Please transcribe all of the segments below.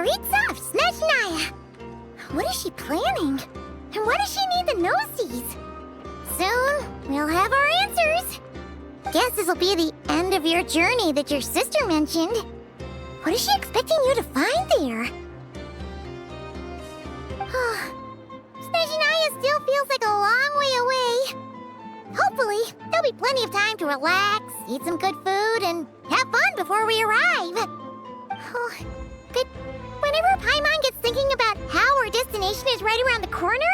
Tsaritsa of Snezhnaya! What is she planning? And why does she need the gnosies? Soon, we'll have our answers. Guess this'll be the end of your journey that your sister mentioned. What is she expecting you to find there? Snezhnaya still feels like a long way away. Hopefully, there'll be plenty of time to relax, eat some good food, and have fun before we arrive. But whenever Paimon gets thinking about how our destination is right around the corner,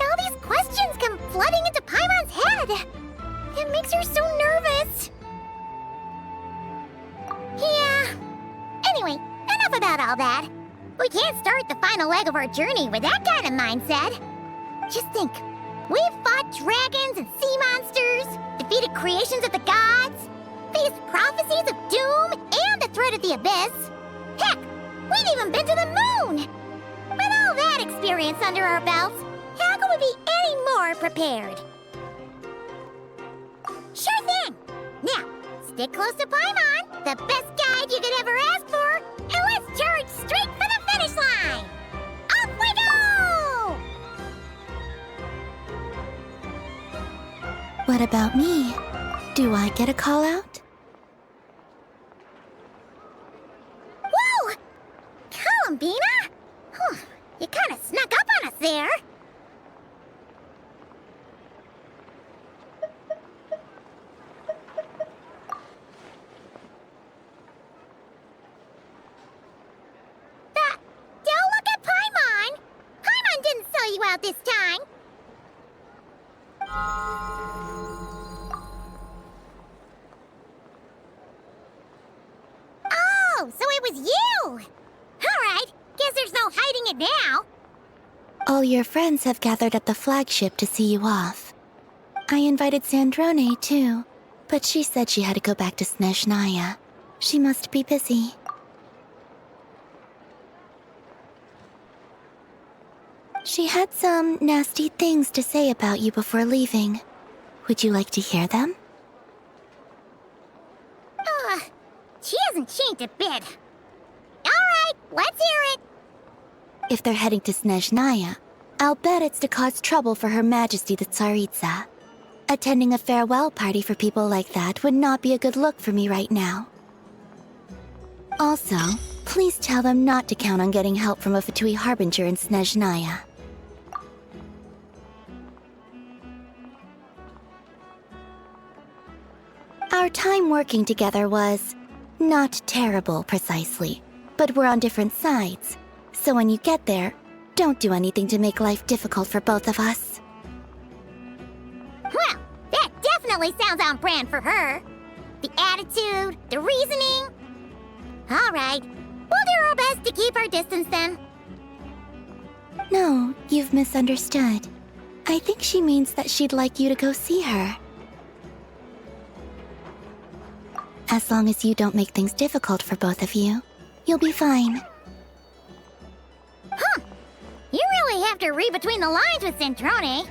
all these questions come flooding into Paimon's head. It makes her so nervous. Yeah. Anyway, enough about all that. We can't start the final leg of our journey with that kind of mindset. Just think. We've fought dragons and sea monsters, defeated creations of the gods, faced prophecies of doom and the threat of the abyss. Heck, we've even been to the moon! With all that experience under our belts, how could we be any more prepared? Sure thing! Now, stick close to Paimon, the best guide you could ever ask for, and let's charge straight for the finish line! Off we go! What about me? Do I get a call out? Whoa! Columbina? You kinda snuck up on us there. Don't look at Paimon! Paimon didn't sell you out this time. Oh, so it was you! Alright, guess there's no hiding it now. All your friends have gathered at the flagship to see you off. I invited Sandrone too, but she said she had to go back to Snezhnaya. She must be busy. She had some nasty things to say about you before leaving. Would you like to hear them? She hasn't changed a bit. Alright, let's hear it. If they're heading to Snezhnaya, I'll bet it's to cause trouble for Her Majesty the Tsaritsa. Attending a farewell party for people like that would not be a good look for me right now. Also, please tell them not to count on getting help from a Fatui harbinger in Snezhnaya. Our time working together was not terrible, precisely, but we're on different sides. So when you get there, don't do anything to make life difficult for both of us. Well, that definitely sounds on brand for her. The attitude, the reasoning. Alright, we'll do our best to keep our distance then. No, you've misunderstood. I think she means that she'd like you to go see her. As long as you don't make things difficult for both of you, you'll be fine. You really have to read between the lines with Sandrone.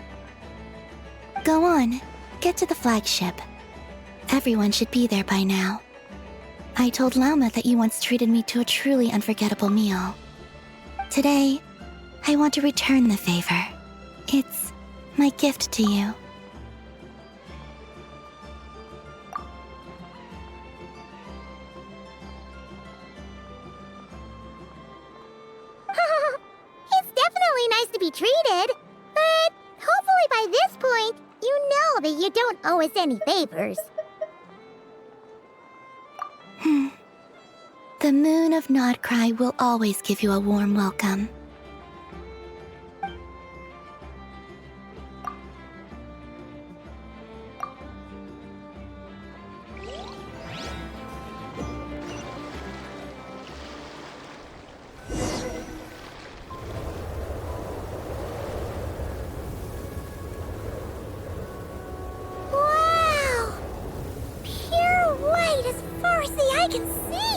Go on, get to the flagship. Everyone should be there by now. I told Lauma that you once treated me to a truly unforgettable meal. Today, I want to return the favor. It's my gift to you. It's definitely nice to be treated, but hopefully by this point, you know that you don't owe us any favors. The moon of Nodcry will always give you a warm welcome. Wow! Pure white as far as the eye can see!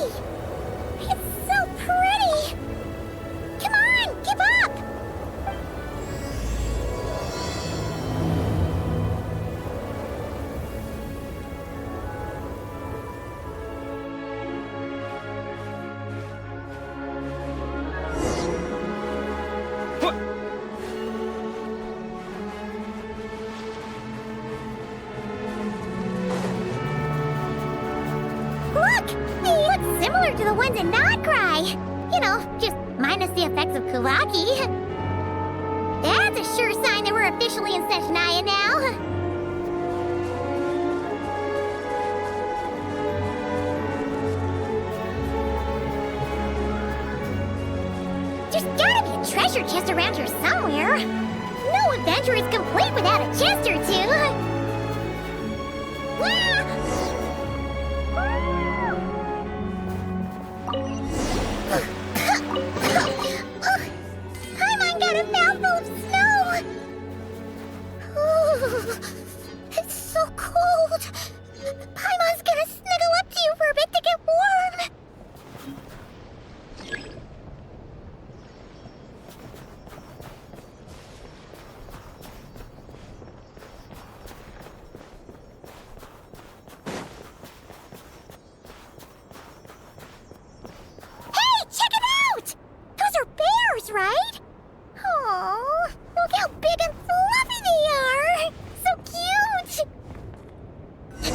It's so pretty! Come on, keep up! Look! They look similar to the ones in Eye Graeae. You know, just minus the effects of Kuvaki. That's a sure sign that we're officially in Snezhnaya now. There's gotta be a treasure chest around here somewhere. No adventure is complete without a chest or two. Paimon got a mouthful of snow. It's so cold. Paimon's gonna snuggle up to you for a bit to get warm. Right? Oh, look how big and fluffy they are! So cute!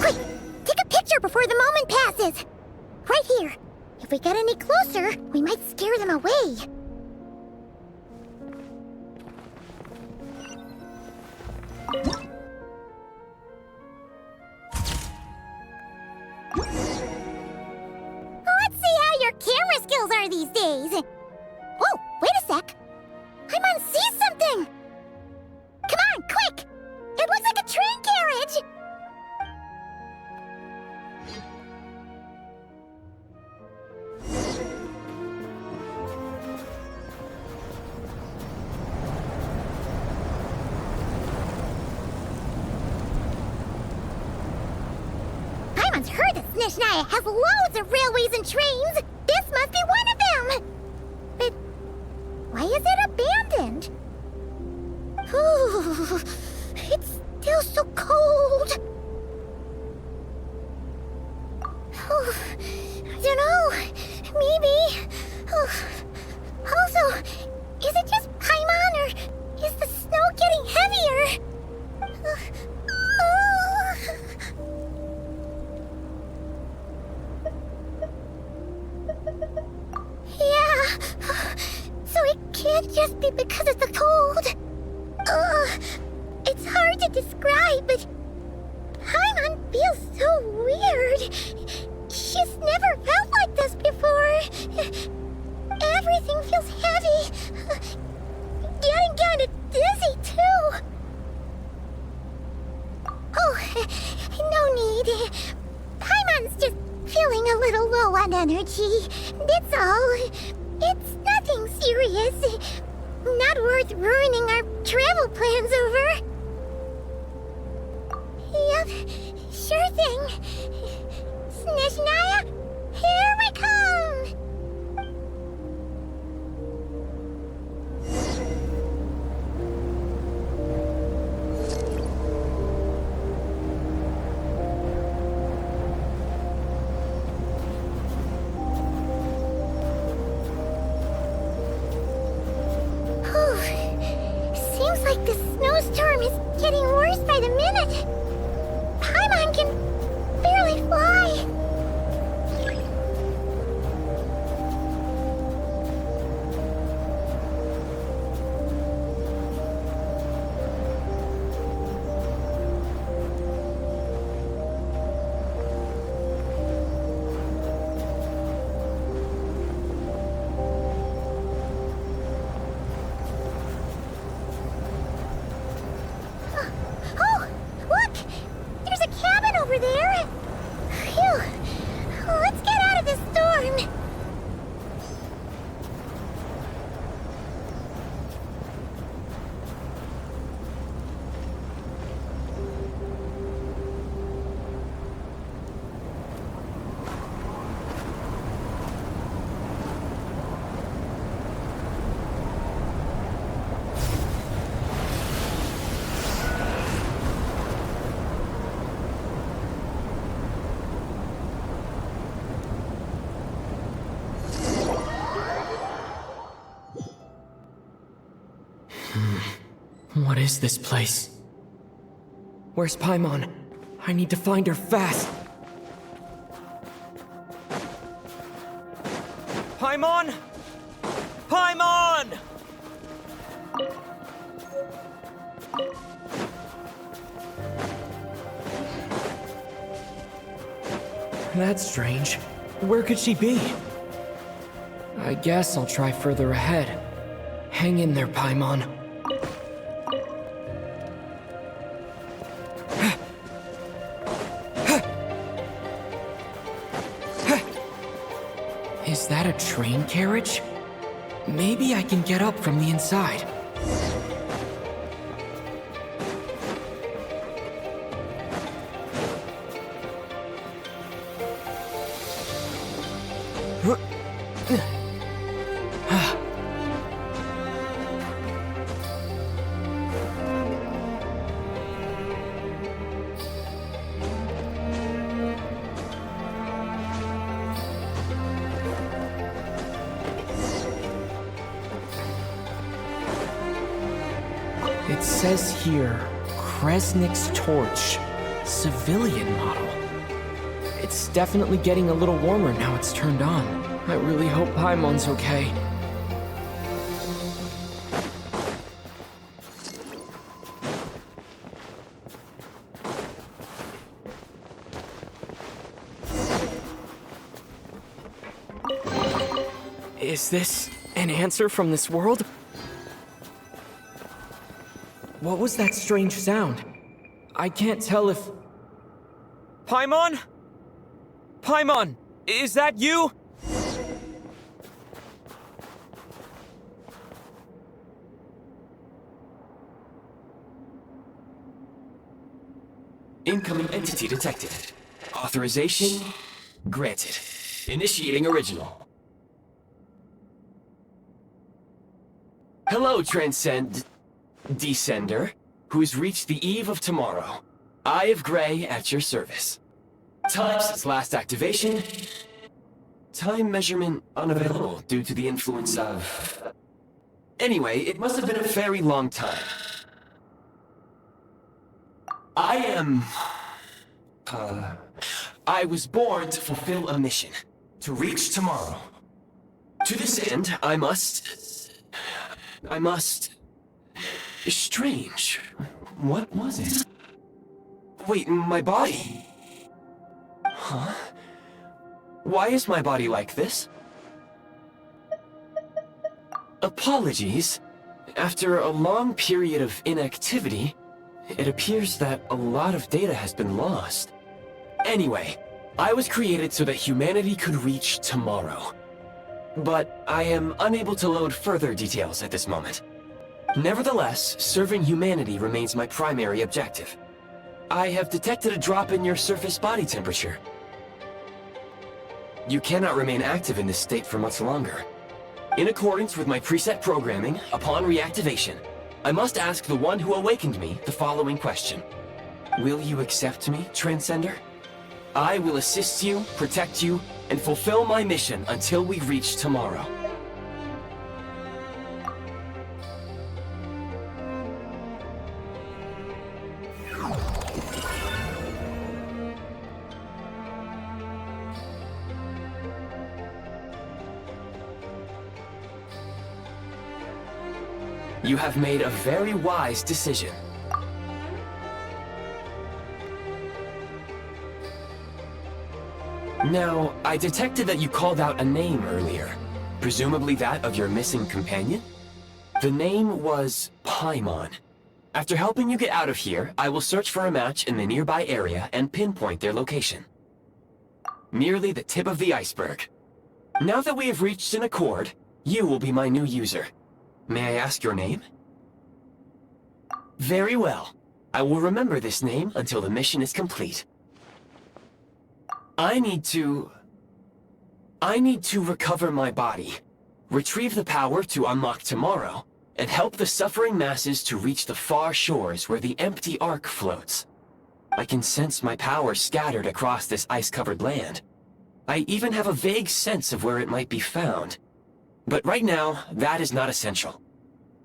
Quick, take a picture before the moment passes. Right here. If we get any closer, we might scare them away. Let's see how your camera skills are these days. Whoa, wait a sec. Paimon sees something! Come on, quick! It looks like a train carriage! Paimon's heard that Snezhnaya has loads of railways and trains! This must be one of them! But why is it abandoned? Ooh, it's still so cold. Oh, I don't know. Maybe. Oh, also, is it just Paimon or is the snow getting heavier? Yeah. So it can't just be because of the cold. It's hard to describe, but Paimon feels so weird. She's never felt like this before. Everything feels heavy. Getting kind of dizzy, too. Oh, no need. Paimon's just feeling a little low on energy. That's all. It's nothing serious. Not worth ruining our travel plans over. Yep, sure thing. Snezhnaya, here we come! Seems like the snowstorm is getting worse by the minute. Paimon can barely fly. What is this place? Where's Paimon? I need to find her fast! Paimon! Paimon! That's strange. Where could she be? I guess I'll try further ahead. Hang in there, Paimon. Is that a train carriage? Maybe I can get up from the inside. It says here, Kresnik's torch, civilian model. It's definitely getting a little warmer now it's turned on. I really hope Paimon's okay. Is this an answer from this world? What was that strange sound? I can't tell if... Paimon? Paimon, is that you? Incoming entity detected. Authorization granted. Initiating original. Hello, Descender, who's reached the eve of tomorrow. Eye Graeae at your service. Time since last activation. Time measurement unavailable due to the influence of... Anyway, it must have been a very long time. I was born to fulfill a mission. To reach tomorrow. To this end, I must... Strange. What was it? Wait, my body? Huh? Why is my body like this? Apologies. After a long period of inactivity, it appears that a lot of data has been lost. Anyway, I was created so that humanity could reach tomorrow. But I am unable to load further details at this moment. Nevertheless, serving humanity remains my primary objective. I have detected a drop in your surface body temperature. You cannot remain active in this state for much longer. In accordance with my preset programming, upon reactivation, I must ask the one who awakened me the following question. Will you accept me, Transcender? I will assist you, protect you, and fulfill my mission until we reach tomorrow. You have made a very wise decision. Now, I detected that you called out a name earlier. Presumably that of your missing companion? The name was Paimon. After helping you get out of here, I will search for a match in the nearby area and pinpoint their location. Merely the tip of the iceberg. Now that we have reached an accord, you will be my new user. May I ask your name? Very well. I will remember this name until the mission is complete. I need to recover my body, retrieve the power to unlock tomorrow, and help the suffering masses to reach the far shores where the empty Ark floats. I can sense my power scattered across this ice-covered land. I even have a vague sense of where it might be found. But right now, that is not essential.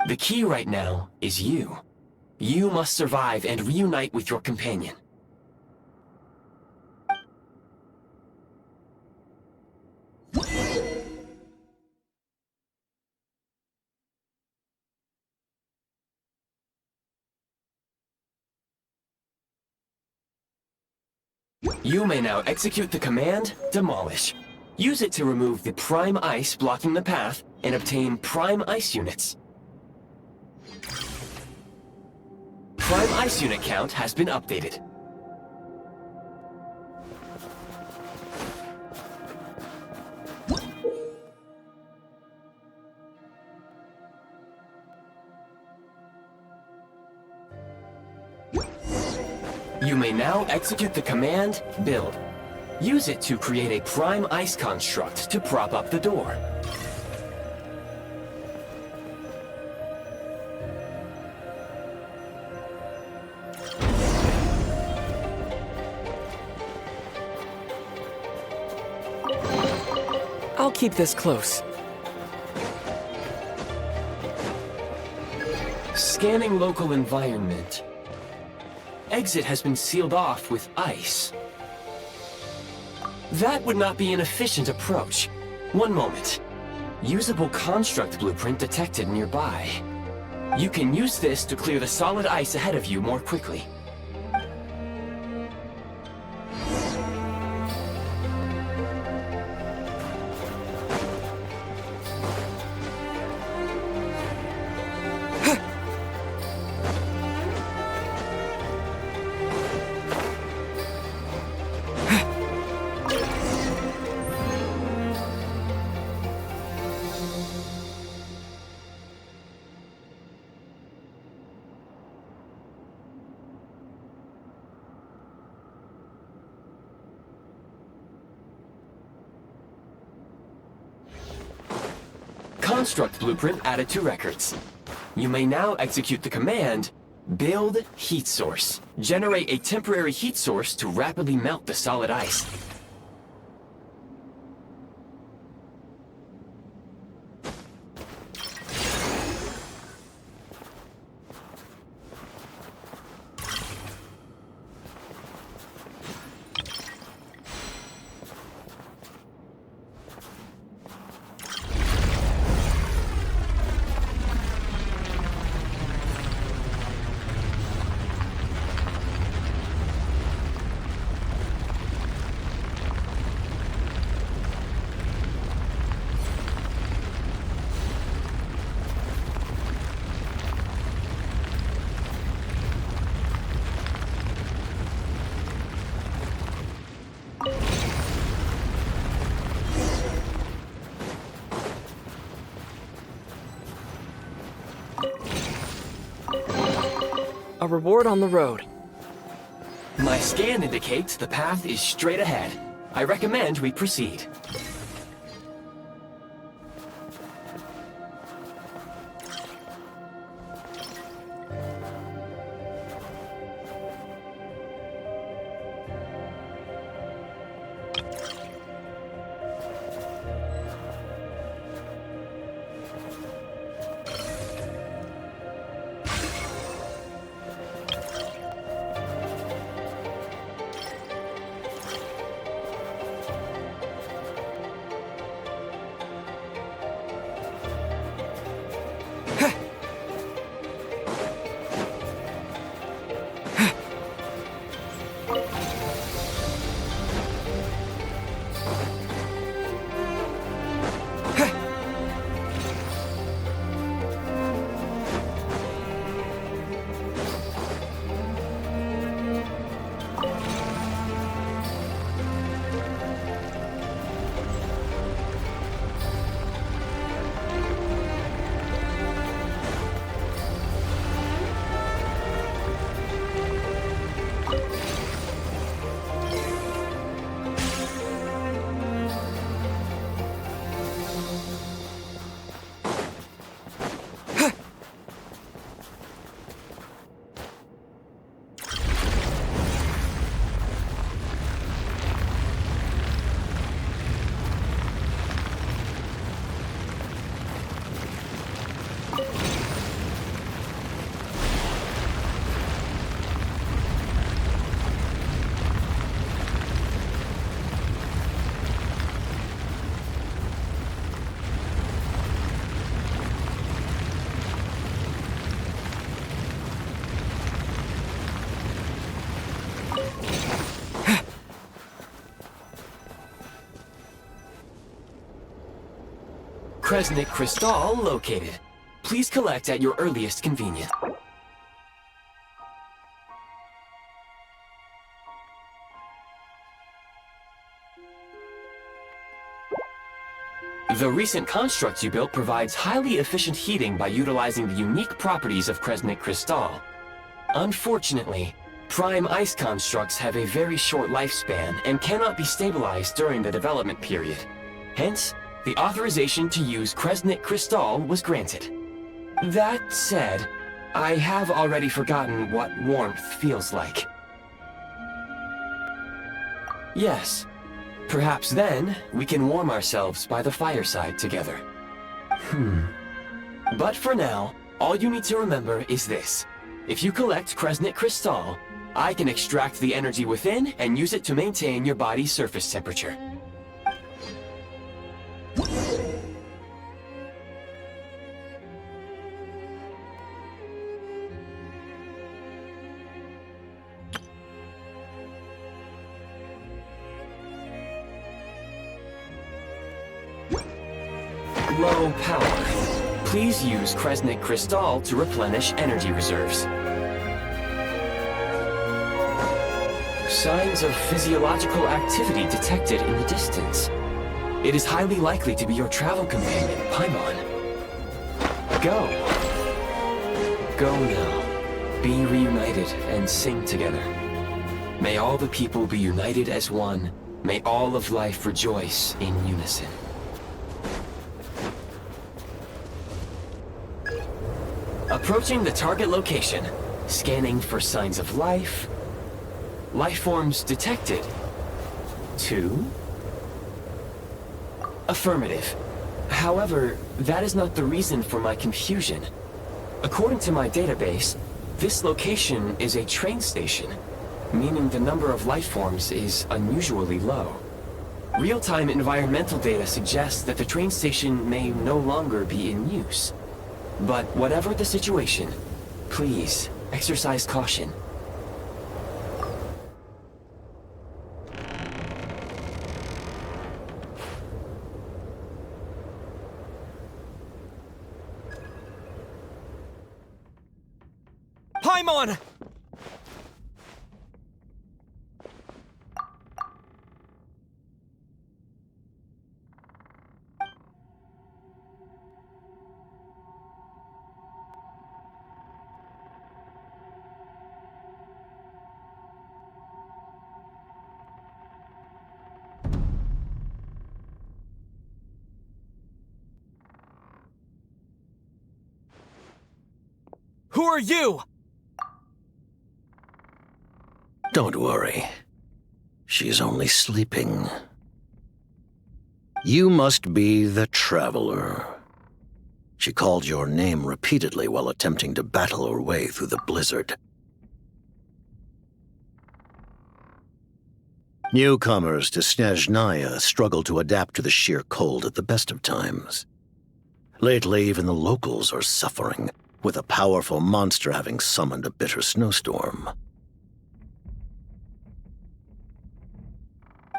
The key right now is you. You must survive and reunite with your companion. You may now execute the command, Demolish. Use it to remove the prime ice blocking the path and obtain prime ice units. Prime ice unit count has been updated. You may now execute the command, Build. Use it to create a prime ice construct to prop up the door. I'll keep this close. Scanning local environment. Exit has been sealed off with ice. That would not be an efficient approach. One moment. Usable construct blueprint detected nearby. You can use this to clear the solid ice ahead of you more quickly. Construct blueprint added to records. You may now execute the command, Build Heat Source. Generate a temporary heat source to rapidly melt the solid ice. A reward on the road. My scan indicates the path is straight ahead. I recommend we proceed. Kresnik Crystal located. Please collect at your earliest convenience. The recent construct you built provides highly efficient heating by utilizing the unique properties of Kresnik Crystal. Unfortunately, prime ice constructs have a very short lifespan and cannot be stabilized during the development period. Hence, the authorization to use Kresnik Crystal was granted. That said, I have already forgotten what warmth feels like. Yes. Perhaps then, we can warm ourselves by the fireside together. But for now, all you need to remember is this. If you collect Kresnik Crystal, I can extract the energy within and use it to maintain your body's surface temperature. Low power. Please use Kresnik Crystal to replenish energy reserves. Signs of physiological activity detected in the distance. It is highly likely to be your travel companion, Paimon. Go. Go now. Be reunited and sing together. May all the people be united as one. May all of life rejoice in unison. Approaching the target location, scanning for signs of life. Life forms detected. 2. Affirmative. However, that is not the reason for my confusion. According to my database, this location is a train station, meaning the number of life forms is unusually low. Real-time environmental data suggests that the train station may no longer be in use. But whatever the situation, please exercise caution. Paimon! Who are you? Don't worry. She's only sleeping. You must be the Traveler. She called your name repeatedly while attempting to battle her way through the blizzard. Newcomers to Snezhnaya struggle to adapt to the sheer cold at the best of times. Lately, even the locals are suffering, with a powerful monster having summoned a bitter snowstorm.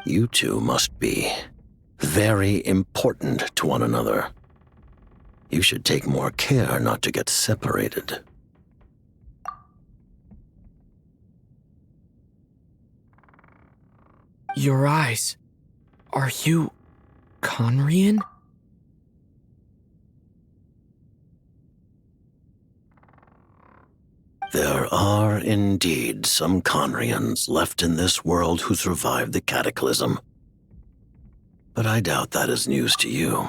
You two must be very important to one another. You should take more care not to get separated. Your eyes. Are you Conrian? There are indeed some Conrians left in this world who survived the cataclysm. But I doubt that is news to you.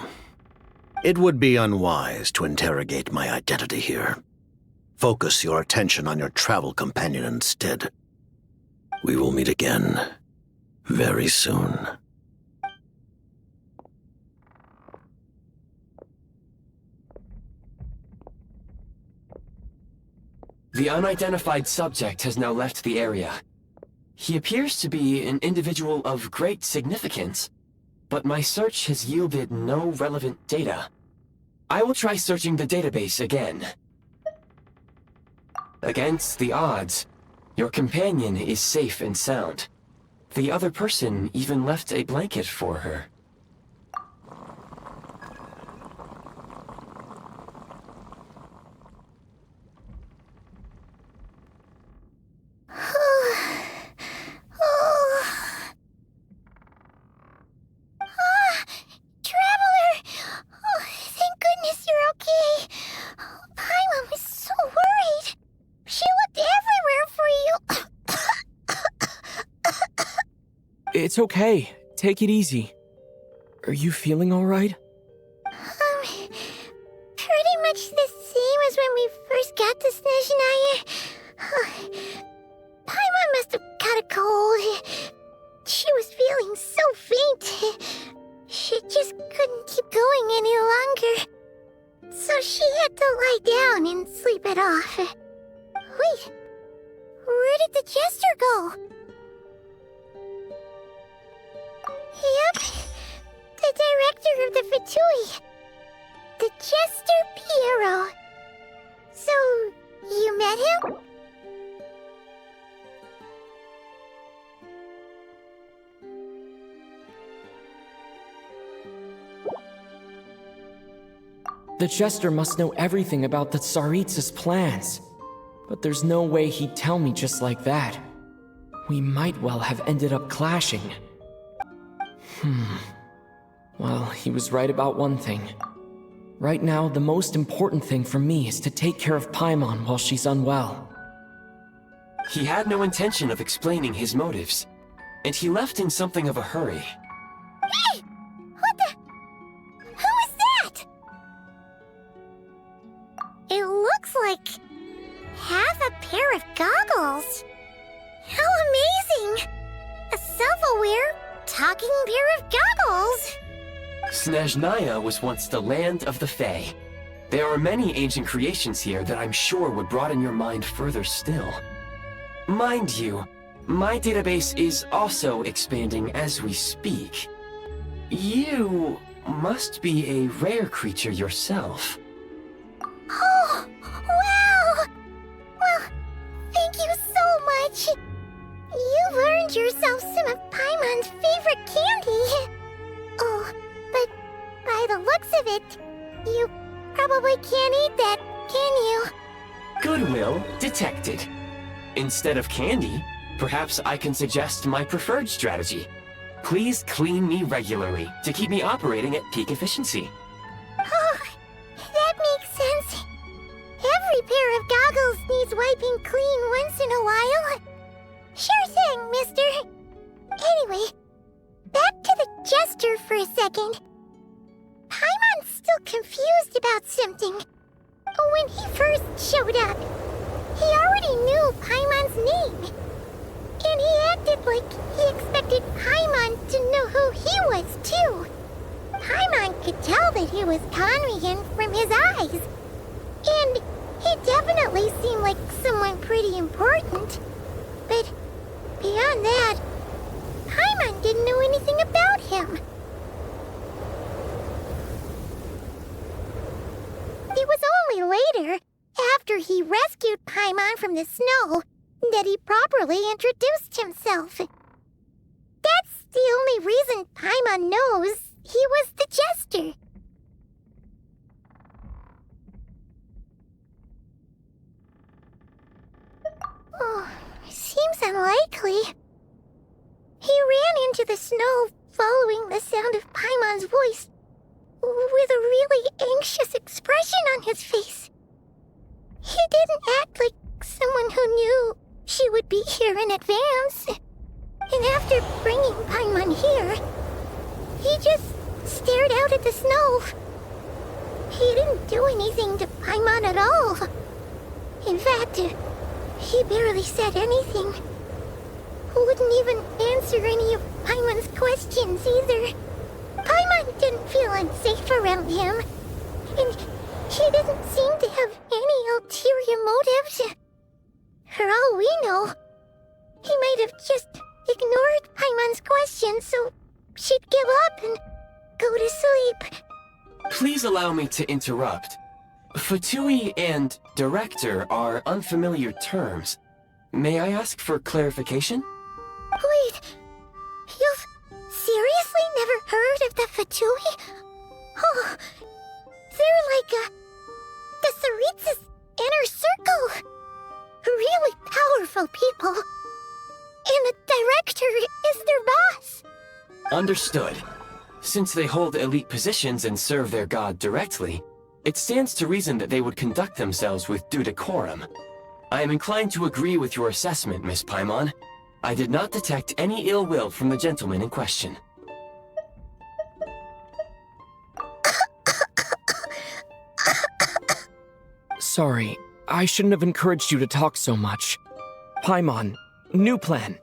It would be unwise to interrogate my identity here. Focus your attention on your travel companion instead. We will meet again very soon. The unidentified subject has now left the area. He appears to be an individual of great significance, but my search has yielded no relevant data. I will try searching the database again. Against the odds, your companion is safe and sound. The other person even left a blanket for her. It's okay. Take it easy. Are you feeling alright? Pretty much the same as when we first got to Snezhnaya. Paimon must have got a cold. She was feeling so faint. She just couldn't keep going any longer. So she had to lie down and sleep it off. Wait, where did the Jester go? Yep, the director of the Fatui. The Jester Pierro. So, you met him? The Jester must know everything about the Tsaritsa's plans. But there's no way he'd tell me just like that. We might well have ended up clashing. Well, he was right about one thing. Right now, the most important thing for me is to take care of Paimon while she's unwell. He had no intention of explaining his motives, and he left in something of a hurry. Hey! What the? Who is that? It looks like half a pair of goggles. How amazing! A self-aware, talking pair of goggles! Snezhnaya was once the land of the Fae. There are many ancient creations here that I'm sure would broaden your mind further still. Mind you, my database is also expanding as we speak. You must be a rare creature yourself. Oh, wow! Well, thank you so much. You've earned yourself some of Paimon's favorite candy. Oh, but by the looks of it, you probably can't eat that, can you? Goodwill detected. Instead of candy, perhaps I can suggest my preferred strategy. Please clean me regularly to keep me operating at peak efficiency. Oh, that makes sense. Every pair of goggles needs wiping clean once in a while. Sure thing, mister. Anyway, back to the Jester for a second. Paimon's still confused about something. When he first showed up, he already knew Paimon's name. And he acted like he expected Paimon to know who he was, too. Paimon could tell that he was Conrian from his eyes. And he definitely seemed like someone pretty important. But beyond that, Paimon didn't know anything about him. It was only later, after he rescued Paimon from the snow, that he properly introduced himself. That's the only reason Paimon knows he was the Jester. Oh, seems unlikely. He ran into the snow following the sound of Paimon's voice, with a really anxious expression on his face. He didn't act like someone who knew she would be here in advance. And after bringing Paimon here, he just stared out at the snow. He didn't do anything to Paimon at all. In fact, he barely said anything. Wouldn't even answer any of Paimon's questions either. Paimon didn't feel unsafe around him, and he didn't seem to have any ulterior motives. For all we know, he might have just ignored Paimon's questions so she'd give up and go to sleep. Please allow me to interrupt. Fatui and director are unfamiliar terms. May I ask for clarification? Wait, you've seriously never heard of the Fatui? Oh, they're like the Tsaritsa's inner circle. Really powerful people. And the director is their boss. Understood. Since they hold elite positions and serve their god directly, it stands to reason that they would conduct themselves with due decorum. I am inclined to agree with your assessment, Miss Paimon. I did not detect any ill will from the gentleman in question. Sorry, I shouldn't have encouraged you to talk so much. Paimon, new plan.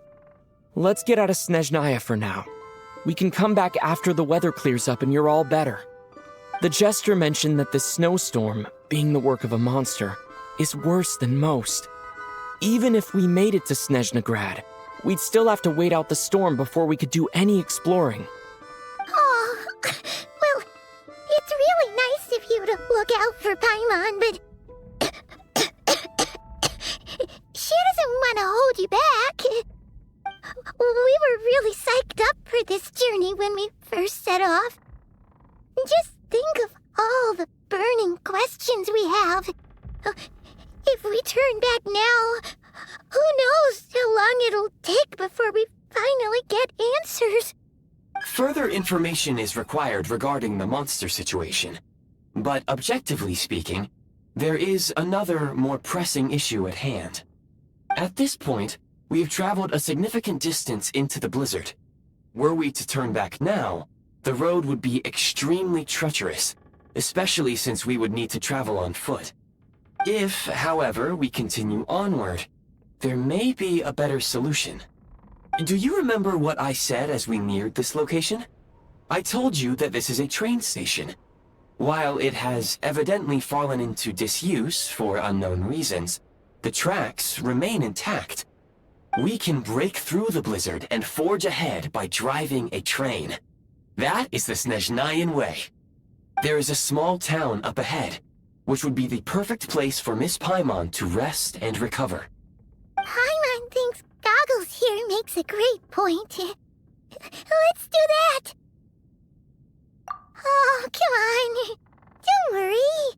Let's get out of Snezhnaya for now. We can come back after the weather clears up and you're all better. The Jester mentioned that the snowstorm, being the work of a monster, is worse than most. Even if we made it to Snezhnaya, we'd still have to wait out the storm before we could do any exploring. Oh, well, it's really nice of you to look out for Paimon, but she doesn't want to hold you back. We were really psyched up for this journey when we first set off. Just think of all the burning questions we have. If we turn back now, who knows how long it'll take before we finally get answers. Further information is required regarding the monster situation. But objectively speaking, there is another, more pressing issue at hand. At this point, we have traveled a significant distance into the blizzard. Were we to turn back now, the road would be extremely treacherous, especially since we would need to travel on foot. If, however, we continue onward, there may be a better solution. Do you remember what I said as we neared this location? I told you that this is a train station. While it has evidently fallen into disuse for unknown reasons, the tracks remain intact. We can break through the blizzard and forge ahead by driving a train. That is the Snezhnayan way. There is a small town up ahead, which would be the perfect place for Miss Paimon to rest and recover. Paimon thinks Goggles here makes a great point. Let's do that! Oh, come on. Don't worry.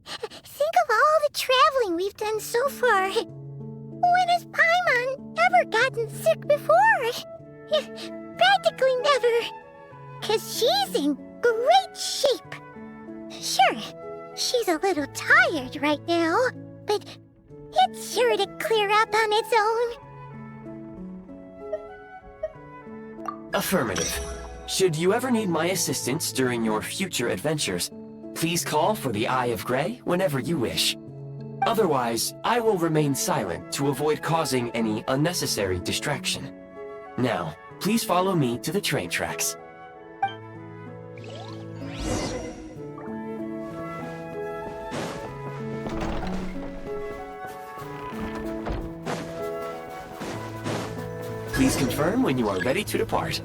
Think of all the traveling we've done so far. When has Paimon ever gotten sick before? Practically never. 'Cause she's in great shape. Sure, she's a little tired right now, but it's sure to clear up on its own. Affirmative. Should you ever need my assistance during your future adventures, please call for the Eye Graeae whenever you wish. Otherwise, I will remain silent to avoid causing any unnecessary distraction. Now, please follow me to the train tracks. Please confirm when you are ready to depart.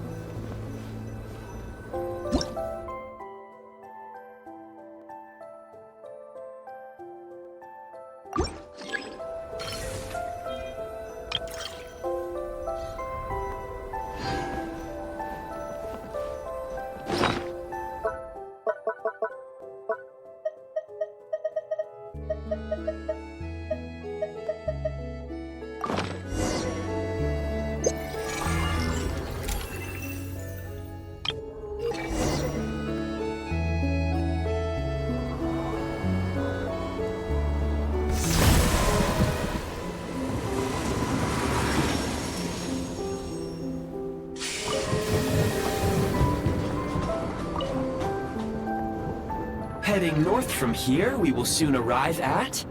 Heading north from here, we will soon arrive at...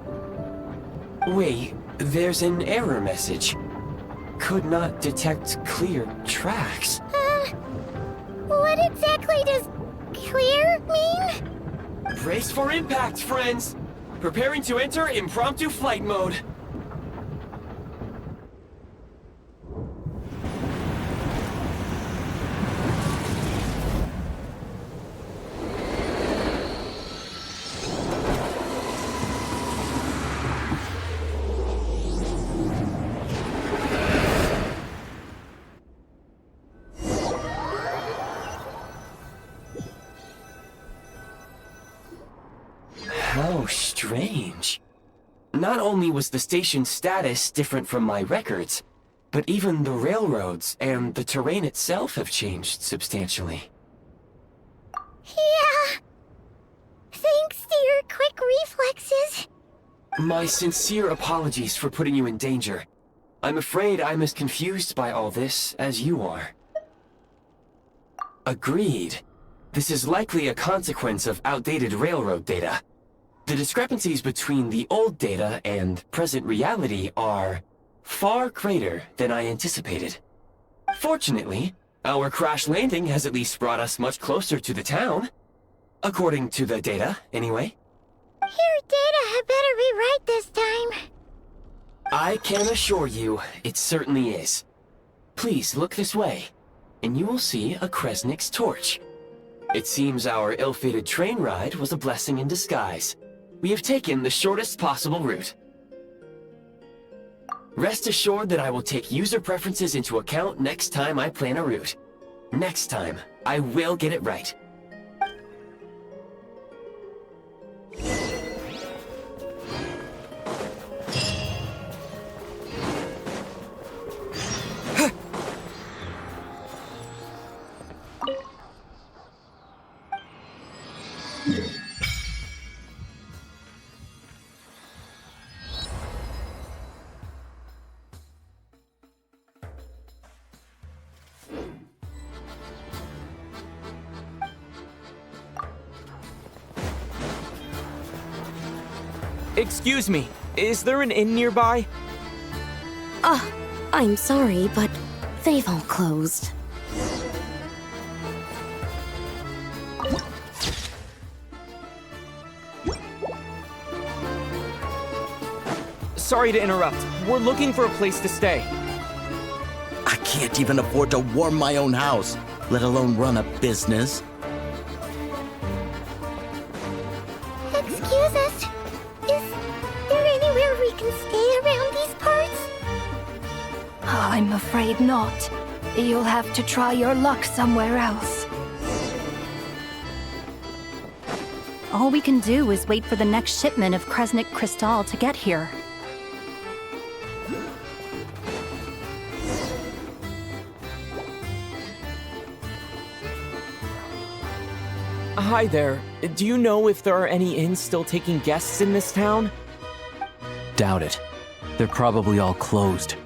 Wait, there's an error message. Could not detect clear tracks. What exactly does clear mean? Brace for impact, friends! Preparing to enter impromptu flight mode. How strange. Not only was the station's status different from my records, but even the railroads and the terrain itself have changed substantially. Yeah. Thanks to your quick reflexes. My sincere apologies for putting you in danger. I'm afraid I'm as confused by all this as you are. Agreed. This is likely a consequence of outdated railroad data. The discrepancies between the old data and present reality are far greater than I anticipated. Fortunately, our crash landing has at least brought us much closer to the town. According to the data, anyway. Your data had better be right this time. I can assure you, it certainly is. Please look this way, and you will see a Kresnik's torch. It seems our ill-fated train ride was a blessing in disguise. We have taken the shortest possible route. Rest assured that I will take user preferences into account next time I plan a route. Next time, I will get it right. Excuse me, is there an inn nearby? I'm sorry, but they've all closed. Sorry to interrupt. We're looking for a place to stay. I can't even afford to warm my own house, let alone run a business. Excuse us. Is there anywhere we can stay around these parts? I'm afraid not. You'll have to try your luck somewhere else. All we can do is wait for the next shipment of Kresnik Crystal to get here. Hi there. Do you know if there are any inns still taking guests in this town? Doubt it. They're probably all closed.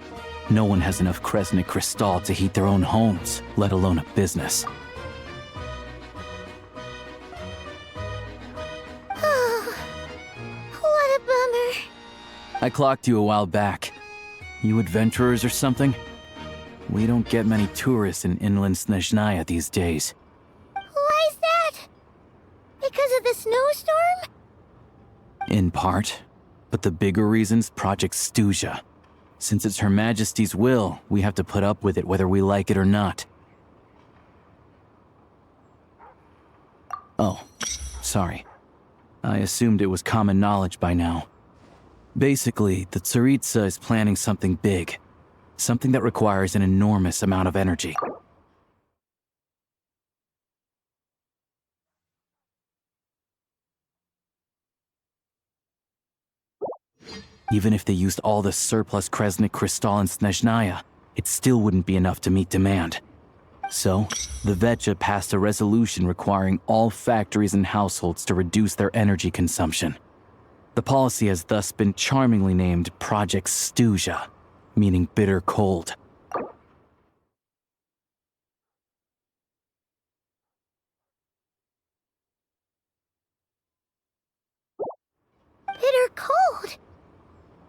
No one has enough Kresnik Crystal to heat their own homes, let alone a business. Oh, what a bummer. I clocked you a while back. You adventurers or something? We don't get many tourists in inland Snezhnaya these days. Why is that? Because of the snowstorm? In part. But the bigger reason's Project Stuzha. Since it's Her Majesty's will, we have to put up with it whether we like it or not. Oh, sorry. I assumed it was common knowledge by now. Basically, the Tsaritsa is planning something big. Something that requires an enormous amount of energy. Even if they used all the surplus Kresnik Crystal in Snezhnaya, it still wouldn't be enough to meet demand. So, the Vetja passed a resolution requiring all factories and households to reduce their energy consumption. The policy has thus been charmingly named Project Stuzha, meaning bitter cold. Bitter cold?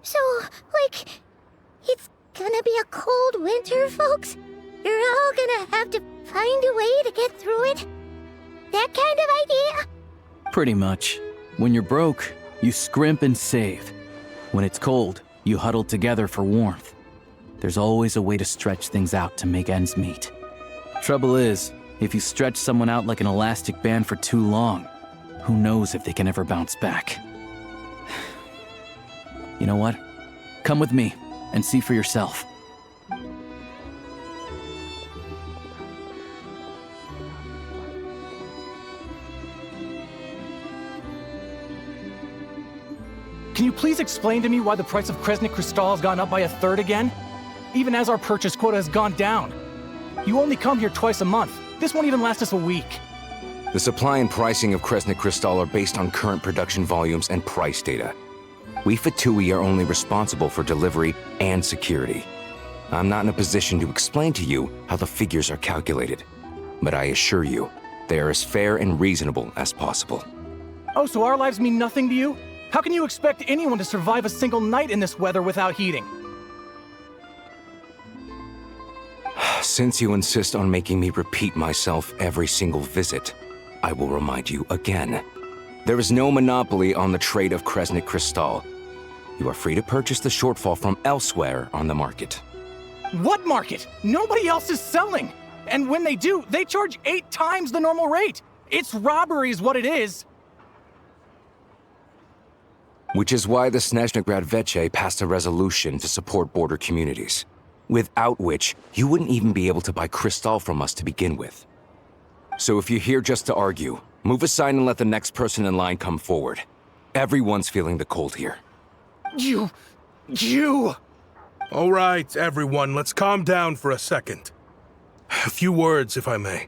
So, like, it's gonna be a cold winter, folks? You're all gonna have to find a way to get through it? That kind of idea? Pretty much. When you're broke, you scrimp and save. When it's cold, you huddle together for warmth. There's always a way to stretch things out to make ends meet. Trouble is, if you stretch someone out like an elastic band for too long, who knows if they can ever bounce back. You know what? Come with me and see for yourself. Can you please explain to me why the price of Kresnik Crystal has gone up by 1/3 again? Even as our purchase quota has gone down. You only come here twice a month. This won't even last us a week. The supply and pricing of Kresnik Crystal are based on current production volumes and price data. We Fatui are only responsible for delivery and security. I'm not in a position to explain to you how the figures are calculated, but I assure you, they are as fair and reasonable as possible. Oh, so our lives mean nothing to you? How can you expect anyone to survive a single night in this weather without heating? Since you insist on making me repeat myself every single visit, I will remind you again. There is no monopoly on the trade of Kresnik Crystal. You are free to purchase the shortfall from elsewhere on the market. What market? Nobody else is selling! And when they do, they charge 8 times the normal rate! It's robbery is what it is! Which is why the Snezhnaya Veche passed a resolution to support border communities, without which you wouldn't even be able to buy crystal from us to begin with. So if you're here just to argue, move aside and let the next person in line come forward. Everyone's feeling the cold here. You... All right, everyone, let's calm down for a second. A few words, if I may.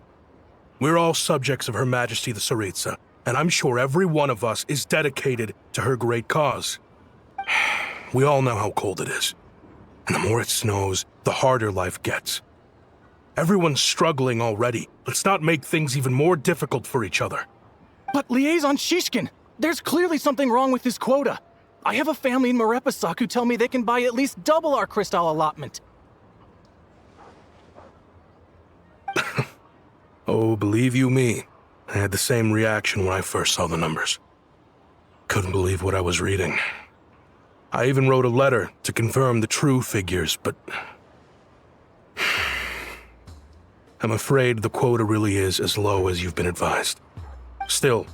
We're all subjects of Her Majesty the Tsaritsa, and I'm sure every one of us is dedicated to her great cause. We all know how cold it is. And the more it snows, the harder life gets. Everyone's struggling already. Let's not make things even more difficult for each other. But Liaison Shishkin, there's clearly something wrong with this quota. I have a family in Marepasak who tell me they can buy at least double our crystal allotment. Oh, believe you me, I had the same reaction when I first saw the numbers. Couldn't believe what I was reading. I even wrote a letter to confirm the true figures, but... I'm afraid the quota really is as low as you've been advised. Still,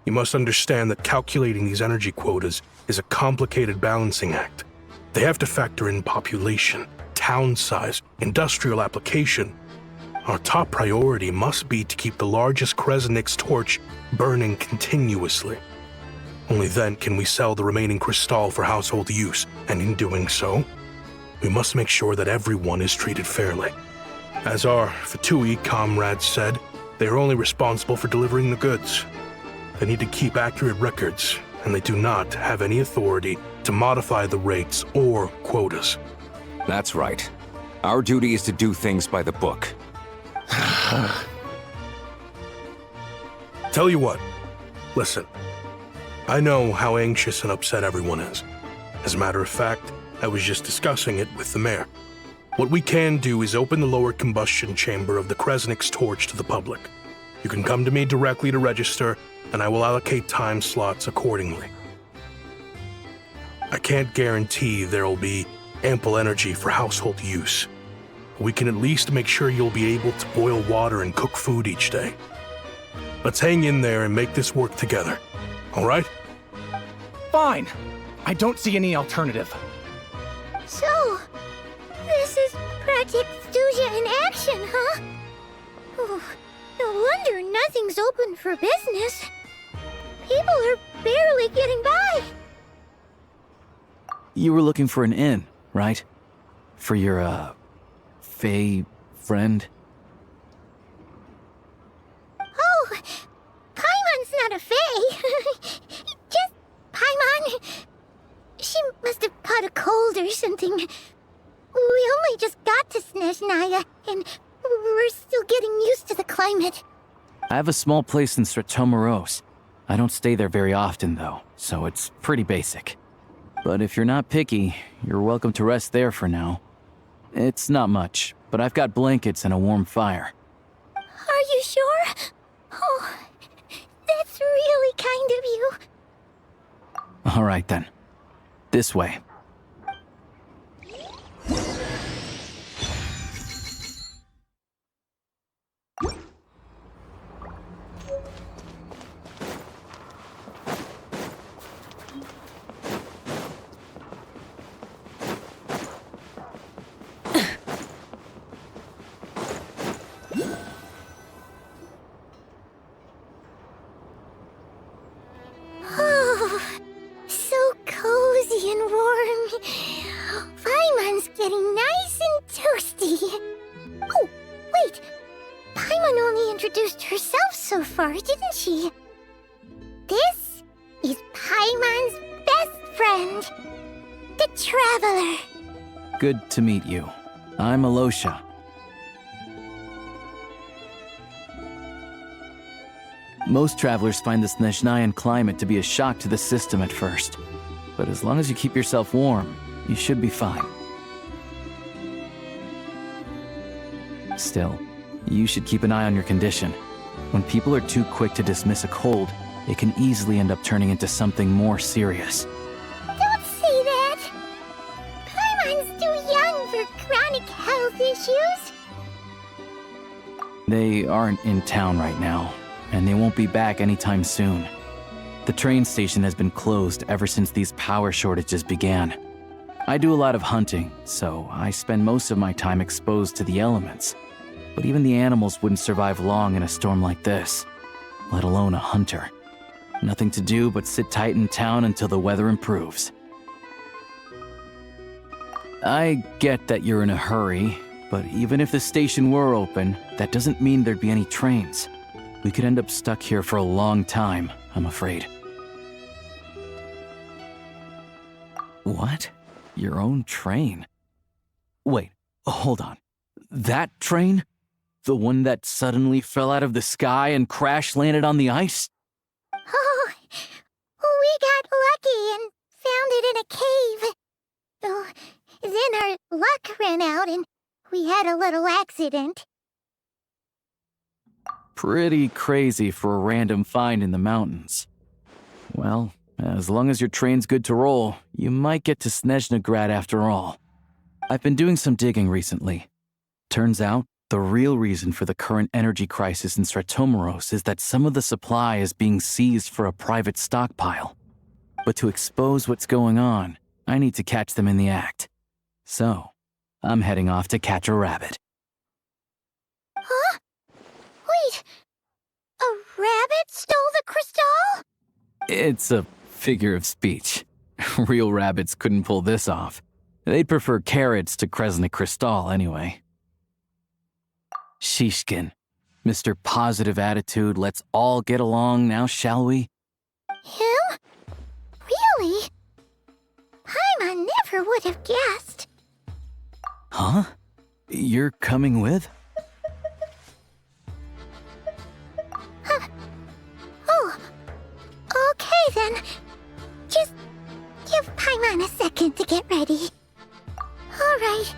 you must understand that calculating these energy quotas is a complicated balancing act. They have to factor in population, town size, industrial application. Our top priority must be to keep the largest Kresnik's torch burning continuously. Only then can we sell the remaining crystal for household use, and in doing so, we must make sure that everyone is treated fairly. As our Fatui comrades said, they are only responsible for delivering the goods. They need to keep accurate records, and they do not have any authority to modify the rates or quotas. That's right. Our duty is to do things by the book. Tell you what, listen. I know how anxious and upset everyone is. As a matter of fact, I was just discussing it with the mayor. What we can do is open the lower combustion chamber of the Kresnik's torch to the public. You can come to me directly to register, and I will allocate time slots accordingly. I can't guarantee there will be ample energy for household use. We can at least make sure you'll be able to boil water and cook food each day. Let's hang in there and make this work together, all right? Fine. I don't see any alternative. So, this is Project Stuja in action, huh? Oh, no wonder nothing's open for business. People are barely getting by. You were looking for an inn, right? For your, Fae friend? Oh, Paimon's not a Fae. Just Paimon. She must have caught a cold or something. We only just got to Snezhnaya, and we're still getting used to the climate. I have a small place in Stratomaros. I don't stay there very often, though, so it's pretty basic. But if you're not picky, you're welcome to rest there for now. It's not much, but I've got blankets and a warm fire. Are you sure? Oh, that's really kind of you. All right, then. This way. Oh, so cozy and warm. Paimon's getting nice and toasty. Oh, wait. Paimon only introduced herself so far, didn't she? This is Paimon's best friend, the Traveler. Good to meet you. I'm Alyosha. Most travelers find the Snezhnayan climate to be a shock to the system at first. But as long as you keep yourself warm, you should be fine. Still, you should keep an eye on your condition. When people are too quick to dismiss a cold, it can easily end up turning into something more serious. Don't say that! Paimon's too young for chronic health issues. They aren't in town right now, and they won't be back anytime soon. The train station has been closed ever since these power shortages began. I do a lot of hunting, so I spend most of my time exposed to the elements. But even the animals wouldn't survive long in a storm like this, let alone a hunter. Nothing to do but sit tight in town until the weather improves. I get that you're in a hurry, but even if the station were open, that doesn't mean there'd be any trains. We could end up stuck here for a long time, I'm afraid. What? Your own train? Wait, hold on. That train? The one that suddenly fell out of the sky and crash-landed on the ice? Oh, we got lucky and found it in a cave. Oh, then our luck ran out and we had a little accident. Pretty crazy for a random find in the mountains. Well, as long as your train's good to roll, you might get to Snezhnaya after all. I've been doing some digging recently. Turns out, the real reason for the current energy crisis in Stratomeros is that some of the supply is being seized for a private stockpile. But to expose what's going on, I need to catch them in the act. So, I'm heading off to catch a rabbit. Huh? Wait, a rabbit stole the crystal? It's a figure of speech. Real rabbits couldn't pull this off. They'd prefer carrots to Kresnik Crystal anyway. Shishkin, Mr. Positive Attitude, let's all get along now, shall we? Him? Really? Paimon never would have guessed. Huh? You're coming with? Oh, okay then. Just give Paimon a second to get ready. All right.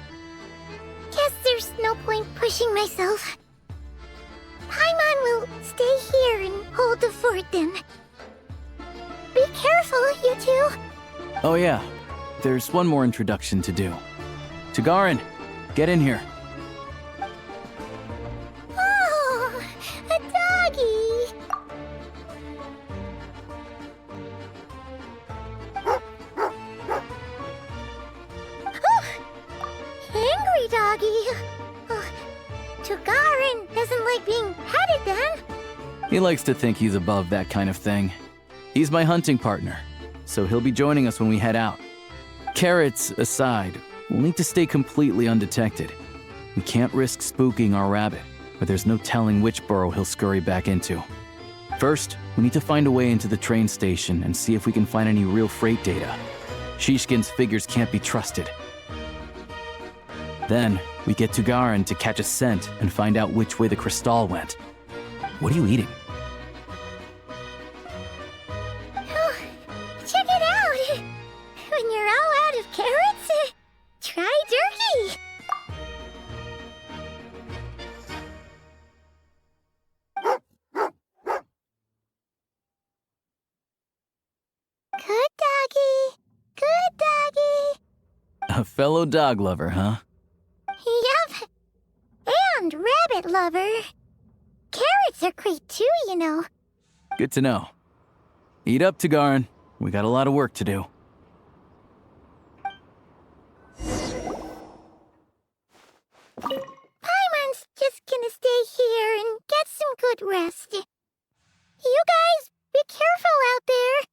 Guess there's no point pushing myself. Paimon will stay here and hold the fort then. Be careful, you two. Oh yeah, there's one more introduction to do. Tagarin, get in here. Oh, a doggy. Angry doggy. Oh, Tagarin doesn't like being petted then. He likes to think he's above that kind of thing. He's my hunting partner, so he'll be joining us when we head out. Carrots aside, we'll need to stay completely undetected. We can't risk spooking our rabbit, but there's no telling which burrow he'll scurry back into. First, we need to find a way into the train station and see if we can find any real freight data. Shishkin's figures can't be trusted. Then, we get Tagarin to catch a scent and find out which way the crystal went. What are you eating? Oh, check it out. When you're all out of carrots, try turkey. Good doggy. Good doggy. A fellow dog lover, huh? Yup. And rabbit lover. Carrots are great too, you know. Good to know. Eat up, Tagarin. We got a lot of work to do. Paimon's just gonna stay here and get some good rest. You guys, be careful out there.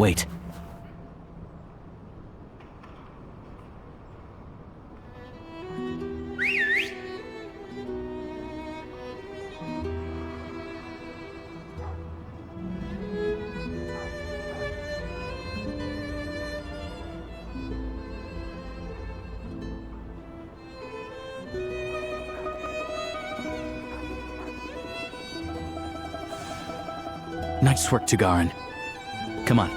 Wait. Nice work, Tugarin. Come on,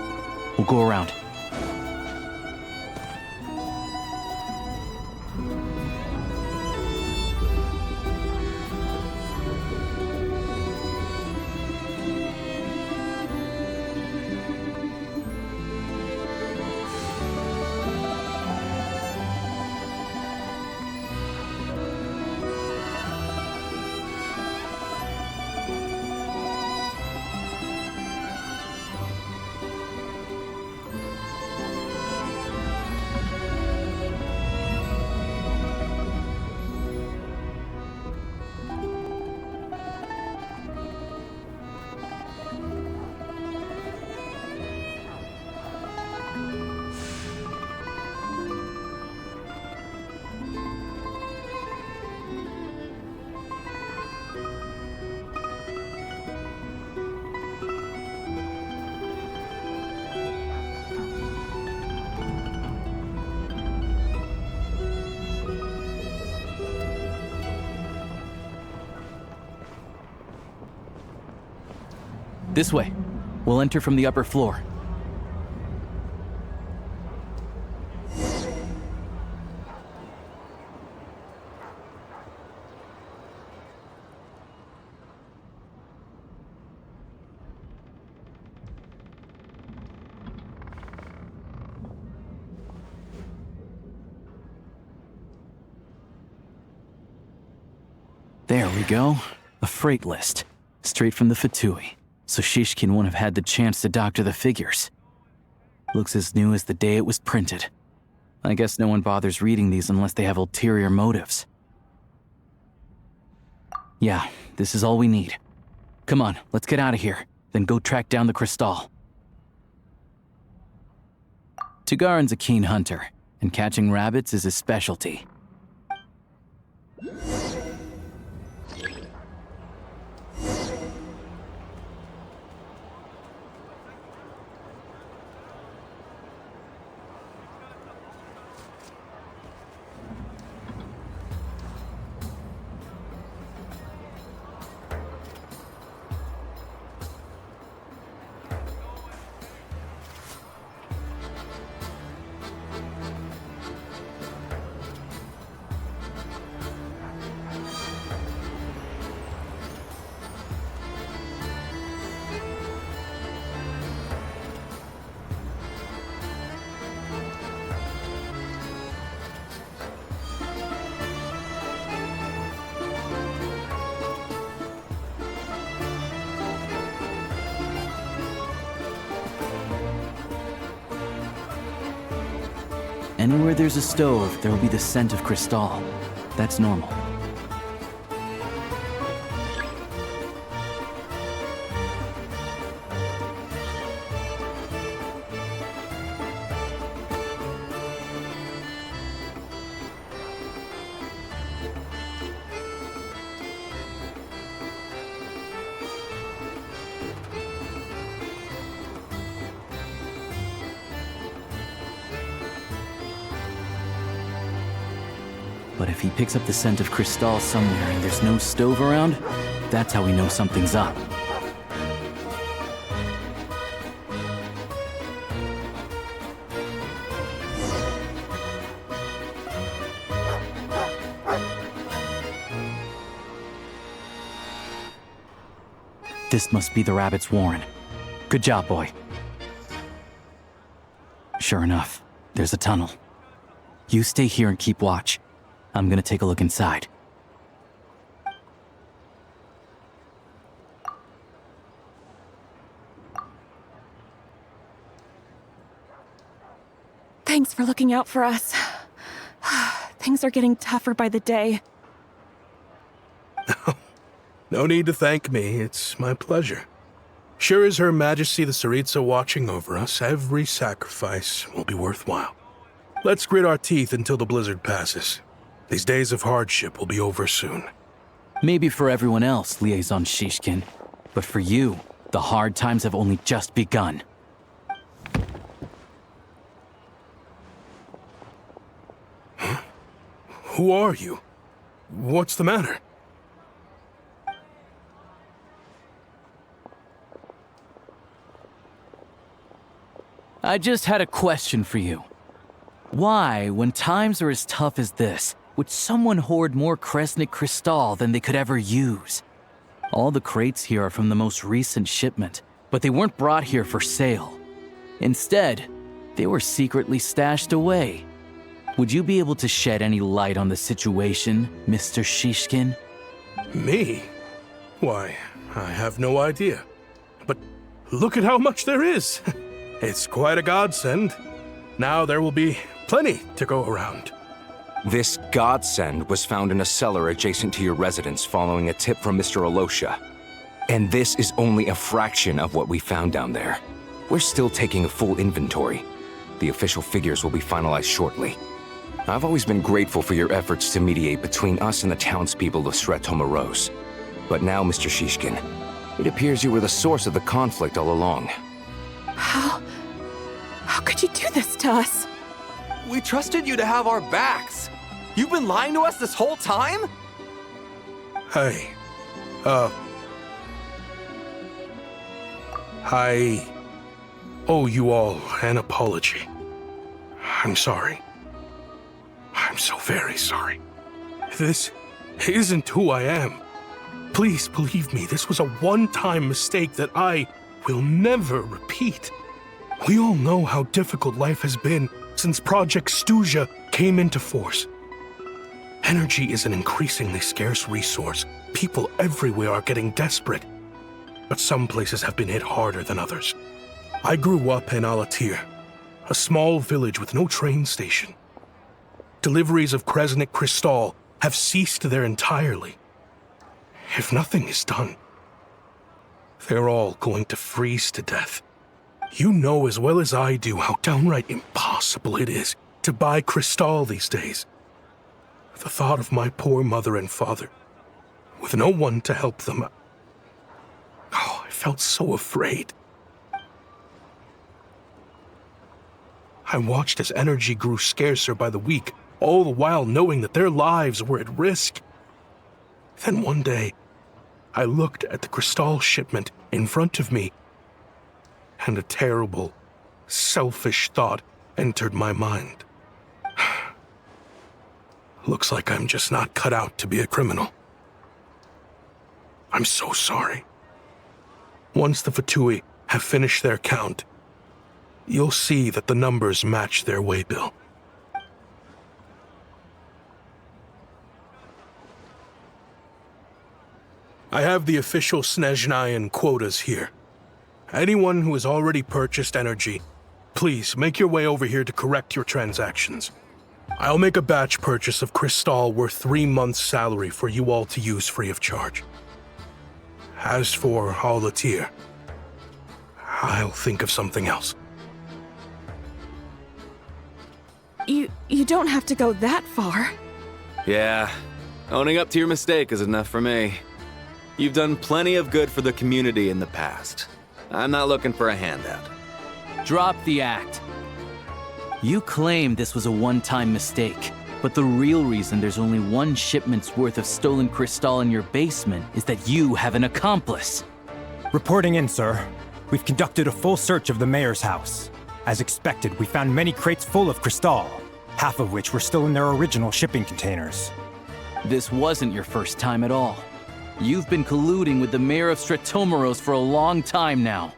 we'll go around. This way. We'll enter from the upper floor. There we go. A freight list. Straight from the Fatui. So Shishkin won't have had the chance to doctor the figures. Looks as new as the day it was printed. I guess no one bothers reading these unless they have ulterior motives. Yeah, this is all we need. Come on, let's get out of here, then go track down the crystal. Tugarin's a keen hunter, and catching rabbits is his specialty. Anywhere there's a stove, there will be the scent of crystal. That's normal. But if he picks up the scent of crystal somewhere and there's no stove around, that's how we know something's up. This must be the rabbit's warren. Good job, boy. Sure enough, there's a tunnel. You stay here and keep watch. I'm gonna take a look inside. Thanks for looking out for us. Things are getting tougher by the day. No need to thank me. It's my pleasure. Sure as Her Majesty the Tsaritsa watching over us, every sacrifice will be worthwhile. Let's grit our teeth until the blizzard passes. These days of hardship will be over soon. Maybe for everyone else, Liaison Shishkin. But for you, the hard times have only just begun. Huh? Who are you? What's the matter? I just had a question for you. Why, when times are as tough as this, would someone hoard more Kresnik Crystal than they could ever use? All the crates here are from the most recent shipment, but they weren't brought here for sale. Instead, they were secretly stashed away. Would you be able to shed any light on the situation, Mr. Shishkin? Me? Why, I have no idea. But look at how much there is! It's quite a godsend. Now there will be plenty to go around. This godsend was found in a cellar adjacent to your residence following a tip from Mr. Alyosha. And this is only a fraction of what we found down there. We're still taking a full inventory. The official figures will be finalized shortly. I've always been grateful for your efforts to mediate between us and the townspeople of Sretomaros. But now, Mr. Shishkin, it appears you were the source of the conflict all along. How could you do this to us? We trusted you to have our backs. You've been lying to us this whole time? Hey, I owe you all an apology. I'm sorry. I'm so very sorry. This isn't who I am. Please believe me, this was a one-time mistake that I will never repeat. We all know how difficult life has been since Project Stuja came into force. Energy is an increasingly scarce resource. People everywhere are getting desperate. But some places have been hit harder than others. I grew up in Alatir, a small village with no train station. Deliveries of Kresnik Crystal have ceased there entirely. If nothing is done, they're all going to freeze to death. You know as well as I do how downright impossible it is to buy Crystal these days. The thought of my poor mother and father, with no one to help them, I felt so afraid. I watched as energy grew scarcer by the week, all the while knowing that their lives were at risk. Then one day, I looked at the Crystal shipment in front of me, and a terrible, selfish thought entered my mind. Looks like I'm just not cut out to be a criminal. I'm so sorry. Once the Fatui have finished their count, you'll see that the numbers match their waybill. I have the official Snezhnayan quotas here. Anyone who has already purchased energy, please make your way over here to correct your transactions. I'll make a batch purchase of Crystal worth 3 months' salary for you all to use free of charge. As for Alatir, I'll think of something else. You don't have to go that far. Yeah, owning up to your mistake is enough for me. You've done plenty of good for the community in the past. I'm not looking for a handout. Drop the act. You claim this was a one-time mistake, but the real reason there's only one shipment's worth of stolen crystal in your basement is that you have an accomplice. Reporting in, sir. We've conducted a full search of the mayor's house. As expected, we found many crates full of crystal, half of which were still in their original shipping containers. This wasn't your first time at all. You've been colluding with the mayor of Sretomaros for a long time now.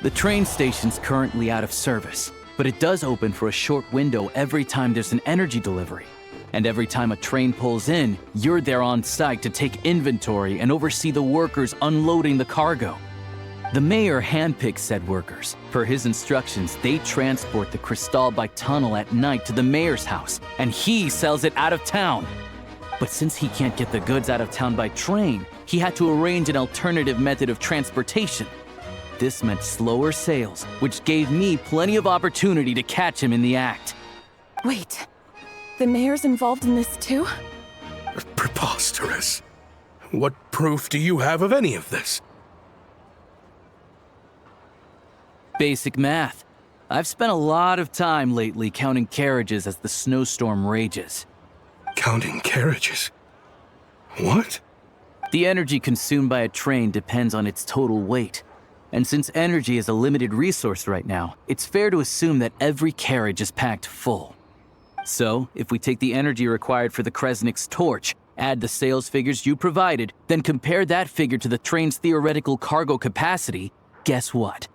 The train station's currently out of service, but it does open for a short window every time there's an energy delivery. And every time a train pulls in, you're there on site to take inventory and oversee the workers unloading the cargo. The mayor handpicks said workers. Per his instructions, they transport the crystal by tunnel at night to the mayor's house, and he sells it out of town. But since he can't get the goods out of town by train, he had to arrange an alternative method of transportation. This meant slower sales, which gave me plenty of opportunity to catch him in the act. Wait, the mayor's involved in this too? Preposterous. What proof do you have of any of this? Basic math. I've spent a lot of time lately counting carriages as the snowstorm rages. Counting carriages? What? The energy consumed by a train depends on its total weight. And since energy is a limited resource right now, it's fair to assume that every carriage is packed full. So, if we take the energy required for the Kresnik's torch, add the sales figures you provided, then compare that figure to the train's theoretical cargo capacity, guess what?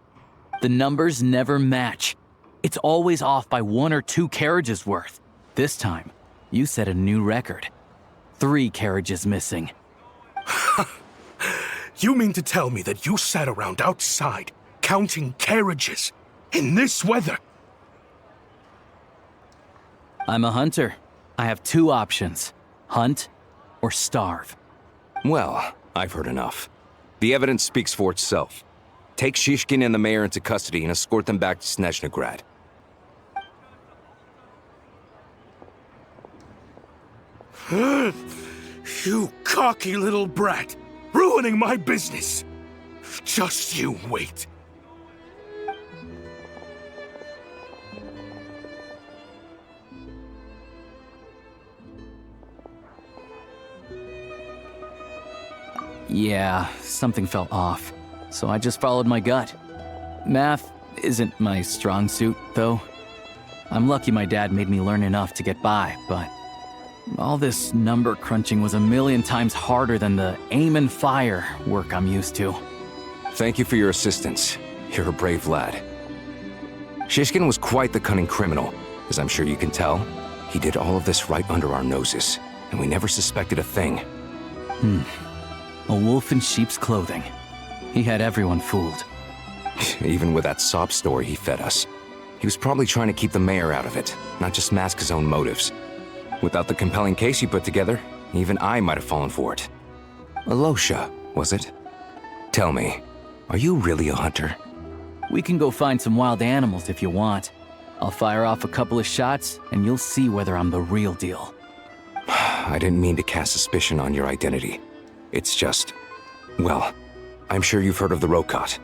The numbers never match. It's always off by 1 or 2 carriages worth. This time, you set a new record. 3 carriages missing. You mean to tell me that you sat around outside, counting carriages, in this weather? I'm a hunter. I have 2 options. Hunt or starve. Well, I've heard enough. The evidence speaks for itself. Take Shishkin and the mayor into custody and escort them back to Snezhnaya. You cocky little brat! Ruining my business! Just you wait. Yeah, something felt off, so I just followed my gut. Math isn't my strong suit, though. I'm lucky my dad made me learn enough to get by, but all this number crunching was a million times harder than the aim and fire work I'm used to. Thank you for your assistance. You're a brave lad. Shishkin was quite the cunning criminal, as I'm sure you can tell. He did all of this right under our noses, and we never suspected a thing. A wolf in sheep's clothing. He had everyone fooled. Even with that sob story he fed us. He was probably trying to keep the mayor out of it, not just mask his own motives. Without the compelling case he put together, even I might have fallen for it. Alyosha, was it? Tell me, are you really a hunter? We can go find some wild animals if you want. I'll fire off a couple of shots, and you'll see whether I'm the real deal. I didn't mean to cast suspicion on your identity. It's just... well, I'm sure you've heard of the Rokot.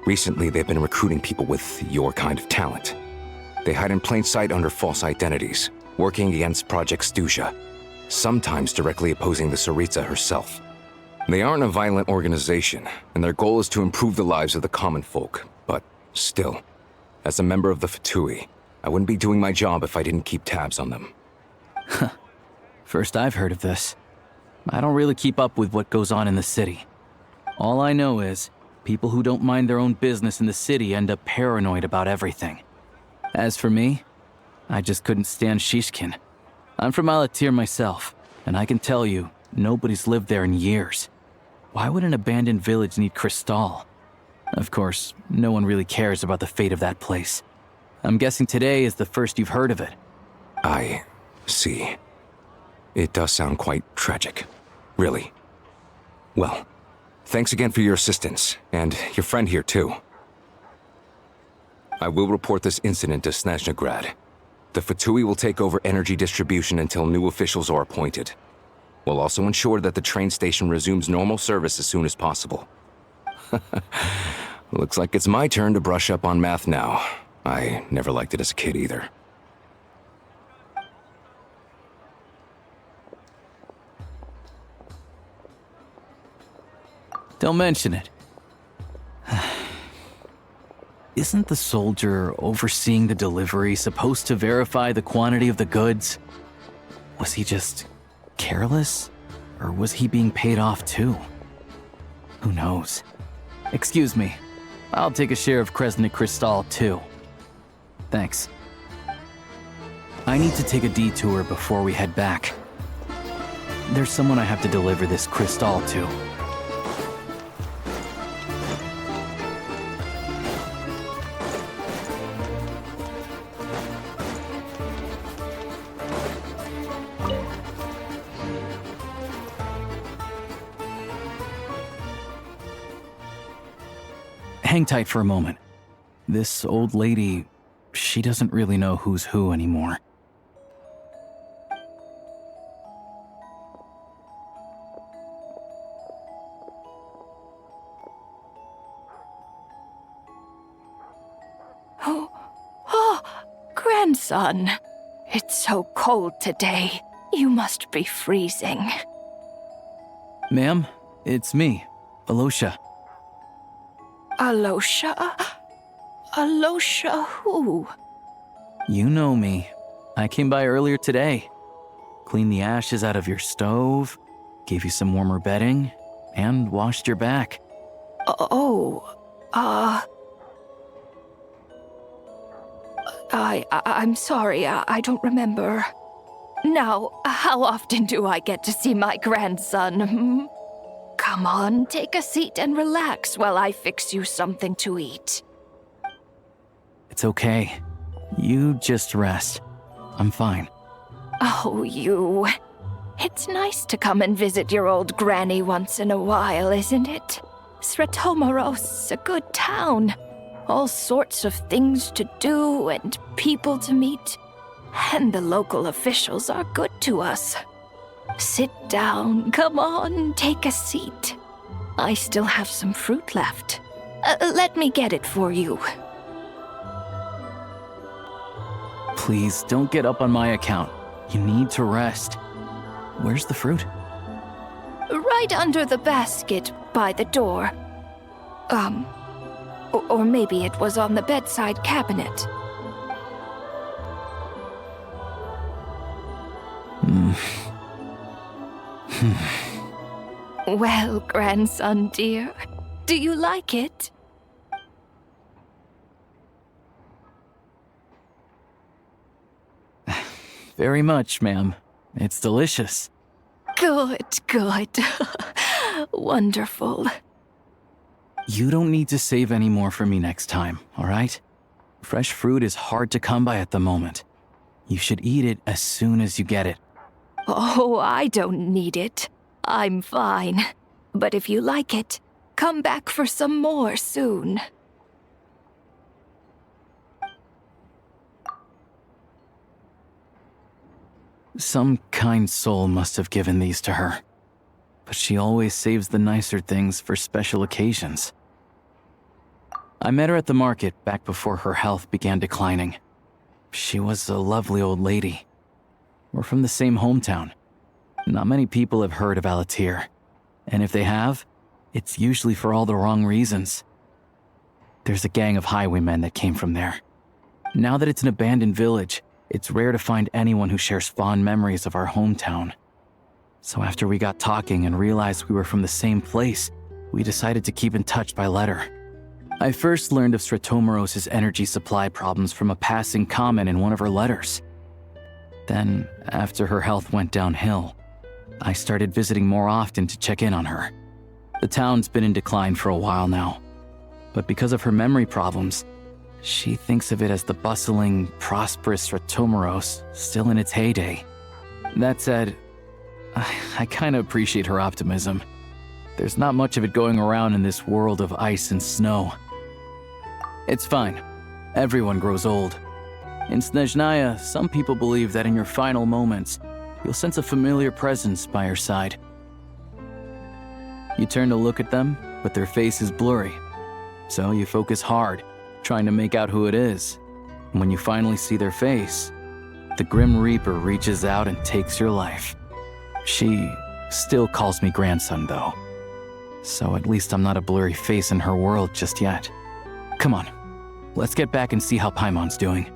Recently, they've been recruiting people with your kind of talent. They hide in plain sight under false identities, working against Project Stuzha, sometimes directly opposing the Tsaritsa herself. They aren't a violent organization, and their goal is to improve the lives of the common folk. But still, as a member of the Fatui, I wouldn't be doing my job if I didn't keep tabs on them. First I've heard of this. I don't really keep up with what goes on in the city. All I know is, people who don't mind their own business in the city end up paranoid about everything. As for me, I just couldn't stand Shishkin. I'm from Alyosha myself, and I can tell you, nobody's lived there in years. Why would an abandoned village need Crystal? Of course, no one really cares about the fate of that place. I'm guessing today is the first you've heard of it. I see. It does sound quite tragic. Really. Well, thanks again for your assistance, and your friend here too. I will report this incident to Snezhnaya. The Fatui will take over energy distribution until new officials are appointed. We'll also ensure that the train station resumes normal service as soon as possible. Looks like it's my turn to brush up on math now. I never liked it as a kid either. Don't mention it. Isn't the soldier overseeing the delivery supposed to verify the quantity of the goods? Was he just careless? Or was he being paid off too? Who knows? Excuse me. I'll take a share of Kresnik Crystal too. Thanks. I need to take a detour before we head back. There's someone I have to deliver this crystal to. hang tight for a moment. This old lady, she doesn't really know who's who anymore. Oh, grandson. It's so cold today. You must be freezing. Ma'am, it's me, Alyosha. Alyosha? Alyosha who? You know me. I came by earlier today. Cleaned the ashes out of your stove, gave you some warmer bedding, and washed your back. I'm sorry, I don't remember. Now, how often do I get to see my grandson? Come on, take a seat and relax while I fix you something to eat. It's okay. You just rest. I'm fine. Oh, you. It's nice to come and visit your old granny once in a while, isn't it? Sretomaros, a good town. All sorts of things to do and people to meet. And the local officials are good to us. Sit down, come on, take a seat. I still have some fruit left. Let me get it for you. Please, don't get up on my account. You need to rest. Where's the fruit? Right under the basket by the door. Or maybe it was on the bedside cabinet. Well, grandson dear, do you like it? Very much, ma'am. It's delicious. Good. Wonderful. You don't need to save any more for me next time, all right? Fresh fruit is hard to come by at the moment. You should eat it as soon as you get it. Oh, I don't need it. I'm fine. But if you like it, come back for some more soon. Some kind soul must have given these to her. But she always saves the nicer things for special occasions. I met her at the market back before her health began declining. She was a lovely old lady. We're from the same hometown. Not many people have heard of Aether, and if they have, it's usually for all the wrong reasons. There's a gang of highwaymen that came from there. Now that it's an abandoned village, it's rare to find anyone who shares fond memories of our hometown. So after we got talking and realized we were from the same place, we decided to keep in touch by letter. I first learned of Sretomaros' energy supply problems from a passing comment in one of her letters. Then, after her health went downhill, I started visiting more often to check in on her. The town's been in decline for a while now, but because of her memory problems, she thinks of it as the bustling, prosperous Sretomaros still in its heyday. That said, I kinda appreciate her optimism. There's not much of it going around in this world of ice and snow. It's fine. Everyone grows old. In Snezhnaya, some people believe that in your final moments, you'll sense a familiar presence by your side. You turn to look at them, but their face is blurry. So you focus hard, trying to make out who it is. And when you finally see their face, the Grim Reaper reaches out and takes your life. She still calls me grandson, though. So at least I'm not a blurry face in her world just yet. Come on, let's get back and see how Paimon's doing.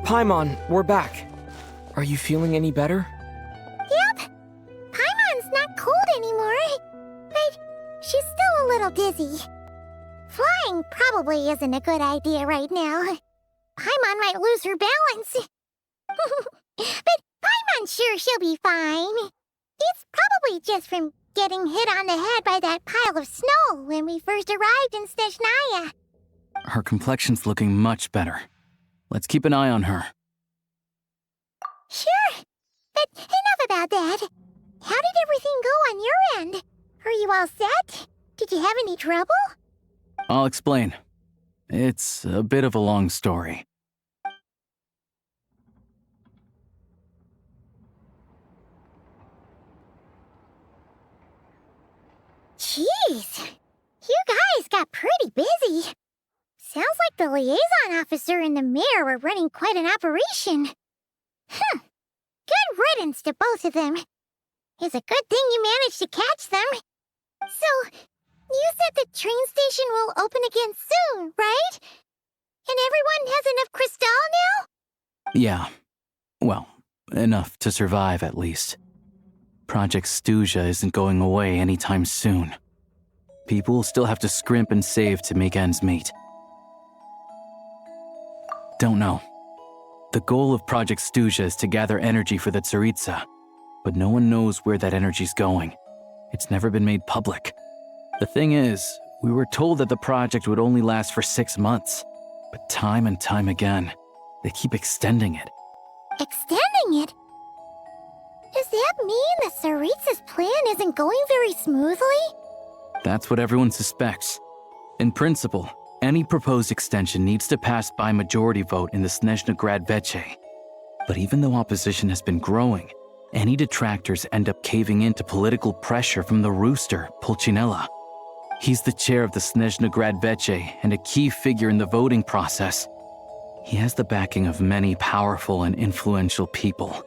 Paimon, we're back. Are you feeling any better? Yep. Paimon's not cold anymore, but she's still a little dizzy. Flying probably isn't a good idea right now. Paimon might lose her balance. But Paimon's sure she'll be fine. It's probably just from getting hit on the head by that pile of snow when we first arrived in Snezhnaya. Her complexion's looking much better. Let's keep an eye on her. Sure, but enough about that. How did everything go on your end? Are you all set? Did you have any trouble? I'll explain. It's a bit of a long story. Jeez, you guys got pretty busy. Sounds like the liaison officer and the mayor were running quite an operation. Good riddance to both of them. It's a good thing you managed to catch them. So, you said the train station will open again soon, right? And everyone has enough crystal now? Yeah. Well, enough to survive at least. Project Snezhnaya isn't going away anytime soon. People will still have to scrimp and save to make ends meet. Don't know. The goal of Project Snezhnaya is to gather energy for the Tsaritsa, but no one knows where that energy's going. It's never been made public. The thing is, we were told that the project would only last for 6 months, but time and time again, they keep extending it. Extending it? Does that mean the Tsaritsa's plan isn't going very smoothly? That's what everyone suspects. In principle, any proposed extension needs to pass by majority vote in the Snezhnaya Border. But even though opposition has been growing, any detractors end up caving in to political pressure from the rooster, Pulcinella. He's the chair of the Snezhnaya Border and a key figure in the voting process. He has the backing of many powerful and influential people.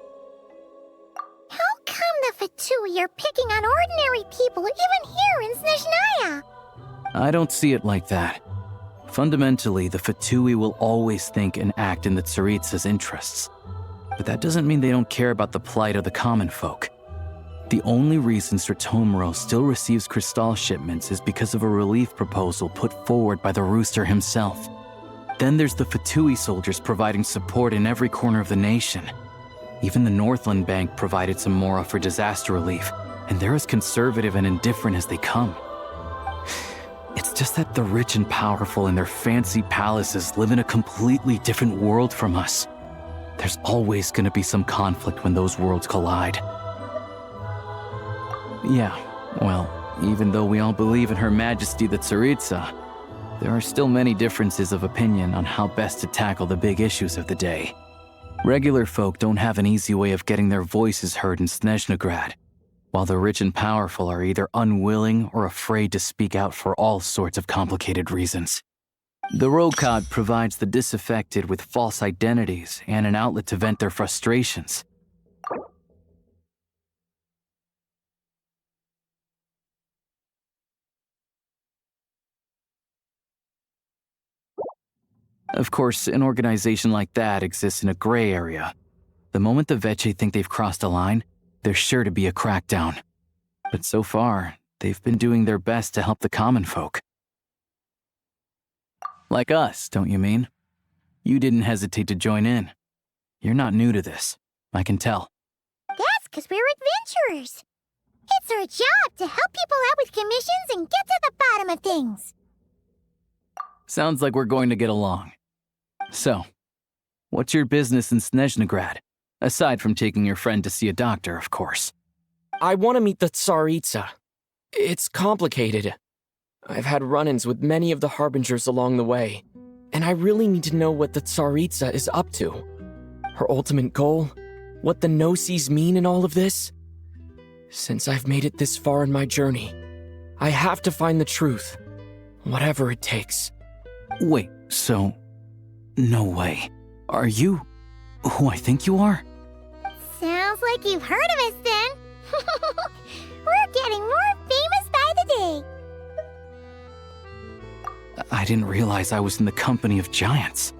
How come the Fatui are picking on ordinary people even here in Snezhnaya? I don't see it like that. Fundamentally, the Fatui will always think and act in the Tsaritsa's interests. But that doesn't mean they don't care about the plight of the common folk. The only reason Sratomero still receives crystal shipments is because of a relief proposal put forward by the rooster himself. Then there's the Fatui soldiers providing support in every corner of the nation. Even the Northland Bank provided some mora for disaster relief, and they're as conservative and indifferent as they come. It's just that the rich and powerful in their fancy palaces live in a completely different world from us. There's always going to be some conflict when those worlds collide. Yeah, well, even though we all believe in Her Majesty the Tsaritsa, there are still many differences of opinion on how best to tackle the big issues of the day. Regular folk don't have an easy way of getting their voices heard in Snezhnaya, while the rich and powerful are either unwilling or afraid to speak out for all sorts of complicated reasons. The Rokad provides the disaffected with false identities and an outlet to vent their frustrations. Of course, an organization like that exists in a gray area. The moment the Vece think they've crossed a line, there's sure to be a crackdown. But so far, they've been doing their best to help the common folk. Like us, don't you mean? You didn't hesitate to join in. You're not new to this, I can tell. That's because we're adventurers. It's our job to help people out with commissions and get to the bottom of things. Sounds like we're going to get along. So, what's your business in Snezhnaya? Aside from taking your friend to see a doctor, of course. I want to meet the Tsaritsa. It's complicated. I've had run-ins with many of the Harbingers along the way, and I really need to know what the Tsaritsa is up to. Her ultimate goal? What the Gnosis mean in all of this? Since I've made it this far in my journey, I have to find the truth, whatever it takes. Wait, so... No way. Are you who I think you are? Sounds like you've heard of us then. We're getting more famous by the day. I didn't realize I was in the company of giants.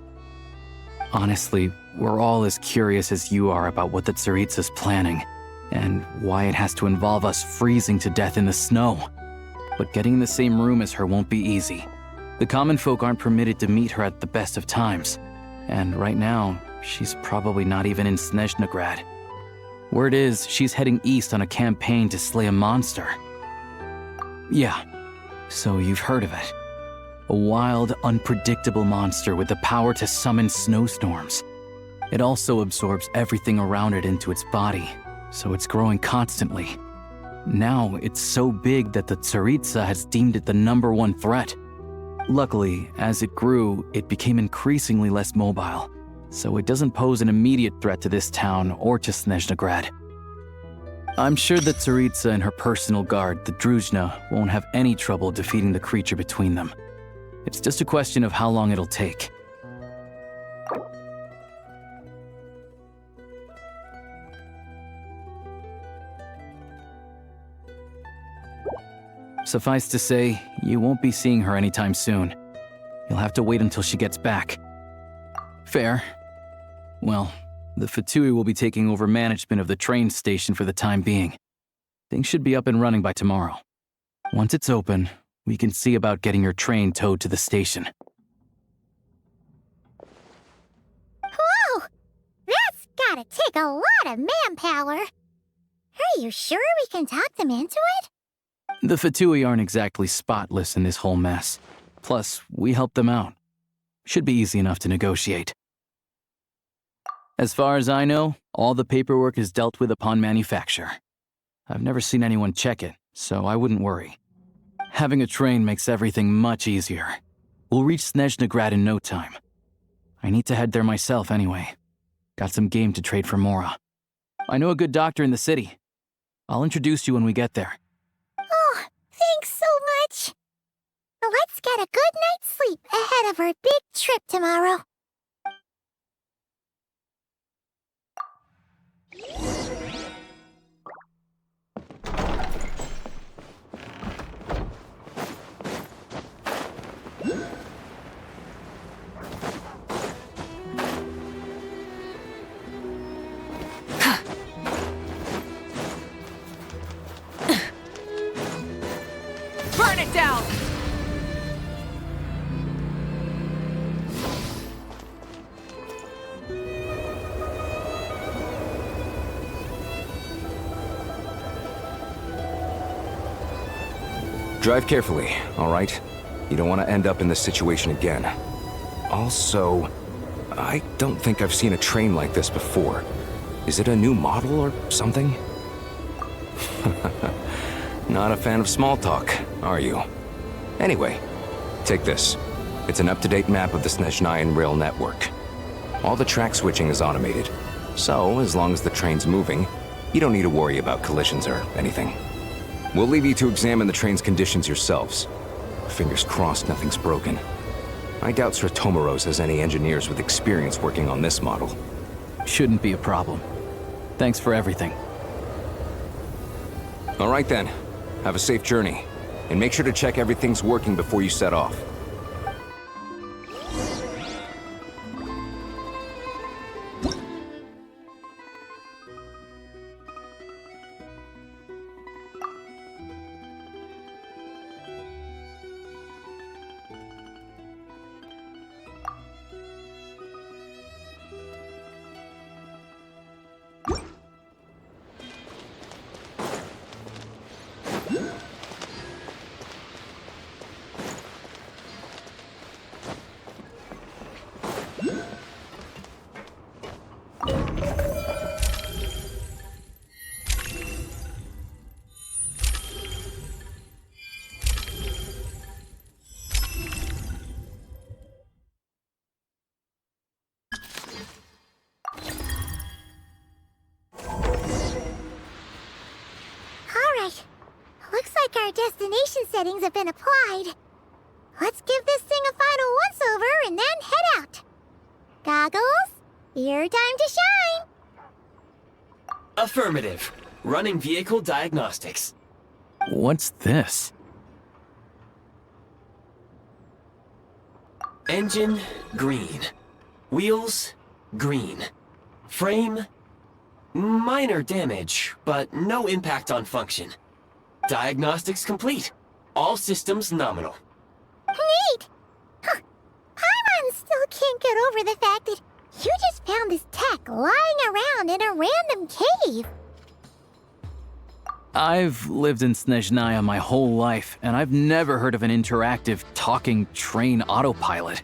Honestly, we're all as curious as you are about what the Tsaritsa's planning, and why it has to involve us freezing to death in the snow. But getting in the same room as her won't be easy. The common folk aren't permitted to meet her at the best of times, And right now, she's probably not even in Snezhnaya. Word is, she's heading east on a campaign to slay a monster. Yeah, so you've heard of it. A wild, unpredictable monster with the power to summon snowstorms. It also absorbs everything around it into its body, so it's growing constantly. Now, it's so big that the Tsaritsa has deemed it the #1 threat. Luckily, as it grew, it became increasingly less mobile, so it doesn't pose an immediate threat to this town or to Snezhnaya. I'm sure that Tsaritsa and her personal guard, the Druzhna, won't have any trouble defeating the creature between them. It's just a question of how long it'll take. Suffice to say, you won't be seeing her anytime soon. You'll have to wait until she gets back. Fair. Well, the Fatui will be taking over management of the train station for the time being. Things should be up and running by tomorrow. Once it's open, we can see about getting your train towed to the station. Whoa! That's gotta take a lot of manpower. Are you sure we can talk them into it? The Fatui aren't exactly spotless in this whole mess. Plus, we helped them out. Should be easy enough to negotiate. As far as I know, all the paperwork is dealt with upon manufacture. I've never seen anyone check it, so I wouldn't worry. Having a train makes everything much easier. We'll reach Snezhnaya in no time. I need to head there myself anyway. Got some game to trade for Mora. I know a good doctor in the city. I'll introduce you when we get there. Oh, thanks so much. Let's get a good night's sleep ahead of our big trip tomorrow. Burn it down! Drive carefully, all right? You don't want to end up in this situation again. Also, I don't think I've seen a train like this before. Is it a new model or something? Not a fan of small talk, are you? Anyway, take this. It's an up-to-date map of the Snezhnayan rail network. All the track switching is automated, so as long as the train's moving, you don't need to worry about collisions or anything. We'll leave you to examine the train's conditions yourselves. Fingers crossed nothing's broken. I doubt Sratomaros has any engineers with experience working on this model. Shouldn't be a problem. Thanks for everything. All right then. Have a safe journey. And make sure to check everything's working before you set off. Our destination settings have been applied. Let's give this thing a final once-over and then head out. Goggles, your time to shine. Affirmative. Running vehicle diagnostics. What's this? Engine, green. Wheels, green. Frame, minor damage, but no impact on function. Diagnostics complete. All systems nominal. Neat! Huh. Paimon's still can't get over the fact that you just found this tech lying around in a random cave. I've lived in Snezhnaya my whole life, and I've never heard of an interactive, talking train autopilot.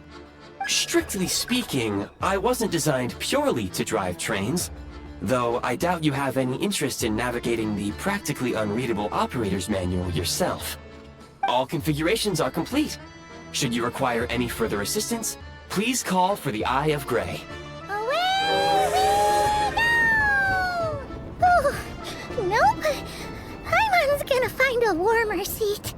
Strictly speaking, I wasn't designed purely to drive trains, though I doubt you have any interest in navigating the practically unreadable operator's manual yourself. All configurations are complete. Should you require any further assistance, please call for the Eye Graeae. Away we go! Oh, nope. Paimon's gonna find a warmer seat.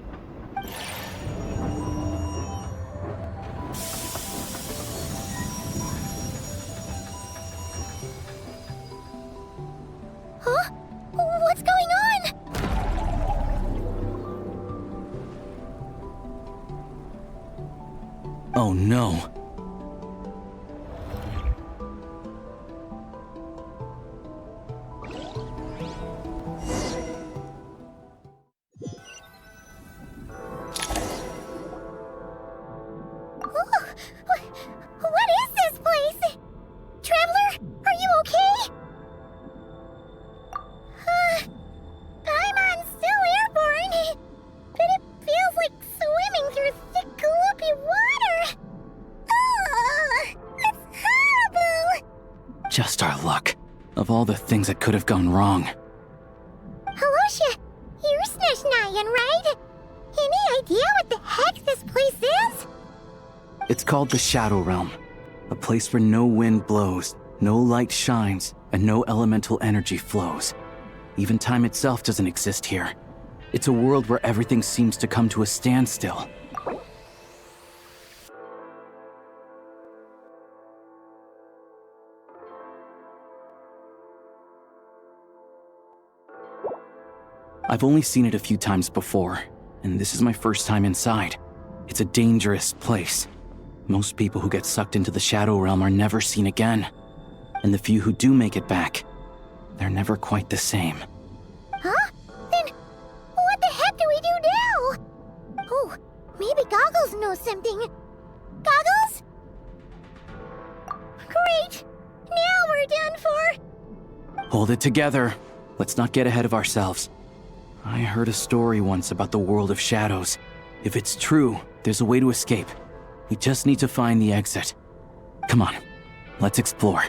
Huh? What's going on? Oh no. What is this place? Traveler, are you okay? Paimon's still airborne, but it feels like swimming through thick, gloopy water. That's horrible! Just our luck. Of all the things that could have gone wrong. Alyosha, you're Snezhnayan, right? Any idea what the heck this place is? It's called the Shadow Realm. A place where no wind blows, no light shines, and no elemental energy flows. Even time itself doesn't exist here. It's a world where everything seems to come to a standstill. I've only seen it a few times before, and this is my first time inside. It's a dangerous place. Most people who get sucked into the Shadow Realm are never seen again. And the few who do make it back, they're never quite the same. Huh? Then what the heck do we do now? Oh, maybe Goggles knows something. Goggles? Great! Now we're done for! Hold it together. Let's not get ahead of ourselves. I heard a story once about the world of shadows. If it's true, there's a way to escape. We just need to find the exit. Come on, let's explore.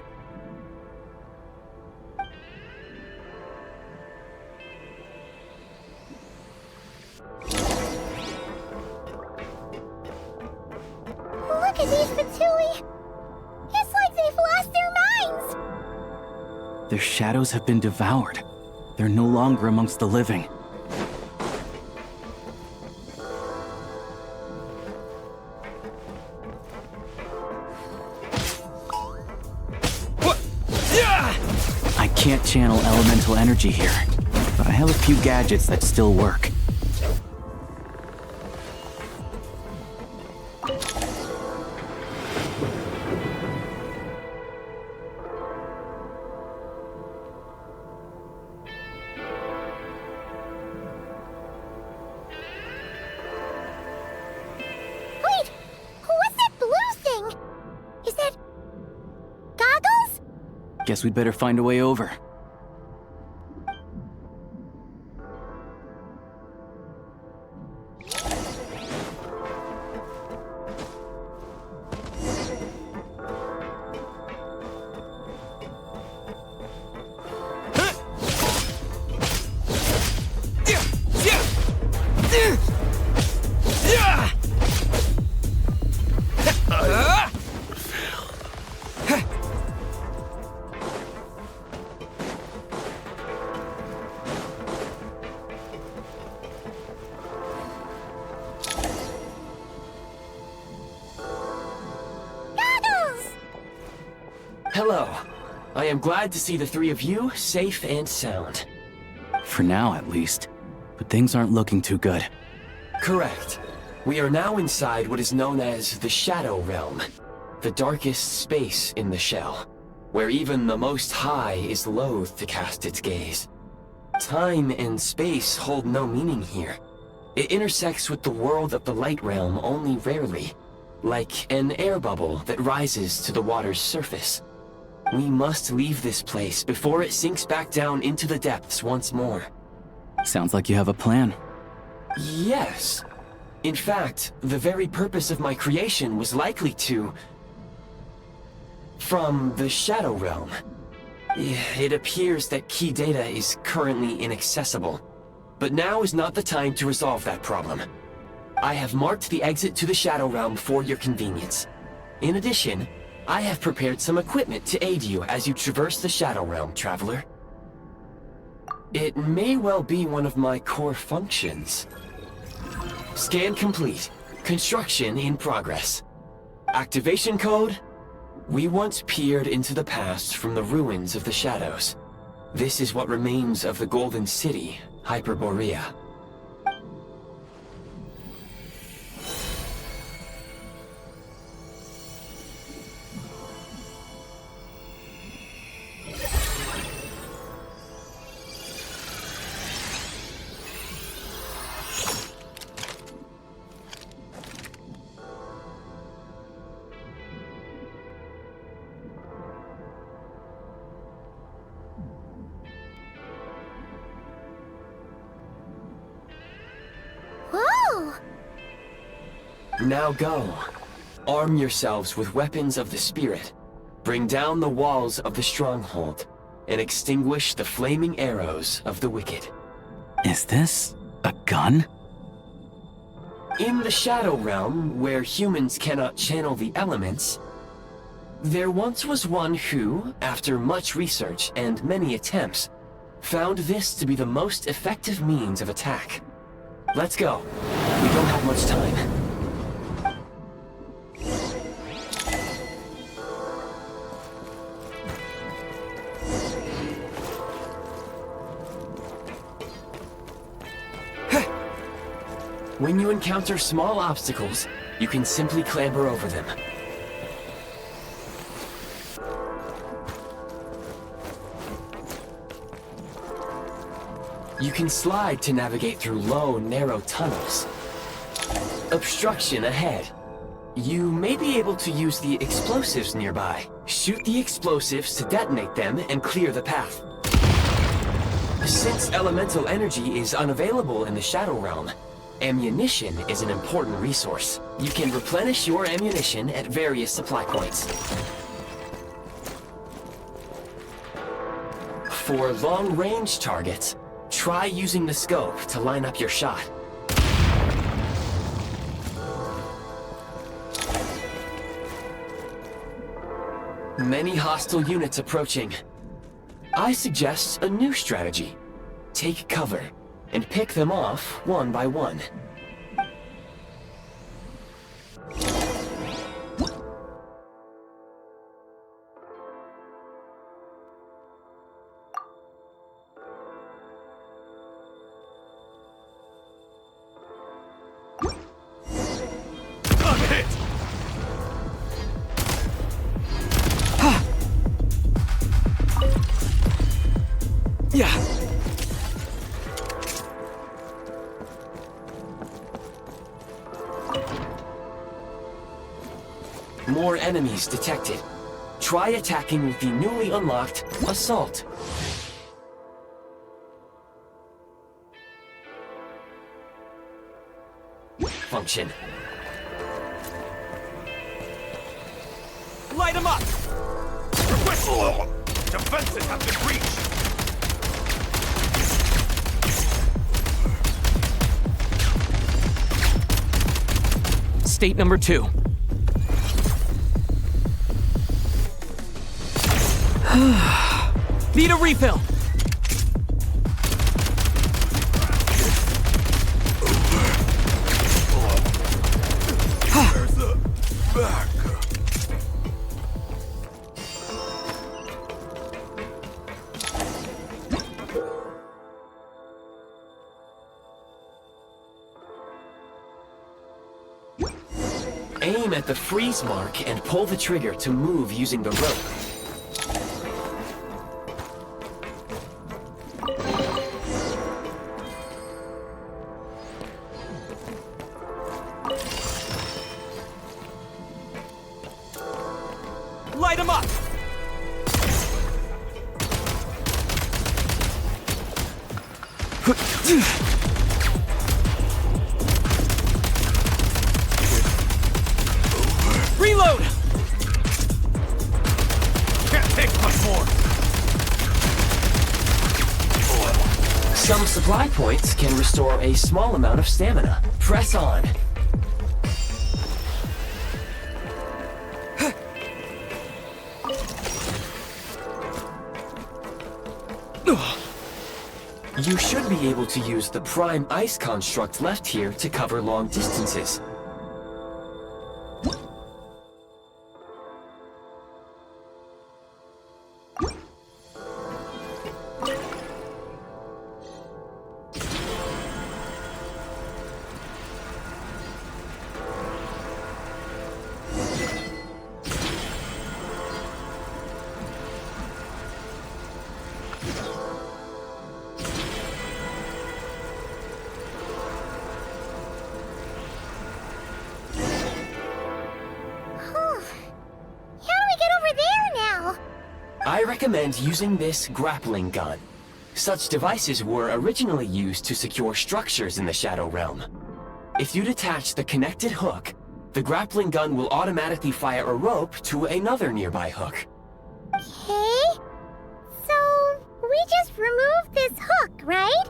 Look at these Fatui! It's like they've lost their minds! Their shadows have been devoured. They're no longer amongst the living. I can't channel elemental energy here, but I have a few gadgets that still work. Wait! What's that blue thing? Is that... Goggles? Guess we'd better find a way over. Hello. I am glad to see the three of you safe and sound. For now, at least. But things aren't looking too good. Correct. We are now inside what is known as the Shadow Realm, the darkest space in the shell, where even the Most High is loath to cast its gaze. Time and space hold no meaning here. It intersects with the world of the Light Realm only rarely, like an air bubble that rises to the water's surface. We must leave this place before it sinks back down into the depths once more. Sounds like you have a plan. Yes. In fact, the very purpose of my creation was likely to... from the Shadow Realm. It appears that key data is currently inaccessible, but now is not the time to resolve that problem. I have marked the exit to the Shadow Realm for your convenience. In addition, I have prepared some equipment to aid you as you traverse the Shadow Realm, Traveler. It may well be one of my core functions. Scan complete. Construction in progress. Activation code? We once peered into the past from the ruins of the shadows. This is what remains of the Golden City, Hyperborea. Now go. Arm yourselves with weapons of the spirit. Bring down the walls of the stronghold, and extinguish the flaming arrows of the wicked. Is this a gun? In the Shadow Realm, where humans cannot channel the elements, there once was one who, after much research and many attempts, found this to be the most effective means of attack. Let's go. We don't have much time. When you encounter small obstacles, you can simply clamber over them. You can slide to navigate through low, narrow tunnels. Obstruction ahead. You may be able to use the explosives nearby. Shoot the explosives to detonate them and clear the path. Since elemental energy is unavailable in the Shadow Realm, ammunition is an important resource. You can replenish your ammunition at various supply points. For long-range targets, try using the scope to line up your shot. Many hostile units approaching. I suggest a new strategy. Take cover and pick them off one by one. More enemies detected. Try attacking with the newly unlocked Assault. Function. Light him up! Whistle! Defenses have been breached! State number 2. Need a refill! There's the back. Aim at the freeze mark and pull the trigger to move using the rope. Reload! Can't take much more. Some supply points can restore a small amount of stamina. Press on. You should be able to use the Prime Ice construct left here to cover long distances. I recommend using this grappling gun. Such devices were originally used to secure structures in the Shadow Realm. If you detach the connected hook, the grappling gun will automatically fire a rope to another nearby hook. Okay. So, we just remove this hook, right?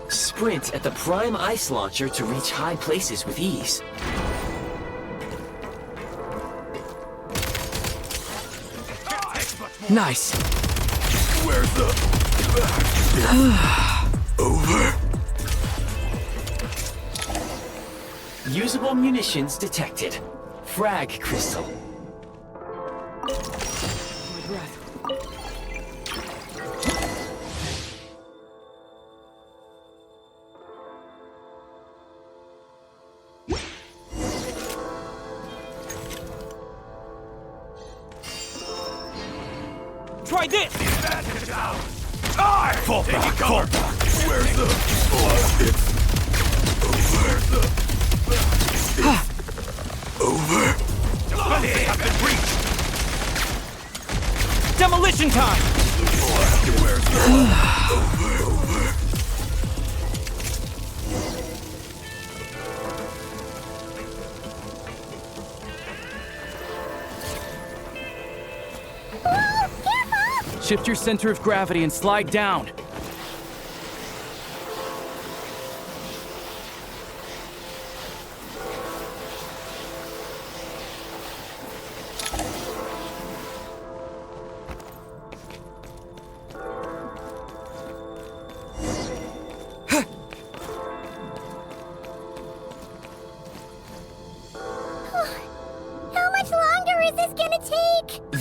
Sprint at the Prime Ice Launcher to reach high places with ease. Nice. Where's the... Over. Usable munitions detected. Frag crystal. Try this! Die! Fall back! Fall back! Where's the... It's... Over. It's... Over. They have been breached! Demolition time! Where's the... Over. Shift your center of gravity and slide down.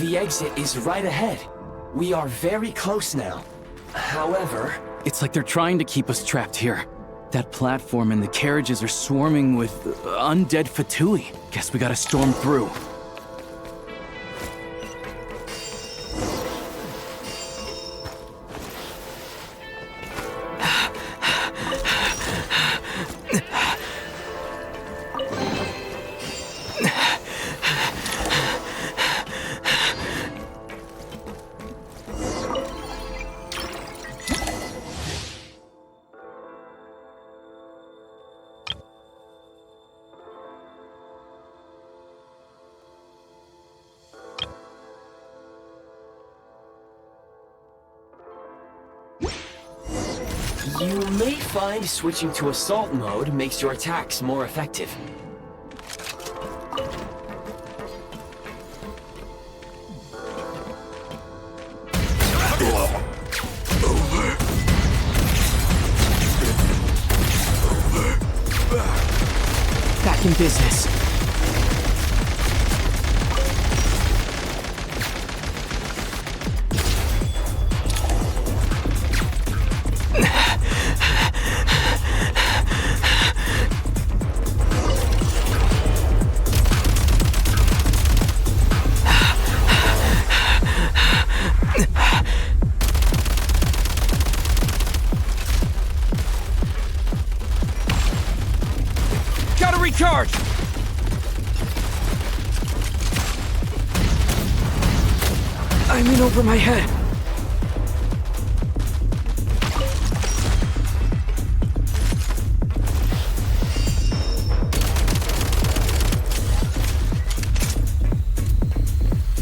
The exit is right ahead. We are very close now. However... It's like they're trying to keep us trapped here. That platform and the carriages are swarming with undead Fatui. Guess we gotta storm through. You may find switching to assault mode makes your attacks more effective. Back in business. Gotta recharge! I'm in over my head.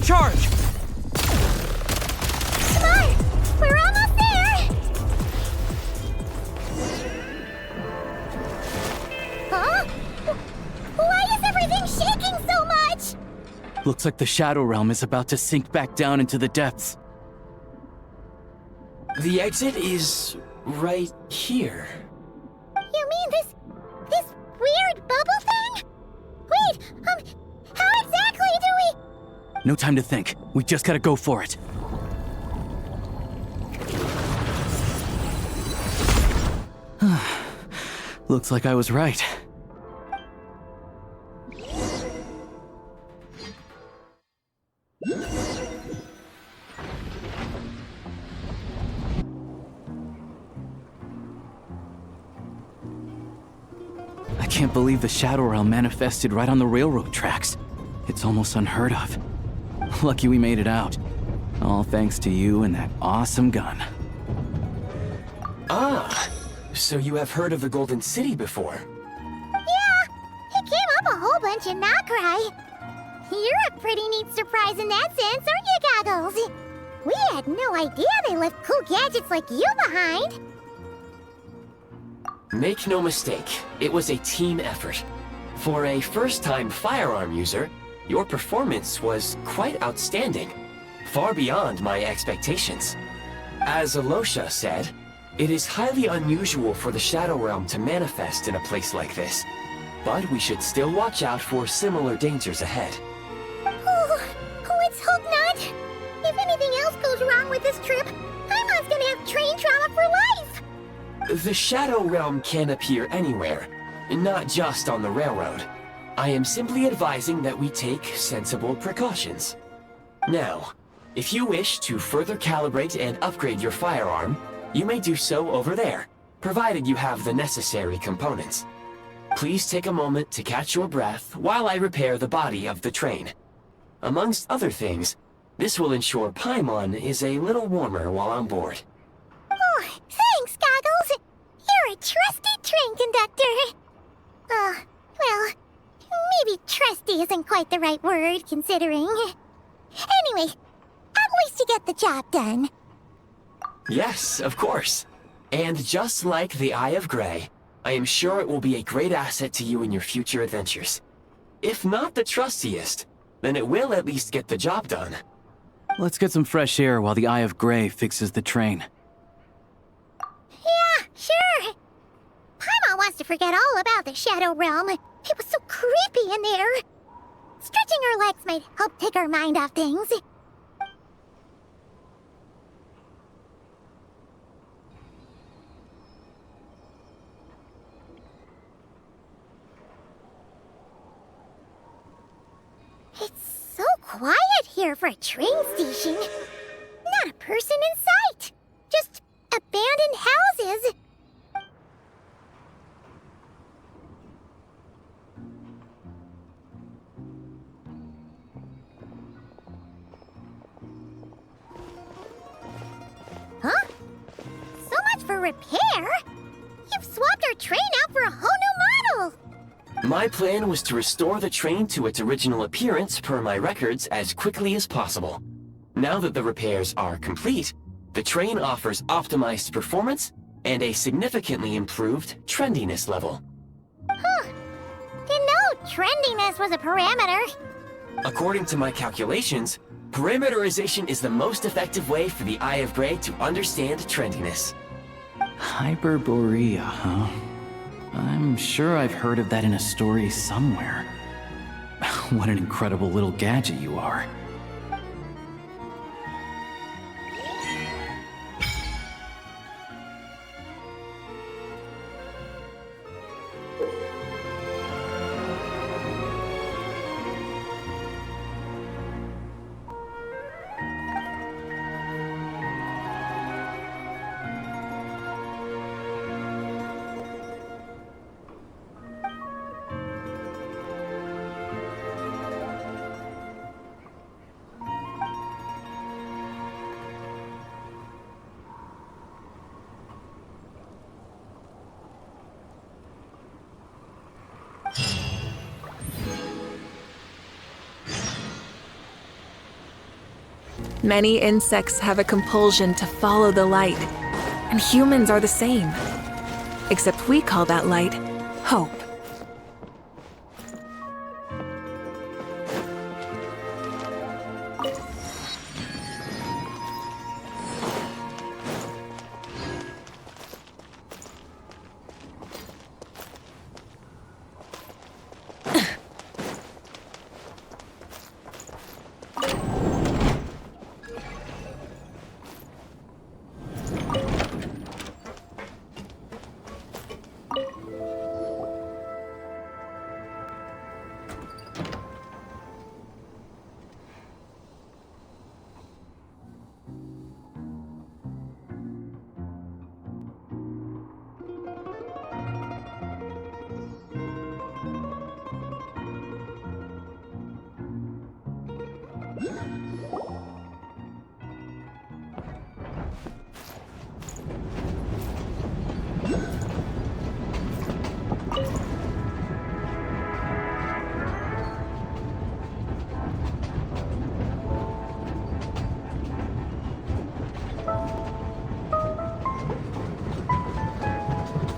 Charge! Come on! We're almost there! Huh? Why is everything shaking so much? Looks like the Shadow Realm is about to sink back down into the depths. The exit is right here. You mean this weird bubble thing? Wait, how exactly do we... No time to think. We just gotta go for it. Looks like I was right. I can't believe the Shadow Realm manifested right on the railroad tracks. It's almost unheard of. Lucky we made it out. All thanks to you and that awesome gun. Ah, so you have heard of the Golden City before? Yeah, it came up a whole bunch in Nokrai. You're a pretty neat surprise in that sense, aren't you, Goggles? We had no idea they left cool gadgets like you behind. Make no mistake, it was a team effort. For a first-time firearm user, your performance was quite outstanding, far beyond my expectations. As Alyosha said, it is highly unusual for the Shadow Realm to manifest in a place like this, but we should still watch out for similar dangers ahead. Oh, let's hope not. If anything else goes wrong with this trip, Paimon's gonna have train trauma for life. The Shadow Realm can appear anywhere, not just on the railroad. I am simply advising that we take sensible precautions. Now, if you wish to further calibrate and upgrade your firearm, you may do so over there, provided you have the necessary components. Please take a moment to catch your breath while I repair the body of the train. Amongst other things, this will ensure Paimon is a little warmer while on board. Oh, thanks, Goggles. You're a trusty train conductor. Well, maybe trusty isn't quite the right word, considering. Anyway, at least you get the job done. Yes, of course. And just like the Eye Graeae, I am sure it will be a great asset to you in your future adventures. If not the trustiest, then it will at least get the job done. Let's get some fresh air while the Eye Graeae fixes the train. Yeah, sure. Paimon wants to forget all about the Shadow Realm. It was so creepy in there. Stretching our legs might help take our mind off things. parameter for a train station. Not a person in sight. Just abandoned houses. Huh? So much for repair? You've swapped our train out for a whole new model! My plan was to restore the train to its original appearance per my records as quickly as possible. Now that the repairs are complete, the train offers optimized performance and a significantly improved trendiness level. Huh. Didn't know trendiness was a parameter. According to my calculations, parameterization is the most effective way for the Eye of Graeae to understand trendiness. Hyperborea, huh? I'm sure I've heard of that in a story somewhere. What an incredible little gadget you are. Many insects have a compulsion to follow the light, and humans are the same. Except we call that light hope.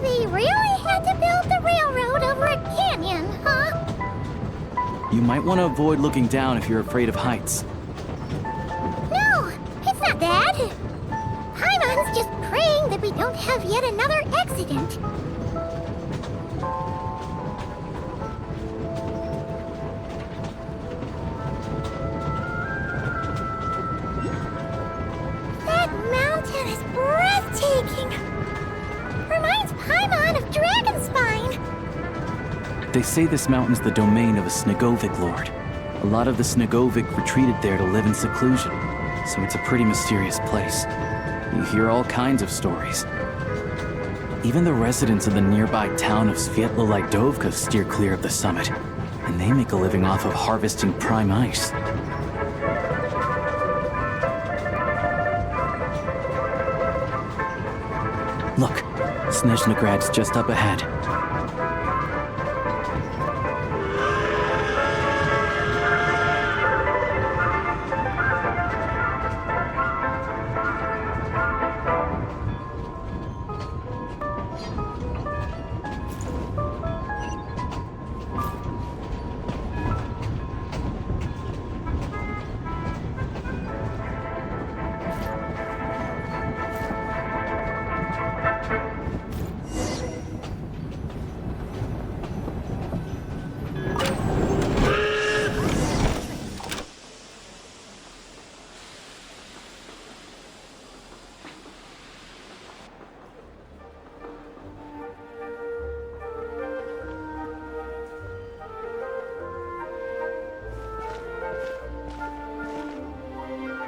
They really had to build the railroad over a canyon, huh? You might want to avoid looking down if you're afraid of heights. No, it's not that. Paimon's just praying that we don't have yet another accident. That mountain is breathtaking. Reminds Paimon of Dragonspine. They say this mountain's the domain of a Snegovic lord. A lot of the Snegovic retreated there to live in seclusion, so it's a pretty mysterious place. You hear all kinds of stories. Even the residents of the nearby town of Svietlo-Lidovka steer clear of the summit, and they make a living off of harvesting prime ice. Look, Snezhnagrad's just up ahead.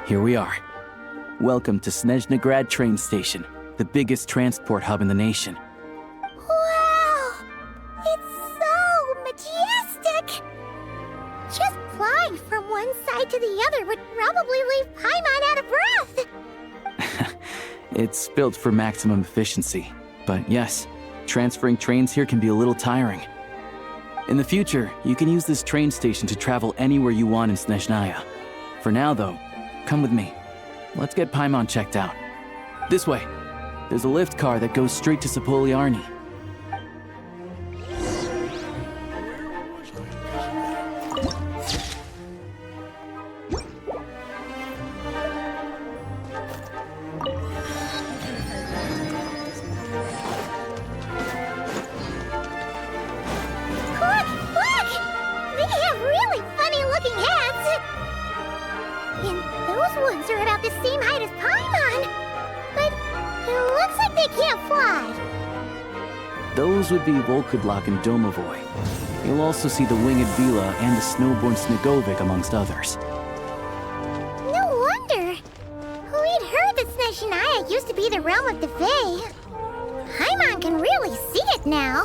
here we are. Welcome to Snezhnaya train station, the biggest transport hub in the nation. Wow! It's so majestic! Just flying from one side to the other would probably leave Paimon out of breath! It's built for maximum efficiency, but yes, transferring trains here can be a little tiring. In the future, you can use this train station to travel anywhere you want in Snezhnaya. For now, though, come with me. Let's get Paimon checked out. This way. There's a lift car that goes straight to Sapoliarni. Those would be Volkudlak and Domovoy. You'll also see the Winged Vila and the Snowborn Snegovic, amongst others. No wonder! We'd heard that Snezhnaya used to be the realm of the Fae. Paimon can really see it now.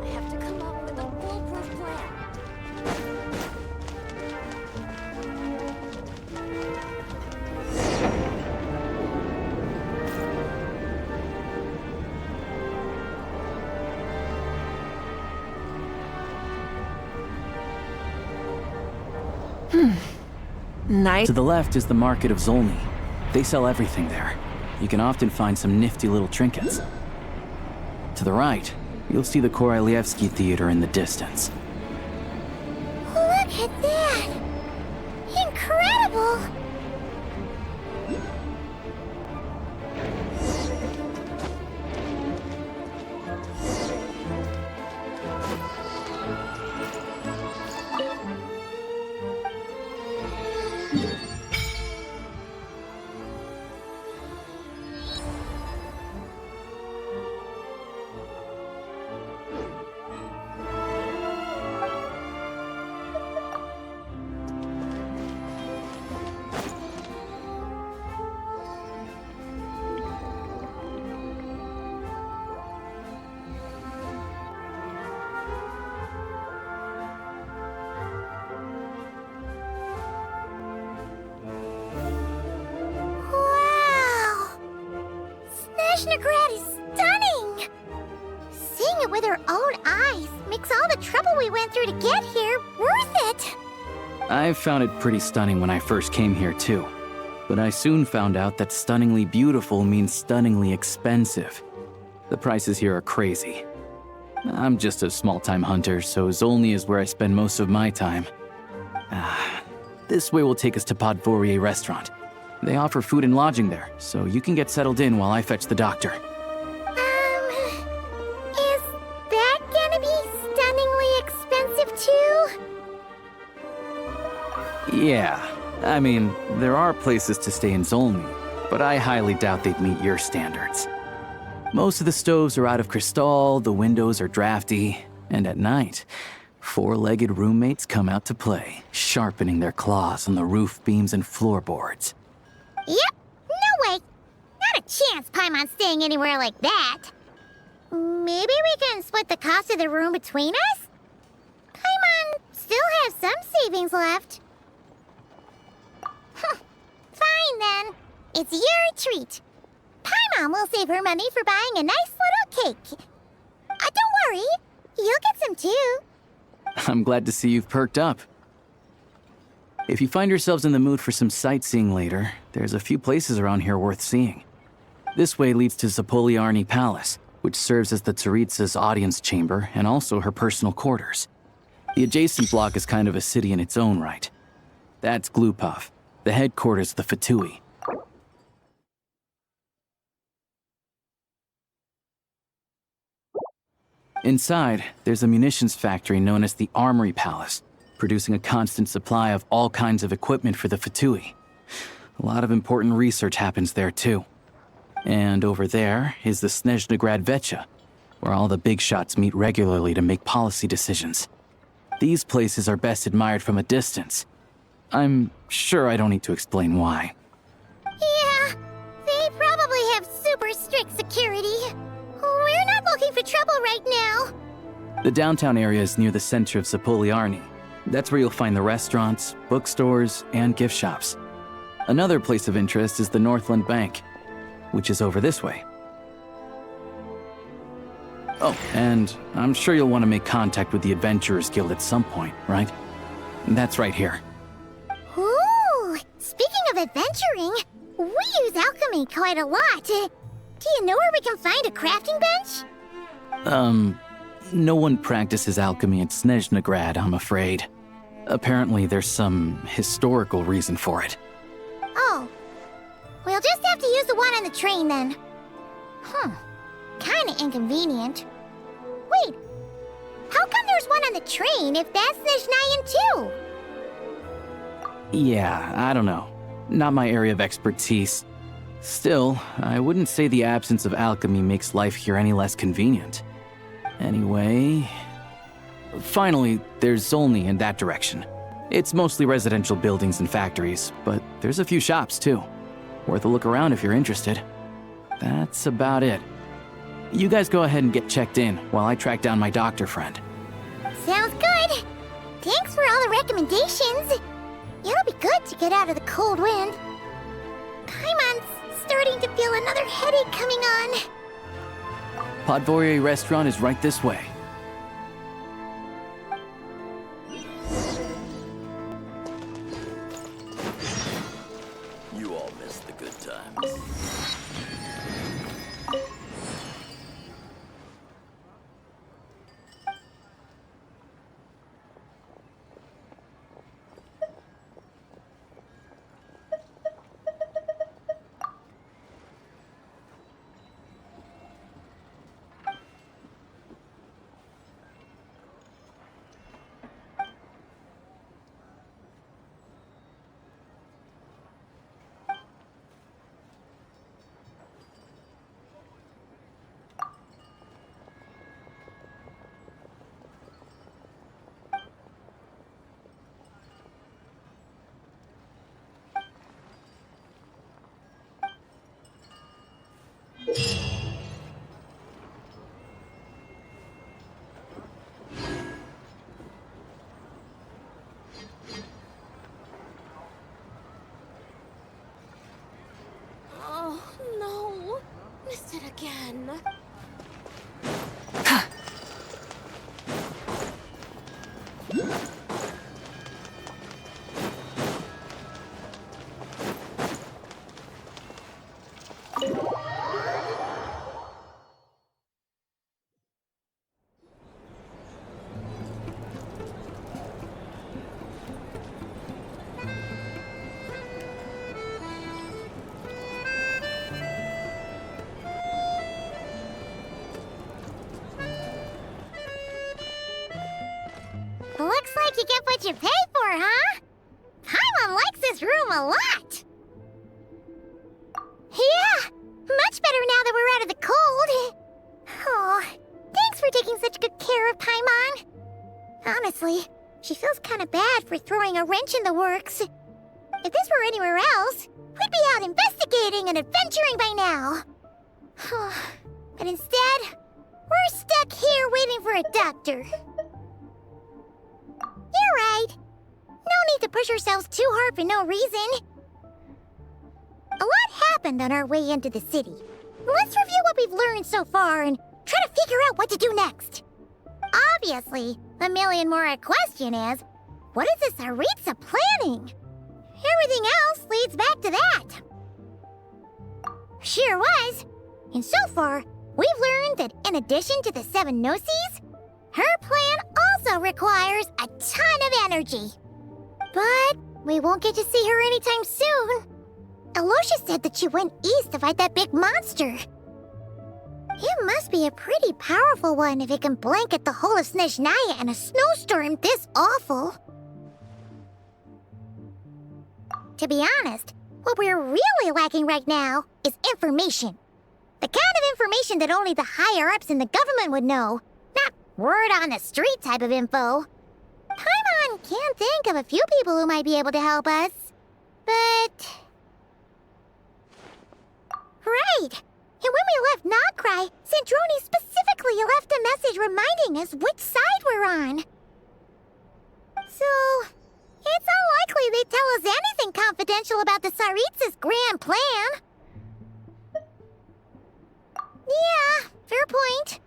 I have to come up with a foolproof plan. Nice. To the left is the Market of Zolny. They sell everything there. You can often find some nifty little trinkets. To the right, you'll see the Korolyevsky Theater in the distance. Look at that! Incredible! Snezhnaya is stunning! Seeing it with our own eyes makes all the trouble we went through to get here worth it! I found it pretty stunning when I first came here too. But I soon found out that stunningly beautiful means stunningly expensive. The prices here are crazy. I'm just a small-time hunter, so Zolny is where I spend most of my time. This way will take us to Podvorier restaurant. They offer food and lodging there, so you can get settled in while I fetch the doctor. Is that gonna be stunningly expensive too? Yeah, I mean, there are places to stay in Zolny, but I highly doubt they'd meet your standards. Most of the stoves are out of crystal, the windows are drafty, and at night, four-legged roommates come out to play, sharpening their claws on the roof beams and floorboards. Yep, no way! Not a chance Paimon's staying anywhere like that. Maybe we can split the cost of the room between us? Paimon still has some savings left. Fine then. It's your treat. Paimon will save her money for buying a nice little cake. Don't worry, you'll get some too. I'm glad to see you've perked up. If you find yourselves in the mood for some sightseeing later, there's a few places around here worth seeing. This way leads to Sapoliarni Palace, which serves as the Tsaritsa's audience chamber and also her personal quarters. The adjacent block is kind of a city in its own right. That's Glupov, the headquarters of the Fatui. Inside, there's a munitions factory known as the Armory Palace, producing a constant supply of all kinds of equipment for the Fatui. A lot of important research happens there too. And over there is the Snezhnaya Border, where all the big shots meet regularly to make policy decisions. These places are best admired from a distance. I'm sure I don't need to explain why. Yeah, they probably have super strict security. We're not looking for trouble right now. The downtown area is near the center of Zapoliarny. That's where you'll find the restaurants, bookstores, and gift shops. Another place of interest is the Northland Bank, which is over this way. Oh, and I'm sure you'll want to make contact with the Adventurers Guild at some point, right? That's right here. Ooh, speaking of adventuring, we use alchemy quite a lot. Do you know where we can find a crafting bench? No one practices alchemy at Snezhnaya, I'm afraid. Apparently there's some historical reason for it. Oh, we'll just have to use the one on the train then. Kinda inconvenient. Wait, how come there's one on the train if that's Snezhnayan too? Yeah, I don't know. Not my area of expertise. Still, I wouldn't say the absence of alchemy makes life here any less convenient. Anyway... Finally, there's Zolny in that direction. It's mostly residential buildings and factories, but there's a few shops too. Worth a look around if you're interested. That's about it. You guys go ahead and get checked in while I track down my doctor friend. Sounds good. Thanks for all the recommendations. It'll be good to get out of the cold wind. Paimon's starting to feel another headache coming on. Podvorie restaurant is right this way. You all missed the good times. Oh, no. Missed it again. Looks like you get what you pay for, huh? Paimon likes this room a lot. Yeah, much better now that we're out of the cold. Oh, thanks for taking such good care of Paimon. Honestly, she feels kind of bad for throwing a wrench in the works. If this were anywhere else, we'd be out investigating and adventuring by now. But instead, we're stuck here waiting for a doctor. You're right. No need to push ourselves too hard for no reason. A lot happened on our way into the city. Let's review what we've learned so far and try to figure out what to do next. Obviously, the million more question is, what is this Tsaritsa planning? Everything else leads back to that. Sure was. And so far, we've learned that in addition to the 7 Gnosis, her plan also requires a ton of energy. But we won't get to see her anytime soon. Alyosha said that she went east to fight that big monster. It must be a pretty powerful one if it can blanket the whole of Snezhnaya in a snowstorm this awful. To be honest, what we're really lacking right now is information. The kind of information that only the higher-ups in the government would know, not word-on-the-street type of info. Paimon can think of a few people who might be able to help us. But... Right! And when we left Nocry, Sandrone specifically left a message reminding us which side we're on. So... it's unlikely they'd tell us anything confidential about the Tsaritsa's grand plan. Yeah, fair point.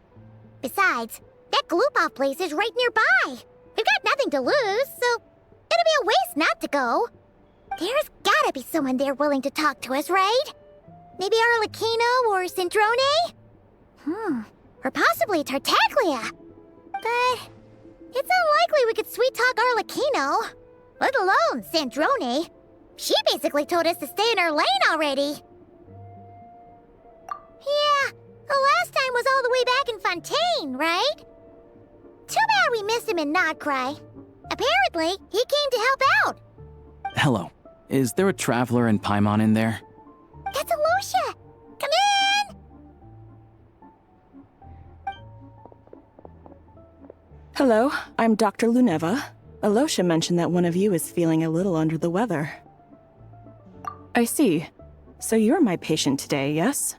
Besides, that Gloop-Off place is right nearby. We've got nothing to lose, so it'd be a waste not to go. There's gotta be someone there willing to talk to us, right? Maybe Arlecchino or Sandrone? Or possibly Tartaglia. But it's unlikely we could sweet-talk Arlecchino, let alone Sandrone. She basically told us to stay in our lane already. Yeah, the last time was all the way back in Fontaine, right? Too bad we missed him in Nocry. Apparently, he came to help out. Hello. Is there a traveler in Paimon in there? That's Alyosha! Come in! Hello, I'm Dr. Luneva. Alyosha mentioned that one of you is feeling a little under the weather. I see. So you're my patient today, yes?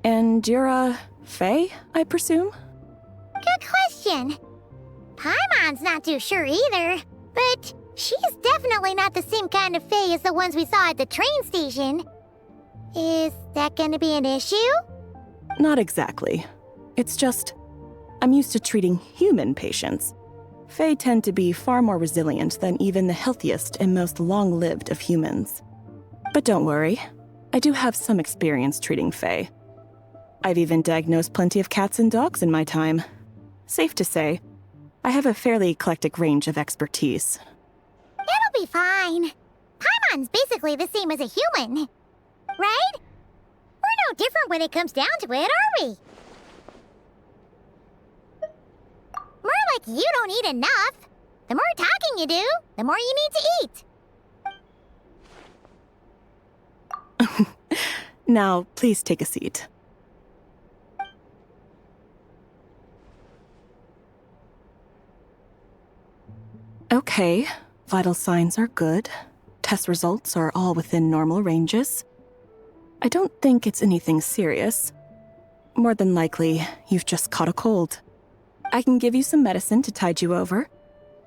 And you're Fae, I presume? Good question. Paimon's not too sure either, but she's definitely not the same kind of Fae as the ones we saw at the train station. Is that gonna be an issue? Not exactly. It's just, I'm used to treating human patients. Fae tend to be far more resilient than even the healthiest and most long-lived of humans. But don't worry, I do have some experience treating Fae. I've even diagnosed plenty of cats and dogs in my time. Safe to say, I have a fairly eclectic range of expertise. It'll be fine. Paimon's basically the same as a human. Right? We're no different when it comes down to it, are we? More like you don't eat enough. The more talking you do, the more you need to eat. Now, please take a seat. Okay, vital signs are good. Test results are all within normal ranges. I don't think it's anything serious. More than likely, you've just caught a cold. I can give you some medicine to tide you over,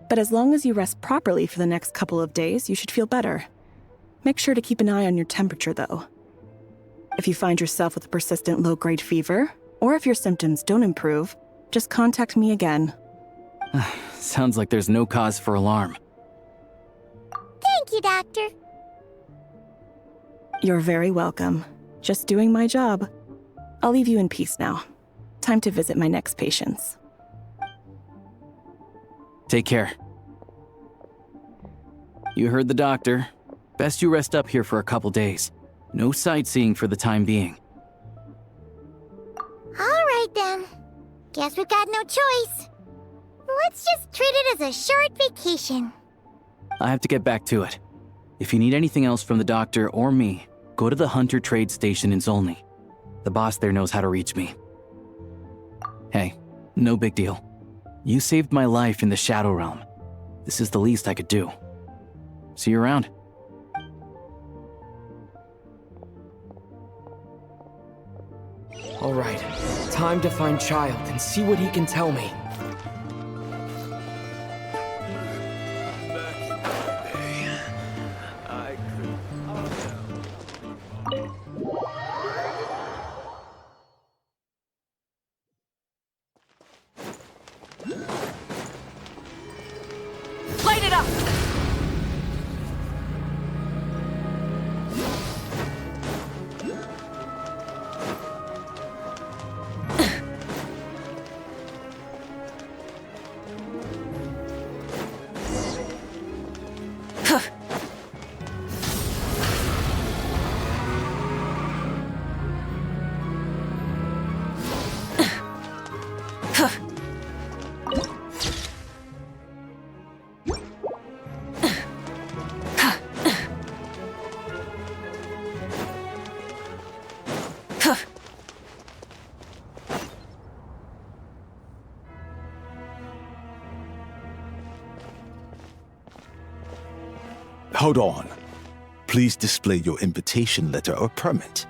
but as long as you rest properly for the next couple of days, you should feel better. Make sure to keep an eye on your temperature, though. If you find yourself with a persistent low-grade fever, or if your symptoms don't improve, just contact me again. Sounds like there's no cause for alarm. Thank you, Doctor. You're very welcome. Just doing my job. I'll leave you in peace now. Time to visit my next patients. Take care. You heard the doctor. Best you rest up here for a couple days. No sightseeing for the time being. All right, then. Guess we've got no choice. Let's just treat it as a short vacation. I have to get back to it. If you need anything else from the doctor or me, go to the Hunter Trade Station in Zolny. The boss there knows how to reach me. Hey, no big deal. You saved my life in the Shadow Realm. This is the least I could do. See you around. All right, time to find Childe and see what he can tell me. Light it up! Hold on. Please display your invitation letter or permit.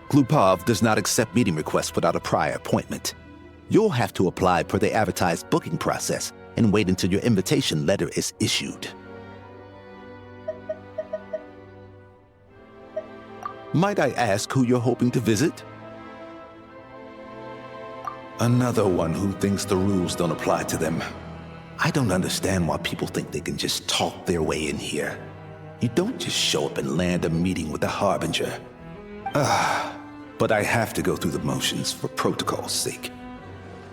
Glupov does not accept meeting requests without a prior appointment. You'll have to apply per the advertised booking process and wait until your invitation letter is issued. Might I ask who you're hoping to visit? Another one who thinks the rules don't apply to them. I don't understand why people think they can just talk their way in here. You don't just show up and land a meeting with the Harbinger. But I have to go through the motions for protocol's sake.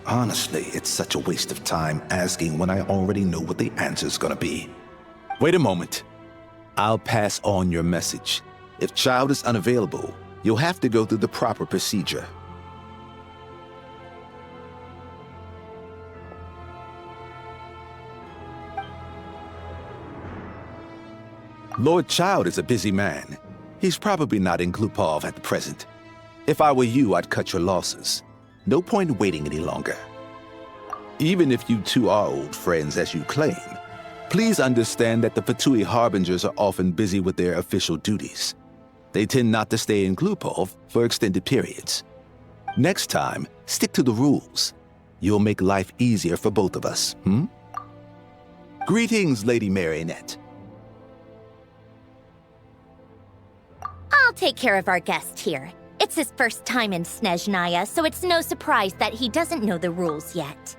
Honestly, it's such a waste of time asking when I already know what the answer's gonna be. Wait a moment. I'll pass on your message. If Childe is unavailable, you'll have to go through the proper procedure. Lord Childe is a busy man. He's probably not in Glupov at the present. If I were you, I'd cut your losses. No point waiting any longer. Even if you two are old friends as you claim, please understand that the Fatui Harbingers are often busy with their official duties. They tend not to stay in Glupov for extended periods. Next time, stick to the rules. You'll make life easier for both of us, Greetings, Lady Marionette. I'll take care of our guest here. It's his first time in Snezhnaya, so it's no surprise that he doesn't know the rules yet.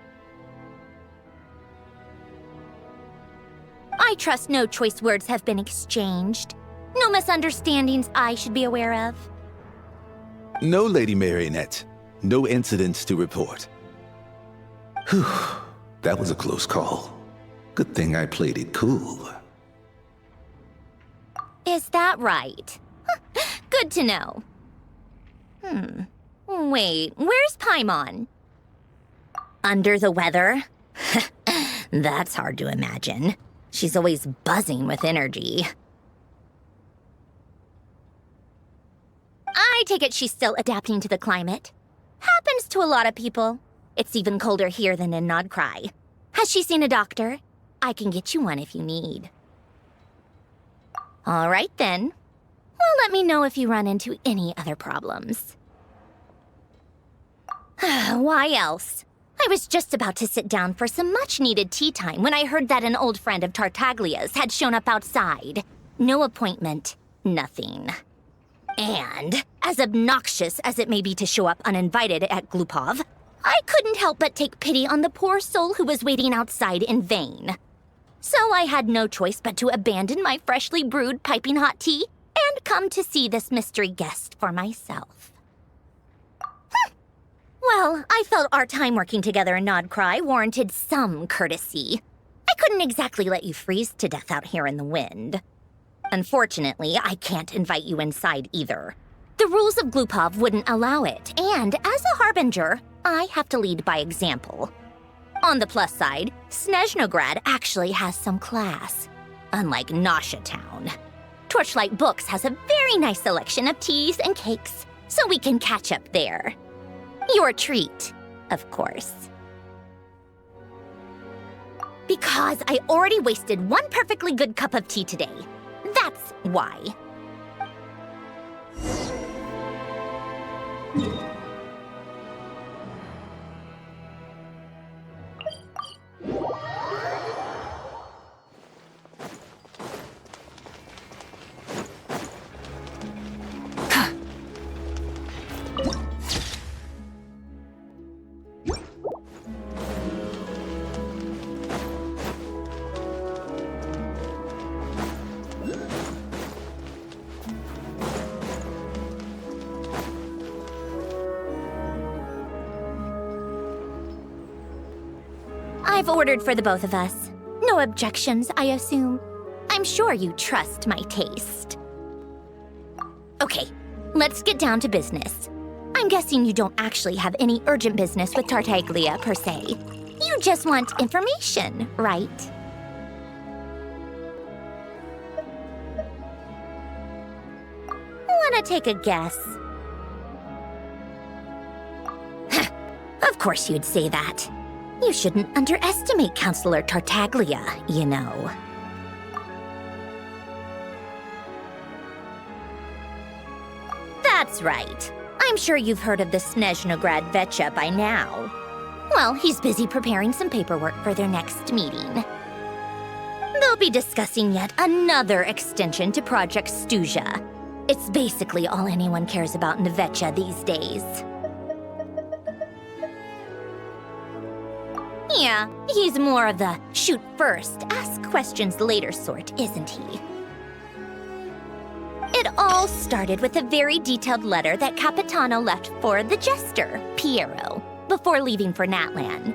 I trust no choice words have been exchanged. No misunderstandings I should be aware of. No, Lady Marionette. No incidents to report. Whew, that was a close call. Good thing I played it cool. Is that right? Good to know. Wait, where's Paimon? Under the weather? That's hard to imagine. She's always buzzing with energy. I take it she's still adapting to the climate. Happens to a lot of people. It's even colder here than in Nodcry. Has she seen a doctor? I can get you one if you need. All right then. Well, let me know if you run into any other problems. Why else? I was just about to sit down for some much-needed tea time when I heard that an old friend of Tartaglia's had shown up outside. No appointment, nothing. And, as obnoxious as it may be to show up uninvited at Glupov, I couldn't help but take pity on the poor soul who was waiting outside in vain. So I had no choice but to abandon my freshly brewed piping hot tea and come to see this mystery guest for myself. Well, I felt our time working together in Nodcry warranted some courtesy. I couldn't exactly let you freeze to death out here in the wind. Unfortunately, I can't invite you inside either. The rules of Glupov wouldn't allow it, and as a Harbinger, I have to lead by example. On the plus side, Snezhnograd actually has some class, unlike Nasha Town. Torchlight Books has a very nice selection of teas and cakes, so we can catch up there. Your treat, of course. Because I already wasted one perfectly good cup of tea today. That's why. I've ordered for the both of us. No objections, I assume. I'm sure you trust my taste. Okay, let's get down to business. I'm guessing you don't actually have any urgent business with Tartaglia, per se. You just want information, right? Wanna take a guess? Of course you'd say that. You shouldn't underestimate Counselor Tartaglia, you know. That's right. I'm sure you've heard of the Snezhnaya Border by now. Well, he's busy preparing some paperwork for their next meeting. They'll be discussing yet another extension to Project Stuzha. It's basically all anyone cares about in Vetcha these days. Yeah, he's more of the shoot first, ask questions later sort, isn't he? It all started with a very detailed letter that Capitano left for the Jester, Pierro, before leaving for Natlan.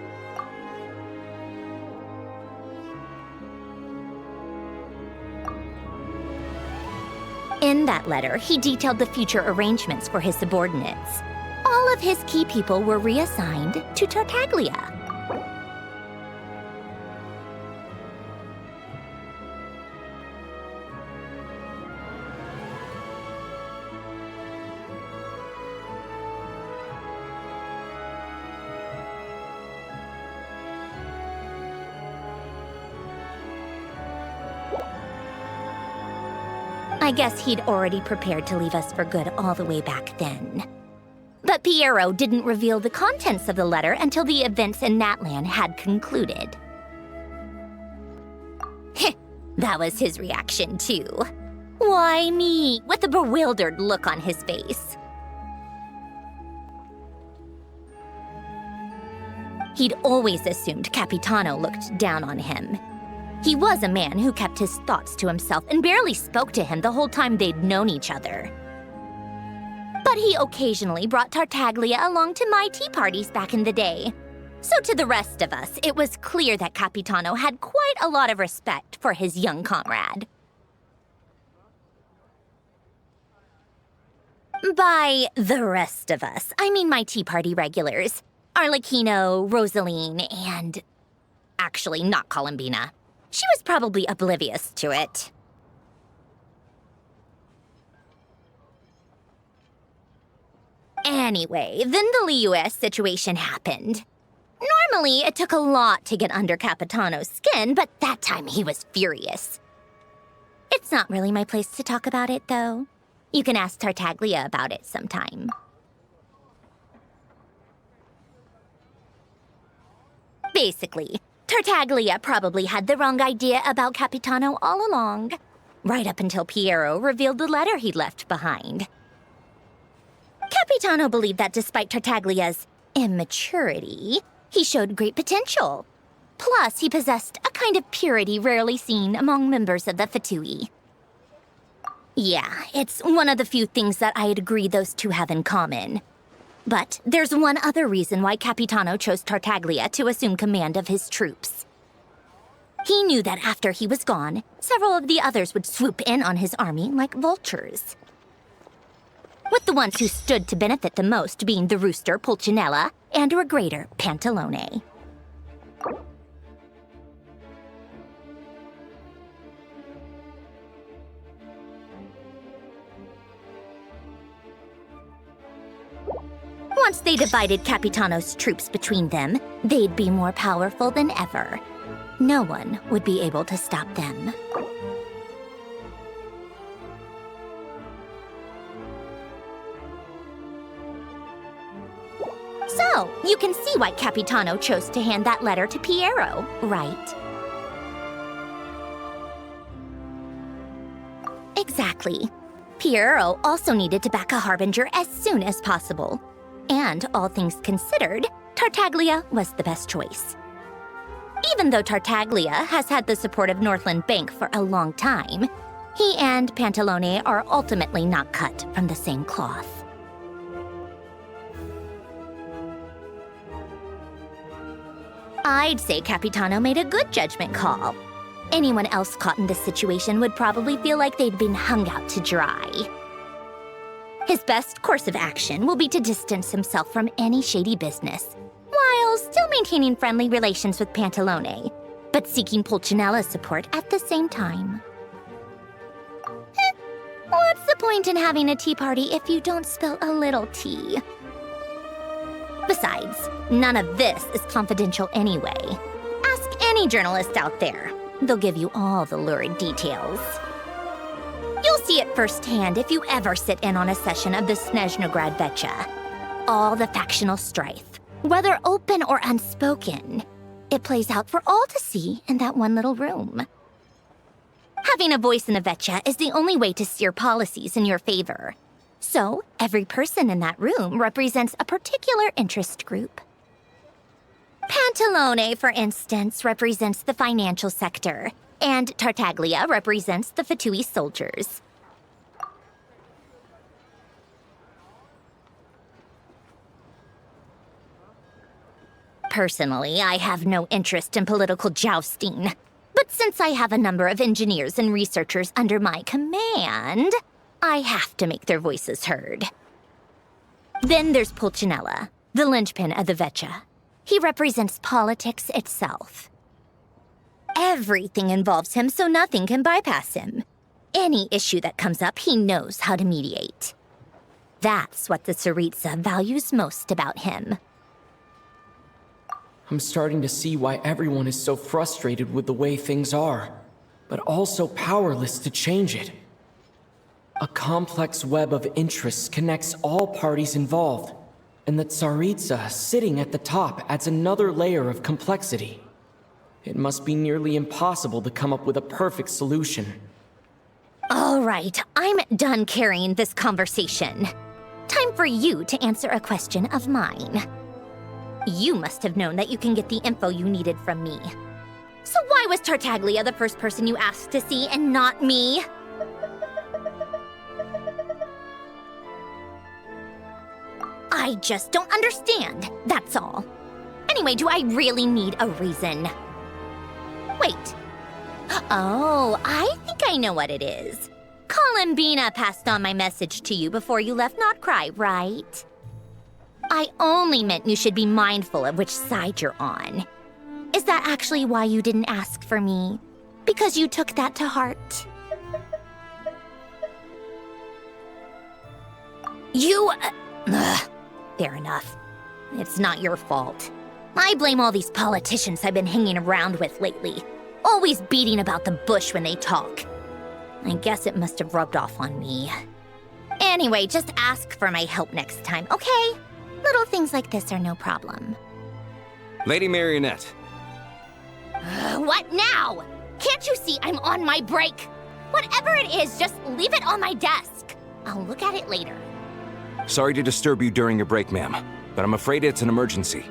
In that letter, he detailed the future arrangements for his subordinates. All of his key people were reassigned to Tartaglia. I guess he'd already prepared to leave us for good all the way back then. But Pierro didn't reveal the contents of the letter until the events in Natlan had concluded. That was his reaction too. Why me? With a bewildered look on his face. He'd always assumed Capitano looked down on him. He was a man who kept his thoughts to himself and barely spoke to him the whole time they'd known each other. But he occasionally brought Tartaglia along to my tea parties back in the day. So to the rest of us, it was clear that Capitano had quite a lot of respect for his young comrade. By the rest of us, I mean my tea party regulars. Arlecchino, Rosalyne, and... actually, not Columbina. She was probably oblivious to it. Anyway, then the Liyue situation happened. Normally, it took a lot to get under Capitano's skin, but that time he was furious. It's not really my place to talk about it, though. You can ask Tartaglia about it sometime. Basically, Tartaglia probably had the wrong idea about Capitano all along, right up until Pierro revealed the letter he'd left behind. Capitano believed that despite Tartaglia's immaturity, he showed great potential. Plus, he possessed a kind of purity rarely seen among members of the Fatui. Yeah, it's one of the few things that I'd agree those two have in common. But there's one other reason why Capitano chose Tartaglia to assume command of his troops. He knew that after he was gone, several of the others would swoop in on his army like vultures. With the ones who stood to benefit the most being the rooster Pulcinella and regrader Pantalone. Once they divided Capitano's troops between them, they'd be more powerful than ever. No one would be able to stop them. So, you can see why Capitano chose to hand that letter to Pierro, right? Exactly. Pierro also needed to back a harbinger as soon as possible. And, all things considered, Tartaglia was the best choice. Even though Tartaglia has had the support of Northland Bank for a long time, he and Pantalone are ultimately not cut from the same cloth. I'd say Capitano made a good judgment call. Anyone else caught in this situation would probably feel like they'd been hung out to dry. His best course of action will be to distance himself from any shady business, while still maintaining friendly relations with Pantalone, but seeking Pulcinella's support at the same time. What's the point in having a tea party if you don't spill a little tea? Besides, none of this is confidential anyway. Ask any journalist out there. They'll give you all the lurid details. You'll see it firsthand if you ever sit in on a session of the Snezhnaya Border. All the factional strife, whether open or unspoken, it plays out for all to see in that one little room. Having a voice in the Vetcha is the only way to steer policies in your favor. So, every person in that room represents a particular interest group. Pantalone, for instance, represents the financial sector, and Tartaglia represents the Fatui soldiers. Personally, I have no interest in political jousting. But since I have a number of engineers and researchers under my command, I have to make their voices heard. Then there's Pulcinella, the linchpin of the Vetcha. He represents politics itself. Everything involves him, so nothing can bypass him. Any issue that comes up, he knows how to mediate. That's what the Tsaritsa values most about him. I'm starting to see why everyone is so frustrated with the way things are, but also powerless to change it. A complex web of interests connects all parties involved, and the Tsaritsa sitting at the top adds another layer of complexity. It must be nearly impossible to come up with a perfect solution. All right, I'm done carrying this conversation. Time for you to answer a question of mine. You must have known that you can get the info you needed from me. So why was Tartaglia the first person you asked to see and not me? I just don't understand, that's all. Anyway, do I really need a reason? Wait. Oh, I think I know what it is. Columbina passed on my message to you before you left Notcry, right? I only meant you should be mindful of which side you're on. Is that actually why you didn't ask for me? Because you took that to heart? Fair enough. It's not your fault. I blame all these politicians I've been hanging around with lately. Always beating about the bush when they talk. I guess it must have rubbed off on me. Anyway, just ask for my help next time, okay? Little things like this are no problem. Lady Marionette. What now? Can't you see I'm on my break? Whatever it is, just leave it on my desk. I'll look at it later. Sorry to disturb you during your break, ma'am, but I'm afraid it's an emergency.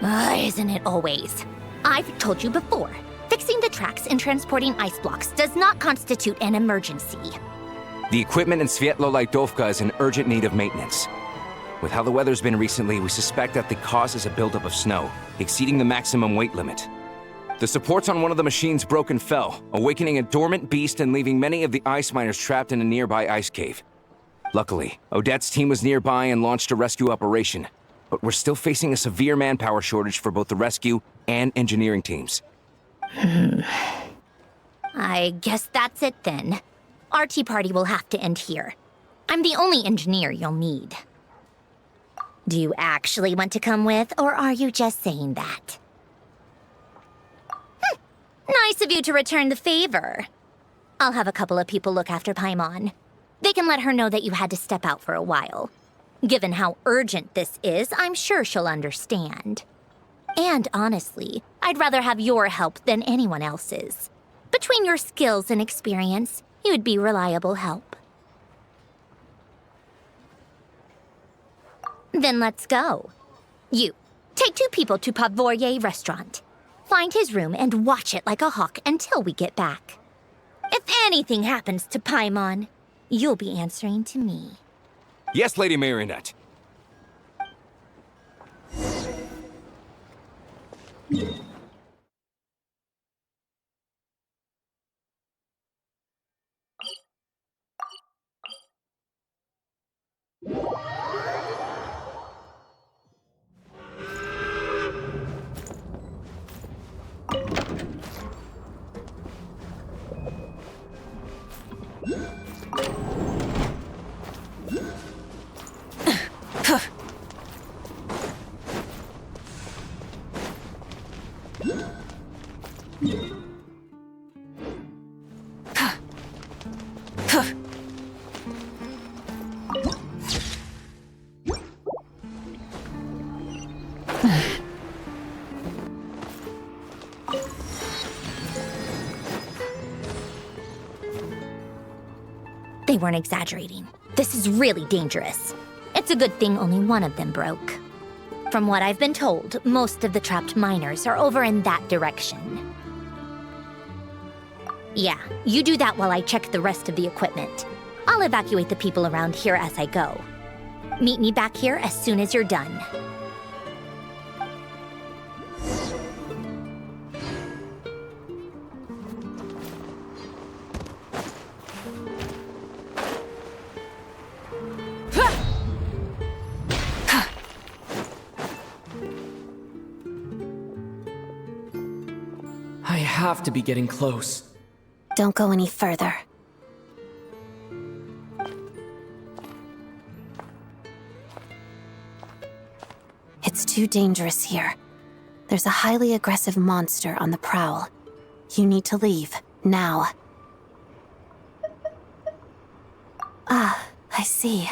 Isn't it always? I've told you before, fixing the tracks and transporting ice blocks does not constitute an emergency. The equipment in Svietlo-Laidovka is in urgent need of maintenance. With how the weather's been recently, we suspect that the cause is a buildup of snow, exceeding the maximum weight limit. The supports on one of the machines broke and fell, awakening a dormant beast and leaving many of the ice miners trapped in a nearby ice cave. Luckily, Odette's team was nearby and launched a rescue operation, but we're still facing a severe manpower shortage for both the rescue and engineering teams. I guess that's it then. Our tea party will have to end here. I'm the only engineer you'll need. Do you actually want to come with, or are you just saying that? Nice of you to return the favor. I'll have a couple of people look after Paimon. They can let her know that you had to step out for a while. Given how urgent this is, I'm sure she'll understand. And honestly, I'd rather have your help than anyone else's. Between your skills and experience, you'd be reliable help. Then let's go. You, take 2 people to Pavoye restaurant. Find his room and watch it like a hawk until we get back. If anything happens to Paimon, you'll be answering to me. Yes, Lady Marionette. They weren't exaggerating. This is really dangerous. It's a good thing only one of them broke. From what I've been told, most of the trapped miners are over in that direction. Yeah, you do that while I check the rest of the equipment. I'll evacuate the people around here as I go. Meet me back here as soon as you're done. I have to be getting close. Don't go any further. It's too dangerous here. There's a highly aggressive monster on the prowl. You need to leave, now. Ah, I see.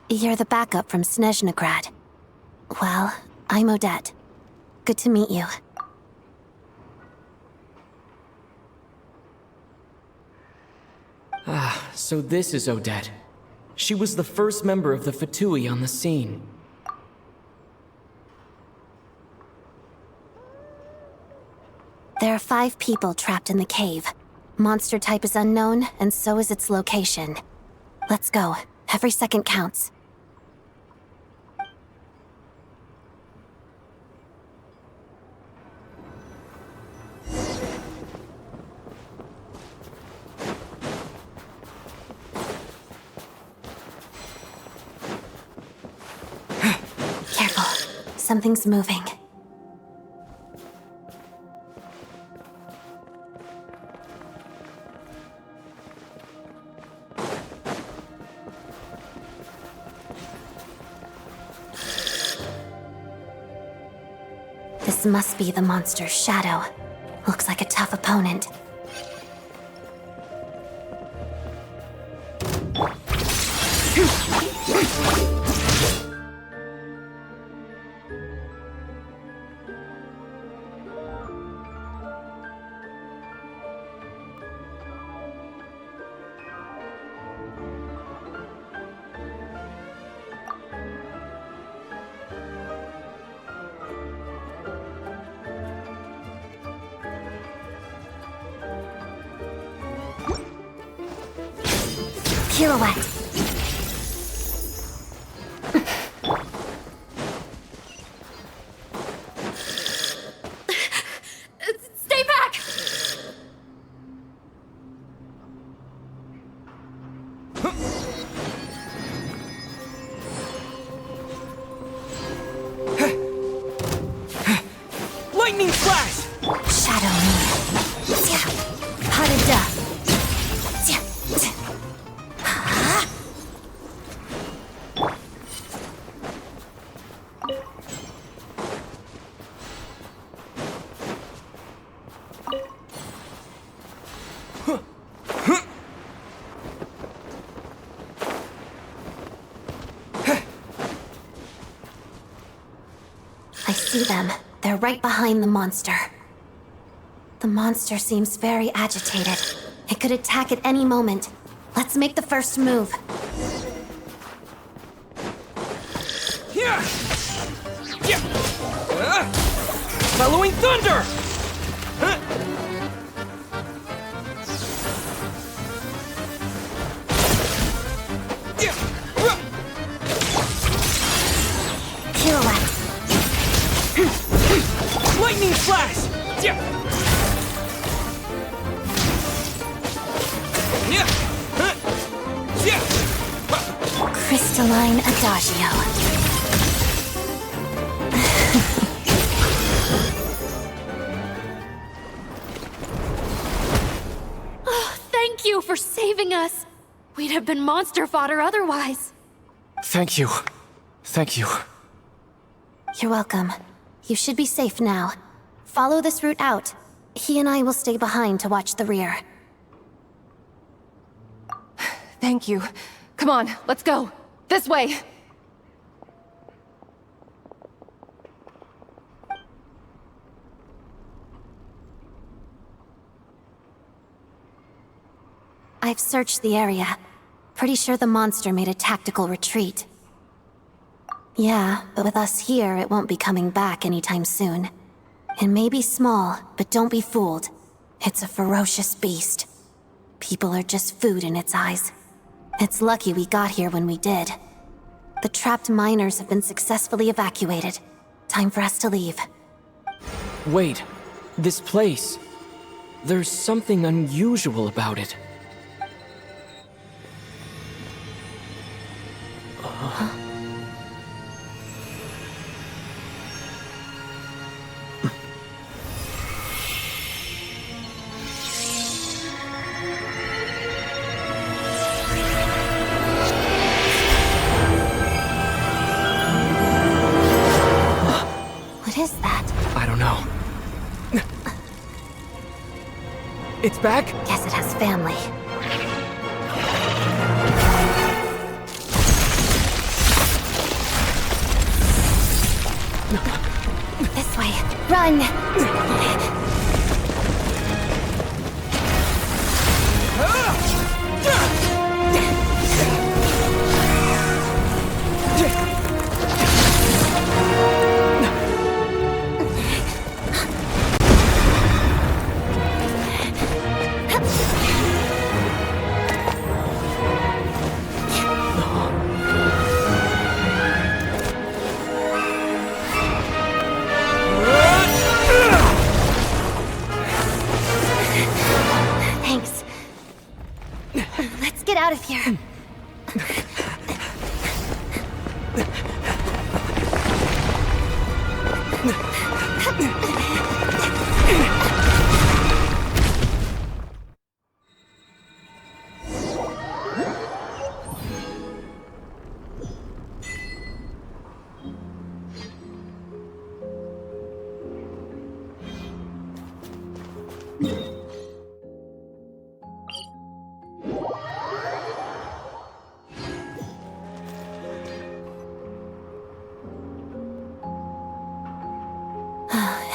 You're the backup from Snezhnaya. Well, I'm Odette. Good to meet you. Ah, so this is Odette. She was the first member of the Fatui on the scene. There are 5 people trapped in the cave. Monster type is unknown, and so is its location. Let's go. Every second counts. Careful. Something's moving. This must be the monster's shadow. Looks like a tough opponent. Pirouette. Stay back! Lightning flash! Shadow me. Harada. I see them. They're right behind the monster. The monster seems very agitated. It could attack at any moment. Let's make the first move. Following thunder! Pirouette. Lightning flash! Crystalline Adagio. Oh, thank you for saving us. We'd have been monster fodder otherwise. Thank you. Thank you. You're welcome. You should be safe now. Follow this route out. He and I will stay behind to watch the rear. Thank you. Come on, let's go. This way. I've searched the area. Pretty sure the monster made a tactical retreat. Yeah, but with us here, it won't be coming back anytime soon. It may be small, but don't be fooled. It's a ferocious beast. People are just food in its eyes. It's lucky we got here when we did. The trapped miners have been successfully evacuated. Time for us to leave. Wait, this place. There's something unusual about it. What is that? I don't know. It's back? Guess it has family. This way. Run! Thanks. Let's get out of here.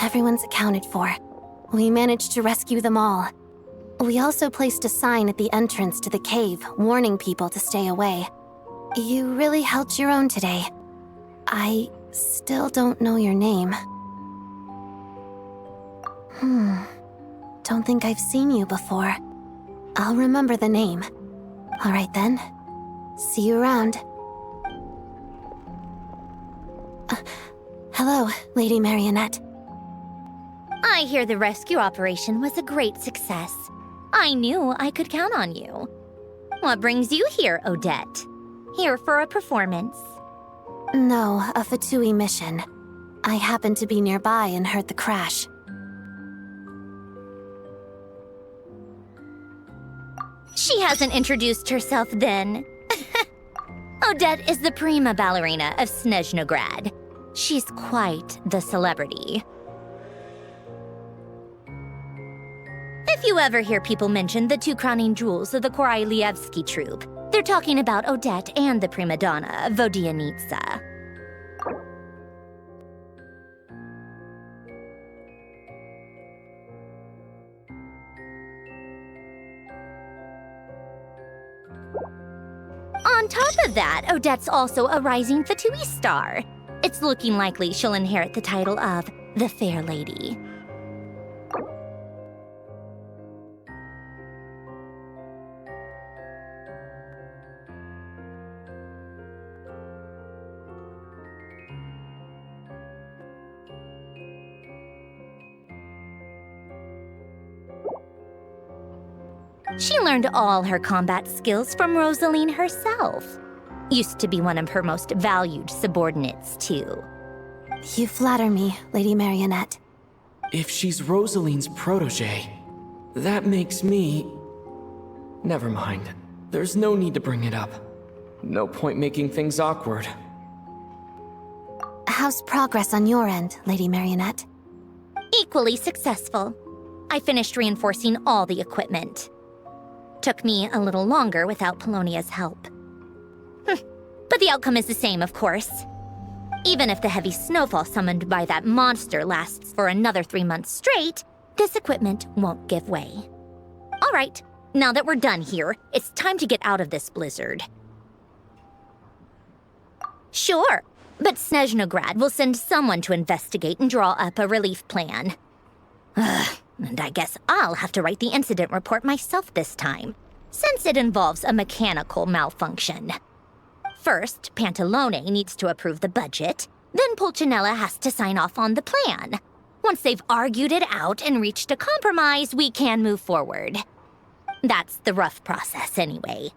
Everyone's accounted for. We managed to rescue them all. We also placed a sign at the entrance to the cave, warning people to stay away. You really held your own today. I still don't know your name. Don't think I've seen you before. I'll remember the name. All right then. See you around. Hello, Lady Marionette. I hear the rescue operation was a great success. I knew I could count on you. What brings you here, Odette? Here for a performance? No, a Fatui mission. I happened to be nearby and heard the crash. She hasn't introduced herself then. Odette is the prima ballerina of Snezhnaya. She's quite the celebrity. If you ever hear people mention the two crowning jewels of the Korolievsky troupe, they're talking about Odette and the prima donna, Vodyanitsa. On top of that, Odette's also a rising Fatui star. It's looking likely she'll inherit the title of the Fair Lady. She learned all her combat skills from Rosalyne herself. Used to be one of her most valued subordinates, too. You flatter me, Lady Marionette. If she's Rosalyne's protege, that makes me... Never mind. There's no need to bring it up. No point making things awkward. How's progress on your end, Lady Marionette? Equally successful. I finished reinforcing all the equipment. Took me a little longer without Polonia's help. But the outcome is the same, of course. Even if the heavy snowfall summoned by that monster lasts for another 3 months straight, this equipment won't give way. All right, Now that we're done here, it's time to get out of this blizzard. Sure, but Snezhnaya will send someone to investigate and draw up a relief plan. And I guess I'll have to write the incident report myself this time, since it involves a mechanical malfunction. First, Pantalone needs to approve the budget, then Pulcinella has to sign off on the plan. Once they've argued it out and reached a compromise, we can move forward. That's the rough process anyway.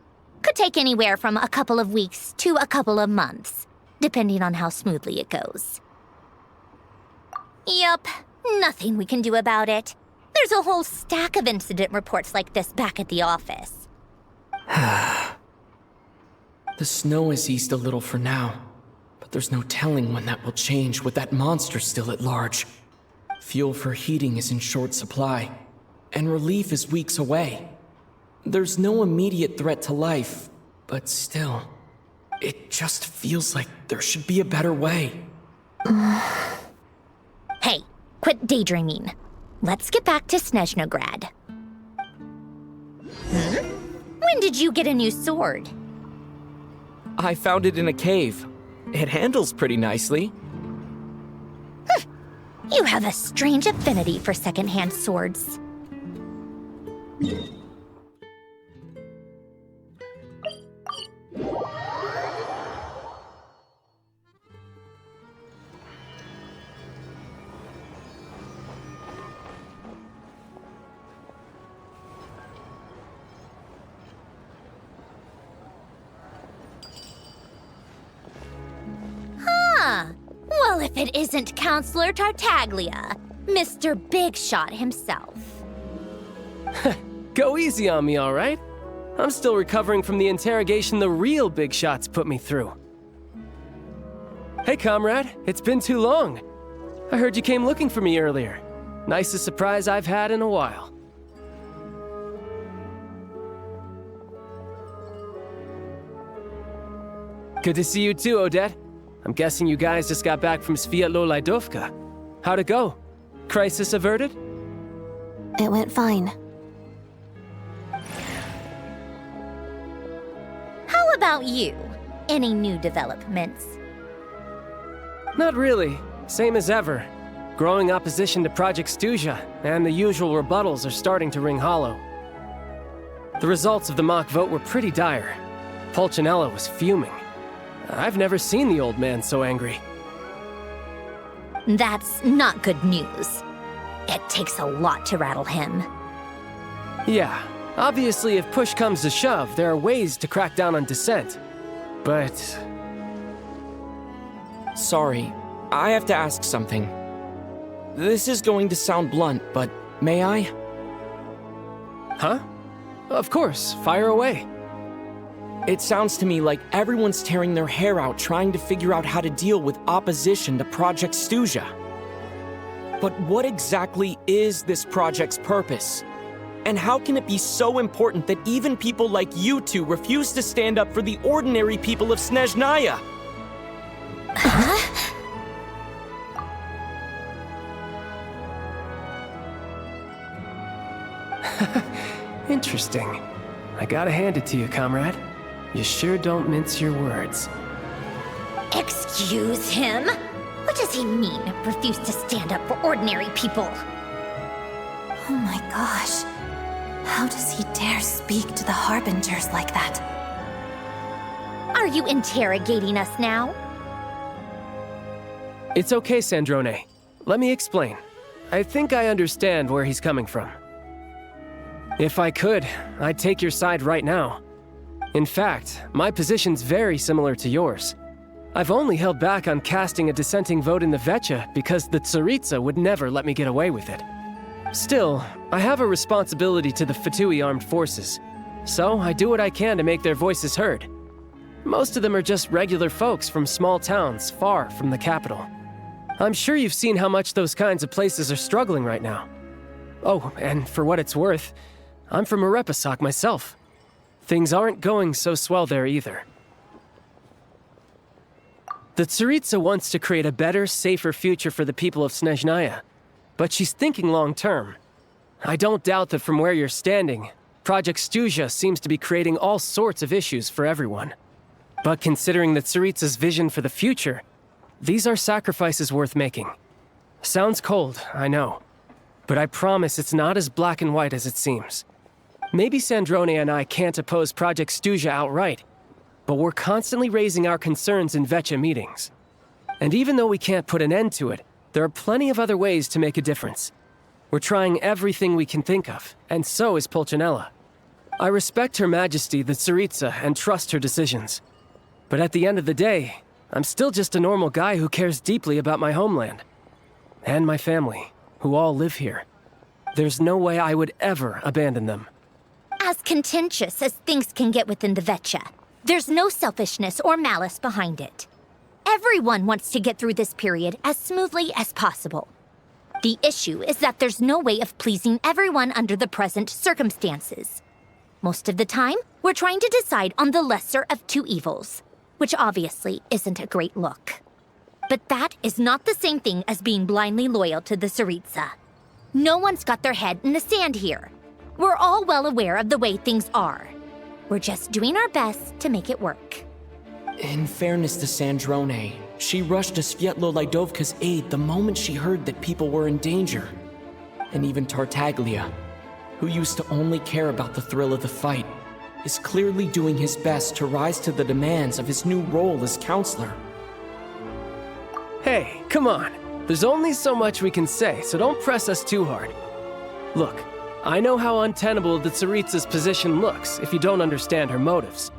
Could take anywhere from a couple of weeks to a couple of months, depending on how smoothly it goes. Yup, nothing we can do about it. There's a whole stack of incident reports like this back at the office. The snow has eased a little for now, but there's no telling when that will change with that monster still at large. Fuel for heating is in short supply, and relief is weeks away. There's no immediate threat to life, but still, it just feels like there should be a better way. Hey, quit daydreaming. Let's get back to Snezhnaya. When did you get a new sword? I found it in a cave. It handles pretty nicely. You have a strange affinity for secondhand swords. Well, if it isn't Counselor Tartaglia, Mr. Big Shot himself. Go easy on me, all right? I'm still recovering from the interrogation the real Big Shots put me through. Hey, comrade, it's been too long. I heard you came looking for me earlier. Nicest surprise I've had in a while. Good to see you too, Odette. I'm guessing you guys just got back from Sviatlo-Lajdovka. How'd it go? Crisis averted? It went fine. How about you? Any new developments? Not really. Same as ever. Growing opposition to Project Stuzha, and the usual rebuttals are starting to ring hollow. The results of the mock vote were pretty dire. Pulcinella was fuming. I've never seen the old man so angry. That's not good news. It takes a lot to rattle him. Yeah, obviously if push comes to shove, there are ways to crack down on dissent. But... Sorry, I have to ask something. This is going to sound blunt, but may I? Huh? Of course, fire away. It sounds to me like everyone's tearing their hair out trying to figure out how to deal with opposition to Project Stuzha. But what exactly is this project's purpose? And how can it be so important that even people like you two refuse to stand up for the ordinary people of Snezhnaya? Interesting. I gotta hand it to you, comrade. You sure don't mince your words. Excuse him? What does he mean, refuse to stand up for ordinary people? Oh my gosh. How does he dare speak to the Harbingers like that? Are you interrogating us now? It's okay, Sandrone. Let me explain. I think I understand where he's coming from. If I could, I'd take your side right now. In fact, my position's very similar to yours. I've only held back on casting a dissenting vote in the Vetcha because the Tsaritsa would never let me get away with it. Still, I have a responsibility to the Fatui armed forces, so I do what I can to make their voices heard. Most of them are just regular folks from small towns far from the capital. I'm sure you've seen how much those kinds of places are struggling right now. Oh, and for what it's worth, I'm from Arepasak myself. Things aren't going so swell there either. The Tsaritsa wants to create a better, safer future for the people of Snezhnaya, but she's thinking long-term. I don't doubt that from where you're standing, Project Stuzha seems to be creating all sorts of issues for everyone. But considering the Tsaritsa's vision for the future, these are sacrifices worth making. Sounds cold, I know. But I promise it's not as black and white as it seems. Maybe Sandrone and I can't oppose Project Stuzha outright, but we're constantly raising our concerns in Vecchia meetings. And even though we can't put an end to it, there are plenty of other ways to make a difference. We're trying everything we can think of, and so is Pulcinella. I respect Her Majesty, the Tsaritsa, and trust her decisions. But at the end of the day, I'm still just a normal guy who cares deeply about my homeland. And my family, who all live here. There's no way I would ever abandon them. As contentious as things can get within the Vecchia, there's no selfishness or malice behind it. Everyone wants to get through this period as smoothly as possible. The issue is that there's no way of pleasing everyone under the present circumstances. Most of the time, we're trying to decide on the lesser of two evils, which obviously isn't a great look. But that is not the same thing as being blindly loyal to the Tsaritsa. No one's got their head in the sand here. We're all well aware of the way things are. We're just doing our best to make it work. In fairness to Sandrone, she rushed to Svietlo Lidovka's aid the moment she heard that people were in danger. And even Tartaglia, who used to only care about the thrill of the fight, is clearly doing his best to rise to the demands of his new role as counselor. Hey, come on. There's only so much we can say, so don't press us too hard. Look, I know how untenable the Tsaritsa's position looks if you don't understand her motives.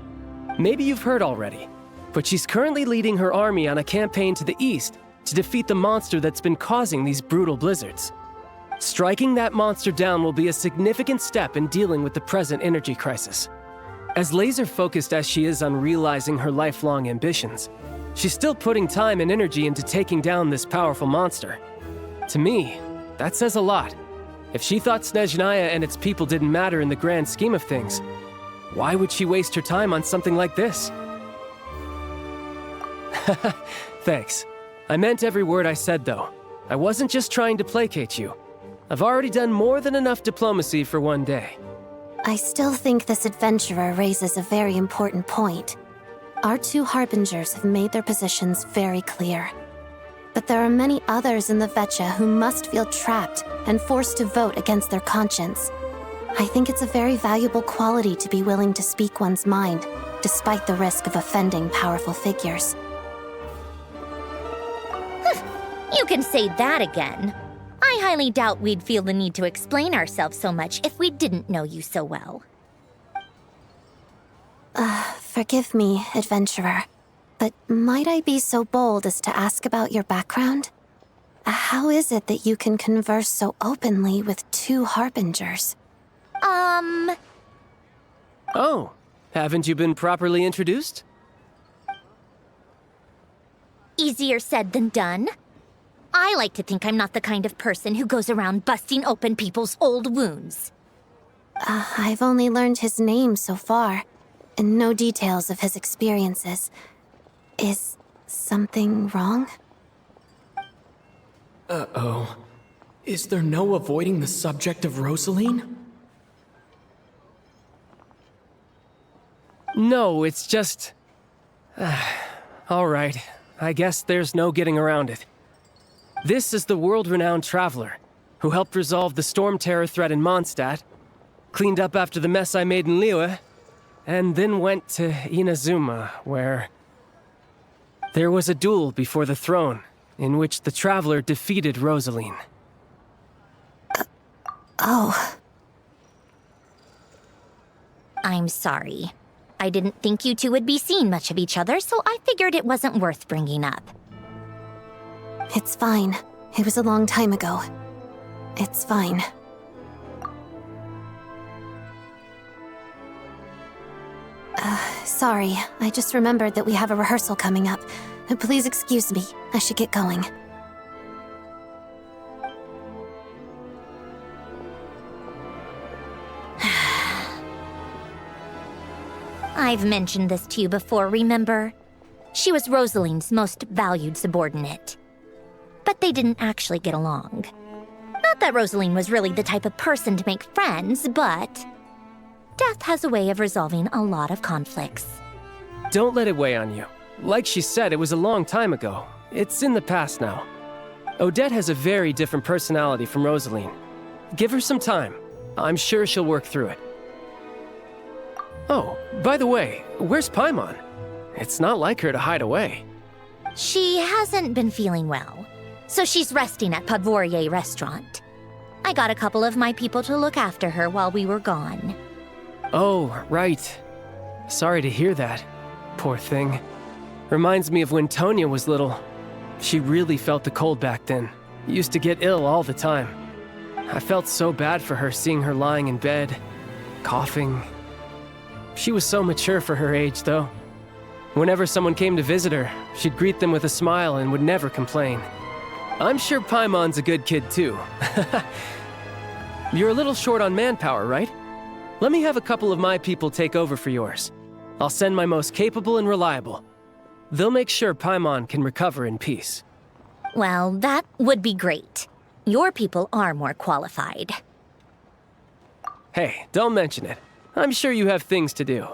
Maybe you've heard already, but she's currently leading her army on a campaign to the east to defeat the monster that's been causing these brutal blizzards. Striking that monster down will be a significant step in dealing with the present energy crisis. As laser-focused as she is on realizing her lifelong ambitions, she's still putting time and energy into taking down this powerful monster. To me, that says a lot. If she thought Snezhnaya and its people didn't matter in the grand scheme of things, why would she waste her time on something like this? Thanks. I meant every word I said, though. I wasn't just trying to placate you. I've already done more than enough diplomacy for one day. I still think this adventurer raises a very important point. Our two harbingers have made their positions very clear. But there are many others in the Vecchia who must feel trapped and forced to vote against their conscience. I think it's a very valuable quality to be willing to speak one's mind, despite the risk of offending powerful figures. You can say that again. I highly doubt we'd feel the need to explain ourselves so much if we didn't know you so well. Forgive me, adventurer, but might I be so bold as to ask about your background? How is it that you can converse so openly with two harbingers? Oh, haven't you been properly introduced? Easier said than done. I like to think I'm not the kind of person who goes around busting open people's old wounds. I've only learned his name so far, and no details of his experiences. Is something wrong? Uh-oh. Is there no avoiding the subject of Rosalyne? No, it's just... All right, I guess there's no getting around it. This is the world-renowned traveler, who helped resolve the storm terror threat in Mondstadt, cleaned up after the mess I made in Liyue, and then went to Inazuma, where... there was a duel before the throne, in which the traveler defeated Rosalyne. Oh. I'm sorry. I didn't think you two would be seeing much of each other, so I figured it wasn't worth bringing up. It's fine. It was a long time ago. It's fine. Sorry. I just remembered that we have a rehearsal coming up. Please excuse me. I should get going. I've mentioned this to you before, remember? She was Rosalyne's most valued subordinate. But they didn't actually get along. Not that Rosalyne was really the type of person to make friends, but... Death has a way of resolving a lot of conflicts. Don't let it weigh on you. Like she said, it was a long time ago. It's in the past now. Odette has a very different personality from Rosalyne. Give her some time. I'm sure she'll work through it. Oh, by the way, where's Paimon? It's not like her to hide away. She hasn't been feeling well, so she's resting at Podvorier restaurant. I got a couple of my people to look after her while we were gone. Oh, right. Sorry to hear that. Poor thing. Reminds me of when Tonya was little. She really felt the cold back then. Used to get ill all the time. I felt so bad for her seeing her lying in bed, coughing. She was so mature for her age, though. Whenever someone came to visit her, she'd greet them with a smile and would never complain. I'm sure Paimon's a good kid, too. You're a little short on manpower, right? Let me have a couple of my people take over for yours. I'll send my most capable and reliable. They'll make sure Paimon can recover in peace. Well, that would be great. Your people are more qualified. Hey, don't mention it. I'm sure you have things to do.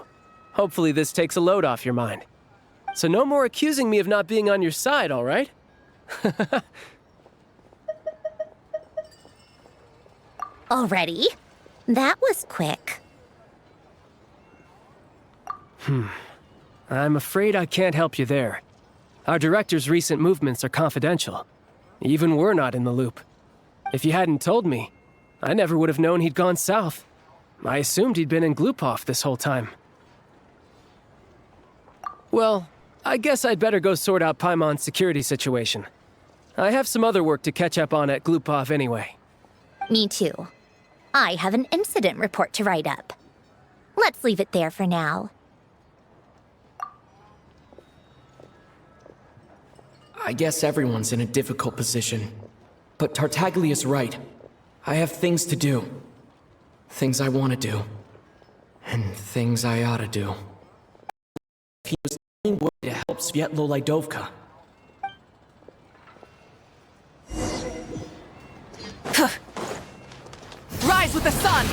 Hopefully this takes a load off your mind. So no more accusing me of not being on your side, all right? Already? That was quick. I'm afraid I can't help you there. Our director's recent movements are confidential. Even we're not in the loop. If you hadn't told me, I never would have known he'd gone south. I assumed he'd been in Glupov this whole time. Well, I guess I'd better go sort out Paimon's security situation. I have some other work to catch up on at Glupov anyway. Me too. I have an incident report to write up. Let's leave it there for now. I guess everyone's in a difficult position. But Tartaglia's right. I have things to do. Things I want to do. And things I ought to do. If he was any way to help Svietlo Lydovka. Rise with the sun!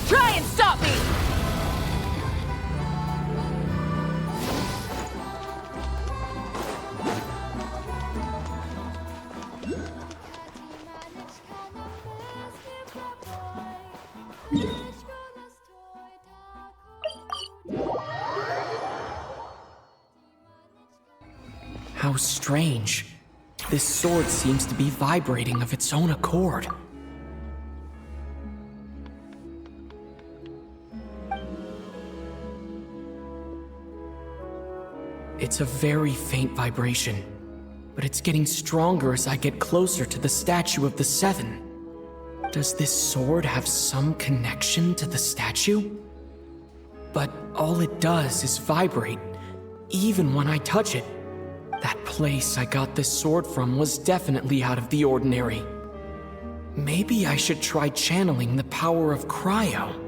Try and stop me! How strange. This sword seems to be vibrating of its own accord. It's a very faint vibration, but it's getting stronger as I get closer to the statue of the Seven. Does this sword have some connection to the statue? But all it does is vibrate, even when I touch it. That place I got this sword from was definitely out of the ordinary. Maybe I should try channeling the power of cryo.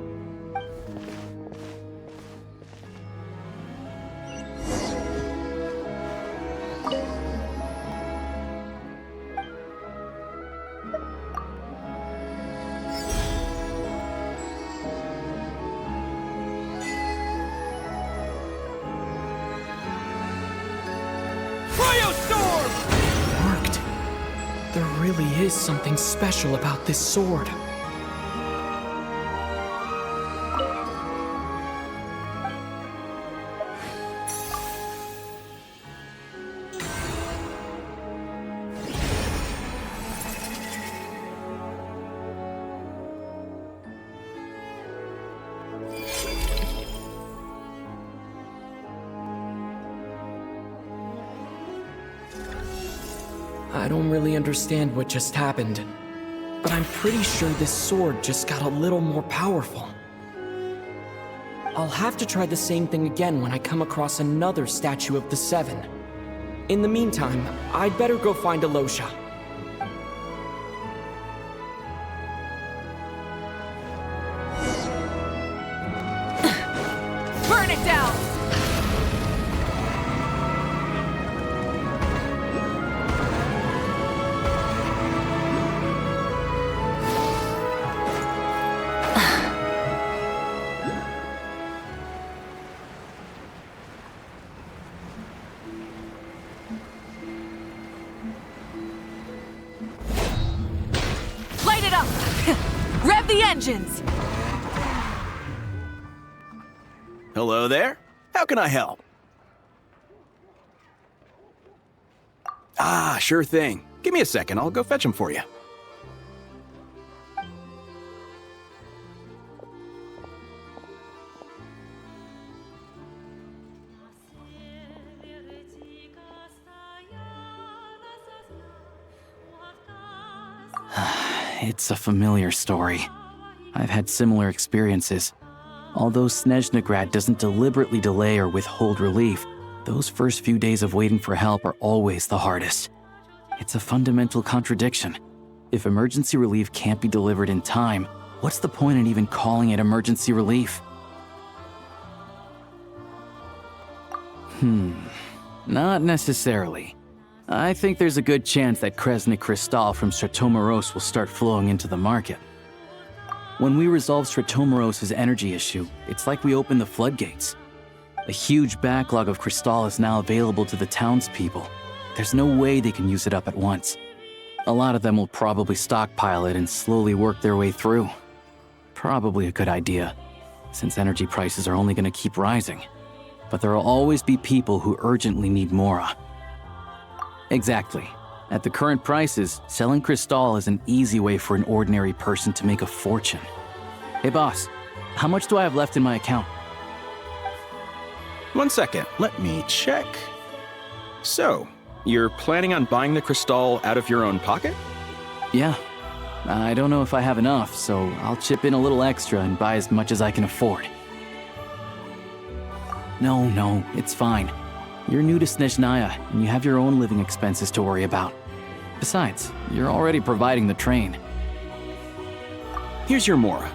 There really is something special about this sword. I don't really understand what just happened, but I'm pretty sure this sword just got a little more powerful. I'll have to try the same thing again when I come across another statue of the Seven. In the meantime, I'd better go find Alyosha. Burn it down! Light it up! Rev the engines! Hello there. How can I help? Ah, sure thing. Give me a second, I'll go fetch them for you. It's a familiar story. I've had similar experiences. Although Snezhnaya doesn't deliberately delay or withhold relief, those first few days of waiting for help are always the hardest. It's a fundamental contradiction. If emergency relief can't be delivered in time, what's the point in even calling it emergency relief? Not necessarily. I think there's a good chance that Kresnik Crystal from Stratomeros will start flowing into the market. When we resolve Stratomeros' energy issue, it's like we open the floodgates. A huge backlog of crystal is now available to the townspeople. There's no way they can use it up at once. A lot of them will probably stockpile it and slowly work their way through. Probably a good idea, since energy prices are only going to keep rising. But there will always be people who urgently need Mora. Exactly. At the current prices, selling crystal is an easy way for an ordinary person to make a fortune. Hey boss, how much do I have left in my account? 1 second, let me check. So, you're planning on buying the crystal out of your own pocket? Yeah. I don't know if I have enough, so I'll chip in a little extra and buy as much as I can afford. No, it's fine. You're new to Snezhnaya, and you have your own living expenses to worry about. Besides, you're already providing the train. Here's your Mora.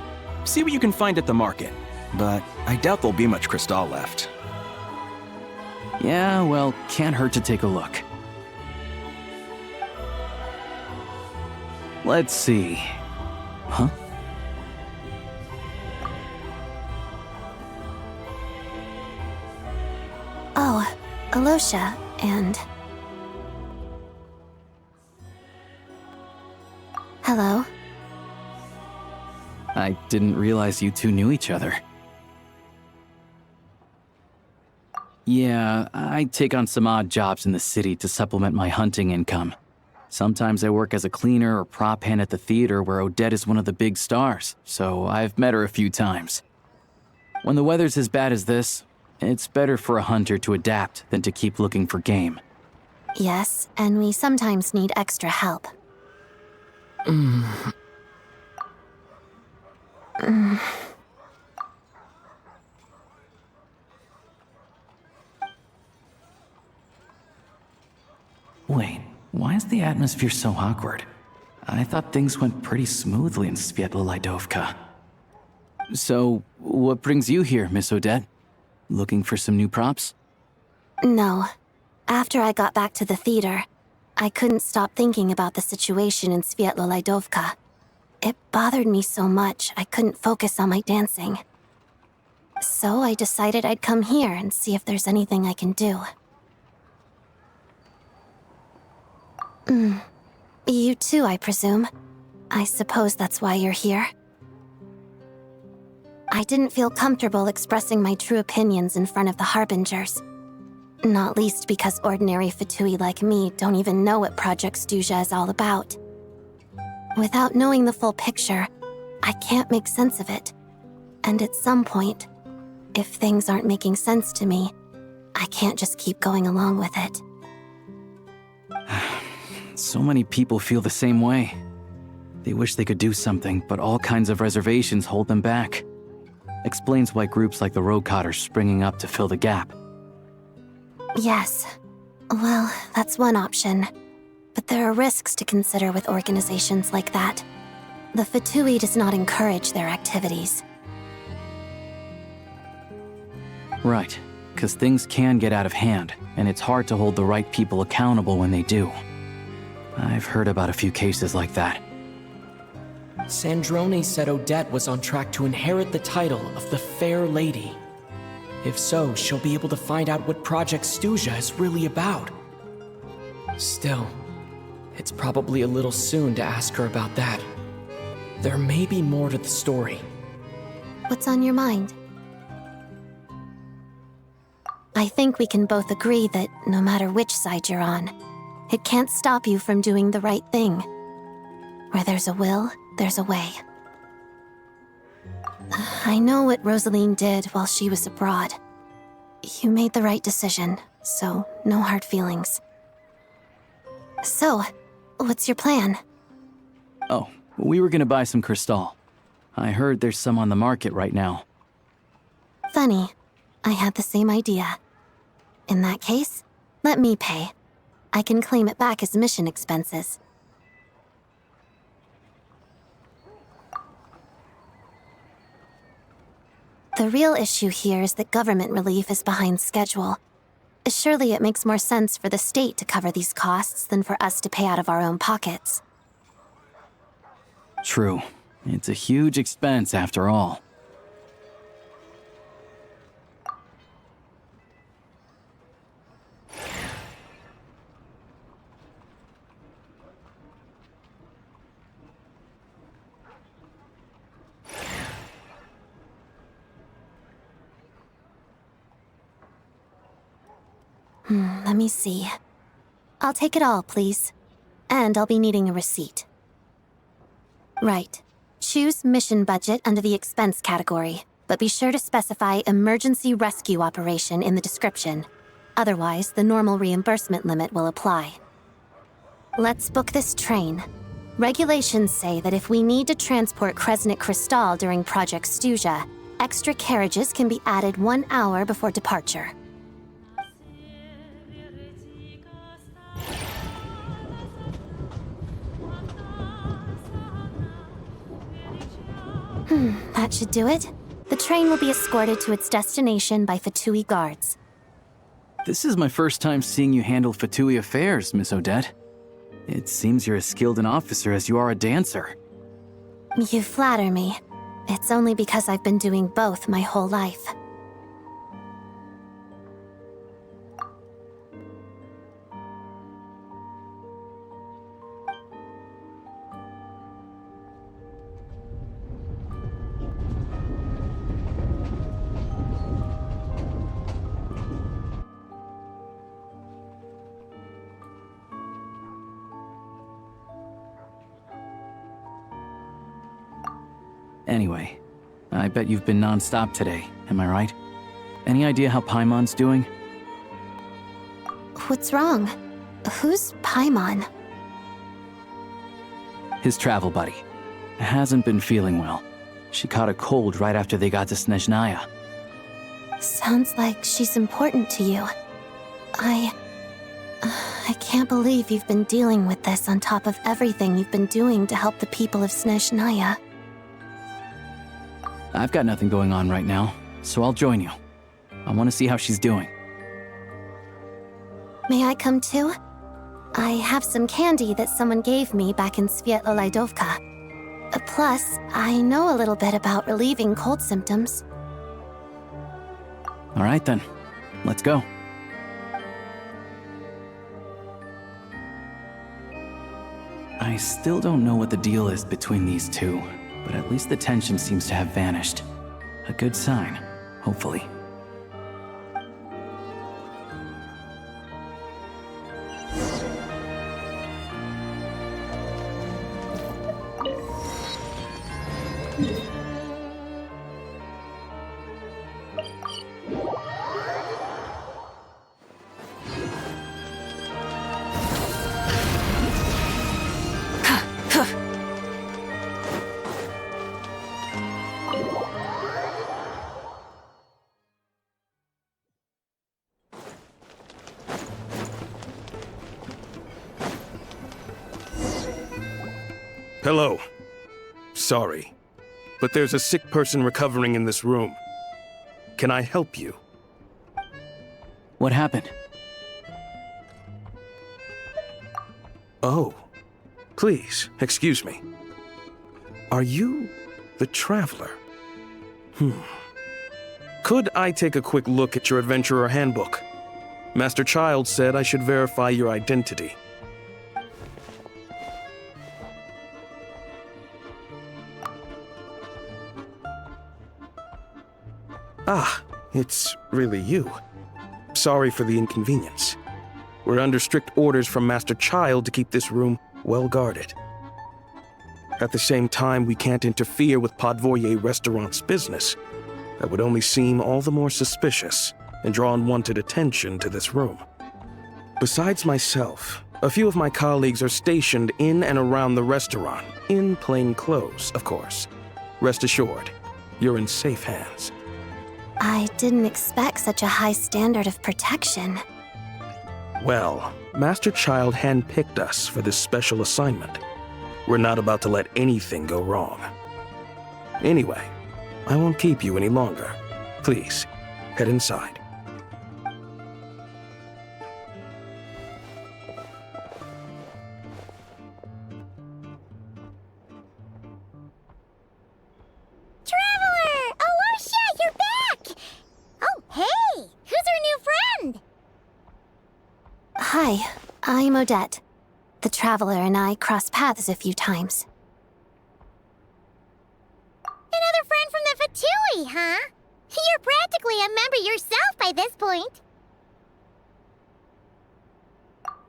See what you can find at the market, but I doubt there'll be much crystal left. Yeah, well, can't hurt to take a look. Let's see. Huh? Oh, Alyosha, and... Hello? I didn't realize you two knew each other. Yeah, I take on some odd jobs in the city to supplement my hunting income. Sometimes I work as a cleaner or prop hand at the theater where Odette is one of the big stars, so I've met her a few times. When the weather's as bad as this, it's better for a hunter to adapt than to keep looking for game. Yes, and we sometimes need extra help. Wait, why is the atmosphere so awkward? I thought things went pretty smoothly in Svietlolaidovka. So, what brings you here, Miss Odette? Looking for some new props? No. After I got back to the theater, I couldn't stop thinking about the situation in Svietlolaidovka. It bothered me so much I couldn't focus on my dancing. So I decided I'd come here and see if there's anything I can do. You too, I presume. I suppose that's why you're here. I didn't feel comfortable expressing my true opinions in front of the Harbingers. Not least because ordinary Fatui like me don't even know what Project Stuzha is all about. Without knowing the full picture, I can't make sense of it. And at some point, if things aren't making sense to me, I can't just keep going along with it. So many people feel the same way. They wish they could do something, but all kinds of reservations hold them back. Explains why groups like the Roadcott are springing up to fill the gap. Yes. Well, that's one option. But there are risks to consider with organizations like that. The Fatui does not encourage their activities. Right, because things can get out of hand, and it's hard to hold the right people accountable when they do. I've heard about a few cases like that. Sandrone said Odette was on track to inherit the title of the Fair Lady. If so, she'll be able to find out what Project Snezhnaya is really about. Still, it's probably a little soon to ask her about that. There may be more to the story. What's on your mind? I think we can both agree that no matter which side you're on, it can't stop you from doing the right thing. Where there's a will, there's a way. I know what Rosalyne did while she was abroad. You made the right decision, so no hard feelings. So, what's your plan? Oh, we were gonna buy some Crystal. I heard there's some on the market right now. Funny. I had the same idea. In that case, let me pay. I can claim it back as mission expenses. The real issue here is that government relief is behind schedule. Surely it makes more sense for the state to cover these costs than for us to pay out of our own pockets. True. It's a huge expense after all. Let me see. I'll take it all, please. And I'll be needing a receipt. Right. Choose mission budget under the expense category, but be sure to specify emergency rescue operation in the description. Otherwise, the normal reimbursement limit will apply. Let's book this train. Regulations say that if we need to transport Kresnik Crystal during Project Snezhnaya, extra carriages can be added 1 hour before departure. That should do it. The train will be escorted to its destination by Fatui guards. This is my first time seeing you handle Fatui affairs, Miss Odette. It seems you're as skilled an officer as you are a dancer. You flatter me. It's only because I've been doing both my whole life. Anyway, I bet you've been non-stop today, am I right? Any idea how Paimon's doing? What's wrong? Who's Paimon? His travel buddy. Hasn't been feeling well. She caught a cold right after they got to Snezhnaya. Sounds like she's important to you. I can't believe you've been dealing with this on top of everything you've been doing to help the people of Snezhnaya. I've got nothing going on right now, so I'll join you. I want to see how she's doing. May I come too? I have some candy that someone gave me back in Svietlolaidovka. Plus, I know a little bit about relieving cold symptoms. All right then, let's go. I still don't know what the deal is between these two, but at least the tension seems to have vanished. A good sign, hopefully. Hello. Sorry, but there's a sick person recovering in this room. Can I help you? What happened? Oh, please, excuse me. Are you the Traveler? Could I take a quick look at your Adventurer Handbook? Master Childe said I should verify your identity. Ah, it's really you. Sorry for the inconvenience. We're under strict orders from Master Childe to keep this room well guarded. At the same time, we can't interfere with Podvoye Restaurant's business. That would only seem all the more suspicious and draw unwanted attention to this room. Besides myself, a few of my colleagues are stationed in and around the restaurant, in plain clothes, of course. Rest assured, you're in safe hands. I didn't expect such a high standard of protection. Well, Master Childe handpicked us for this special assignment. We're not about to let anything go wrong. Anyway, I won't keep you any longer. Please, head inside. Traveler! Alyosha, you're back! Oh, hey! Who's our new friend? Hi, I'm Odette. The Traveler and I crossed paths a few times. Another friend from the Fatui, huh? You're practically a member yourself by this point.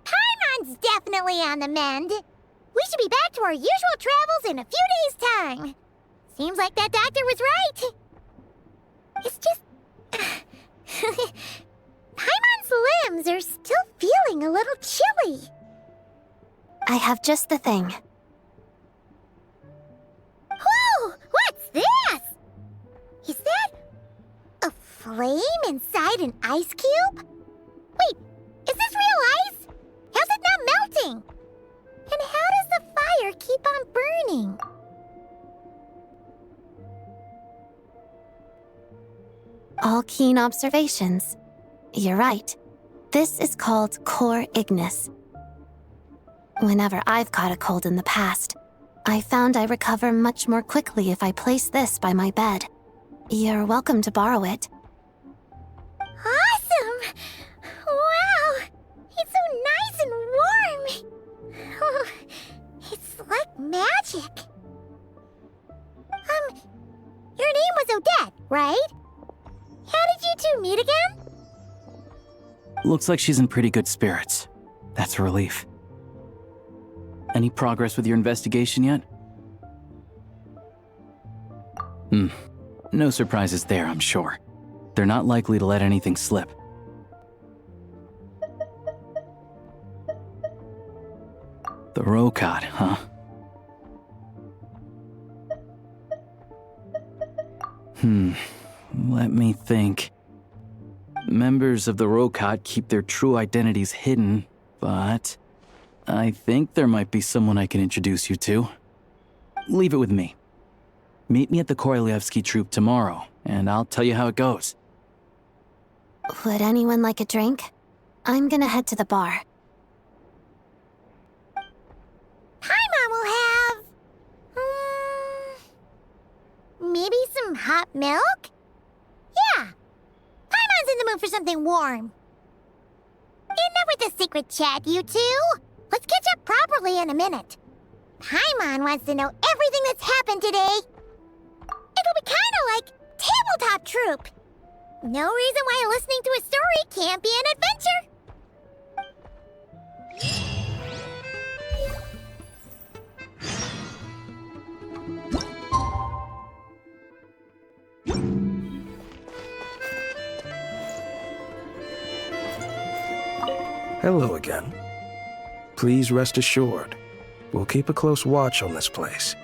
Paimon's definitely on the mend. We should be back to our usual travels in a few days' time. Seems like that doctor was right. It's just... Paimon's limbs are still feeling a little chilly. I have just the thing. Whoa! What's this? Is that a flame inside an ice cube? Wait, is this real ice? How's it not melting? And how does the fire keep on burning? All keen observations. You're right. This is called core ignis. Whenever I've caught a cold in the past, I found I recover much more quickly if I place this by my bed. You're welcome to borrow it. Awesome! Wow! It's so nice and warm! Oh, it's like magic. Your name was Odette, right? How did you two meet again? Looks like she's in pretty good spirits. That's a relief. Any progress with your investigation yet? No surprises there, I'm sure. They're not likely to let anything slip. The Rokad, huh? Let me think. Members of the Rokad keep their true identities hidden, but I think there might be someone I can introduce you to. Leave it with me. Meet me at the Korolyevsky troop tomorrow, and I'll tell you how it goes. Would anyone like a drink? I'm gonna head to the bar. Paimon will have... maybe some hot milk? Yeah. Paimon's in the mood for something warm. Enough with the secret chat, you two. Let's catch up properly in a minute. Paimon wants to know everything that's happened today. It'll be kinda like tabletop troop. No reason why listening to a story can't be an adventure. Hello again. Please rest assured, we'll keep a close watch on this place.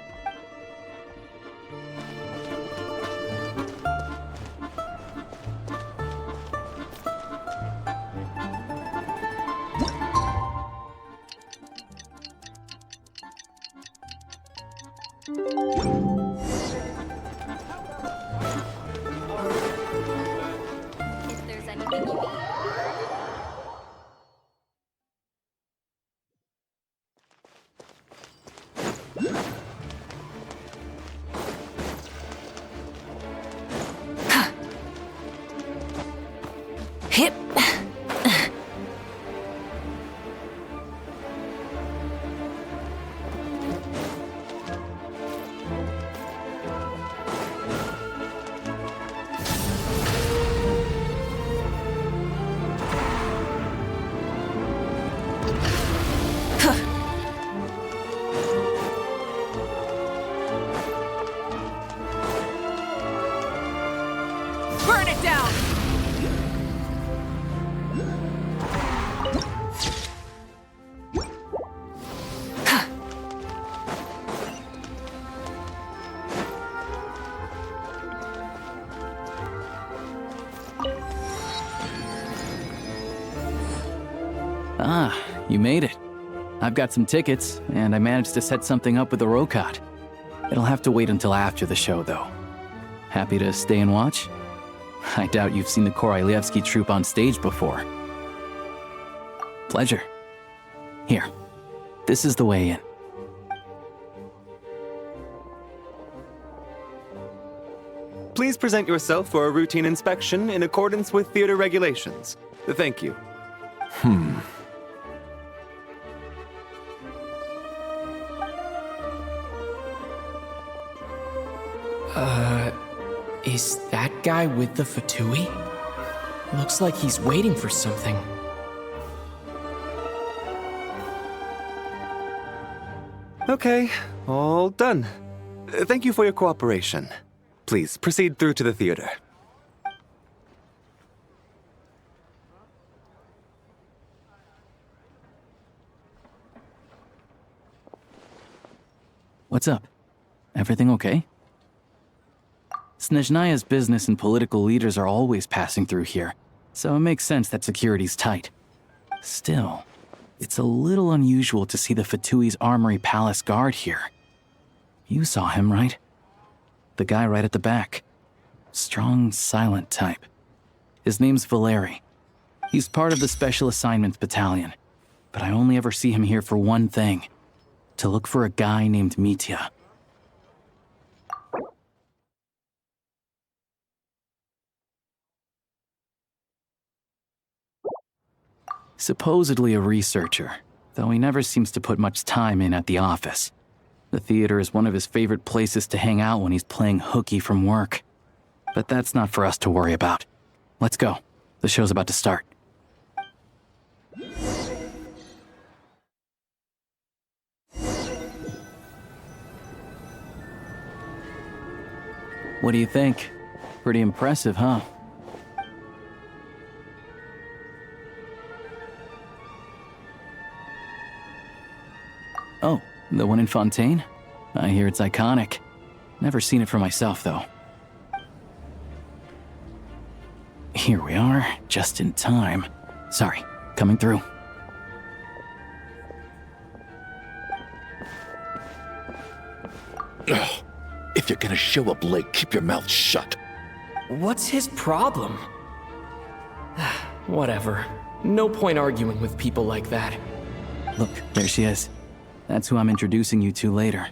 Ah, you made it. I've got some tickets, and I managed to set something up with the Rokot. It'll have to wait until after the show, though. Happy to stay and watch? I doubt you've seen the Korolyevsky troupe on stage before. Pleasure. Here, this is the way in. Please present yourself for a routine inspection in accordance with theater regulations. Thank you. Is that guy with the Fatui? Looks like he's waiting for something. Okay, all done. Thank you for your cooperation. Please proceed through to the theater. What's up? Everything okay? Snezhnaya's business and political leaders are always passing through here, so it makes sense that security's tight. Still, it's a little unusual to see the Fatui's Armory Palace guard here. You saw him, right? The guy right at the back. Strong, silent type. His name's Valeri. He's part of the Special Assignments Battalion, but I only ever see him here for one thing: to look for a guy named Mitya. Supposedly a researcher, though he never seems to put much time in at the office. The theater is one of his favorite places to hang out when he's playing hooky from work. But that's not for us to worry about. Let's go. The show's about to start. What do you think? Pretty impressive, huh? Oh, the one in Fontaine? I hear it's iconic. Never seen it for myself, though. Here we are, just in time. Sorry, coming through. Ugh. If you're gonna show up late, keep your mouth shut. What's his problem? Whatever. No point arguing with people like that. Look, there she is. That's who I'm introducing you to later.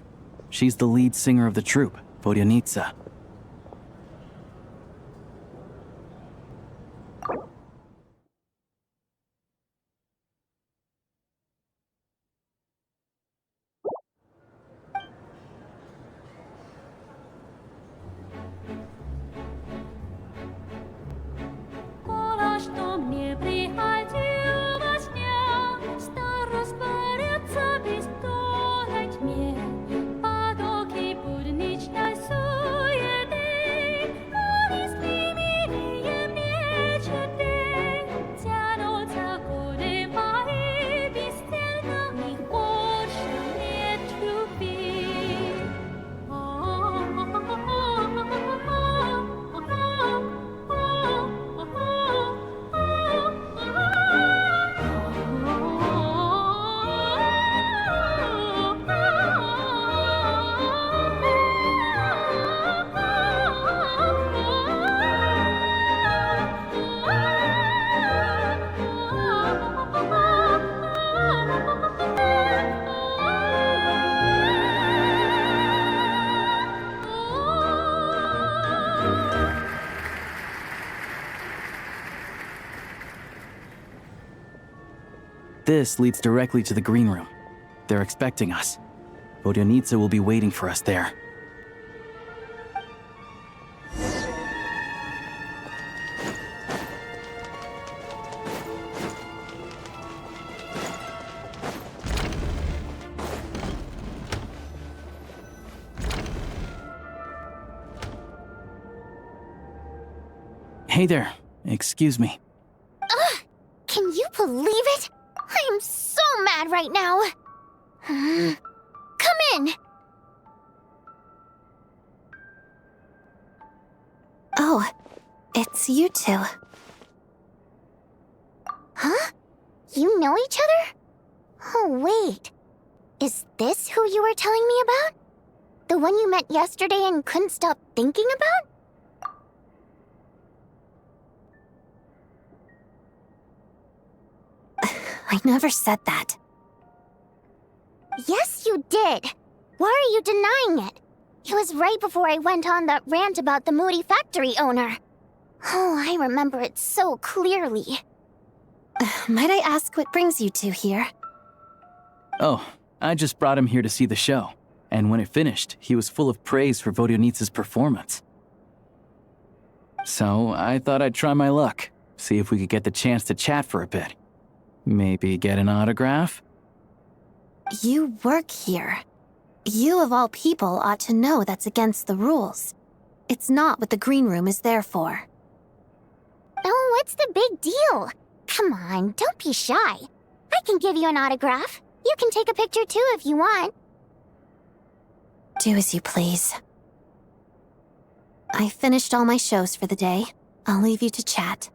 She's the lead singer of the troupe, Vodyanitsa. This leads directly to the green room. They're expecting us. Vodyanitsa will be waiting for us there. Hey there. Excuse me. Can you believe it? I am so mad right now. Come in. Oh, it's you two. Huh? You know each other? Oh, wait. Is this who you were telling me about? The one you met yesterday and couldn't stop thinking about? I never said that. Yes, you did. Why are you denying it? It was right before I went on that rant about the moody factory owner. Oh, I remember it so clearly. Might I ask what brings you two here? Oh, I just brought him here to see the show. And when it finished, he was full of praise for Vodyanitsa's performance. So I thought I'd try my luck, see if we could get the chance to chat for a bit. Maybe get an autograph? You work here. You of all people ought to know that's against the rules. It's not what the green room is there for. Oh, what's the big deal? Come on, don't be shy. I can give you an autograph. You can take a picture too if you want. Do as you please. I finished all my shows for the day. I'll leave you to chat.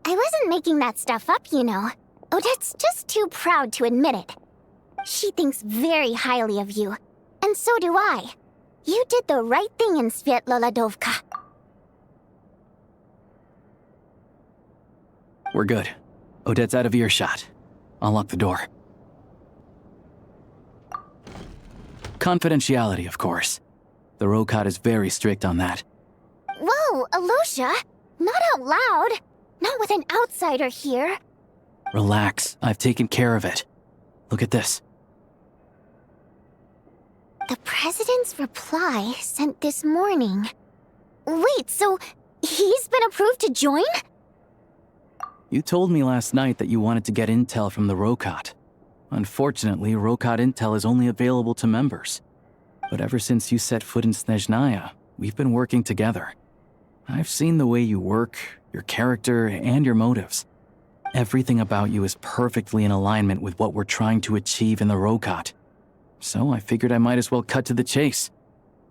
I wasn't making that stuff up, you know. Odette's just too proud to admit it. She thinks very highly of you, and so do I. You did the right thing in Svietloladovka. We're good. Odette's out of earshot. I'll lock the door. Confidentiality, of course. The Rokot is very strict on that. Whoa, Alyosha! Not out loud! Not with an outsider here. Relax, I've taken care of it. Look at this. The President's reply sent this morning. Wait, so he's been approved to join? You told me last night that you wanted to get intel from the Rokot. Unfortunately, Rokot intel is only available to members. But ever since you set foot in Snezhnaya, we've been working together. I've seen the way you work, your character, and your motives. Everything about you is perfectly in alignment with what we're trying to achieve in the Rokot. So I figured I might as well cut to the chase.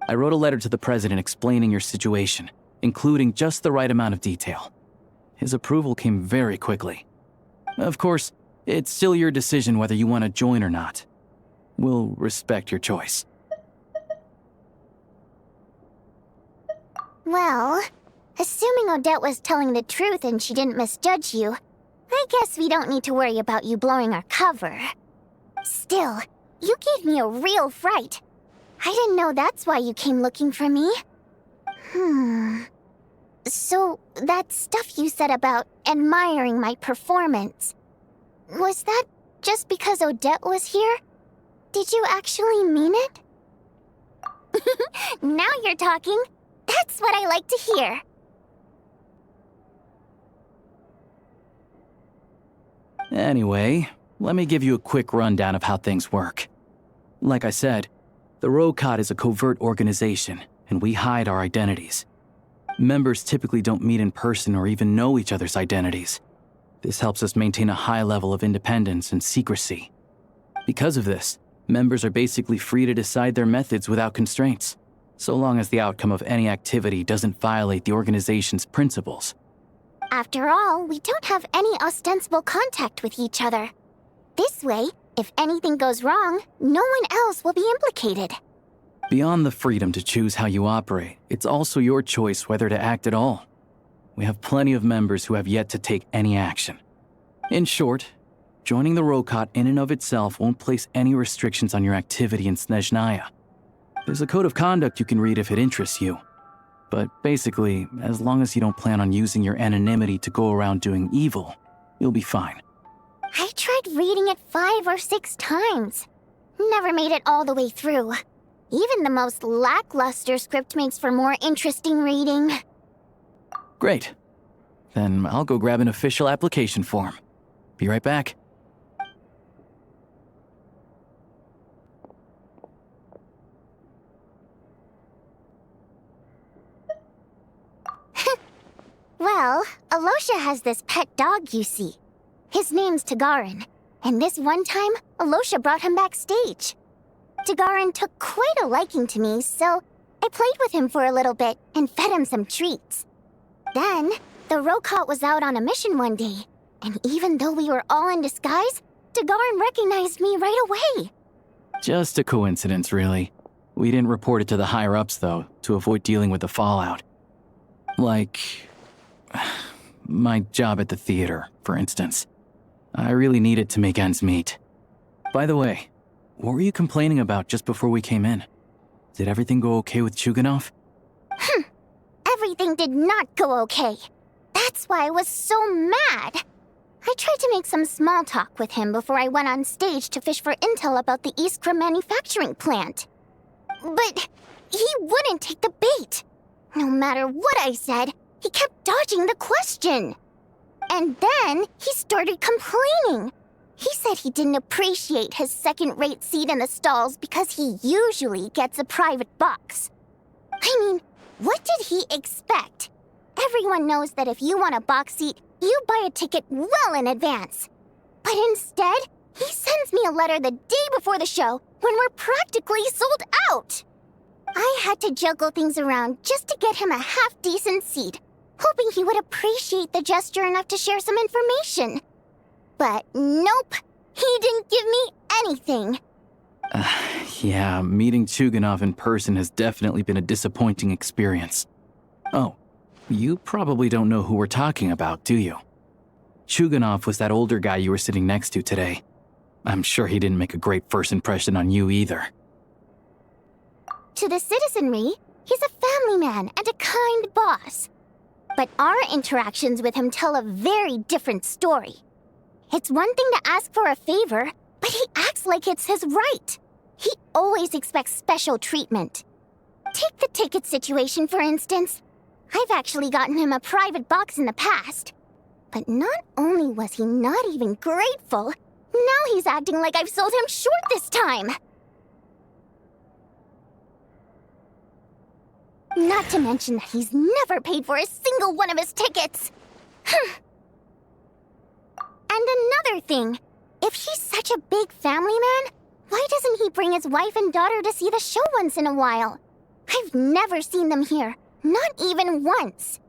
I wrote a letter to the President explaining your situation, including just the right amount of detail. His approval came very quickly. Of course, it's still your decision whether you want to join or not. We'll respect your choice. Well, assuming Odette was telling the truth and she didn't misjudge you, I guess we don't need to worry about you blowing our cover. Still, you gave me a real fright. I didn't know that's why you came looking for me. So, that stuff you said about admiring my performance, was that just because Odette was here? Did you actually mean it? Now you're talking. That's what I like to hear. Anyway, let me give you a quick rundown of how things work. Like I said, the Rokot is a covert organization, and we hide our identities. Members typically don't meet in person or even know each other's identities. This helps us maintain a high level of independence and secrecy. Because of this, members are basically free to decide their methods without constraints, so long as the outcome of any activity doesn't violate the organization's principles. After all, we don't have any ostensible contact with each other. This way, if anything goes wrong, no one else will be implicated. Beyond the freedom to choose how you operate, it's also your choice whether to act at all. We have plenty of members who have yet to take any action. In short, joining the Rokot in and of itself won't place any restrictions on your activity in Snezhnaya. There's a code of conduct you can read if it interests you. But basically, as long as you don't plan on using your anonymity to go around doing evil, you'll be fine. I tried reading it 5 or 6 times. Never made it all the way through. Even the most lackluster script makes for more interesting reading. Great. Then I'll go grab an official application form. Be right back. Well, Alyosha has this pet dog, you see. His name's Tagarin, and this one time, Alyosha brought him backstage. Tagarin took quite a liking to me, so I I played with him for a little bit and fed him some treats. Then, the Rokot was out on a mission one day, and even though we were all in disguise, Dagaran recognized me right away. Just a coincidence, really. We didn't report it to the higher-ups, though, to avoid dealing with the fallout. Like, my job at the theater, for instance. I really needed to make ends meet. By the way, what were you complaining about just before we came in? Did everything go okay with Chuganov? Everything did not go okay. That's why I was so mad. I tried to make some small talk with him before I went on stage to fish for intel about the Iskra manufacturing plant. But he wouldn't take the bait. No matter what I said, he kept dodging the question. And then he started complaining. He said he didn't appreciate his second-rate seat in the stalls because he usually gets a private box. I mean, what did he expect? Everyone knows that if you want a box seat, you buy a ticket well in advance. But instead, he sends me a letter the day before the show when we're practically sold out. I had to juggle things around just to get him a half-decent seat, hoping he would appreciate the gesture enough to share some information. But nope, he didn't give me anything. Yeah, meeting Chuganov in person has definitely been a disappointing experience. Oh, you probably don't know who we're talking about, do you? Chuganov was that older guy you were sitting next to today. I'm sure he didn't make a great first impression on you either. To the citizenry, he's a family man and a kind boss. But our interactions with him tell a very different story. It's one thing to ask for a favor, but he acts like it's his right. He always expects special treatment. Take the ticket situation, for instance. I've actually gotten him a private box in the past. But not only was he not even grateful, now he's acting like I've sold him short this time. Not to mention that he's never paid for a single one of his tickets. And another thing, if he's such a big family man, why doesn't he bring his wife and daughter to see the show once in a while? I've never seen them here, not even once.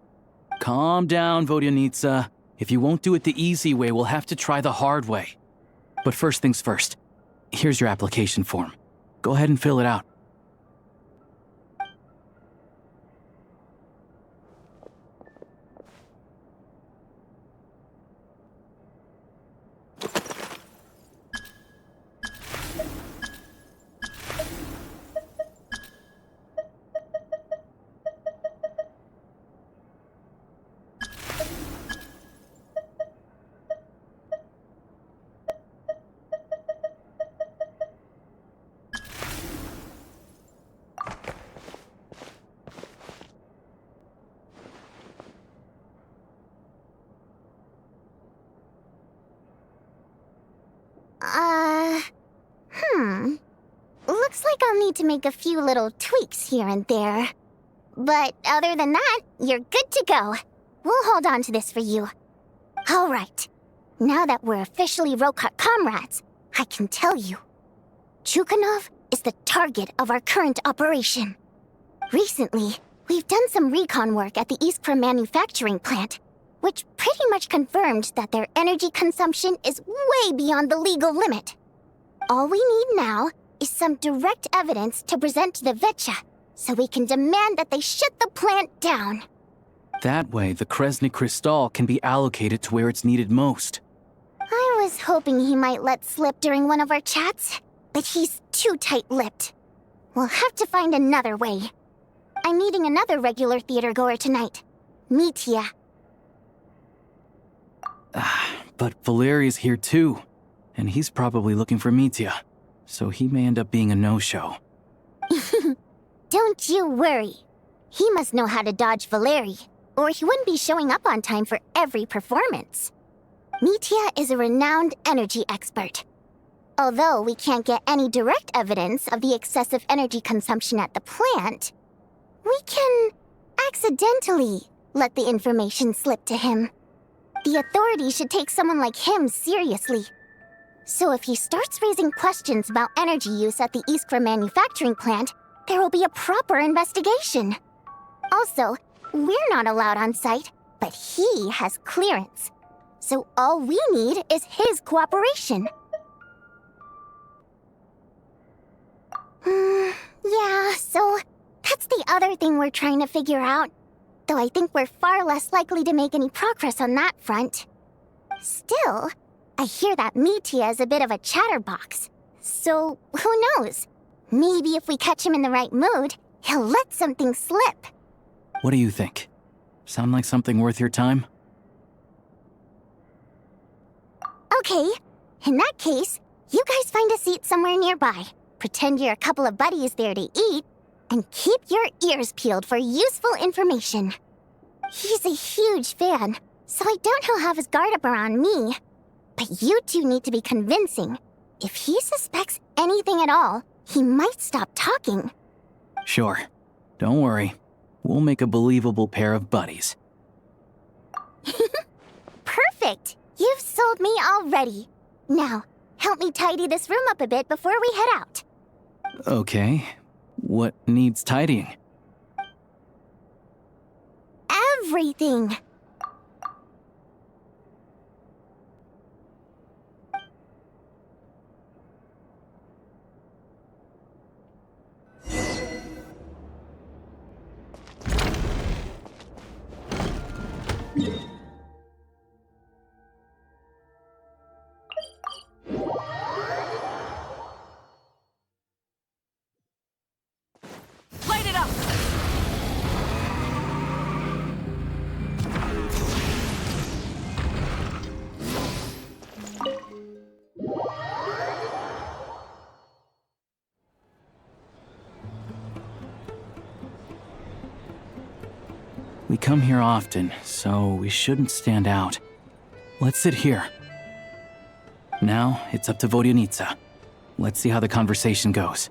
Calm down, Vodyanitsa. If you won't do it the easy way, we'll have to try the hard way. But first things first, here's your application form. Go ahead and fill it out. Looks like I'll need to make a few little tweaks here and there. But other than that, you're good to go. We'll hold on to this for you. All right. Now that we're officially Rokot comrades, I can tell you. Chuganov is the target of our current operation. Recently, we've done some recon work at the Iskra manufacturing plant, which pretty much confirmed that their energy consumption is way beyond the legal limit. All we need now is some direct evidence to present to the Vetcha, so we can demand that they shut the plant down. That way, the Kresnik Crystal can be allocated to where it's needed most. I was hoping he might let slip during one of our chats, but he's too tight-lipped. We'll have to find another way. I'm meeting another regular theater-goer tonight, Mitya. But Valeri's here too, and he's probably looking for Mitya, so he may end up being a no-show. Don't you worry. He must know how to dodge Valeri, or he wouldn't be showing up on time for every performance. Mitya is a renowned energy expert. Although we can't get any direct evidence of the excessive energy consumption at the plant, we can accidentally let the information slip to him. The authorities should take someone like him seriously. So if he starts raising questions about energy use at the Iskra manufacturing plant, there will be a proper investigation. Also, we're not allowed on site, but he has clearance. So all we need is his cooperation. Yeah, so that's the other thing we're trying to figure out. Though I think we're far less likely to make any progress on that front. Still, I hear that Mitya is a bit of a chatterbox. So, who knows? Maybe if we catch him in the right mood, he'll let something slip. What do you think? Sound like something worth your time? Okay, in that case, you guys find a seat somewhere nearby. Pretend you're a couple of buddies there to eat, and keep your ears peeled for useful information. He's a huge fan, so I doubt he'll have his guard up around me. But you two need to be convincing. If he suspects anything at all, he might stop talking. Sure. Don't worry. We'll make a believable pair of buddies. Perfect! You've sold me already. Now, help me tidy this room up a bit before we head out. Okay. What needs tidying? Everything! Light it up! We come here often, so we shouldn't stand out. Let's sit here. Now, it's up to Vodyanitsa. Let's see how the conversation goes.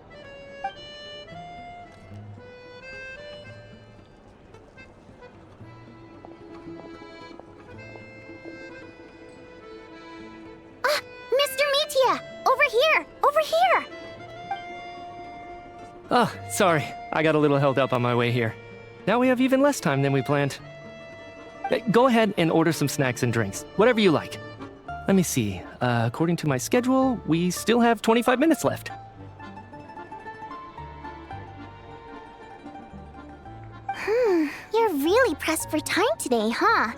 Mr. Mitya! Over here! Over here! Oh, sorry. I got a little held up on my way here. Now we have even less time than we planned. Go ahead and order some snacks and drinks, whatever you like. Let me see. According to my schedule, we still have 25 minutes left. You're really pressed for time today, huh? I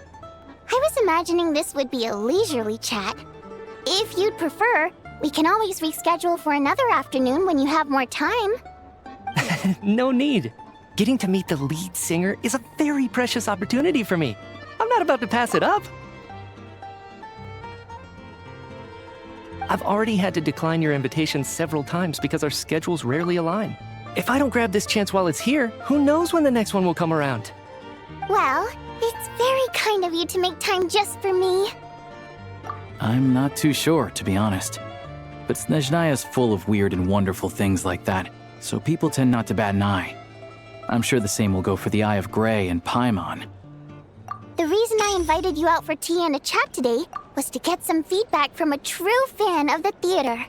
was imagining this would be a leisurely chat. If you'd prefer, we can always reschedule for another afternoon when you have more time. No need. Getting to meet the lead singer is a very precious opportunity for me. I'm not about to pass it up. I've already had to decline your invitation several times because our schedules rarely align. If I don't grab this chance while it's here, who knows when the next one will come around? Well, it's very kind of you to make time just for me. I'm not too sure, to be honest. But Snezhnaya's full of weird and wonderful things like that, so people tend not to bat an eye. I'm sure the same will go for the Eye Graeae and Paimon. The reason I invited you out for tea and a chat today was to get some feedback from a true fan of the theater.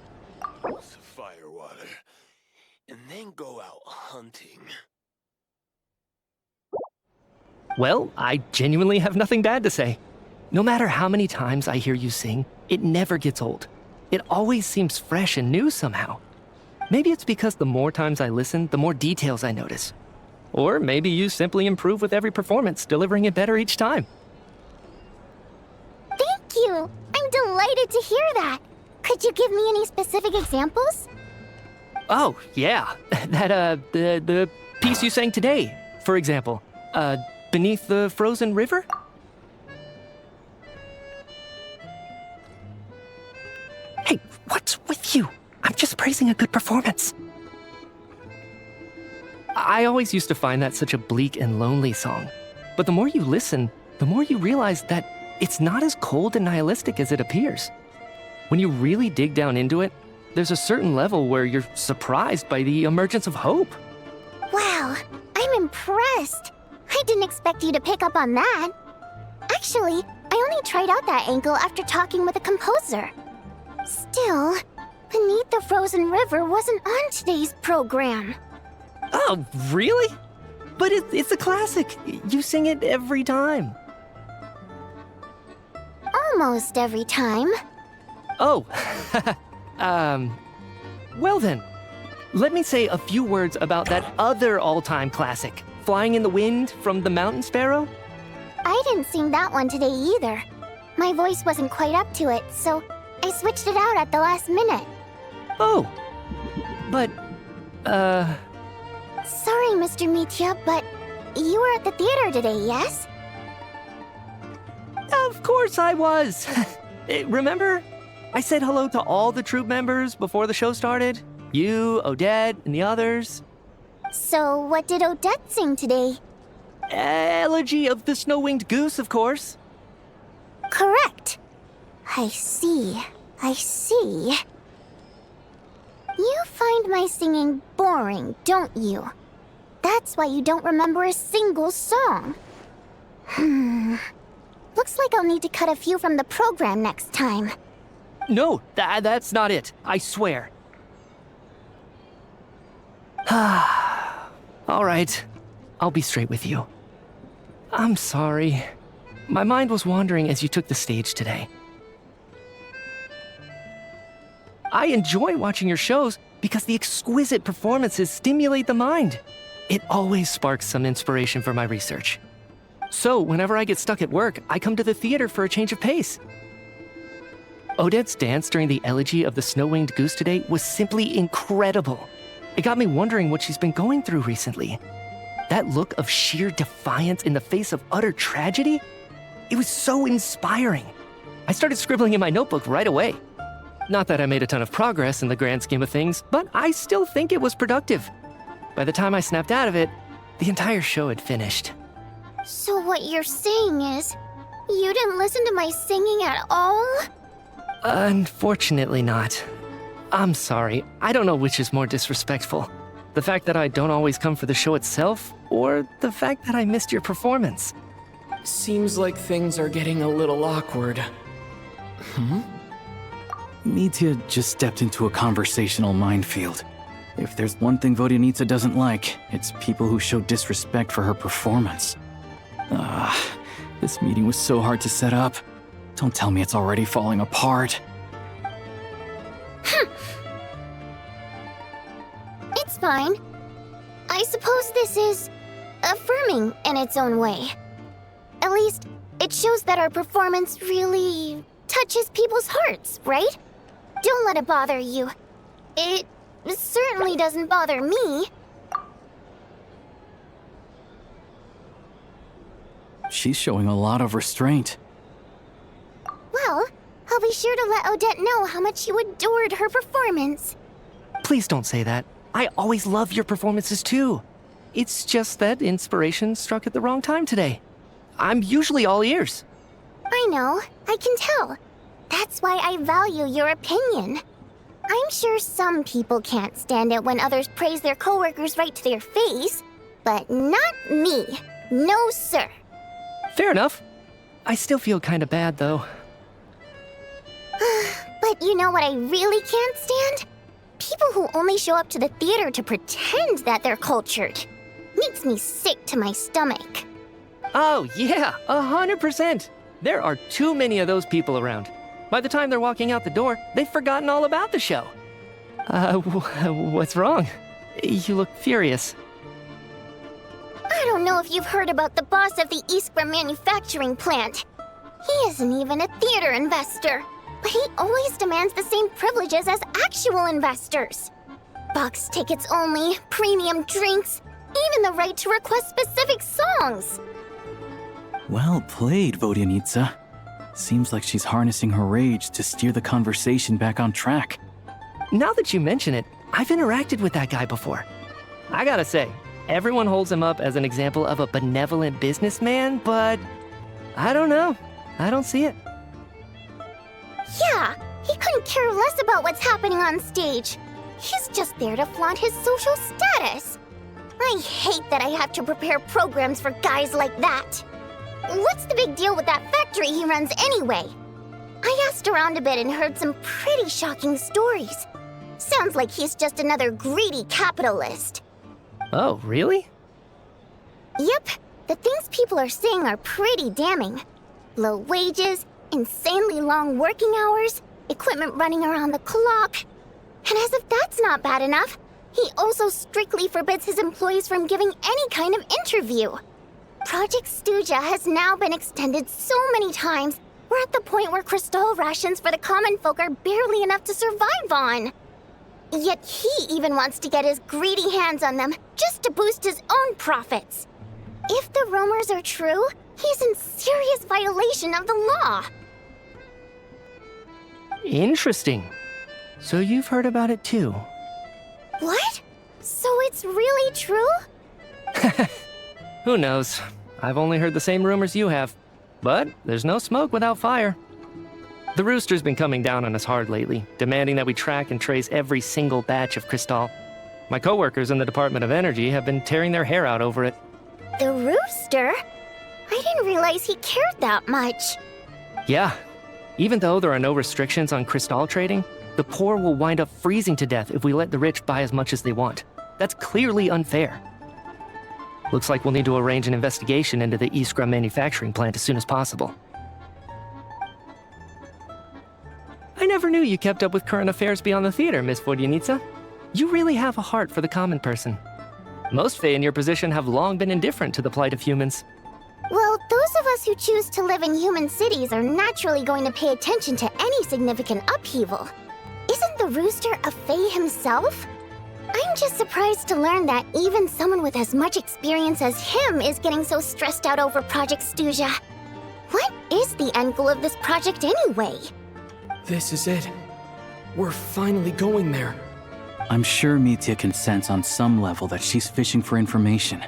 Firewater, and then go out hunting. Well, I genuinely have nothing bad to say. No matter how many times I hear you sing, it never gets old. It always seems fresh and new somehow. Maybe it's because the more times I listen, the more details I notice. Or maybe you simply improve with every performance, delivering it better each time. Thank you! I'm delighted to hear that! Could you give me any specific examples? Oh, yeah. The piece you sang today, for example. Beneath the Frozen River? Hey, what's with you? I'm just praising a good performance. I always used to find that such a bleak and lonely song. But the more you listen, the more you realize that it's not as cold and nihilistic as it appears. When you really dig down into it, there's a certain level where you're surprised by the emergence of hope. Wow, I'm impressed. I didn't expect you to pick up on that. Actually, I only tried out that angle after talking with a composer. Still, Beneath the Frozen River wasn't on today's program. Oh, really? But it's a classic. You sing it every time. Almost every time. Oh, well then, let me say a few words about that other all-time classic, Flying in the Wind from the Mountain Sparrow. I didn't sing that one today either. My voice wasn't quite up to it, so I switched it out at the last minute. Oh, but, Sorry, Mr. Mitya, but you were at the theater today, yes? Of course I was. Remember? I said hello to all the troop members before the show started. You, Odette, and the others. So what did Odette sing today? Elegy of the Snow-Winged Goose, of course. Correct. I see. I see. You find my singing boring, don't you? That's why you don't remember a single song. Looks like I'll need to cut a few from the program next time. No, that's not it. I swear. All right. I'll be straight with you. I'm sorry. My mind was wandering as you took the stage today. I enjoy watching your shows because the exquisite performances stimulate the mind. It always sparks some inspiration for my research. So, whenever I get stuck at work, I come to the theater for a change of pace. Odette's dance during the Elegy of the Snow-Winged Goose today was simply incredible. It got me wondering what she's been going through recently. That look of sheer defiance in the face of utter tragedy? It was so inspiring. I started scribbling in my notebook right away. Not that I made a ton of progress in the grand scheme of things, but I still think it was productive. By the time I snapped out of it, the entire show had finished. So what you're saying is, you didn't listen to my singing at all? Unfortunately not. I'm sorry, I don't know which is more disrespectful. The fact that I don't always come for the show itself, or the fact that I missed your performance. Seems like things are getting a little awkward. Mitya just stepped into a conversational minefield. If there's one thing Vodyanitsa doesn't like, it's people who show disrespect for her performance. This meeting was so hard to set up. Don't tell me it's already falling apart. It's fine. I suppose this is affirming in its own way. At least, it shows that our performance really touches people's hearts, right? Don't let it bother you. It certainly doesn't bother me. She's showing a lot of restraint. Well, I'll be sure to let Odette know how much you adored her performance. Please don't say that. I always love your performances too. It's just that inspiration struck at the wrong time today. I'm usually all ears. I know, I can tell. That's why I value your opinion. I'm sure some people can't stand it when others praise their coworkers right to their face, but not me. No, sir. Fair enough. I still feel kinda bad though. But you know what I really can't stand? People who only show up to the theater to pretend that they're cultured. Makes me sick to my stomach. Oh yeah, 100%. There are too many of those people around. By the time they're walking out the door, they've forgotten all about the show. What's wrong? You look furious. I don't know if you've heard about the boss of the Iskra manufacturing plant. He isn't even a theater investor, but he always demands the same privileges as actual investors. Box tickets only, premium drinks, even the right to request specific songs. Well played, Vodyanitsa. Seems like she's harnessing her rage to steer the conversation back on track. Now that you mention it, I've interacted with that guy before. I gotta say, everyone holds him up as an example of a benevolent businessman, but I don't know. I don't see it. Yeah, he couldn't care less about what's happening on stage. He's just there to flaunt his social status. I hate that I have to prepare programs for guys like that. What's the big deal with that factory he runs anyway? I asked around a bit and heard some pretty shocking stories. Sounds like he's just another greedy capitalist. Oh, really? Yep, the things people are saying are pretty damning. Low wages, insanely long working hours, equipment running around the clock. And as if that's not bad enough, he also strictly forbids his employees from giving any kind of interview. Project Snezhnaya has now been extended so many times, we're at the point where crystal rations for the common folk are barely enough to survive on. Yet he even wants to get his greedy hands on them just to boost his own profits. If the rumors are true, he's in serious violation of the law. Interesting. So you've heard about it too? What? So it's really true? Who knows? I've only heard the same rumors you have. But there's no smoke without fire. The Rooster's been coming down on us hard lately, demanding that we track and trace every single batch of crystal. My coworkers in the Department of Energy have been tearing their hair out over it. The Rooster? I didn't realize he cared that much. Yeah. Even though there are no restrictions on crystal trading, the poor will wind up freezing to death if we let the rich buy as much as they want. That's clearly unfair. Looks like we'll need to arrange an investigation into the Iskra manufacturing plant as soon as possible. I never knew you kept up with current affairs beyond the theater, Miss Vodyanitsa. You really have a heart for the common person. Most Fae in your position have long been indifferent to the plight of humans. Well, those of us who choose to live in human cities are naturally going to pay attention to any significant upheaval. Isn't the Rooster a Fae himself? I'm just surprised to learn that even someone with as much experience as him is getting so stressed out over Project Snezhnaya. What is the end goal of this project anyway? This is it. We're finally going there. I'm sure Mitya can sense on some level that she's fishing for information.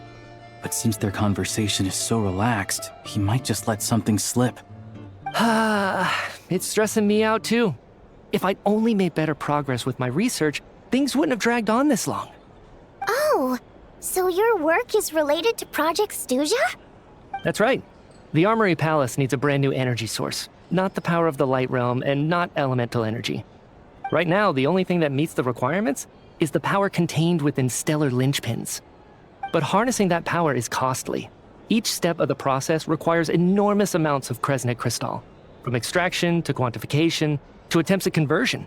But since their conversation is so relaxed, he might just let something slip. It's stressing me out too. If I'd only made better progress with my research, things wouldn't have dragged on this long. Oh, so your work is related to Project Snezhnaya? That's right. The Armory Palace needs a brand new energy source. Not the power of the Light Realm and not elemental energy. Right now, the only thing that meets the requirements is the power contained within stellar linchpins. But harnessing that power is costly. Each step of the process requires enormous amounts of Kresnik crystal, from extraction to quantification to attempts at conversion.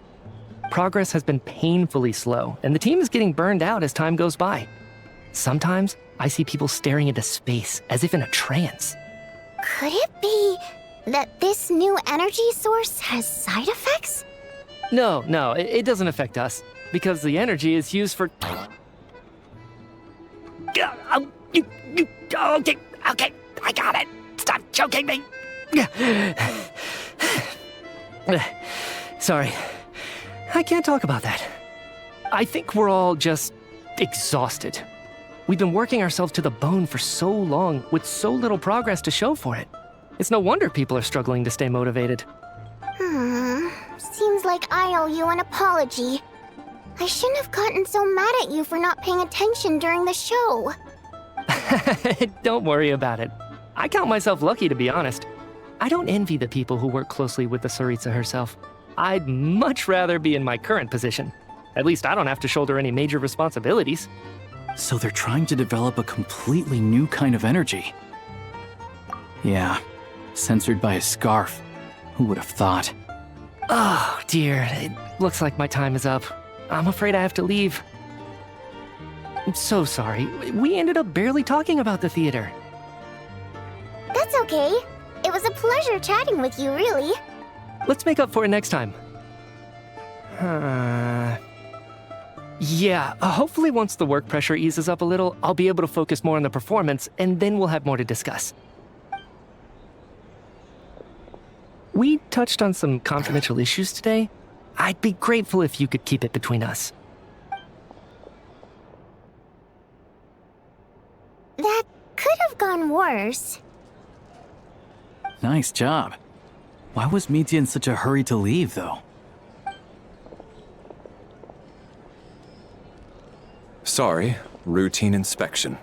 Progress has been painfully slow, and the team is getting burned out as time goes by. Sometimes, I see people staring into space as if in a trance. Could it be that this new energy source has side effects? No, it doesn't affect us, because the energy is used for... Okay, I got it. Stop choking me. Sorry, I can't talk about that. I think we're all just exhausted. We've been working ourselves to the bone for so long with so little progress to show for it. It's no wonder people are struggling to stay motivated. Seems like I owe you an apology. I shouldn't have gotten so mad at you for not paying attention during the show. Don't worry about it. I count myself lucky, to be honest. I don't envy the people who work closely with the Tsaritsa herself. I'd much rather be in my current position. At least I don't have to shoulder any major responsibilities. So they're trying to develop a completely new kind of energy. Yeah, censored by a scarf. Who would have thought? Oh, dear. It looks like my time is up. I'm afraid I have to leave. I'm so sorry. We ended up barely talking about the theater. That's okay. It was a pleasure chatting with you, really. Let's make up for it next time. Yeah, hopefully once the work pressure eases up a little, I'll be able to focus more on the performance, and then we'll have more to discuss. We touched on some confidential issues today. I'd be grateful if you could keep it between us. That could have gone worse. Nice job. Why was Mitya in such a hurry to leave, though? Sorry, routine inspection.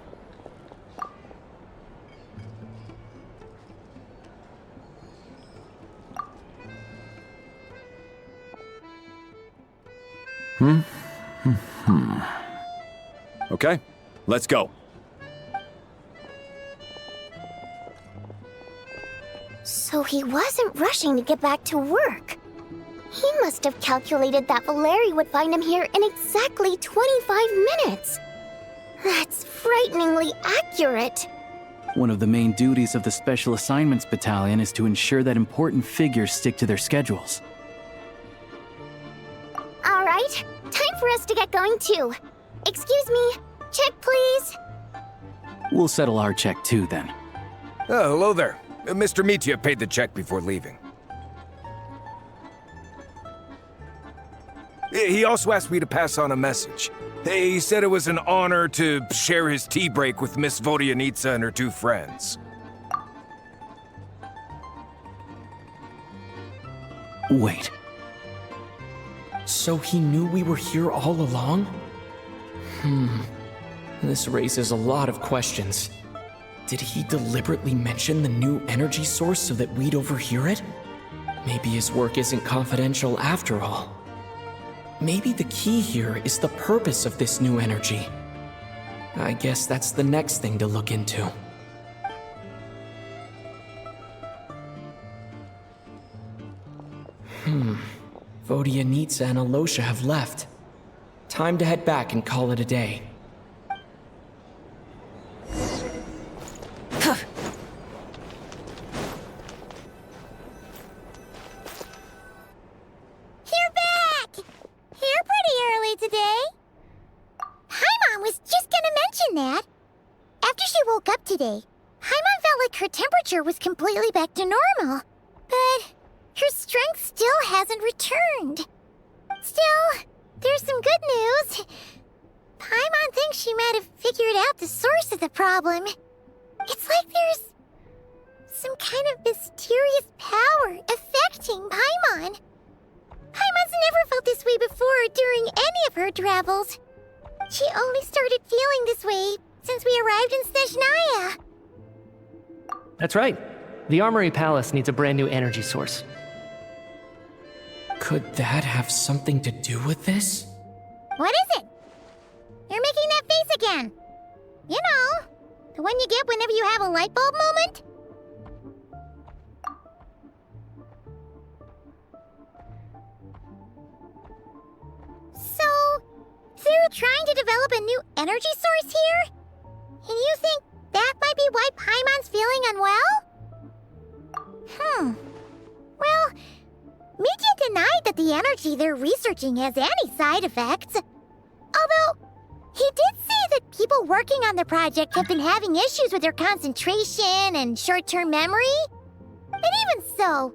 Okay, Let's go. So he wasn't rushing to get back to work. He must have calculated that Valeri would find him here in exactly 25 minutes. That's frighteningly accurate. One of the main duties of the Special Assignments Battalion is to ensure that important figures stick to their schedules. All right, time for us to get going too. Excuse me, check please. We'll settle our check too then. Oh, hello there. Mr. Mitya paid the check before leaving. He also asked me to pass on a message. He said it was an honor to share his tea break with Miss Vodyanitsa and her 2 friends. Wait. So he knew we were here all along? This raises a lot of questions. Did he deliberately mention the new energy source so that we'd overhear it? Maybe his work isn't confidential after all. Maybe the key here is the purpose of this new energy. I guess that's the next thing to look into. Vodyanitsa and Alyosha have left. Time to head back and call it a day. Today, Paimon felt like her temperature was completely back to normal, but her strength still hasn't returned. Still, there's some good news. Paimon thinks she might have figured out the source of the problem. It's like there's some kind of mysterious power affecting Paimon. Paimon's never felt this way before during any of her travels. She only started feeling this way since we arrived in Snezhnaya. That's right. The Armory Palace needs a brand new energy source. Could that have something to do with this? What is it? You're making that face again. You know, the one you get whenever you have a light bulb moment? So, they're trying to develop a new energy source here? And you think that might be why Paimon's feeling unwell? Well, Mitya denied that the energy they're researching has any side effects. Although, he did say that people working on the project have been having issues with their concentration and short-term memory. And even so,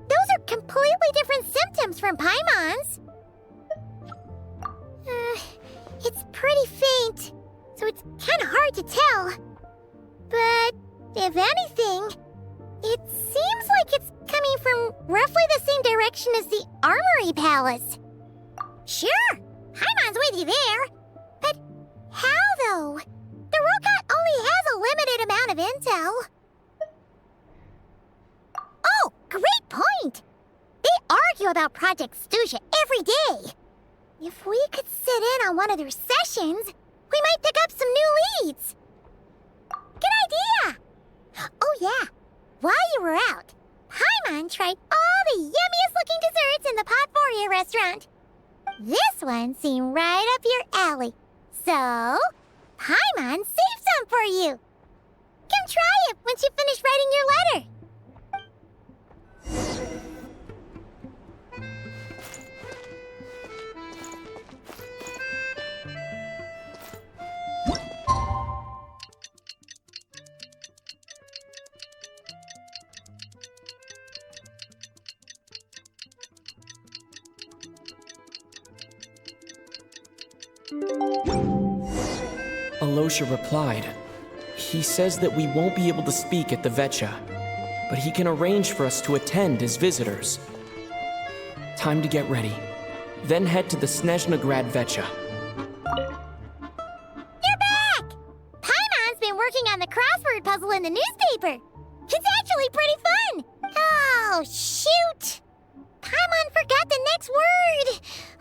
those are completely different symptoms from Paimon's. It's pretty faint, so it's kind of hard to tell. But if anything, it seems like it's coming from roughly the same direction as the Armory Palace. Sure, Paimon's with you there. But how, though? The robot only has a limited amount of intel. Oh, great point! They argue about Project Stusha every day. If we could sit in on one of their sessions, we might pick up some new leads. Good idea! Oh yeah, while you were out, Paimon tried all the yummiest looking desserts in the Potvoria restaurant. This one seemed right up your alley. So, Paimon saved some for you. Come try it once you finish writing your letter. Alyosha replied. He says that we won't be able to speak at the Vetcha, but he can arrange for us to attend as visitors. Time to get ready. Then head to the Snezhnaya Vetcha. You're back! Paimon's been working on the crossword puzzle in the newspaper. It's actually pretty fun. Oh, shoot! Paimon forgot the next word.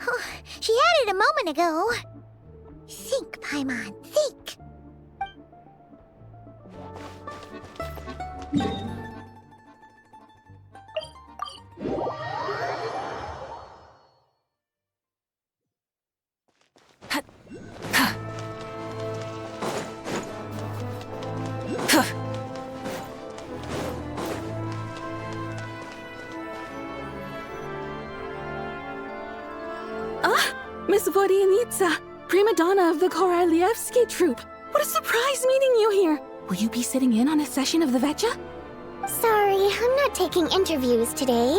Oh, she had it a moment ago. Think, Paimon, think. Miss Vodyanitsa, prima donna of the Korolievsky troupe. What a surprise meeting you here. Will you be sitting in on a session of the Vetcha? Sorry, I'm not taking interviews today.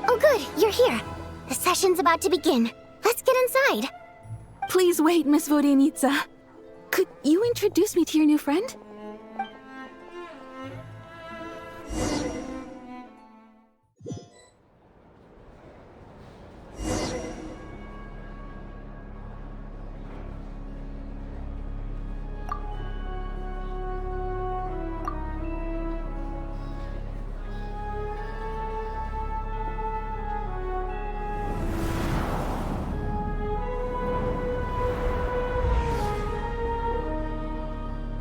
Oh good, you're here. The session's about to begin. Let's get inside. Please wait, Miss Vodyanitsa. Could you introduce me to your new friend?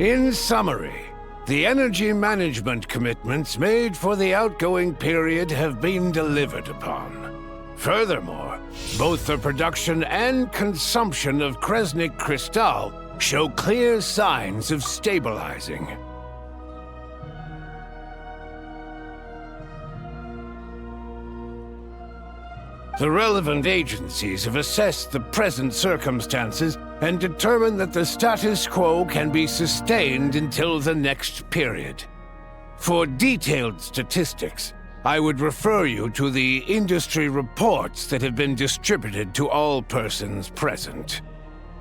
In summary, the energy management commitments made for the outgoing period have been delivered upon. Furthermore, both the production and consumption of Kresnik Crystal show clear signs of stabilizing. The relevant agencies have assessed the present circumstances and determined that the status quo can be sustained until the next period. For detailed statistics, I would refer you to the industry reports that have been distributed to all persons present.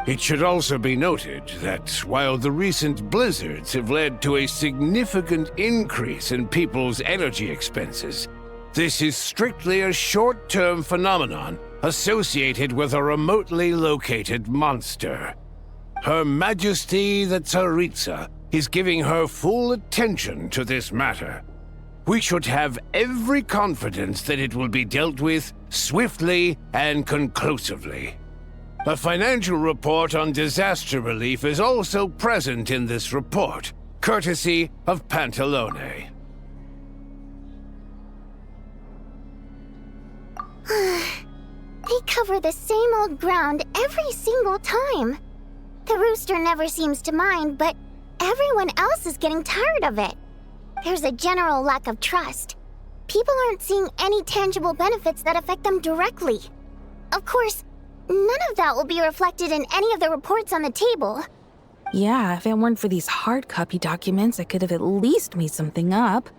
It should also be noted that while the recent blizzards have led to a significant increase in people's energy expenses, this is strictly a short-term phenomenon associated with a remotely located monster. Her Majesty the Tsaritsa is giving her full attention to this matter. We should have every confidence that it will be dealt with swiftly and conclusively. A financial report on disaster relief is also present in this report, courtesy of Pantalone. They cover the same old ground every single time. The rooster never seems to mind, but everyone else is getting tired of it. There's a general lack of trust. People aren't seeing any tangible benefits that affect them directly. Of course, none of that will be reflected in any of the reports on the table. Yeah, if it weren't for these hard copy documents, I could have at least made something up.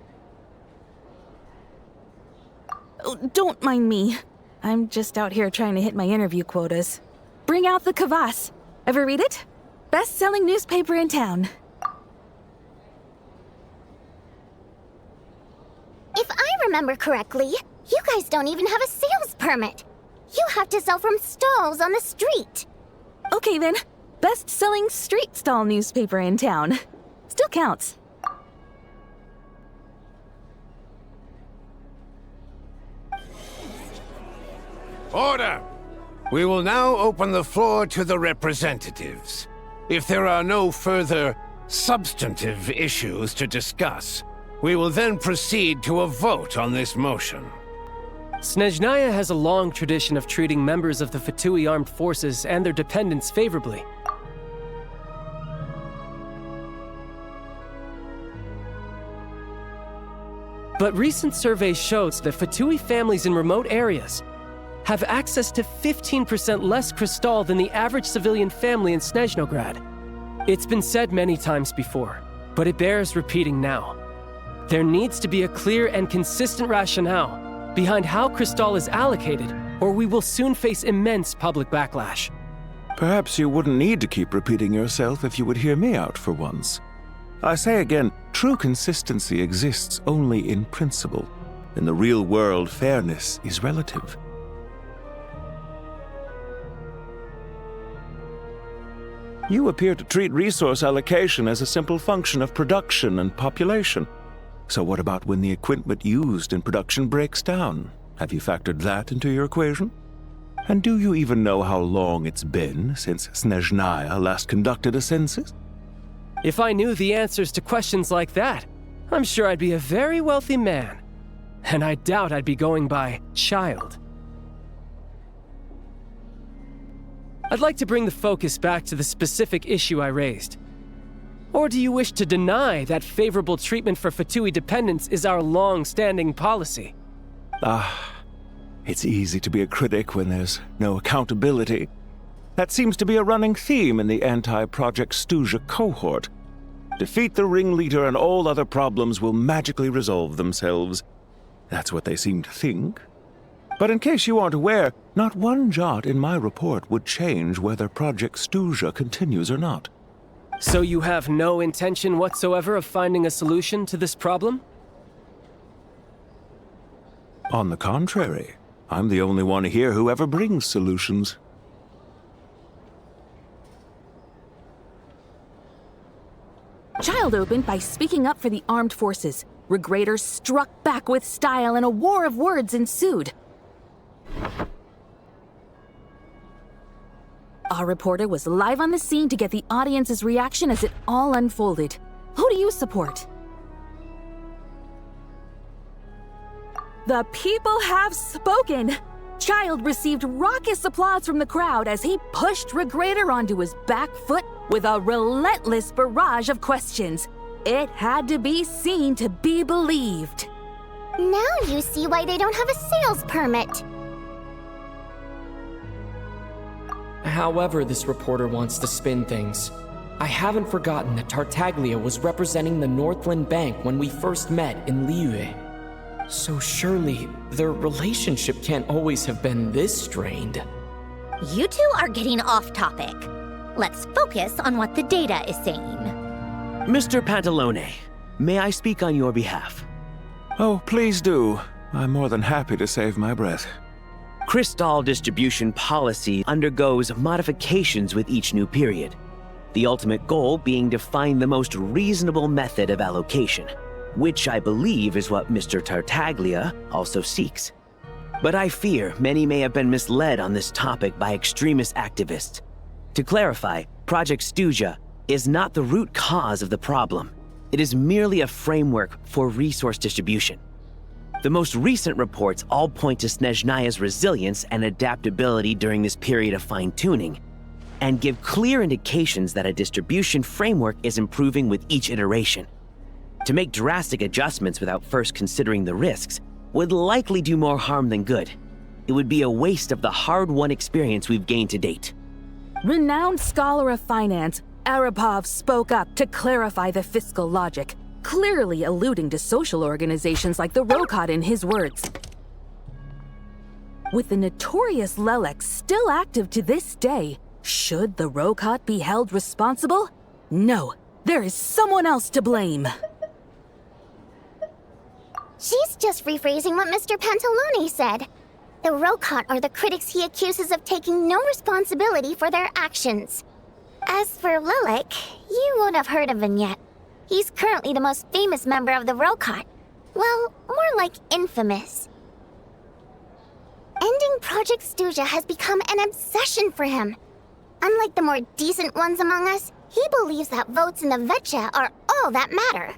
Oh, don't mind me. I'm just out here trying to hit my interview quotas. Bring out the kvass. Ever read it? Best-selling newspaper in town. If I remember correctly, you guys don't even have a sales permit. You have to sell from stalls on the street. Okay then, best-selling street stall newspaper in town. Still counts. Order! We will now open the floor to the representatives. If there are no further substantive issues to discuss, we will then proceed to a vote on this motion. Snezhnaya has a long tradition of treating members of the Fatui armed forces and their dependents favorably. But recent surveys shows that Fatui families in remote areas have access to 15% less crystal than the average civilian family in Snezhnograd. It's been said many times before, but it bears repeating now. There needs to be a clear and consistent rationale behind how crystal is allocated, or we will soon face immense public backlash. Perhaps you wouldn't need to keep repeating yourself if you would hear me out for once. I say again, true consistency exists only in principle. In the real world, fairness is relative. You appear to treat resource allocation as a simple function of production and population. So what about when the equipment used in production breaks down? Have you factored that into your equation? And do you even know how long it's been since Snezhnaya last conducted a census? If I knew the answers to questions like that, I'm sure I'd be a very wealthy man. And I doubt I'd be going by Childe. I'd like to bring the focus back to the specific issue I raised. Or do you wish to deny that favorable treatment for Fatui dependents is our long-standing policy? It's easy to be a critic when there's no accountability. That seems to be a running theme in the anti-Project Stuzha cohort. Defeat the ringleader and all other problems will magically resolve themselves. That's what they seem to think. But in case you aren't aware, not one jot in my report would change whether Project Stuzha continues or not. So you have no intention whatsoever of finding a solution to this problem? On the contrary, I'm the only one here who ever brings solutions. Childe opened by speaking up for the armed forces. Reunitors struck back with style and a war of words ensued. Our reporter was live on the scene to get the audience's reaction as it all unfolded. Who do you support? The people have spoken! Childe received raucous applause from the crowd as he pushed Reuniter onto his back foot with a relentless barrage of questions. It had to be seen to be believed. Now you see why they don't have a sales permit. However this reporter wants to spin things, I haven't forgotten that Tartaglia was representing the Northland Bank when we first met in Liyue. So surely, their relationship can't always have been this strained. You two are getting off topic. Let's focus on what the data is saying. Mr. Pantalone, may I speak on your behalf? Oh, please do. I'm more than happy to save my breath. Crystal distribution policy undergoes modifications with each new period. The ultimate goal being to find the most reasonable method of allocation, which I believe is what Mr. Tartaglia also seeks. But I fear many may have been misled on this topic by extremist activists. To clarify, Project Stuzha is not the root cause of the problem. It is merely a framework for resource distribution. The most recent reports all point to Snezhnaya's resilience and adaptability during this period of fine-tuning, and give clear indications that a distribution framework is improving with each iteration. To make drastic adjustments without first considering the risks would likely do more harm than good. It would be a waste of the hard-won experience we've gained to date. Renowned scholar of finance, Arapov spoke up to clarify the fiscal logic, clearly alluding to social organizations like the Rokot in his words. With the notorious Lelek still active to this day, should the Rokot be held responsible? No, there is someone else to blame. She's just rephrasing what Mr. Pantalone said. The Rokot are the critics he accuses of taking no responsibility for their actions. As for Lelek, you won't have heard of him yet. He's currently the most famous member of the Rokot. Well, more like infamous. Ending Project Stuzha has become an obsession for him. Unlike the more decent ones among us, he believes that votes in the Vetcha are all that matter.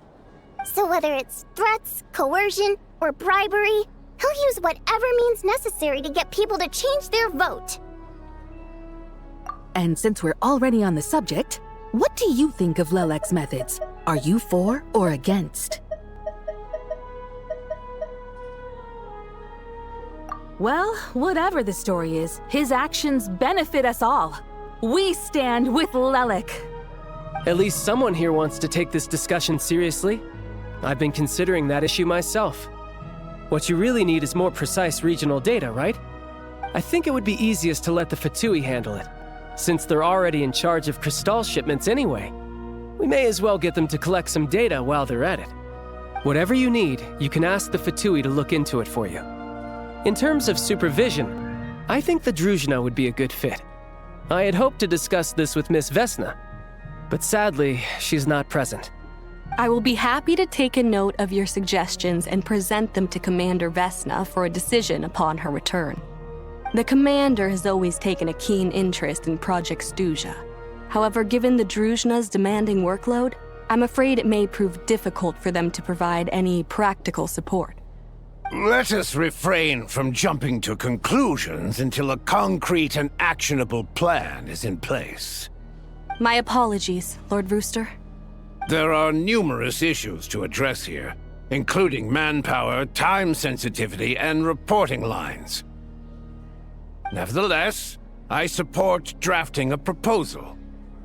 So whether it's threats, coercion, or bribery, he'll use whatever means necessary to get people to change their vote. And since we're already on the subject, what do you think of Lelek's methods? Are you for or against? Well, whatever the story is, his actions benefit us all. We stand with Lelek. At least someone here wants to take this discussion seriously. I've been considering that issue myself. What you really need is more precise regional data, right? I think it would be easiest to let the Fatui handle it, since they're already in charge of Crystal shipments anyway. We may as well get them to collect some data while they're at it. Whatever you need, you can ask the Fatui to look into it for you. In terms of supervision, I think the Druzhna would be a good fit. I had hoped to discuss this with Miss Vesna, but sadly, she's not present. I will be happy to take a note of your suggestions and present them to Commander Vesna for a decision upon her return. The Commander has always taken a keen interest in Project Stuzha. However, given the Druzhna's demanding workload, I'm afraid it may prove difficult for them to provide any practical support. Let us refrain from jumping to conclusions until a concrete and actionable plan is in place. My apologies, Lord Rooster. There are numerous issues to address here, including manpower, time sensitivity, and reporting lines. Nevertheless, I support drafting a proposal.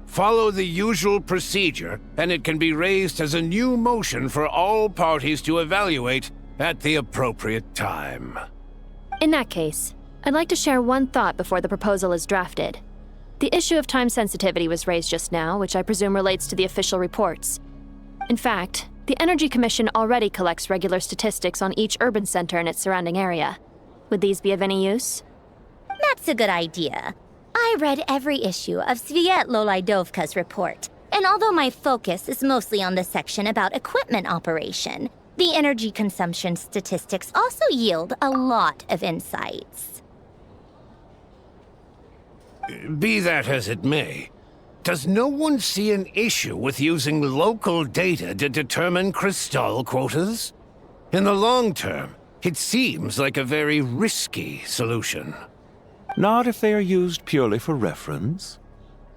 Follow the usual procedure, and it can be raised as a new motion for all parties to evaluate at the appropriate time. In that case, I'd like to share one thought before the proposal is drafted. The issue of time sensitivity was raised just now, which I presume relates to the official reports. In fact, the Energy Commission already collects regular statistics on each urban center and its surrounding area. Would these be of any use? That's a good idea. I read every issue of Svietloslaidovka's report, and although my focus is mostly on the section about equipment operation, the energy consumption statistics also yield a lot of insights. Be that as it may, does no one see an issue with using local data to determine crystal quotas? In the long term, it seems like a very risky solution. Not if they are used purely for reference.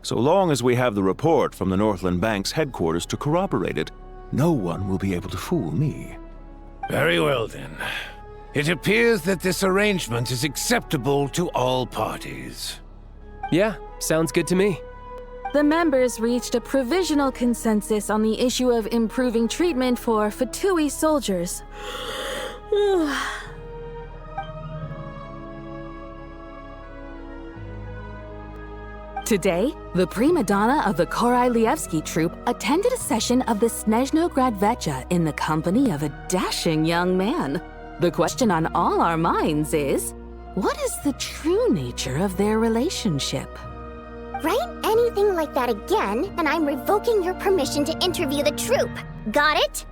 So long as we have the report from the Northland Bank's headquarters to corroborate it, no one will be able to fool me. Very well then. It appears that this arrangement is acceptable to all parties. Yeah, sounds good to me. The members reached a provisional consensus on the issue of improving treatment for Fatui soldiers. Today, the prima donna of the Korylevsky troupe attended a session of the Snezhnograd Vecha in the company of a dashing young man. The question on all our minds is, what is the true nature of their relationship? Write anything like that again, and I'm revoking your permission to interview the troupe. Got it?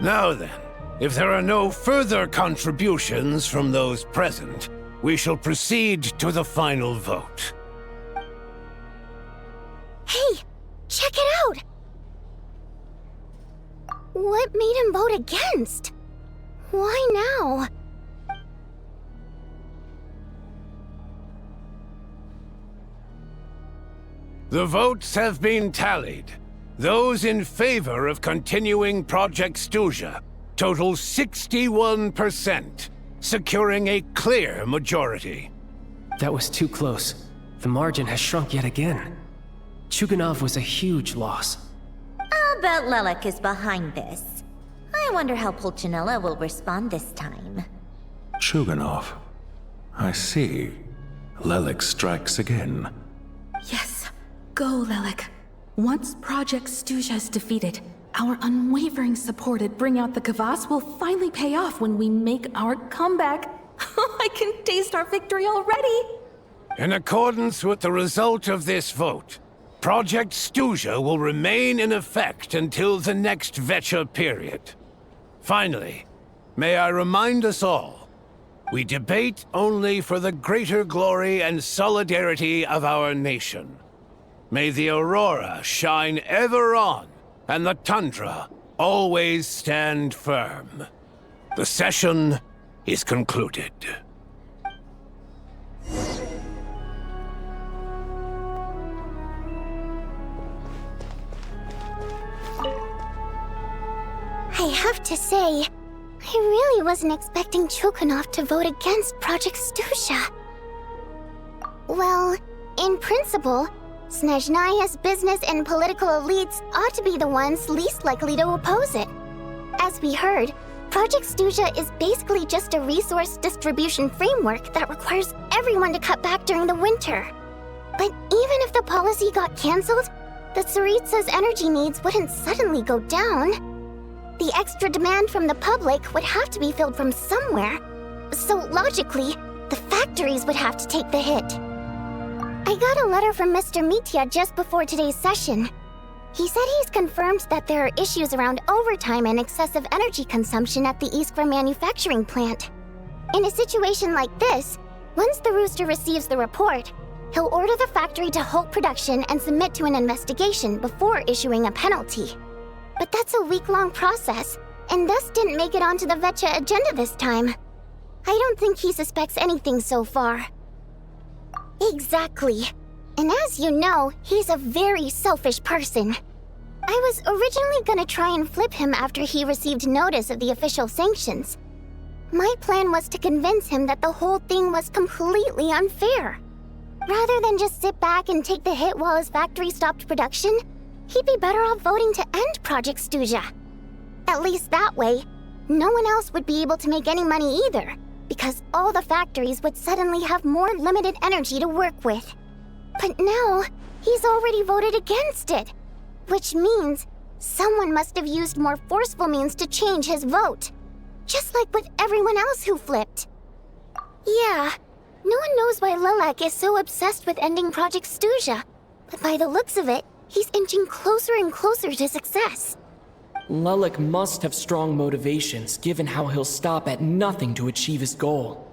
Now then, if there are no further contributions from those present, we shall proceed to the final vote. Hey, check it out! What made him vote against? Why now? The votes have been tallied. Those in favor of continuing Project Stuzha total 61%, securing a clear majority. That was too close. The margin has shrunk yet again. Chuganov was a huge loss. I'll bet Lelek is behind this. I wonder how Pulcinella will respond this time. Chuganov. I see. Lelek strikes again. Yes, go, Lelek. Once Project Stuzha is defeated, our unwavering support at Bring Out the Kvass will finally pay off when we make our comeback. I can taste our victory already! In accordance with the result of this vote, Project Stuzha will remain in effect until the next Vecha period. Finally, may I remind us all, we debate only for the greater glory and solidarity of our nation. May the aurora shine ever on, and the tundra always stand firm. The session is concluded. I have to say, I really wasn't expecting Chuganov to vote against Project Stuzha. Well, in principle, Snezhnaya's business and political elites ought to be the ones least likely to oppose it. As we heard, Project Stuzha is basically just a resource distribution framework that requires everyone to cut back during the winter. But even if the policy got cancelled, the Tsaritsa's energy needs wouldn't suddenly go down. The extra demand from the public would have to be filled from somewhere. So logically, the factories would have to take the hit. I got a letter from Mr. Mitya just before today's session. He said he's confirmed that there are issues around overtime and excessive energy consumption at the Iskra manufacturing plant. In a situation like this, once the Rooster receives the report, he'll order the factory to halt production and submit to an investigation before issuing a penalty. But that's a week-long process, and thus didn't make it onto the Vetcha agenda this time. I don't think he suspects anything so far. Exactly. And as you know, he's a very selfish person. I was originally gonna try and flip him after he received notice of the official sanctions. My plan was to convince him that the whole thing was completely unfair. Rather than just sit back and take the hit while his factory stopped production, he'd be better off voting to end Project Snezhnaya. At least that way, no one else would be able to make any money either, because all the factories would suddenly have more limited energy to work with. But now, he's already voted against it, which means someone must have used more forceful means to change his vote, just like with everyone else who flipped. Yeah, no one knows why Lilac is so obsessed with ending Project Snezhnaya, but by the looks of it, he's inching closer and closer to success. Lilac must have strong motivations, given how he'll stop at nothing to achieve his goal.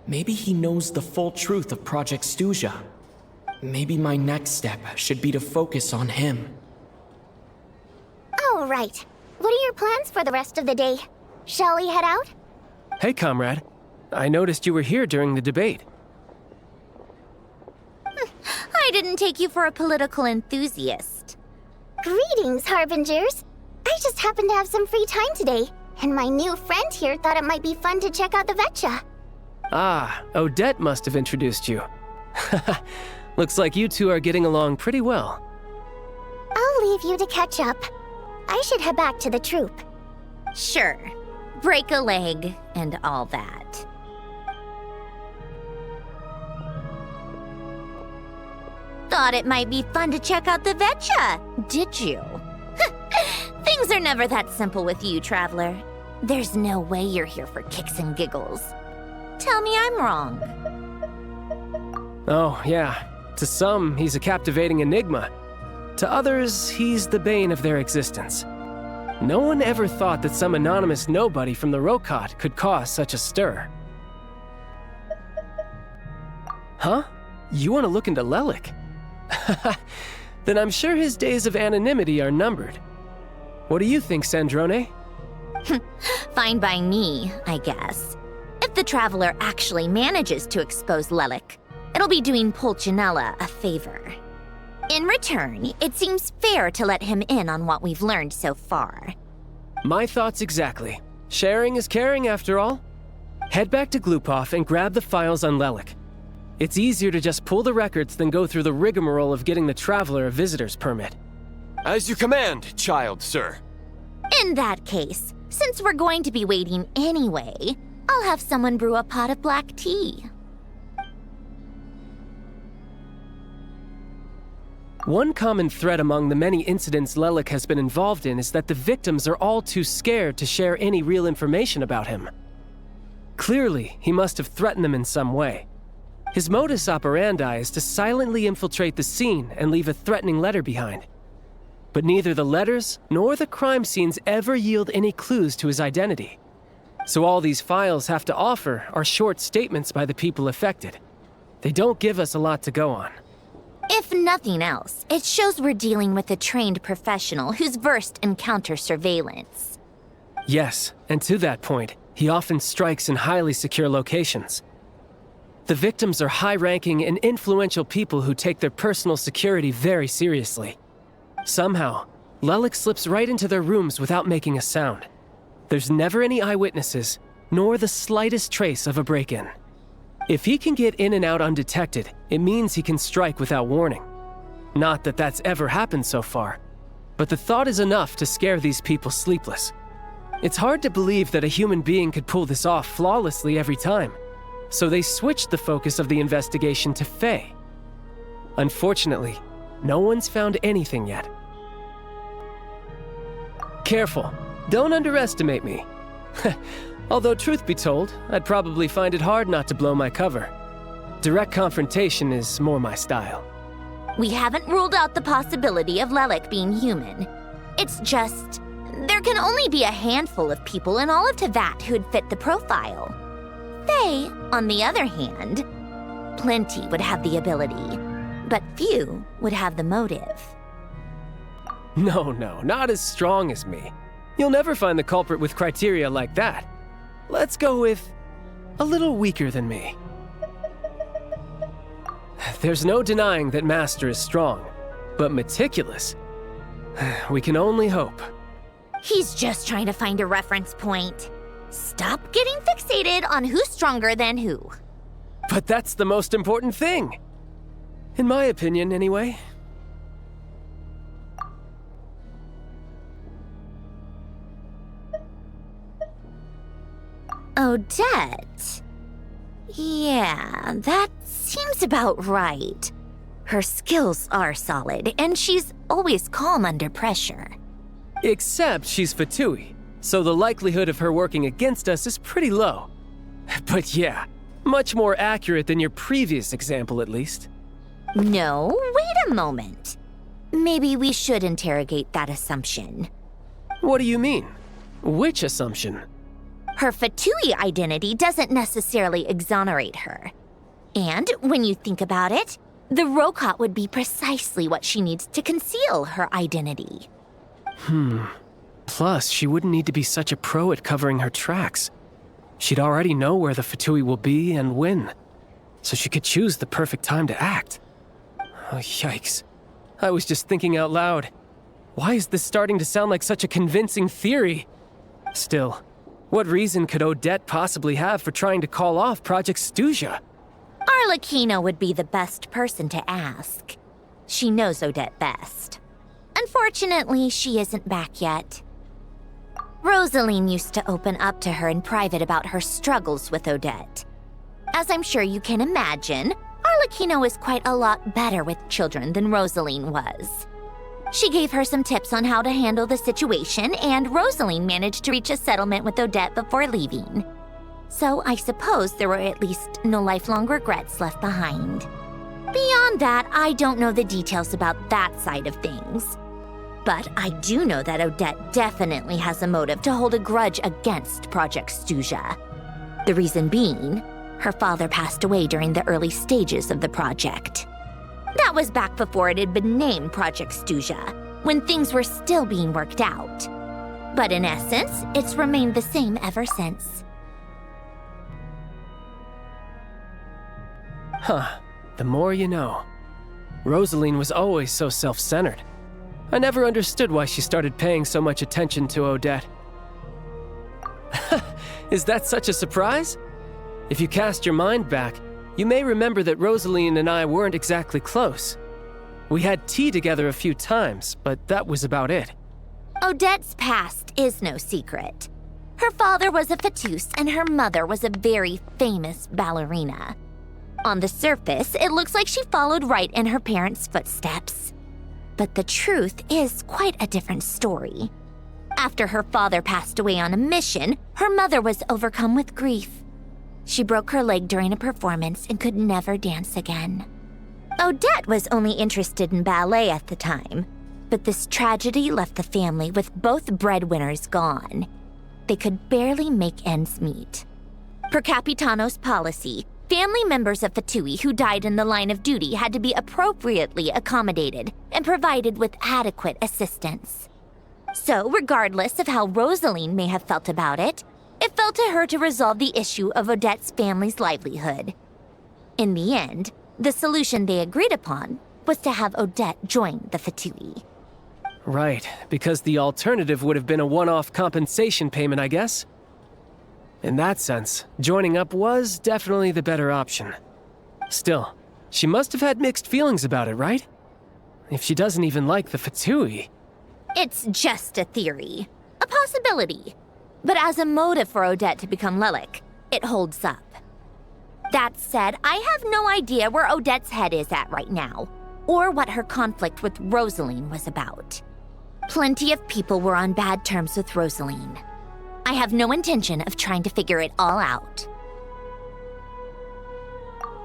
Maybe he knows the full truth of Project Snezhnaya. Maybe my next step should be to focus on him. All right. What are your plans for the rest of the day? Shall we head out? Hey, comrade. I noticed you were here during the debate. I didn't take you for a political enthusiast. Greetings, Harbingers. I just happened to have some free time today, and my new friend here thought it might be fun to check out the Vetcha. Ah, Odette must have introduced you. Looks like you two are getting along pretty well. I'll leave you to catch up. I should head back to the troop. Sure. Break a leg and all that. Thought it might be fun to check out the Vetcha, did you? Things are never that simple with you, Traveler. There's no way you're here for kicks and giggles. Tell me I'm wrong. Oh, yeah. To some, he's a captivating enigma. To others, he's the bane of their existence. No one ever thought that some anonymous nobody from the Rokot could cause such a stir. Huh? You want to look into Lilac? Then I'm sure his days of anonymity are numbered. What do you think, Sandrone? Fine by me, I guess. If the Traveler actually manages to expose Lilac, it'll be doing Pulcinella a favor. In return, it seems fair to let him in on what we've learned so far. My thoughts exactly. Sharing is caring, after all. Head back to Glupov and grab the files on Lilac. It's easier to just pull the records than go through the rigmarole of getting the Traveler a visitor's permit. As you command, child, sir. In that case, since we're going to be waiting anyway, I'll have someone brew a pot of black tea. One common thread among the many incidents Lilac has been involved in is that the victims are all too scared to share any real information about him. Clearly, he must have threatened them in some way. His modus operandi is to silently infiltrate the scene and leave a threatening letter behind. But neither the letters nor the crime scenes ever yield any clues to his identity. So all these files have to offer are short statements by the people affected. They don't give us a lot to go on. If nothing else, it shows we're dealing with a trained professional who's versed in counter-surveillance. Yes, and to that point, he often strikes in highly secure locations. The victims are high-ranking and influential people who take their personal security very seriously. Somehow, Lilac slips right into their rooms without making a sound. There's never any eyewitnesses, nor the slightest trace of a break-in. If he can get in and out undetected, it means he can strike without warning. Not that that's ever happened so far, but the thought is enough to scare these people sleepless. It's hard to believe that a human being could pull this off flawlessly every time, so they switched the focus of the investigation to Faye. Unfortunately, no one's found anything yet. Careful, don't underestimate me. Although truth be told, I'd probably find it hard not to blow my cover. Direct confrontation is more my style. We haven't ruled out the possibility of Lelek being human. It's just, there can only be a handful of people in all of Teyvat who'd fit the profile. They, on the other hand, plenty would have the ability, but few would have the motive. No, not as strong as me. You'll never find the culprit with criteria like that. Let's go with a little weaker than me. There's no denying that Master is strong, but meticulous. We can only hope. He's just trying to find a reference point. Stop getting fixated on who's stronger than who. But that's the most important thing. In my opinion, anyway. Odette? Yeah, that seems about right. Her skills are solid, and she's always calm under pressure. Except she's Fatui, so the likelihood of her working against us is pretty low. But yeah, much more accurate than your previous example, at least. No, wait a moment. Maybe we should interrogate that assumption. What do you mean? Which assumption? Her Fatui identity doesn't necessarily exonerate her. And when you think about it, the Rokot would be precisely what she needs to conceal her identity. Plus, she wouldn't need to be such a pro at covering her tracks. She'd already know where the Fatui will be and when, so she could choose the perfect time to act. Oh, yikes. I was just thinking out loud. Why is this starting to sound like such a convincing theory? Still, what reason could Odette possibly have for trying to call off Project Snezhnaya? Arlecchino would be the best person to ask. She knows Odette best. Unfortunately, she isn't back yet. Rosalyne used to open up to her in private about her struggles with Odette. As I'm sure you can imagine, Arlecchino is quite a lot better with children than Rosalyne was. She gave her some tips on how to handle the situation, and Rosalyne managed to reach a settlement with Odette before leaving. So I suppose there were at least no lifelong regrets left behind. Beyond that, I don't know the details about that side of things. But I do know that Odette definitely has a motive to hold a grudge against Project Snezhnaya. The reason being, her father passed away during the early stages of the project. That was back before it had been named Project Snezhnaya, when things were still being worked out. But in essence, it's remained the same ever since. Huh. The more you know. Rosalyne was always so self-centered. I never understood why she started paying so much attention to Odette. Is that such a surprise? If you cast your mind back, you may remember that Rosalyne and I weren't exactly close. We had tea together a few times, but that was about it. Odette's past is no secret. Her father was a Fatus and her mother was a very famous ballerina. On the surface, it looks like she followed right in her parents' footsteps. But the truth is quite a different story. After her father passed away on a mission, her mother was overcome with grief. She broke her leg during a performance and could never dance again. Odette was only interested in ballet at the time, but this tragedy left the family with both breadwinners gone. They could barely make ends meet. Per Capitano's policy, family members of Fatui who died in the line of duty had to be appropriately accommodated and provided with adequate assistance. So, regardless of how Rosalyne may have felt about it, it fell to her to resolve the issue of Odette's family's livelihood. In the end, the solution they agreed upon was to have Odette join the Fatui. Right, because the alternative would have been a one-off compensation payment, I guess. In that sense, joining up was definitely the better option. Still, she must have had mixed feelings about it, right? If she doesn't even like the Fatui. It's just a theory, a possibility. But as a motive for Odette to become Lelek, it holds up. That said, I have no idea where Odette's head is at right now, or what her conflict with Rosalyne was about. Plenty of people were on bad terms with Rosalyne. I have no intention of trying to figure it all out.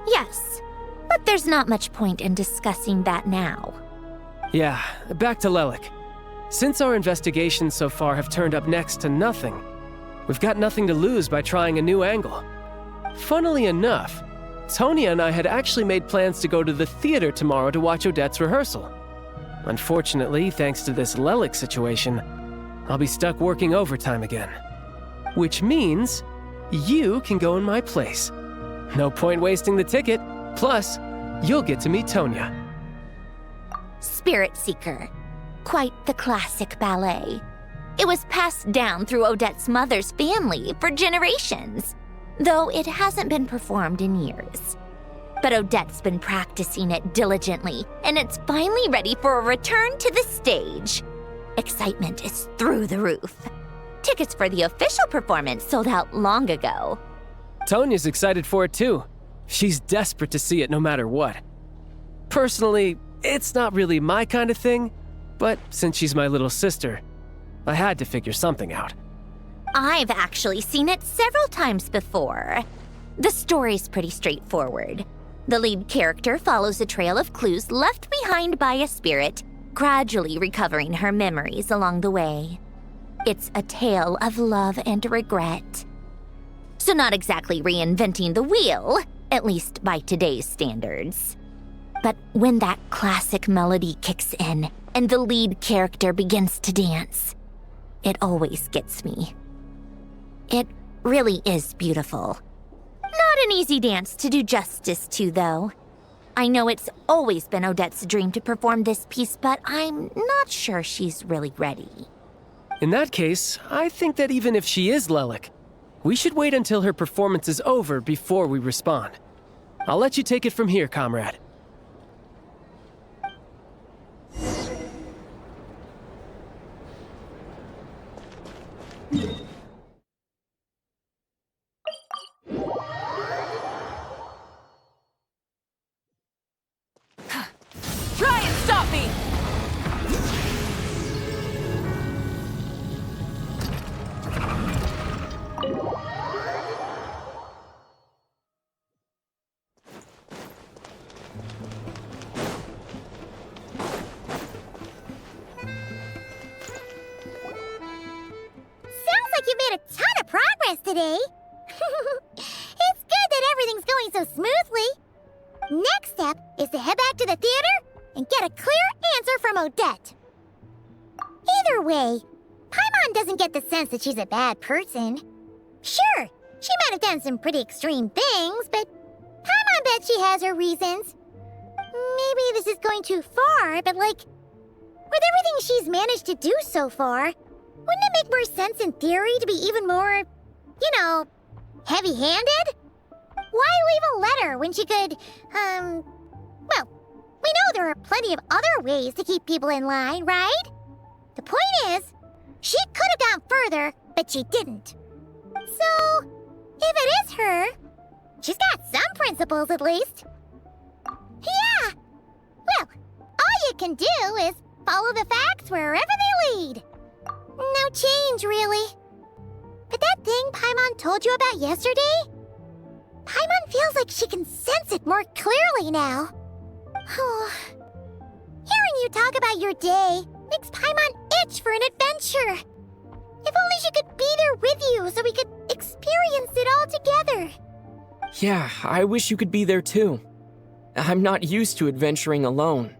Yes, but But there's not much point in discussing that now. Yeah, back to Lelik. Since our investigations so far have turned up next to nothing, we've got nothing to lose by trying a new angle. Funnily enough, Tonya and I had actually made plans to go to the theater tomorrow to watch Odette's rehearsal. Unfortunately, thanks to this Lelik situation, I'll be stuck working overtime again. Which means you can go in my place. No point wasting the ticket, plus you'll get to meet Tonya. Spirit Seeker. Quite the classic ballet. It was passed down through Odette's mother's family for generations, though it hasn't been performed in years. But Odette's been practicing it diligently, and it's finally ready for a return to the stage. Excitement is through the roof. Tickets for the official performance sold out long ago. Tonya's excited for it too. She's desperate to see it no matter what. Personally, it's not really my kind of thing, but since she's my little sister, I had to figure something out. I've actually seen it several times before. The story's pretty straightforward. The lead character follows a trail of clues left behind by a spirit, gradually recovering her memories along the way. It's a tale of love and regret. So not exactly reinventing the wheel, at least by today's standards. But when that classic melody kicks in and the lead character begins to dance, it always gets me. It really is beautiful. Not an easy dance to do justice to, though. I know it's always been Odette's dream to perform this piece, but I'm not sure she's really ready. In that case, I think that even if she is Lelik, we should wait until her performance is over before we respond. I'll let you take it from here, comrade. Try and stop me! Sounds like you made a ton of progress today. It's good that everything's going so smoothly. Next step is to head back to the theater and get a clear answer from Odette. Either way, Paimon doesn't get the sense that she's a bad person. Sure, she might have done some pretty extreme things, but Paimon bet she has her reasons. Maybe this is going too far, but with everything she's managed to do so far, wouldn't it make more sense in theory to be even more, heavy-handed? Why leave a letter when she could, we know there are plenty of other ways to keep people in line, right? The point is, she could have gone further, but she didn't. So, if it is her, she's got some principles at least. Yeah! Well, all you can do is follow the facts wherever they lead. No change, really. But that thing Paimon told you about yesterday? Paimon feels like she can sense it more clearly now. Hearing you talk about your day makes Paimon itch for an adventure. If only she could be there with you so we could experience it all together. Yeah, I wish you could be there too. I'm not used to adventuring alone.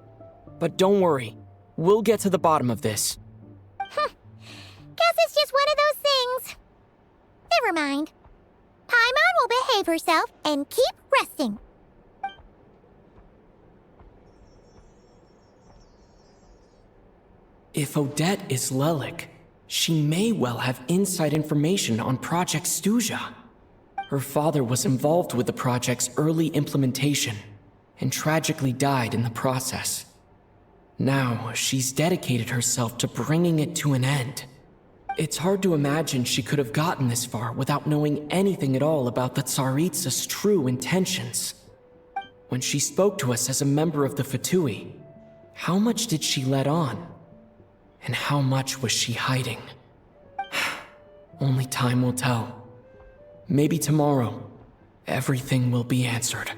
But don't worry, we'll get to the bottom of this. Guess it's just one of those things. Never mind. Paimon will behave herself and keep resting. If Odette is Lelik, she may well have inside information on Project Stuja. Her father was involved with the project's early implementation and tragically died in the process. Now, she's dedicated herself to bringing it to an end. It's hard to imagine she could have gotten this far without knowing anything at all about the Tsaritsa's true intentions. When she spoke to us as a member of the Fatui, how much did she let on? And how much was she hiding? Only time will tell. Maybe tomorrow, everything will be answered.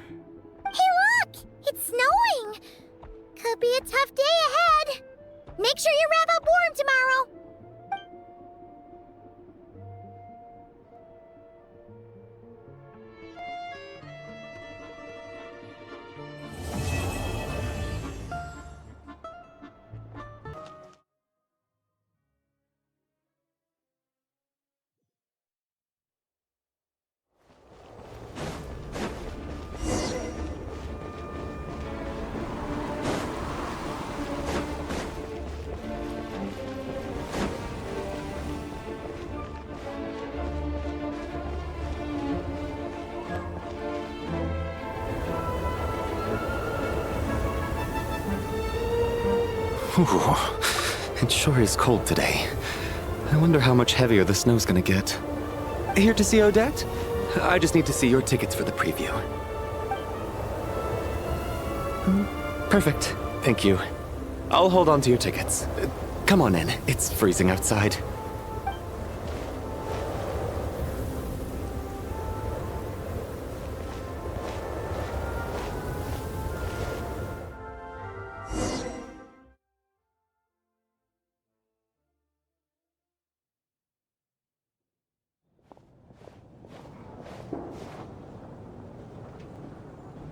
Hey look! Make sure you wrap up warm tomorrow. Ooh, it sure is cold today. I wonder how much heavier the snow's gonna get. Here to see Odette? I just need to see your tickets for the preview. Perfect. Thank you. I'll hold on to your tickets. Come on in. It's freezing outside.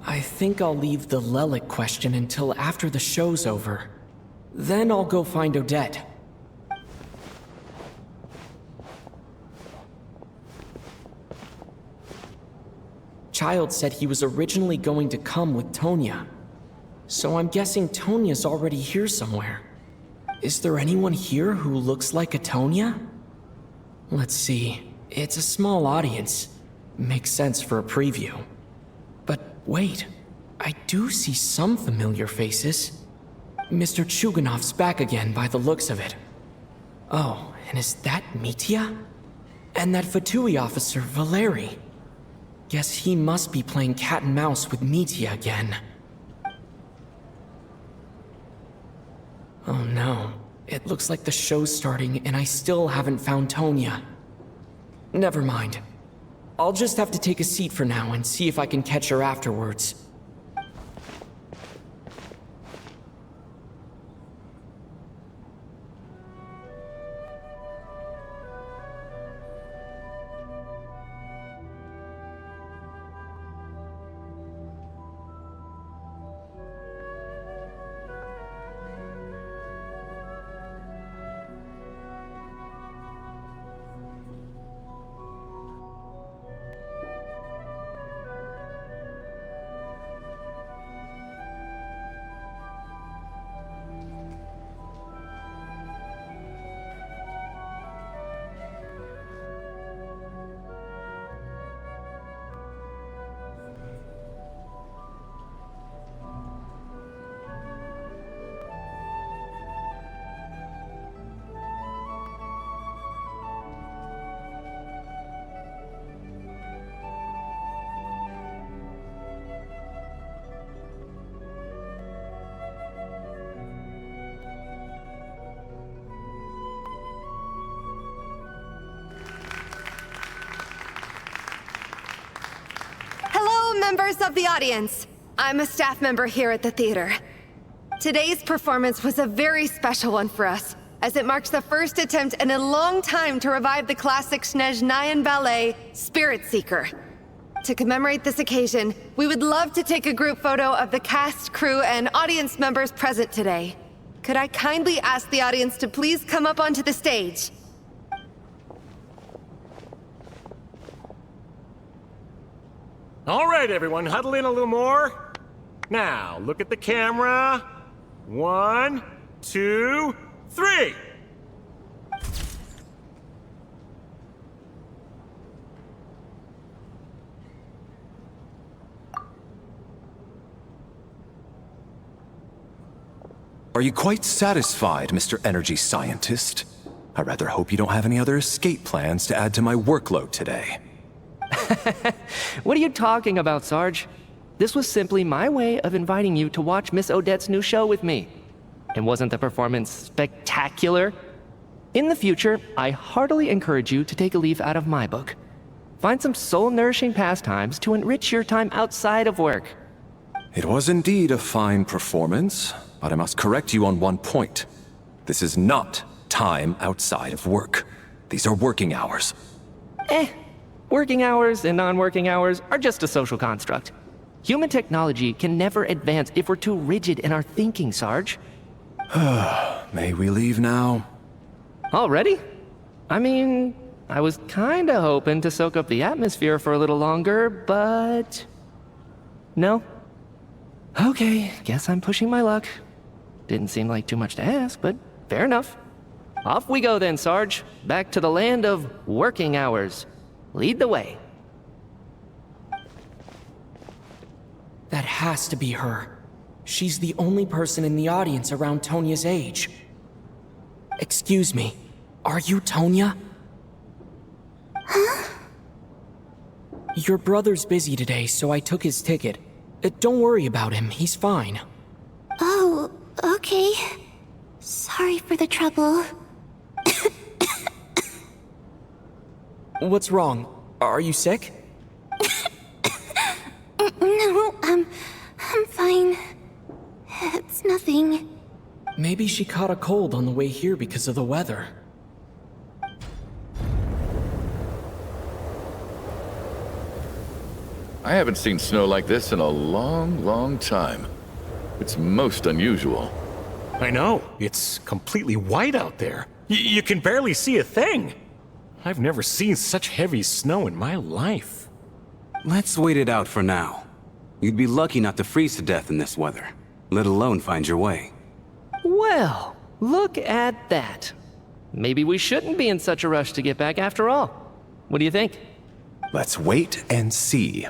I think I'll leave the Lelic question until after the show's over. Then I'll go find Odette. Childe said he was originally going to come with Tonya. So I'm guessing Tonya's already here somewhere. Is there anyone here who looks like a Tonya? Let's see. It's a small audience. Makes sense for a preview. But wait, I do see some familiar faces. Mr. Chuganov's back again by the looks of it. Oh, and is that Mitya? And that Fatui officer, Valeri. Guess he must be playing cat and mouse with Mitya again. Oh no, it looks like the show's starting and I still haven't found Tonya. Never mind. I'll just have to take a seat for now and see if I can catch her afterwards. Members of the audience, I'm a staff member here at the theater. Today's performance was a very special one for us, as it marks the first attempt in a long time to revive the classic Snezhnayan ballet, Spirit Seeker. To commemorate this occasion, we would love to take a group photo of the cast, crew, and audience members present today. Could I kindly ask the audience to please come up onto the stage? All right, everyone, huddle in a little more. Now, look at the camera. 1, 2, 3. Are you quite satisfied, Mr. Energy Scientist? I rather hope you don't have any other escape plans to add to my workload today. What are you talking about, Sarge? This was simply my way of inviting you to watch Miss Odette's new show with me. And wasn't the performance spectacular? In the future, I heartily encourage you to take a leaf out of my book. Find some soul-nourishing pastimes to enrich your time outside of work. It was indeed a fine performance, but I must correct you on one point. This is not time outside of work. These are working hours. Working hours and non-working hours are just a social construct. Human technology can never advance if we're too rigid in our thinking, Sarge. May we leave now? Already? I mean, I was kinda hoping to soak up the atmosphere for a little longer, but... No? Okay, guess I'm pushing my luck. Didn't seem like too much to ask, but fair enough. Off we go then, Sarge. Back to the land of working hours. Lead the way. That has to be her. She's the only person in the audience around Tonya's age. Excuse me, are you Tonya? Huh? Your brother's busy today, so I took his ticket. Don't worry about him, he's fine. Oh, okay. Sorry for the trouble. What's wrong? Are you sick? No, I'm fine. It's nothing. Maybe she caught a cold on the way here because of the weather. I haven't seen snow like this in a long, long time. It's most unusual. I know. It's completely white out there. You can barely see a thing. I've never seen such heavy snow in my life. Let's wait it out for now. You'd be lucky not to freeze to death in this weather, let alone find your way. Well, look at that. Maybe we shouldn't be in such a rush to get back after all. What do you think? Let's wait and see.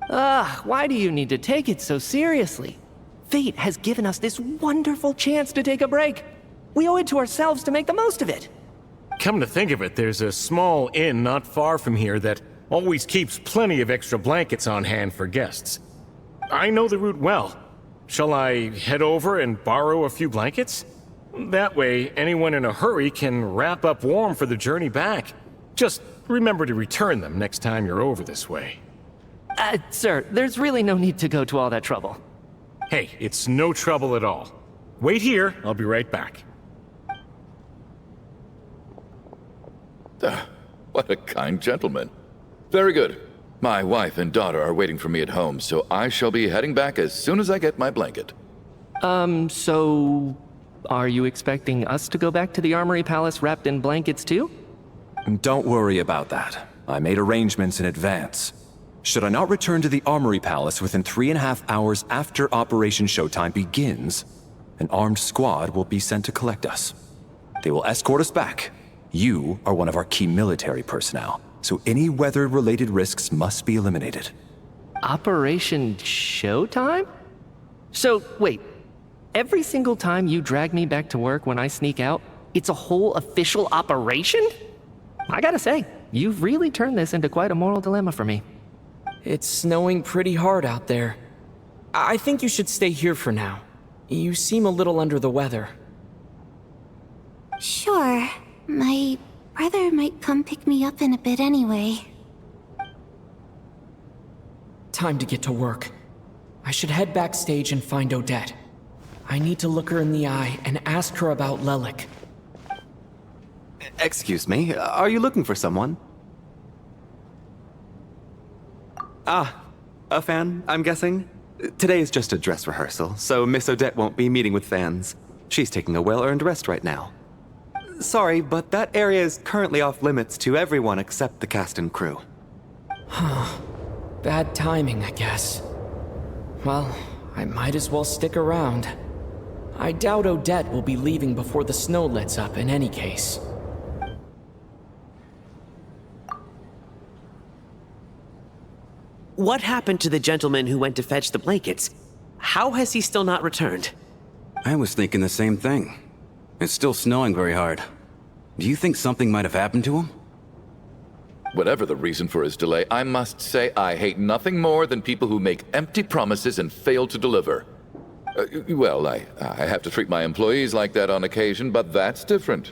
Why do you need to take it so seriously? Fate has given us this wonderful chance to take a break. We owe it to ourselves to make the most of it. Come to think of it, there's a small inn not far from here that always keeps plenty of extra blankets on hand for guests. I know the route well. Shall I head over and borrow a few blankets? That way, anyone in a hurry can wrap up warm for the journey back. Just remember to return them next time you're over this way. Sir, there's really no need to go to all that trouble. Hey, it's no trouble at all. Wait here, I'll be right back. What a kind gentleman. Very good. My wife and daughter are waiting for me at home, so I shall be heading back as soon as I get my blanket. So... are you expecting us to go back to the Armory Palace wrapped in blankets too? Don't worry about that. I made arrangements in advance. Should I not return to the Armory Palace within 3.5 hours after Operation Showtime begins, an armed squad will be sent to collect us. They will escort us back. You are one of our key military personnel, so any weather-related risks must be eliminated. Operation Showtime? So, wait. Every single time you drag me back to work when I sneak out, it's a whole official operation? I gotta say, you've really turned this into quite a moral dilemma for me. It's snowing pretty hard out there. I think you should stay here for now. You seem a little under the weather. Sure. My brother might come pick me up in a bit anyway. Time to get to work. I should head backstage and find Odette. I need to look her in the eye and ask her about Lelik. Excuse me, are you looking for someone? A fan, I'm guessing? Today is just a dress rehearsal, so Miss Odette won't be meeting with fans. She's taking a well-earned rest right now. Sorry, but that area is currently off limits to everyone except the cast and crew. Huh. Bad timing, I guess. Well, I might as well stick around. I doubt Odette will be leaving before the snow lets up in any case. What happened to the gentleman who went to fetch the blankets? How has he still not returned? I was thinking the same thing. It's still snowing very hard. Do you think something might have happened to him? Whatever the reason for his delay, I must say I hate nothing more than people who make empty promises and fail to deliver. Well, I have to treat my employees like that on occasion, but that's different.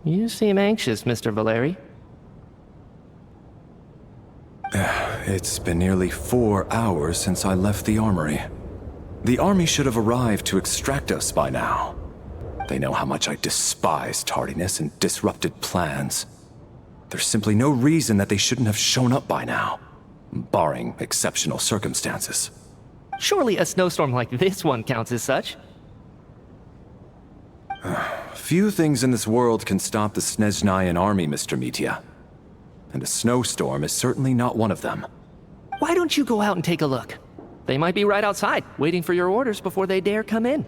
You seem anxious, Mr. Valeri. It's been nearly 4 hours since I left the armory. The army should have arrived to extract us by now. They know how much I despise tardiness and disrupted plans. There's simply no reason that they shouldn't have shown up by now, barring exceptional circumstances. Surely a snowstorm like this one counts as such. Few things in this world can stop the Snezhnayan army, Mr. Mitya. And a snowstorm is certainly not one of them. Why don't you go out and take a look? They might be right outside, waiting for your orders before they dare come in.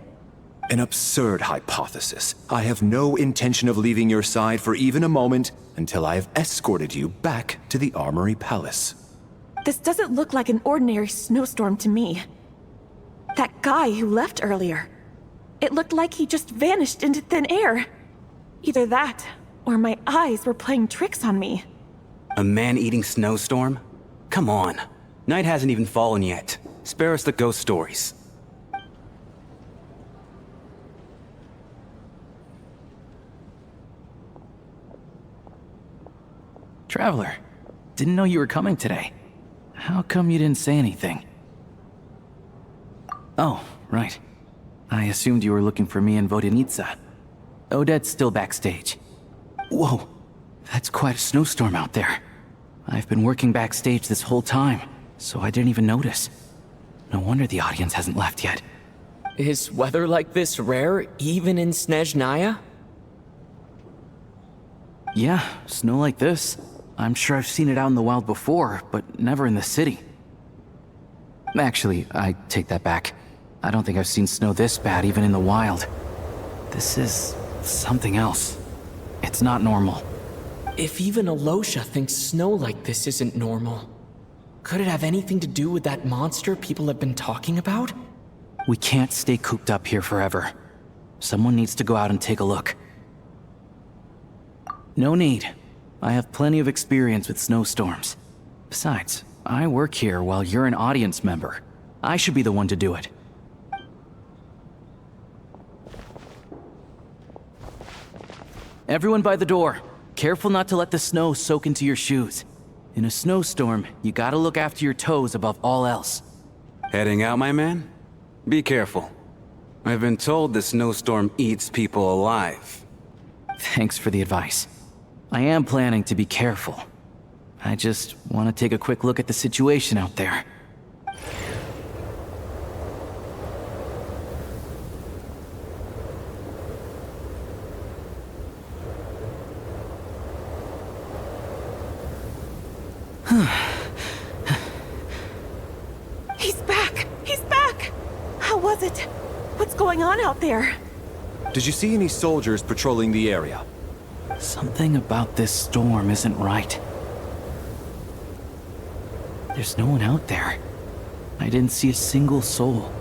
An absurd hypothesis. I have no intention of leaving your side for even a moment until I have escorted you back to the Armory Palace. This doesn't look like an ordinary snowstorm to me. That guy who left earlier, it looked like he just vanished into thin air. Either that, or my eyes were playing tricks on me. A man-eating snowstorm? Come on. Night hasn't even fallen yet. Spare us the ghost stories. Traveler, didn't know you were coming today. How come you didn't say anything? Oh, right. I assumed you were looking for me and Vodyanitsa. Odette's still backstage. Whoa, that's quite a snowstorm out there. I've been working backstage this whole time, so I didn't even notice. No wonder the audience hasn't left yet. Is weather like this rare, even in Snezhnaya? Yeah, snow like this. I'm sure I've seen it out in the wild before, but never in the city. Actually, I take that back. I don't think I've seen snow this bad even in the wild. This is something else. It's not normal. If even Alyosha thinks snow like this isn't normal, could it have anything to do with that monster people have been talking about? We can't stay cooped up here forever. Someone needs to go out and take a look. No need. I have plenty of experience with snowstorms. Besides, I work here while you're an audience member. I should be the one to do it. Everyone by the door. Careful not to let the snow soak into your shoes. In a snowstorm, you gotta look after your toes above all else. Heading out, my man? Be careful. I've been told the snowstorm eats people alive. Thanks for the advice. I am planning to be careful. I just want to take a quick look at the situation out there. He's back! He's back! How was it? What's going on out there? Did you see any soldiers patrolling the area? Something about this storm isn't right. There's no one out there. I didn't see a single soul.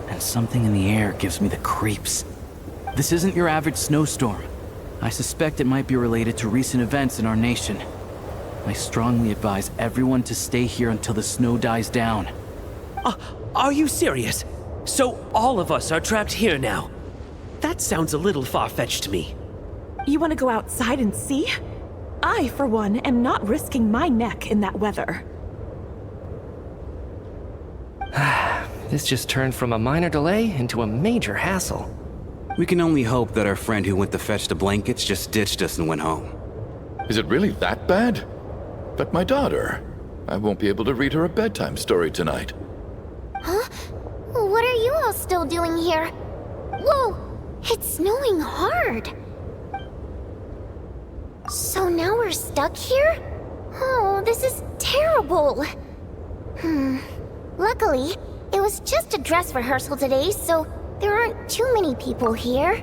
And something in the air gives me the creeps. This isn't your average snowstorm. I suspect it might be related to recent events in our nation. I strongly advise everyone to stay here until the snow dies down. Are you serious? So all of us are trapped here now? That sounds a little far-fetched to me. You want to go outside and see? I, for one, am not risking my neck in that weather. This just turned from a minor delay into a major hassle. We can only hope that our friend who went to fetch the blankets just ditched us and went home. Is it really that bad? But my daughter, I won't be able to read her a bedtime story tonight. Huh? What are you all still doing here? Whoa! It's snowing hard! So now we're stuck here? Oh, this is terrible! Luckily, it was just a dress rehearsal today, so there aren't too many people here.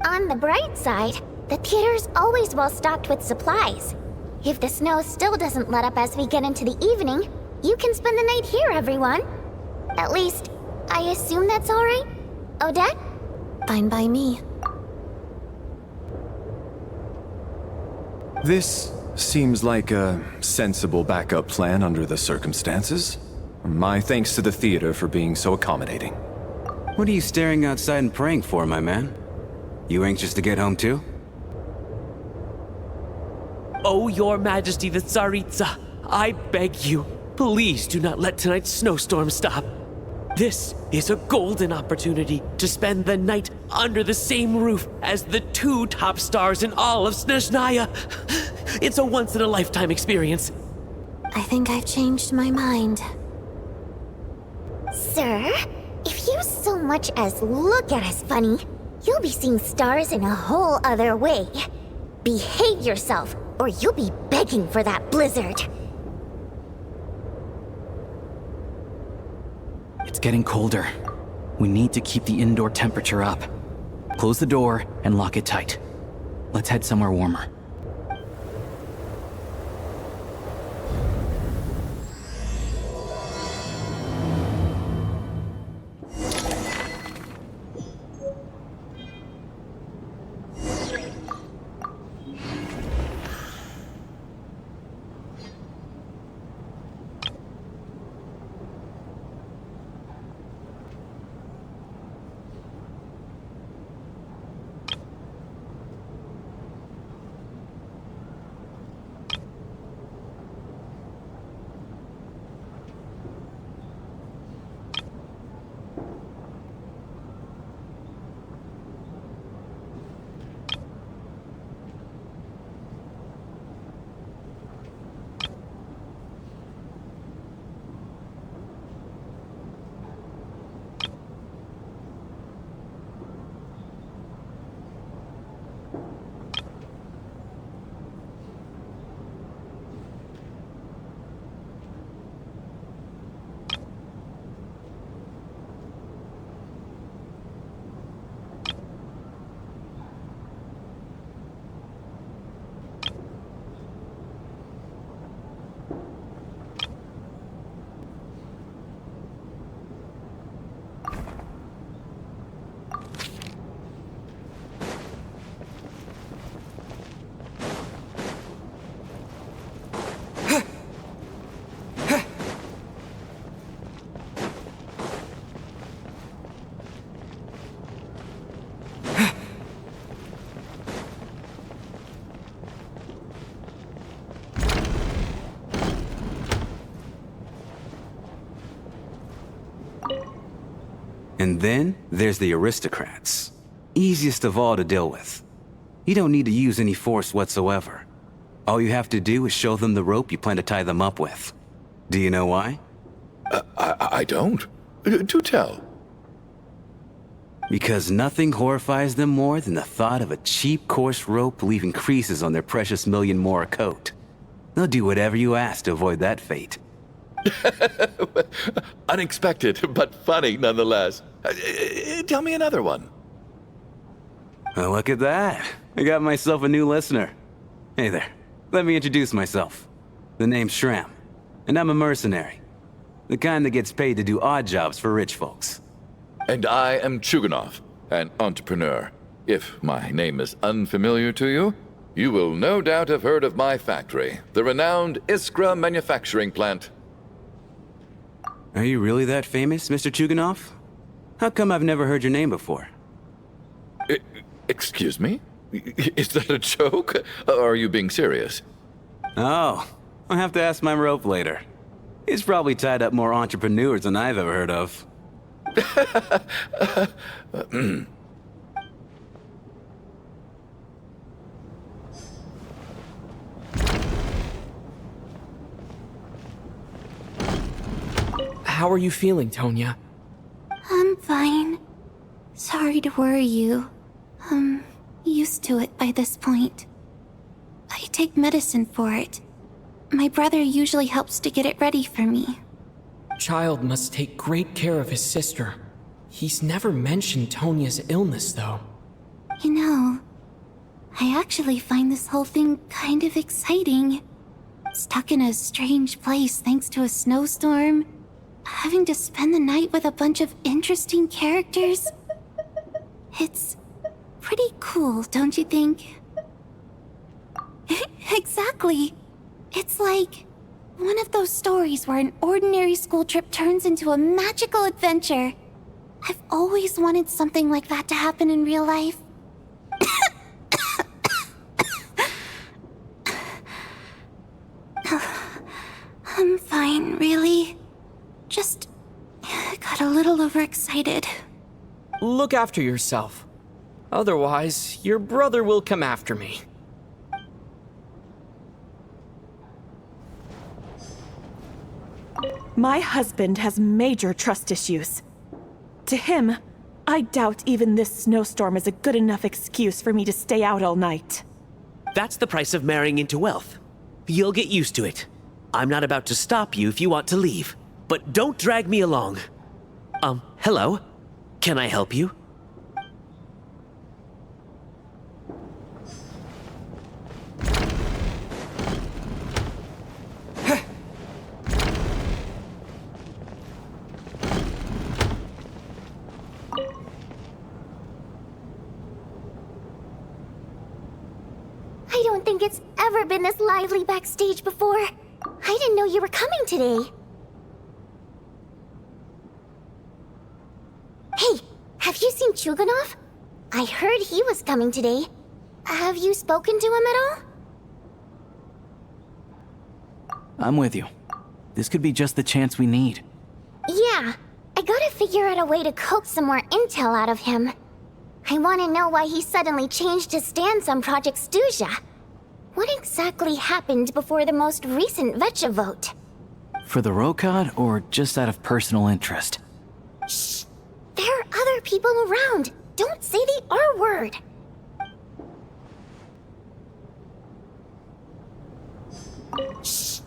On the bright side, the theater's always well stocked with supplies. If the snow still doesn't let up as we get into the evening, you can spend the night here, everyone. At least, I assume that's alright? Odette? Fine by me. This seems like a sensible backup plan under the circumstances. My thanks to the theater for being so accommodating. What are you staring outside and praying for, my man? You anxious to get home too? Oh, your majesty, the Tsaritsa, I beg you, please do not let tonight's snowstorm stop. This is a golden opportunity to spend the night under the same roof as the 2 top stars in all of Snezhnaya. It's a once-in-a-lifetime experience. I think I've changed my mind. Sir, if you so much as look at us funny, you'll be seeing stars in a whole other way. Behave yourself, or you'll be begging for that blizzard. It's getting colder. We need to keep the indoor temperature up. Close the door and lock it tight. Let's head somewhere warmer. And then there's the aristocrats. Easiest of all to deal with. You don't need to use any force whatsoever. All you have to do is show them the rope you plan to tie them up with. Do you know why? I don't. Do tell. Because nothing horrifies them more than the thought of a cheap, coarse rope leaving creases on their precious million Mora coat. They'll do whatever you ask to avoid that fate. Unexpected, but funny nonetheless. Tell me another one. Well, look at that. I got myself a new listener. Hey there. Let me introduce myself. The name's Shram, and I'm a mercenary. The kind that gets paid to do odd jobs for rich folks. And I am Chuganov, an entrepreneur. If my name is unfamiliar to you, you will no doubt have heard of my factory, the renowned Iskra manufacturing plant. Are you really that famous, Mr. Chuganov? How come I've never heard your name before? Excuse me? Is that a joke? Or are you being serious? Oh, I'll have to ask my rope later. He's probably tied up more entrepreneurs than I've ever heard of. How are you feeling, Tonya? I'm fine. Sorry to worry you. I'm used to it by this point. I take medicine for it. My brother usually helps to get it ready for me. Childe must take great care of his sister. He's never mentioned Tonya's illness, though. You know, I actually find this whole thing kind of exciting. Stuck in a strange place thanks to a snowstorm. Having to spend the night with a bunch of interesting characters. It's pretty cool, don't you think? Exactly. It's like one of those stories where an ordinary school trip turns into a magical adventure. I've always wanted something like that to happen in real life. fine, really. Just got a little overexcited. Look after yourself. Otherwise, your brother will come after me. My husband has major trust issues. To him, I doubt even this snowstorm is a good enough excuse for me to stay out all night. That's the price of marrying into wealth. You'll get used to it. I'm not about to stop you if you want to leave, but don't drag me along. Hello? Can I help you? I don't think it's ever been this lively backstage before. I didn't know you were coming today. Hey, have you seen Chuganov? I heard he was coming today. Have you spoken to him at all? I'm with you. This could be just the chance we need. Yeah, I gotta figure out a way to coax some more intel out of him. I want to know why he suddenly changed his stance on Project Stuzha. What exactly happened before the most recent Vetcha vote? For the Rokad, or just out of personal interest? Shh! There are other people around. Don't say the R word. Shh!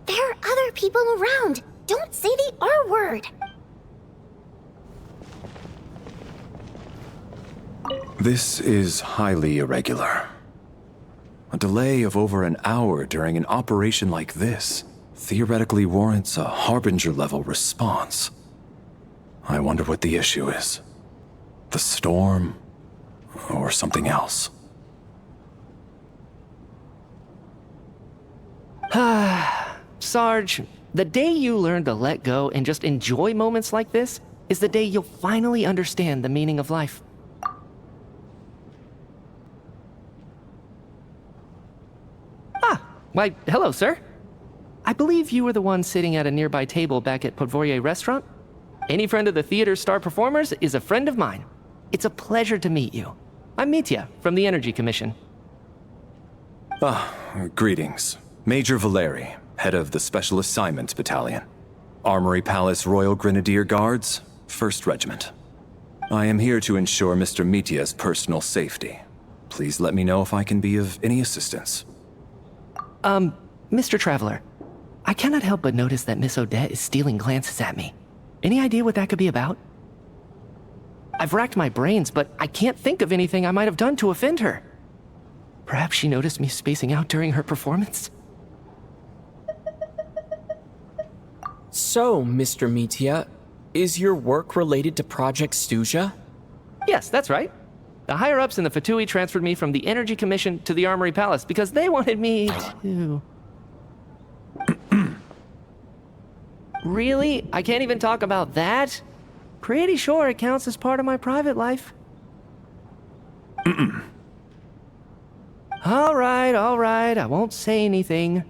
There are other people around. Don't say the R word. This is highly irregular. A delay of over an hour during an operation like this theoretically warrants a Harbinger-level response. I wonder what the issue is. The storm, or something else. Sarge, the day you learn to let go and just enjoy moments like this is the day you'll finally understand the meaning of life. Why, hello, sir. I believe you were the one sitting at a nearby table back at Podvorye Restaurant. Any friend of the theater star performers is a friend of mine. It's a pleasure to meet you. I'm Mitya, from the Energy Commission. Greetings. Major Valeri, head of the Special Assignments Battalion. Armory Palace Royal Grenadier Guards, 1st Regiment. I am here to ensure Mr. Mitya's personal safety. Please let me know if I can be of any assistance. Mr. Traveler, I cannot help but notice that Miss Odette is stealing glances at me. Any idea what that could be about? I've racked my brains, but I can't think of anything I might have done to offend her. Perhaps she noticed me spacing out during her performance? So, Mr. Mitya, is your work related to Project Stuzha? Yes, that's right. The higher-ups in the Fatui transferred me from the Energy Commission to the Armory Palace because they wanted me to... Really? I can't even talk about that? Pretty sure it counts as part of my private life. All right, I won't say anything.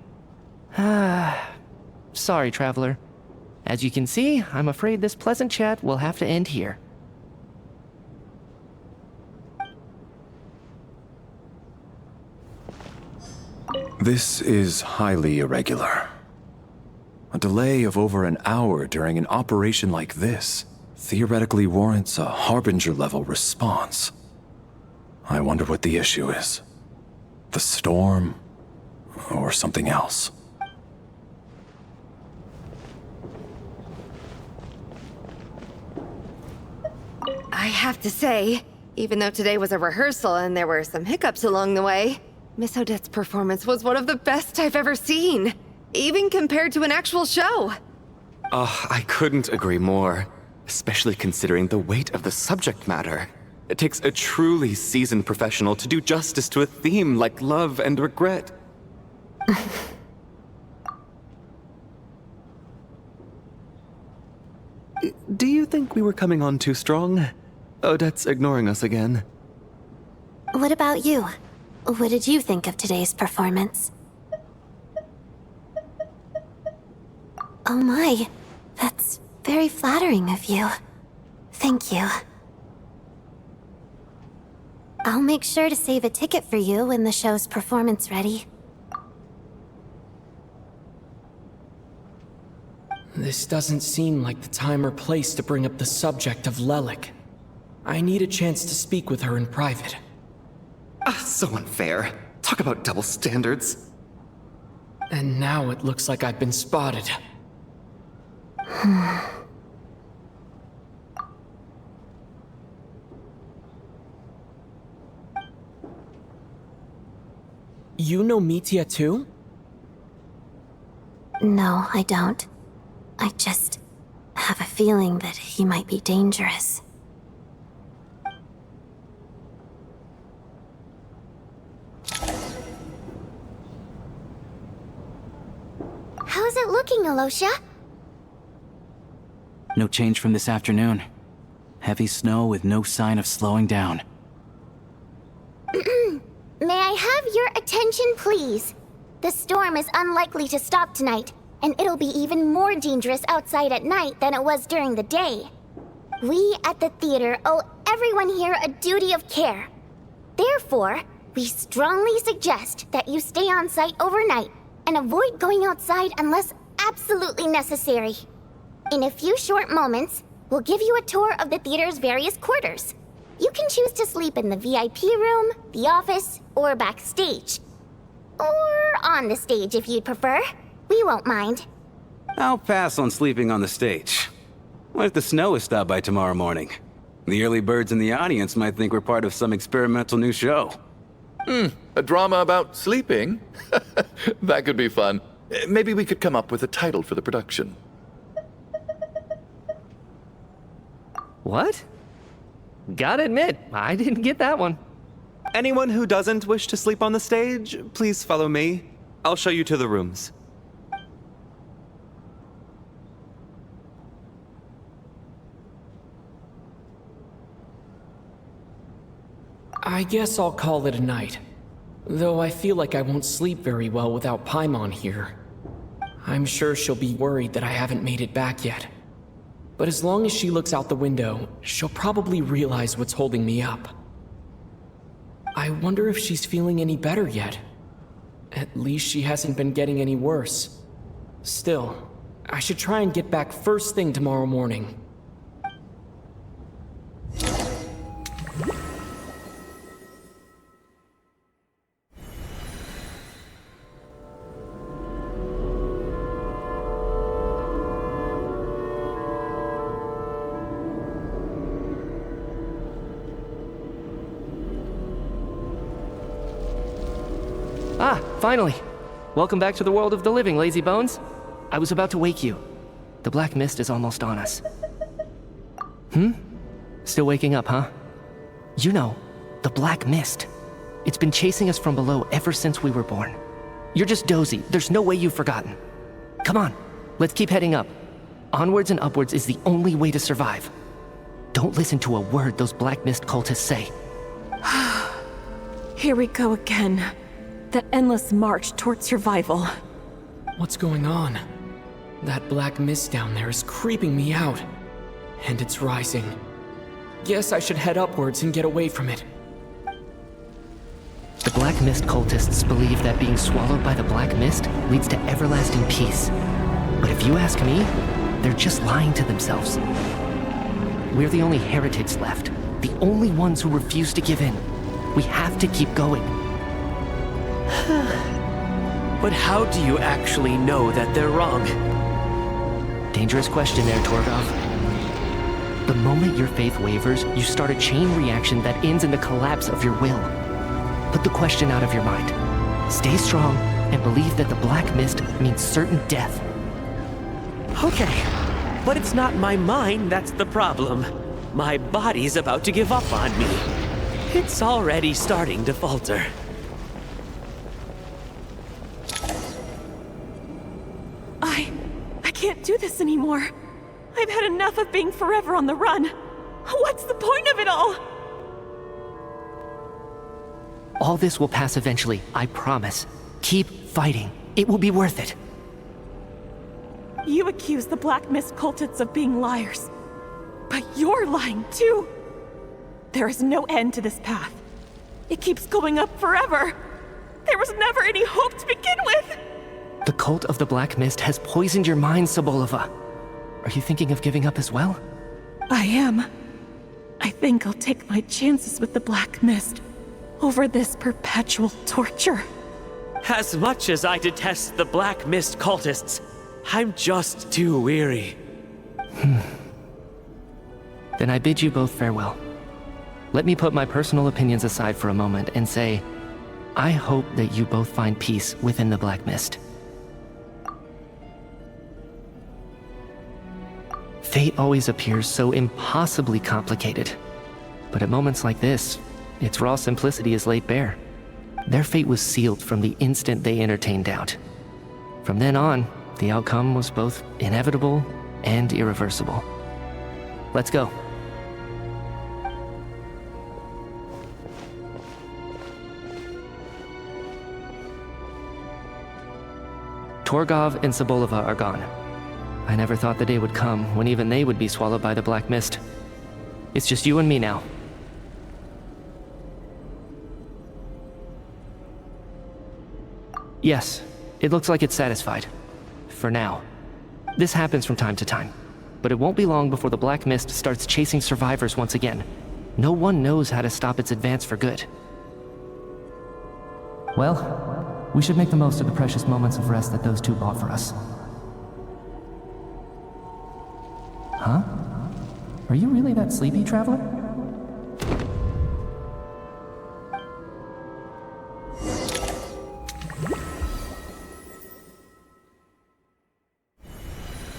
Sorry, Traveler. As you can see, I'm afraid this pleasant chat will have to end here. This is highly irregular. A delay of over an hour during an operation like this theoretically warrants a Harbinger-level response. I wonder what the issue is. The storm, or something else. I have to say, even though today was a rehearsal and there were some hiccups along the way, Miss Odette's performance was one of the best I've ever seen, even compared to an actual show. Oh, I couldn't agree more, especially considering the weight of the subject matter. It takes a truly seasoned professional to do justice to a theme like love and regret. Do you think we were coming on too strong? Odette's ignoring us again. What about you? What did you think of today's performance? Oh my, that's very flattering of you. Thank you. I'll make sure to save a ticket for you when the show's performance ready. This doesn't seem like the time or place to bring up the subject of Lelic. I need a chance to speak with her in private. So unfair. Talk about double standards. And now it looks like I've been spotted. You know Mitya too? No, I don't. I just have a feeling that he might be dangerous. How's it looking, Alyosha? No change from this afternoon. Heavy snow with no sign of slowing down. May I have your attention, please? The storm is unlikely to stop tonight, and it'll be even more dangerous outside at night than it was during the day. We at the theater owe everyone here a duty of care. Therefore, we strongly suggest that you stay on site overnight and avoid going outside unless absolutely necessary. In a few short moments, we'll give you a tour of the theater's various quarters. You can choose to sleep in the VIP room, the office, or backstage. Or on the stage if you'd prefer. We won't mind. I'll pass on sleeping on the stage. What if the snow is stopped by tomorrow morning? The early birds in the audience might think we're part of some experimental new show. A drama about sleeping? That could be fun. Maybe we could come up with a title for the production. What? Gotta admit, I didn't get that one. Anyone who doesn't wish to sleep on the stage, please follow me. I'll show you to the rooms. I guess I'll call it a night. Though I feel like I won't sleep very well without Paimon here. I'm sure she'll be worried that I haven't made it back yet. But as long as she looks out the window, she'll probably realize what's holding me up. I wonder if she's feeling any better yet. At least she hasn't been getting any worse. Still, I should try and get back first thing tomorrow morning. Ah, finally! Welcome back to the world of the living, lazy bones. I was about to wake you. The black mist is almost on us. Still waking up, huh? You know, the black mist. It's been chasing us from below ever since we were born. You're just dozy. There's no way you've forgotten. Come on, let's keep heading up. Onwards and upwards is the only way to survive. Don't listen to a word those black mist cultists say. Here we go again. The endless march toward survival. What's going on? That black mist down there is creeping me out. And it's rising. Guess I should head upwards and get away from it. The black mist cultists believe that being swallowed by the black mist leads to everlasting peace. But if you ask me, they're just lying to themselves. We're the only heretics left. The only ones who refuse to give in. We have to keep going. But how do you actually know that they're wrong? Dangerous question there, Torgov. The moment your faith wavers, you start a chain reaction that ends in the collapse of your will. Put the question out of your mind. Stay strong and believe that the black mist means certain death. Okay, but it's not my mind that's the problem. My body's about to give up on me. It's already starting to falter. I can't do this anymore. I've had enough of being forever on the run. What's the point of it all? All this will pass eventually, I promise. Keep fighting. It will be worth it. You accuse the Black Mist cultists of being liars. But you're lying too. There is no end to this path. It keeps going up forever. There was never any hope to begin with. The cult of the Black Mist has poisoned your mind, Sobolova. Are you thinking of giving up as well? I am. I think I'll take my chances with the Black Mist over this perpetual torture. As much as I detest the Black Mist cultists, I'm just too weary. Then I bid you both farewell. Let me put my personal opinions aside for a moment and say, I hope that you both find peace within the Black Mist. Fate always appears so impossibly complicated. But at moments like this, its raw simplicity is laid bare. Their fate was sealed from the instant they entertained doubt. From then on, the outcome was both inevitable and irreversible. Let's go. Torgov and Sobolova are gone. I never thought the day would come when even they would be swallowed by the Black Mist. It's just you and me now. Yes, it looks like it's satisfied. For now. This happens from time to time, but it won't be long before the Black Mist starts chasing survivors once again. No one knows how to stop its advance for good. Well, we should make the most of the precious moments of rest that those two bought for us. Huh? Are you really that sleepy, traveler?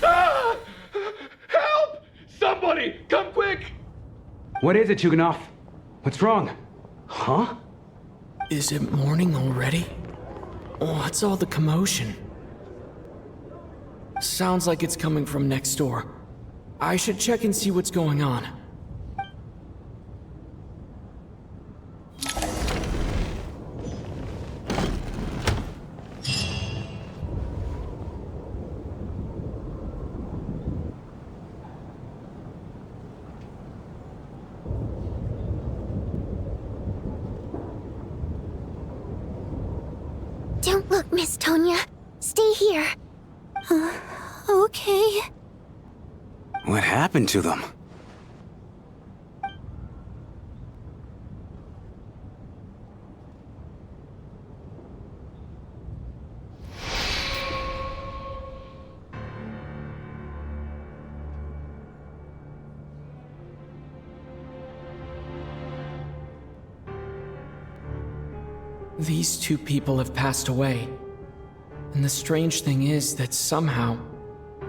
Ah! Help! Somebody, come quick! What is it, Chuganov? What's wrong? Huh? Is it morning already? What's all the commotion? Sounds like it's coming from next door. I should check and see what's going on. Don't look, Miss Tonya. Stay here. Okay. What happened to them? These two people have passed away. And the strange thing is that somehow,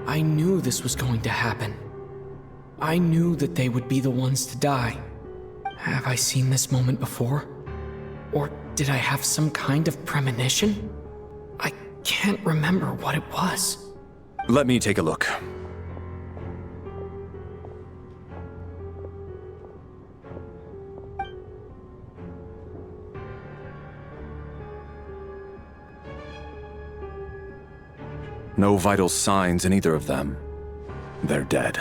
I knew this was going to happen. I knew that they would be the ones to die. Have I seen this moment before? Or did I have some kind of premonition? I can't remember what it was. Let me take a look. No vital signs in either of them. They're dead.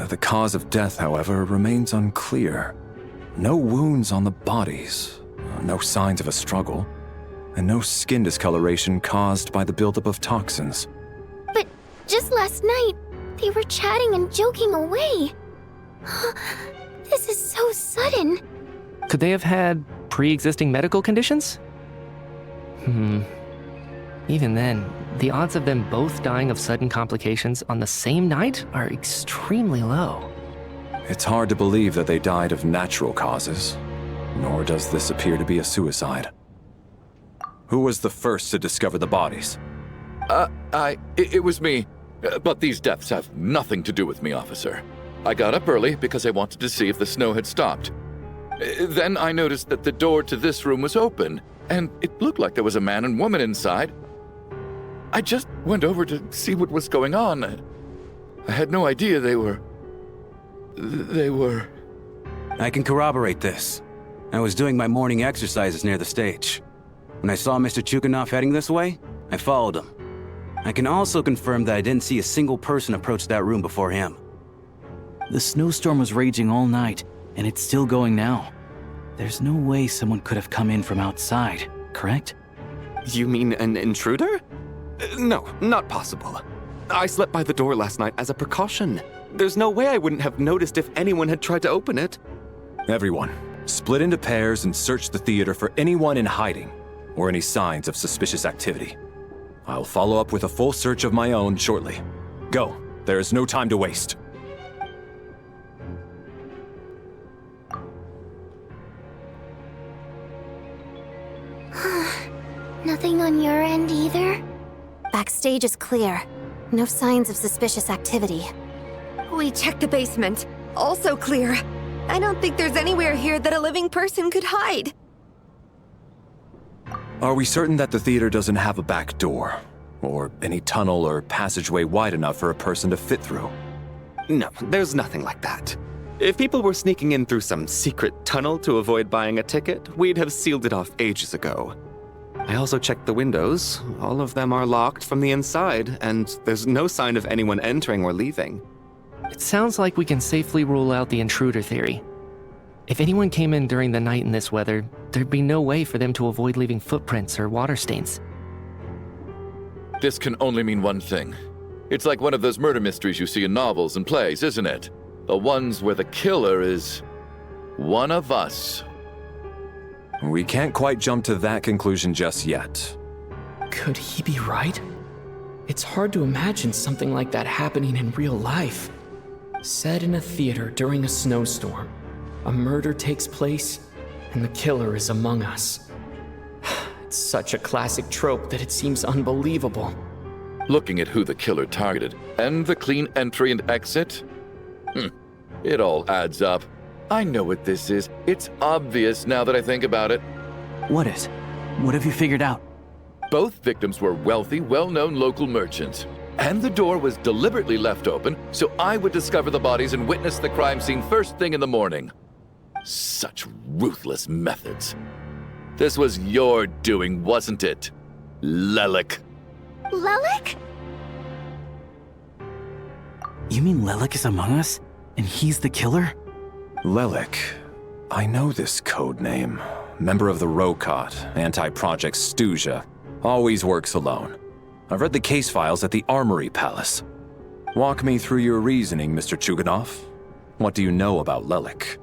The cause of death, however, remains unclear. No wounds on the bodies, no signs of a struggle, and no skin discoloration caused by the buildup of toxins. But just last night, they were chatting and joking away. This is so sudden. Could they have had pre-existing medical conditions? Even then, the odds of them both dying of sudden complications on the same night are extremely low. It's hard to believe that they died of natural causes, nor does this appear to be a suicide. Who was the first to discover the bodies? It was me. But these deaths have nothing to do with me, officer. I got up early because I wanted to see if the snow had stopped. Then I noticed that the door to this room was open, and it looked like there was a man and woman inside. I just went over to see what was going on. I had no idea they were... I can corroborate this. I was doing my morning exercises near the stage. When I saw Mr. Chuganov heading this way, I followed him. I can also confirm that I didn't see a single person approach that room before him. The snowstorm was raging all night, and it's still going now. There's no way someone could have come in from outside, correct? You mean an intruder? No, not possible. I slept by the door last night as a precaution. There's no way I wouldn't have noticed if anyone had tried to open it. Everyone, split into pairs and search the theater for anyone in hiding or any signs of suspicious activity. I'll follow up with a full search of my own shortly. Go. There is no time to waste. Nothing on your end either? Backstage is clear. No signs of suspicious activity. We checked the basement. Also clear. I don't think there's anywhere here that a living person could hide. Are we certain that the theater doesn't have a back door? Or any tunnel or passageway wide enough for a person to fit through? No, there's nothing like that. If people were sneaking in through some secret tunnel to avoid buying a ticket, we'd have sealed it off ages ago. I also checked the windows. All of them are locked from the inside, and there's no sign of anyone entering or leaving. It sounds like we can safely rule out the intruder theory. If anyone came in during the night in this weather, there'd be no way for them to avoid leaving footprints or water stains. This can only mean one thing. It's like one of those murder mysteries you see in novels and plays, isn't it? The ones where the killer is one of us. We can't quite jump to that conclusion just yet. Could he be right? It's hard to imagine something like that happening in real life. Set in a theater during a snowstorm, a murder takes place, and the killer is among us. It's such a classic trope that it seems unbelievable. Looking at who the killer targeted, and the clean entry and exit? It all adds up. I know what this is. It's obvious now that I think about it. What is? What have you figured out? Both victims were wealthy, well-known local merchants. And the door was deliberately left open so I would discover the bodies and witness the crime scene first thing in the morning. Such ruthless methods. This was your doing, wasn't it, Lelek? Lelek? You mean Lelek is among us? And he's the killer? Lelek. I know this code name. Member of the Rokot, anti-Project Stuzha. Always works alone. I've read the case files at the Armory Palace. Walk me through your reasoning, Mr. Chuganov. What do you know about Lelek?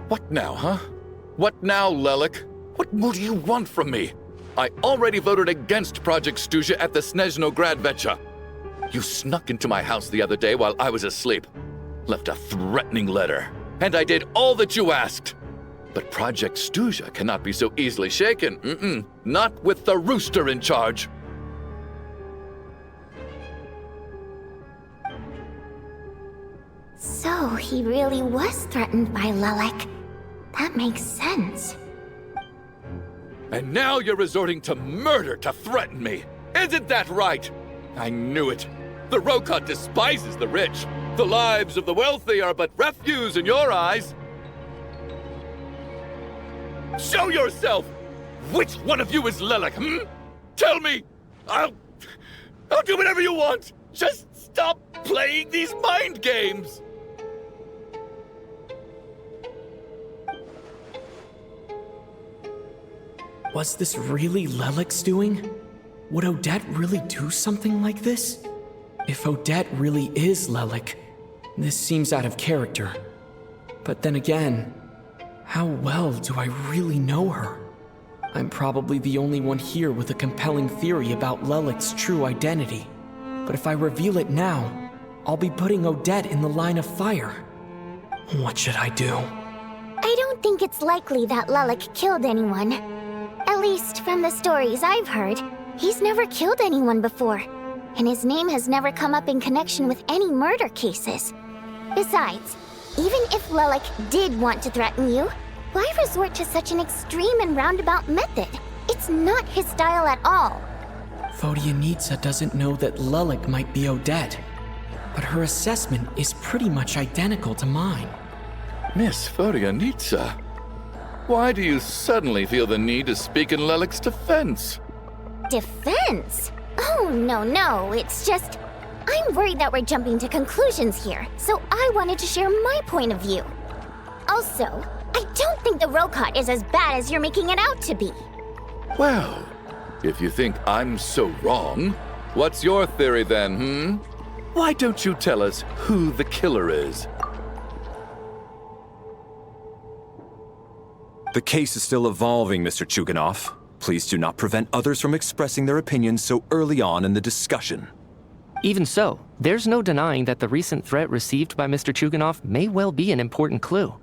What now, huh? What now, Lelek? What more do you want from me? I already voted against Project Stuzha at the Snezhnaya. You snuck into my house the other day while I was asleep. Left a threatening letter. And I did all that you asked. But Project Stuzha cannot be so easily shaken. Not with the rooster in charge. So he really was threatened by Lelek. That makes sense. And now you're resorting to murder to threaten me. Isn't that right? I knew it. The Rokot despises the rich. The lives of the wealthy are but refuse in your eyes. Show yourself! Which one of you is Lelek, Tell me! I'll do whatever you want! Just stop playing these mind games! Was this really Lelek's doing? Would Odette really do something like this? If Odette really is Lelek, this seems out of character. But then again, how well do I really know her? I'm probably the only one here with a compelling theory about Lelek's true identity. But if I reveal it now, I'll be putting Odette in the line of fire. What should I do? I don't think it's likely that Lelek killed anyone. At least from the stories I've heard, he's never killed anyone before. And his name has never come up in connection with any murder cases. Besides, even if Lelek did want to threaten you, why resort to such an extreme and roundabout method? It's not his style at all. Vodyanitsa doesn't know that Lelek might be Odette, but her assessment is pretty much identical to mine. Miss Vodyanitsa, Why do you suddenly feel the need to speak in Lelek's defense? Defense? Oh, no, it's just... I'm worried that we're jumping to conclusions here, so I wanted to share my point of view. Also, I don't think the Rokot is as bad as you're making it out to be. Well, if you think I'm so wrong, what's your theory then, Why don't you tell us who the killer is? The case is still evolving, Mr. Chuganov. Please do not prevent others from expressing their opinions so early on in the discussion. Even so, there's no denying that the recent threat received by Mr. Chuganov may well be an important clue.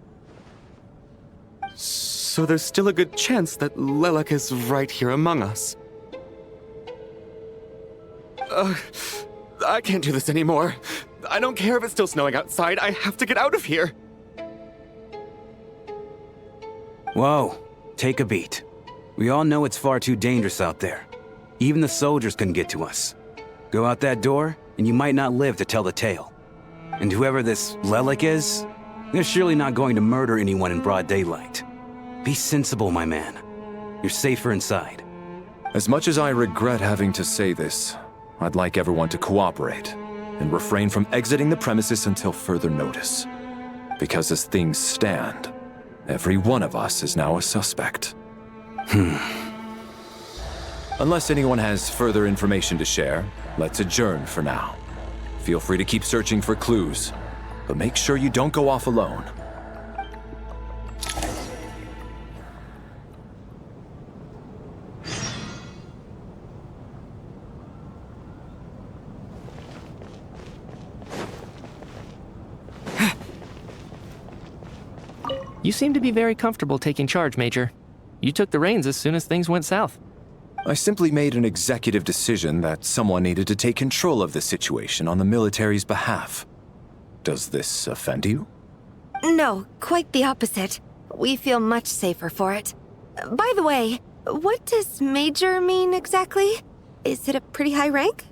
So there's still a good chance that Lelek is right here among us. I can't do this anymore. I don't care if it's still snowing outside. I have to get out of here. Whoa, take a beat. We all know it's far too dangerous out there. Even the soldiers can get to us. Go out that door, and you might not live to tell the tale. And whoever this Lelek is, they're surely not going to murder anyone in broad daylight. Be sensible, my man. You're safer inside. As much as I regret having to say this, I'd like everyone to cooperate and refrain from exiting the premises until further notice. Because as things stand, every one of us is now a suspect. Unless anyone has further information to share, let's adjourn for now. Feel free to keep searching for clues, but make sure you don't go off alone. You seem to be very comfortable taking charge, Major. You took the reins as soon as things went south. I simply made an executive decision that someone needed to take control of the situation on the military's behalf. Does this offend you? No, quite the opposite. We feel much safer for it. By the way, what does Major mean exactly? Is it a pretty high rank?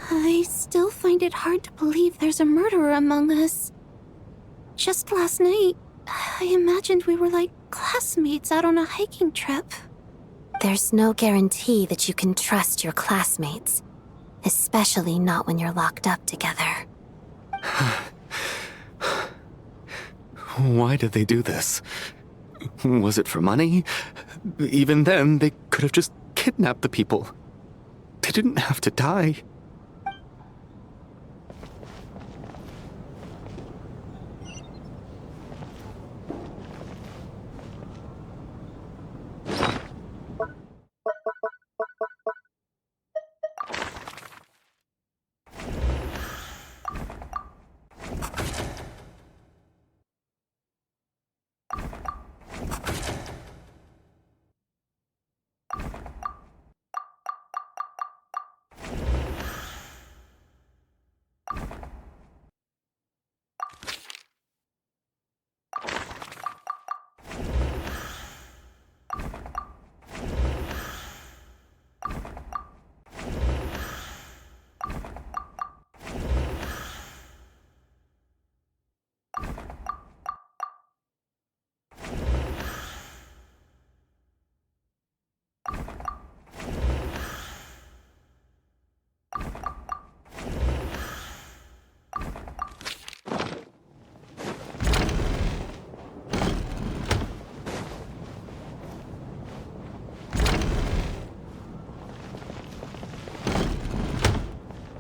I still find it hard to believe there's a murderer among us. Just last night, I imagined we were like classmates out on a hiking trip. There's no guarantee that you can trust your classmates, especially not when you're locked up together. Why did they do this? Was it for money? Even then, they could have just kidnapped the people. They didn't have to die.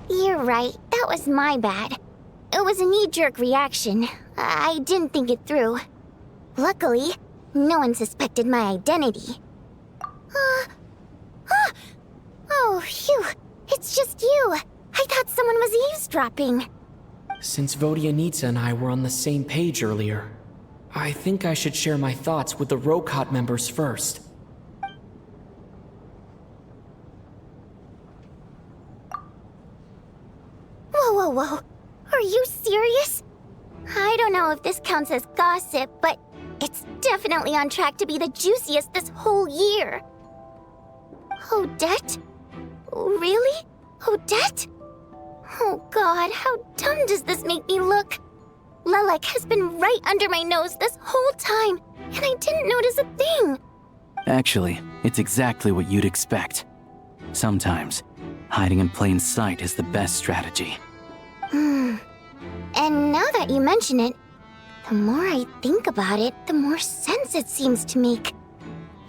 You're right, that was my bad. It was a knee-jerk reaction. I didn't think it through. Luckily, no one suspected my identity. Oh, phew. It's just you. I thought someone was eavesdropping. Since Vodyanitsa and I were on the same page earlier, I think I should share my thoughts with the Rokot members first. Whoa. Are you serious? I don't know if this counts as gossip, but it's definitely on track to be the juiciest this whole year. Odette? Really? Odette? Oh god, how dumb does this make me look? Lelek has been right under my nose this whole time, and I didn't notice a thing. Actually, it's exactly what you'd expect. Sometimes, hiding in plain sight is the best strategy. And now that you mention it, the more I think about it, the more sense it seems to make.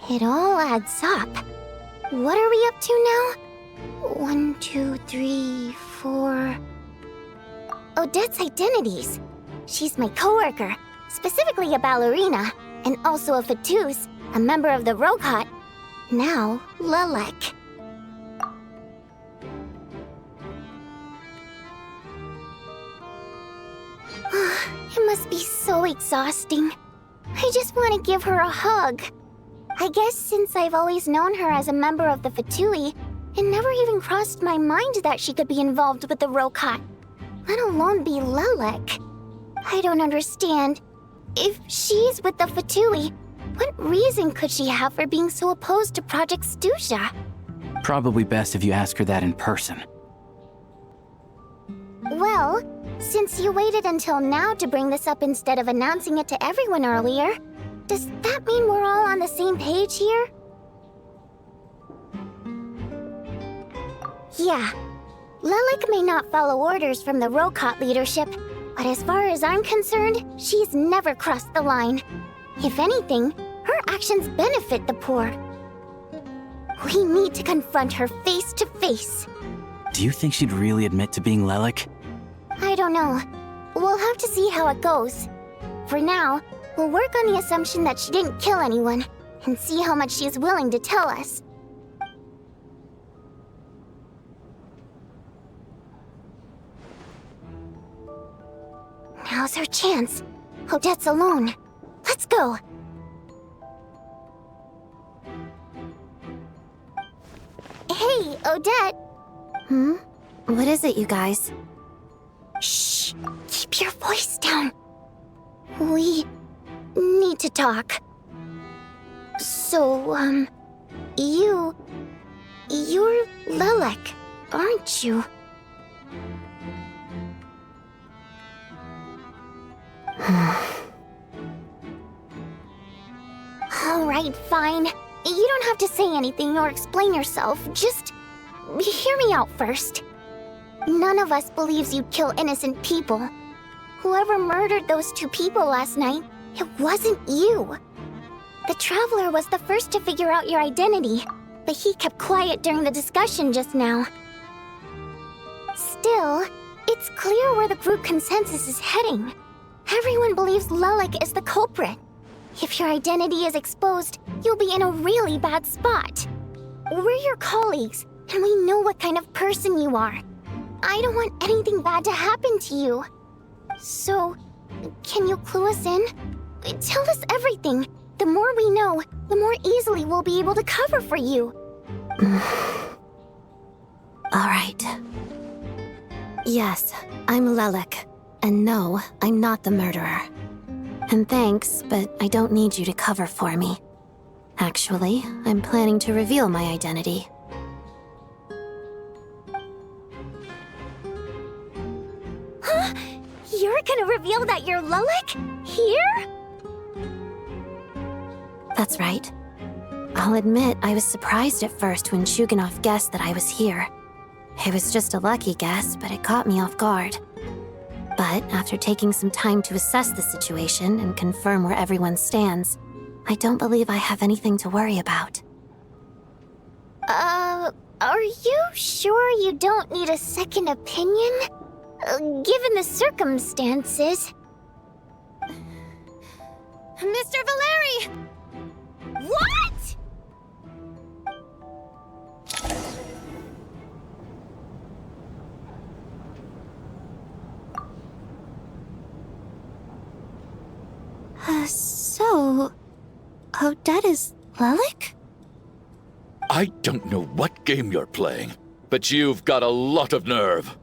It all adds up. What are we up to now? 1, 2, 3, 4... Odette's identities. She's my coworker, specifically a ballerina, and also a Fatui, a member of the Rokot. Now, Lelek. It must be so exhausting. I just want to give her a hug. I guess since I've always known her as a member of the Fatui, it never even crossed my mind that she could be involved with the Rokot, let alone be Lelek. I don't understand. If she's with the Fatui, what reason could she have for being so opposed to Project Stusha? Probably best if you ask her that in person. Well, since you waited until now to bring this up instead of announcing it to everyone earlier, does that mean we're all on the same page here? Yeah. Lelek may not follow orders from the Rokot leadership, but as far as I'm concerned, she's never crossed the line. If anything, her actions benefit the poor. We need to confront her face to face. Do you think she'd really admit to being Lelek? I don't know. We'll have to see how it goes. For now, we'll work on the assumption that she didn't kill anyone, and see how much she's willing to tell us. Now's her chance. Odette's alone. Let's go. Hey, Odette. What is it, you guys? Shh. Keep your voice down. We need to talk. So, you're Lelek, aren't you? Alright, fine. You don't have to say anything or explain yourself. Just hear me out first. None of us believes you'd kill innocent people. Whoever murdered those 2 people last night, it wasn't you. The Traveler was the first to figure out your identity, but he kept quiet during the discussion just now. Still, it's clear where the group consensus is heading. Everyone believes Lelek is the culprit. If your identity is exposed, you'll be in a really bad spot. We're your colleagues, and we know what kind of person you are. I don't want anything bad to happen to you. So, can you clue us in? Tell us everything. The more we know, the more easily we'll be able to cover for you. Alright. Yes, I'm Lelek. And no, I'm not the murderer. And thanks, but I don't need you to cover for me. Actually, I'm planning to reveal my identity. Huh? You're gonna reveal that you're Lelek? Here? That's right. I'll admit I was surprised at first when Shuganov guessed that I was here. It was just a lucky guess, but it caught me off guard. But after taking some time to assess the situation and confirm where everyone stands, I don't believe I have anything to worry about. Are you sure you don't need a second opinion? Given the circumstances. Mr. Valeri! What?! So, Odette is Lelek? I don't know what game you're playing, but you've got a lot of nerve.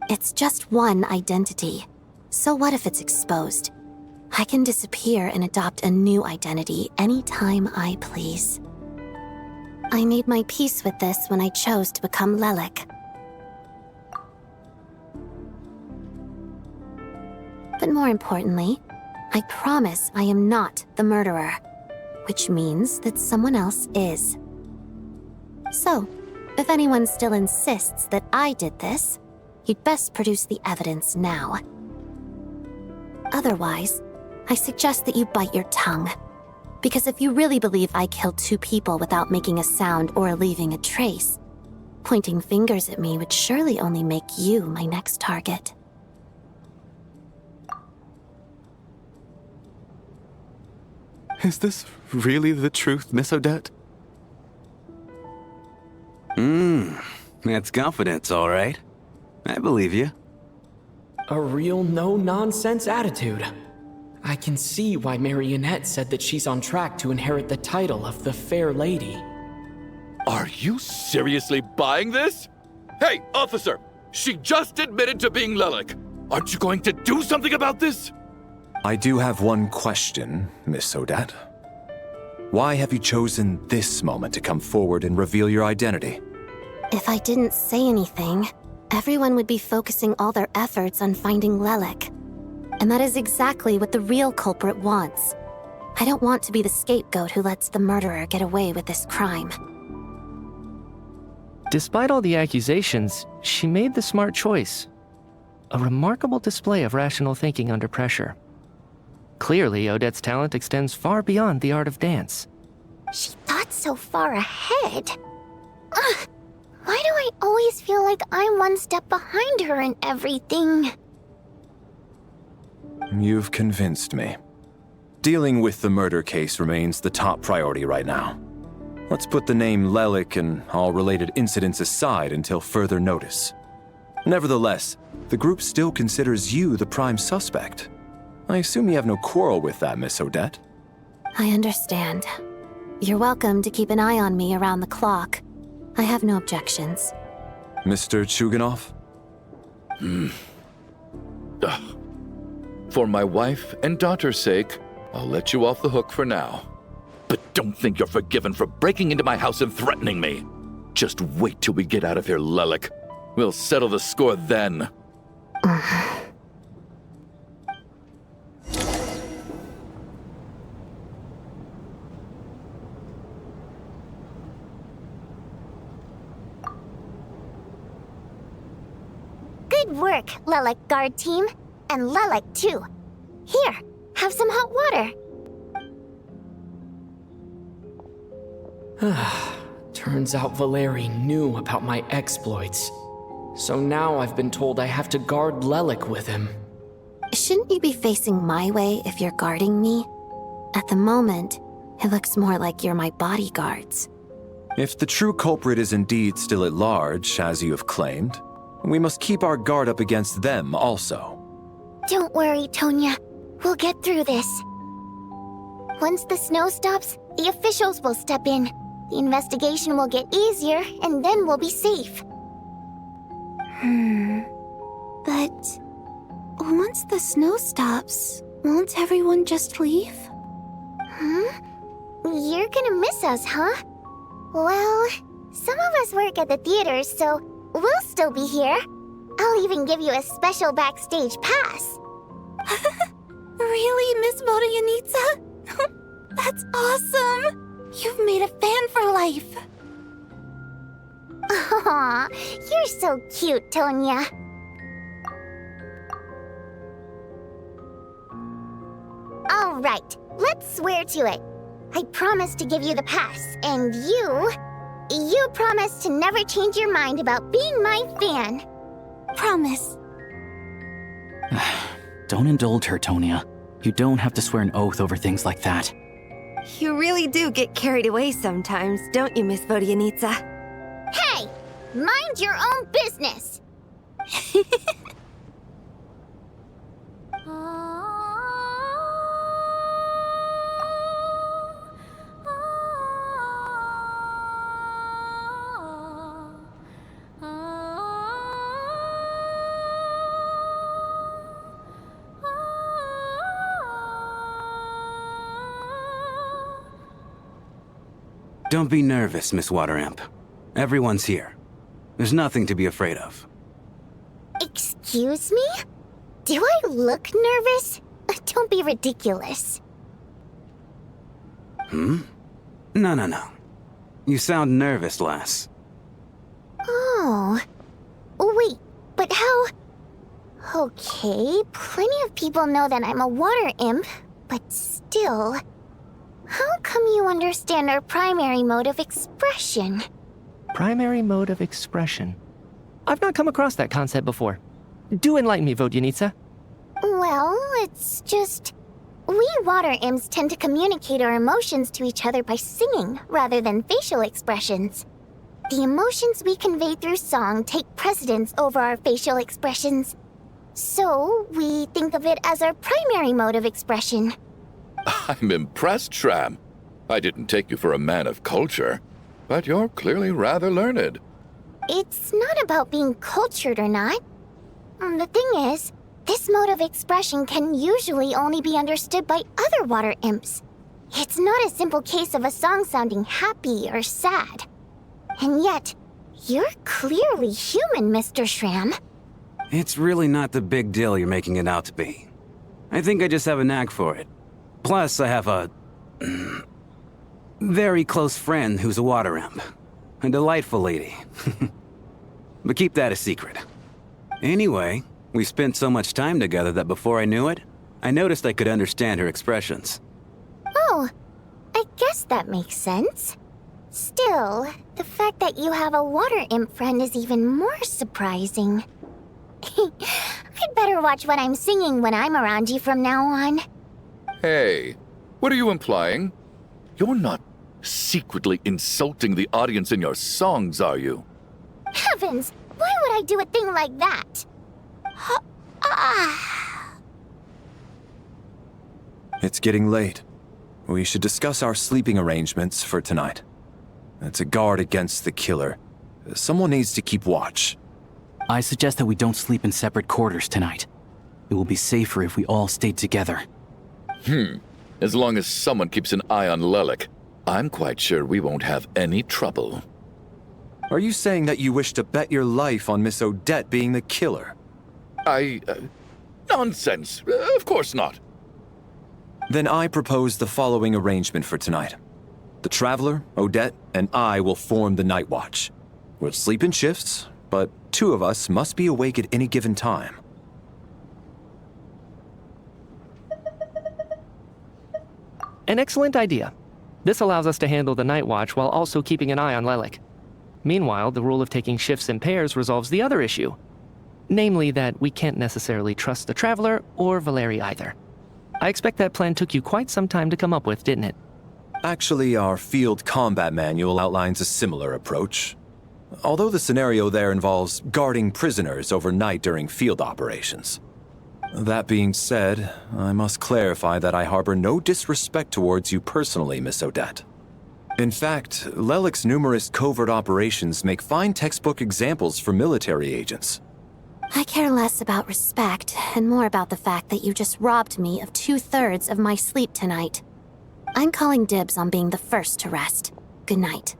It's just one identity. So what if it's exposed? I can disappear and adopt a new identity anytime I please. I made my peace with this when I chose to become Lelic. But more importantly, I promise I am not the murderer, which means that someone else is. So, if anyone still insists that I did this, you'd best produce the evidence now. Otherwise, I suggest that you bite your tongue. Because if you really believe I killed 2 people without making a sound or leaving a trace, pointing fingers at me would surely only make you my next target. Is this really the truth, Miss Odette? That's confidence, all right. I believe you. A real no-nonsense attitude. I can see why Marionette said that she's on track to inherit the title of the Fair Lady. Are you seriously buying this? Hey, officer! She just admitted to being Lelic. Aren't you going to do something about this? I do have one question, Miss Odette. Why have you chosen this moment to come forward and reveal your identity? If I didn't say anything, everyone would be focusing all their efforts on finding Lelic. And that is exactly what the real culprit wants. I don't want to be the scapegoat who lets the murderer get away with this crime. Despite all the accusations, she made the smart choice. A remarkable display of rational thinking under pressure. Clearly, Odette's talent extends far beyond the art of dance. She thought so far ahead. Ugh, why do I always feel like I'm one step behind her in everything? You've convinced me. Dealing with the murder case remains the top priority right now. Let's put the name Lelic and all related incidents aside until further notice. Nevertheless, the group still considers you the prime suspect. I assume you have no quarrel with that, Miss Odette? I understand. You're welcome to keep an eye on me around the clock. I have no objections. Mr. Chuganov? For my wife and daughter's sake, I'll let you off the hook for now. But don't think you're forgiven for breaking into my house and threatening me. Just wait till we get out of here, Lelic. We'll settle the score then. Good work, Lelic guard team. And Lelic, too. Here, have some hot water. Turns out Valeri knew about my exploits. So now I've been told I have to guard Lelic with him. Shouldn't you be facing my way if you're guarding me? At the moment, it looks more like you're my bodyguards. If the true culprit is indeed still at large, as you have claimed, we must keep our guard up against them also. Don't worry, Tonya. We'll get through this. Once the snow stops, the officials will step in. The investigation will get easier, and then we'll be safe. But once the snow stops, won't everyone just leave? You're gonna miss us, huh? Well, some of us work at the theaters, so we'll still be here. I'll even give you a special backstage pass. Really, Miss Vodyanitsa? That's awesome! You've made a fan for life. Aw, you're so cute, Tonya. All right, let's swear to it. I promise to give you the pass, and you promise to never change your mind about being my fan. Promise. Don't indulge her, Tonya. You don't have to swear an oath over things like that. You really do get carried away sometimes, don't you, Miss Vodyanitsa? Hey! Mind your own business! Don't be nervous, Miss Water Imp. Everyone's here. There's nothing to be afraid of. Excuse me? Do I look nervous? Don't be ridiculous. No. You sound nervous, lass. Oh. Wait, but how... Okay, plenty of people know that I'm a water imp, but still... How come you understand our primary mode of expression? Primary mode of expression. I've not come across that concept before. Do enlighten me, Vodyanitsa. Well, it's just... We water imps tend to communicate our emotions to each other by singing, rather than facial expressions. The emotions we convey through song take precedence over our facial expressions. So, we think of it as our primary mode of expression. I'm impressed, Shram. I didn't take you for a man of culture, but you're clearly rather learned. It's not about being cultured or not. The thing is, this mode of expression can usually only be understood by other water imps. It's not a simple case of a song sounding happy or sad. And yet, you're clearly human, Mr. Shram. It's really not the big deal you're making it out to be. I think I just have a knack for it. Plus, I have a... very close friend who's a water imp. A delightful lady. But keep that a secret. Anyway, we spent so much time together that before I knew it, I noticed I could understand her expressions. Oh, I guess that makes sense. Still, the fact that you have a water imp friend is even more surprising. I'd better watch what I'm singing when I'm around you from now on. Hey, what are you implying? You're not secretly insulting the audience in your songs, are you? Heavens, why would I do a thing like that? It's getting late. We should discuss our sleeping arrangements for tonight. It's a guard against the killer. Someone needs to keep watch. I suggest that we don't sleep in separate quarters tonight. It will be safer if we all stayed together. As long as someone keeps an eye on Lelek, I'm quite sure we won't have any trouble. Are you saying that you wish to bet your life on Miss Odette being the killer? Nonsense. Of course not. Then I propose the following arrangement for tonight. The Traveler, Odette, and I will form the Night Watch. We'll sleep in shifts, but 2 of us must be awake at any given time. An excellent idea. This allows us to handle the Night Watch while also keeping an eye on Lelek. Meanwhile, the rule of taking shifts in pairs resolves the other issue. Namely that we can't necessarily trust the Traveler or Valeri either. I expect that plan took you quite some time to come up with, didn't it? Actually, our field combat manual outlines a similar approach. Although the scenario there involves guarding prisoners overnight during field operations. That being said, I must clarify that I harbor no disrespect towards you personally, Miss Odette. In fact, Lelek's numerous covert operations make fine textbook examples for military agents. I care less about respect and more about the fact that you just robbed me of 2/3 of my sleep tonight. I'm calling dibs on being the first to rest. Good night.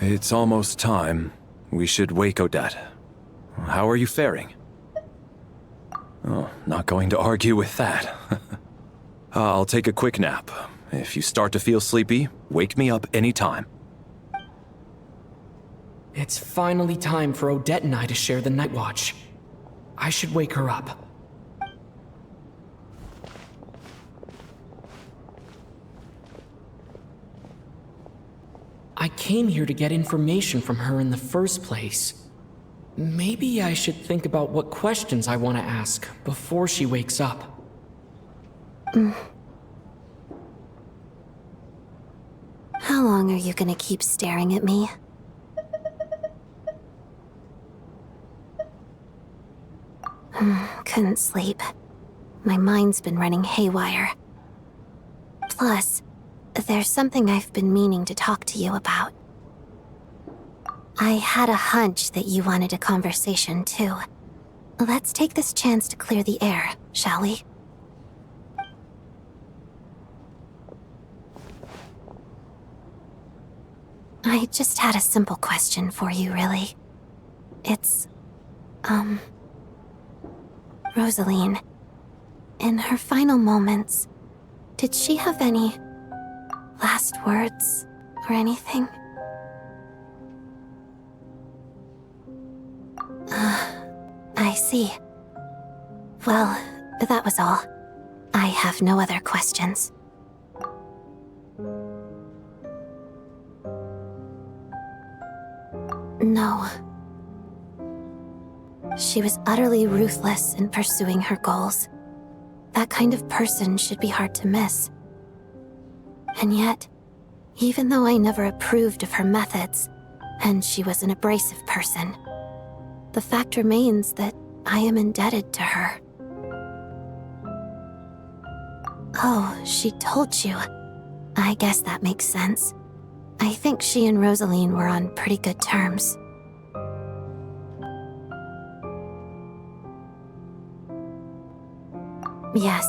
It's almost time. We should wake Odette. How are you faring? Oh, not going to argue with that. I'll take a quick nap. If you start to feel sleepy, wake me up anytime. It's finally time for Odette and I to share the Night Watch. I should wake her up. I came here to get information from her in the first place. Maybe I should think about what questions I want to ask before she wakes up. How long are you gonna keep staring at me? Couldn't sleep. My mind's been running haywire. Plus, there's something I've been meaning to talk to you about. I had a hunch that you wanted a conversation too. Let's take this chance to clear the air, shall we? I just had a simple question for you, really. It's, Rosalyne. In her final moments, did she have any last words or anything? I see. Well, that was all. I have no other questions. No. She was utterly ruthless in pursuing her goals. That kind of person should be hard to miss. And yet, even though I never approved of her methods, and she was an abrasive person, the fact remains that I am indebted to her. Oh, she told you. I guess that makes sense. I think she and Rosalyne were on pretty good terms. Yes,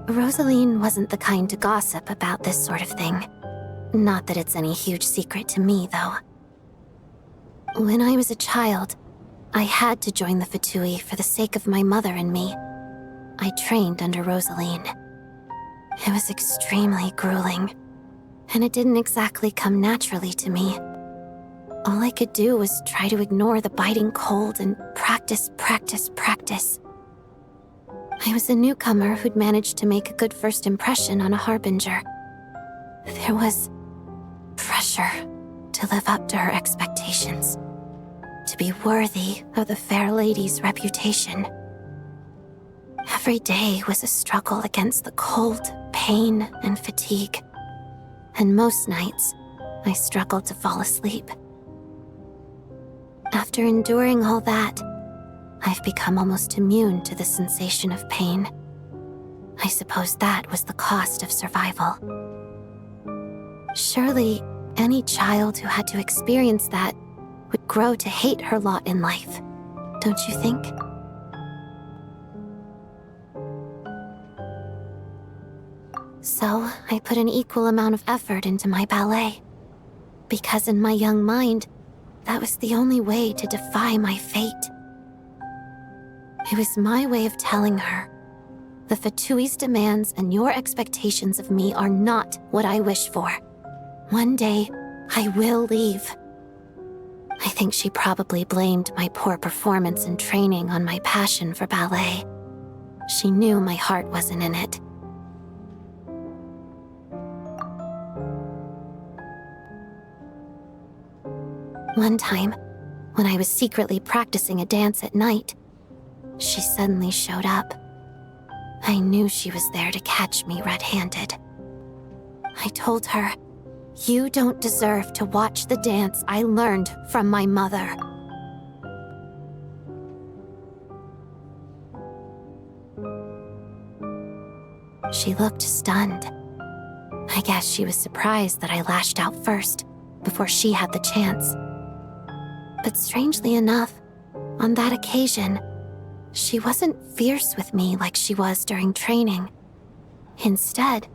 Rosalyne wasn't the kind to gossip about this sort of thing. Not that it's any huge secret to me, though. When I was a child, I had to join the Fatui for the sake of my mother and me. I trained under Rosalyne. It was extremely grueling, and it didn't exactly come naturally to me. All I could do was try to ignore the biting cold and practice. I was a newcomer who'd managed to make a good first impression on a harbinger. There was pressure to live up to her expectations, to be worthy of the fair lady's reputation. Every day was a struggle against the cold, pain, and fatigue. And most nights, I struggled to fall asleep. After enduring all that, I've become almost immune to the sensation of pain. I suppose that was the cost of survival. Surely, any child who had to experience that would grow to hate her lot in life, don't you think? So, I put an equal amount of effort into my ballet. Because in my young mind, that was the only way to defy my fate. It was my way of telling her, the Fatui's demands and your expectations of me are not what I wish for. One day, I will leave. I think she probably blamed my poor performance in training on my passion for ballet. She knew my heart wasn't in it. One time, when I was secretly practicing a dance at night, she suddenly showed up. I knew she was there to catch me red-handed. I told her, "You don't deserve to watch the dance I learned from my mother." She looked stunned. I guess she was surprised that I lashed out first, before she had the chance. But strangely enough, on that occasion, she wasn't fierce with me like she was during training. Instead,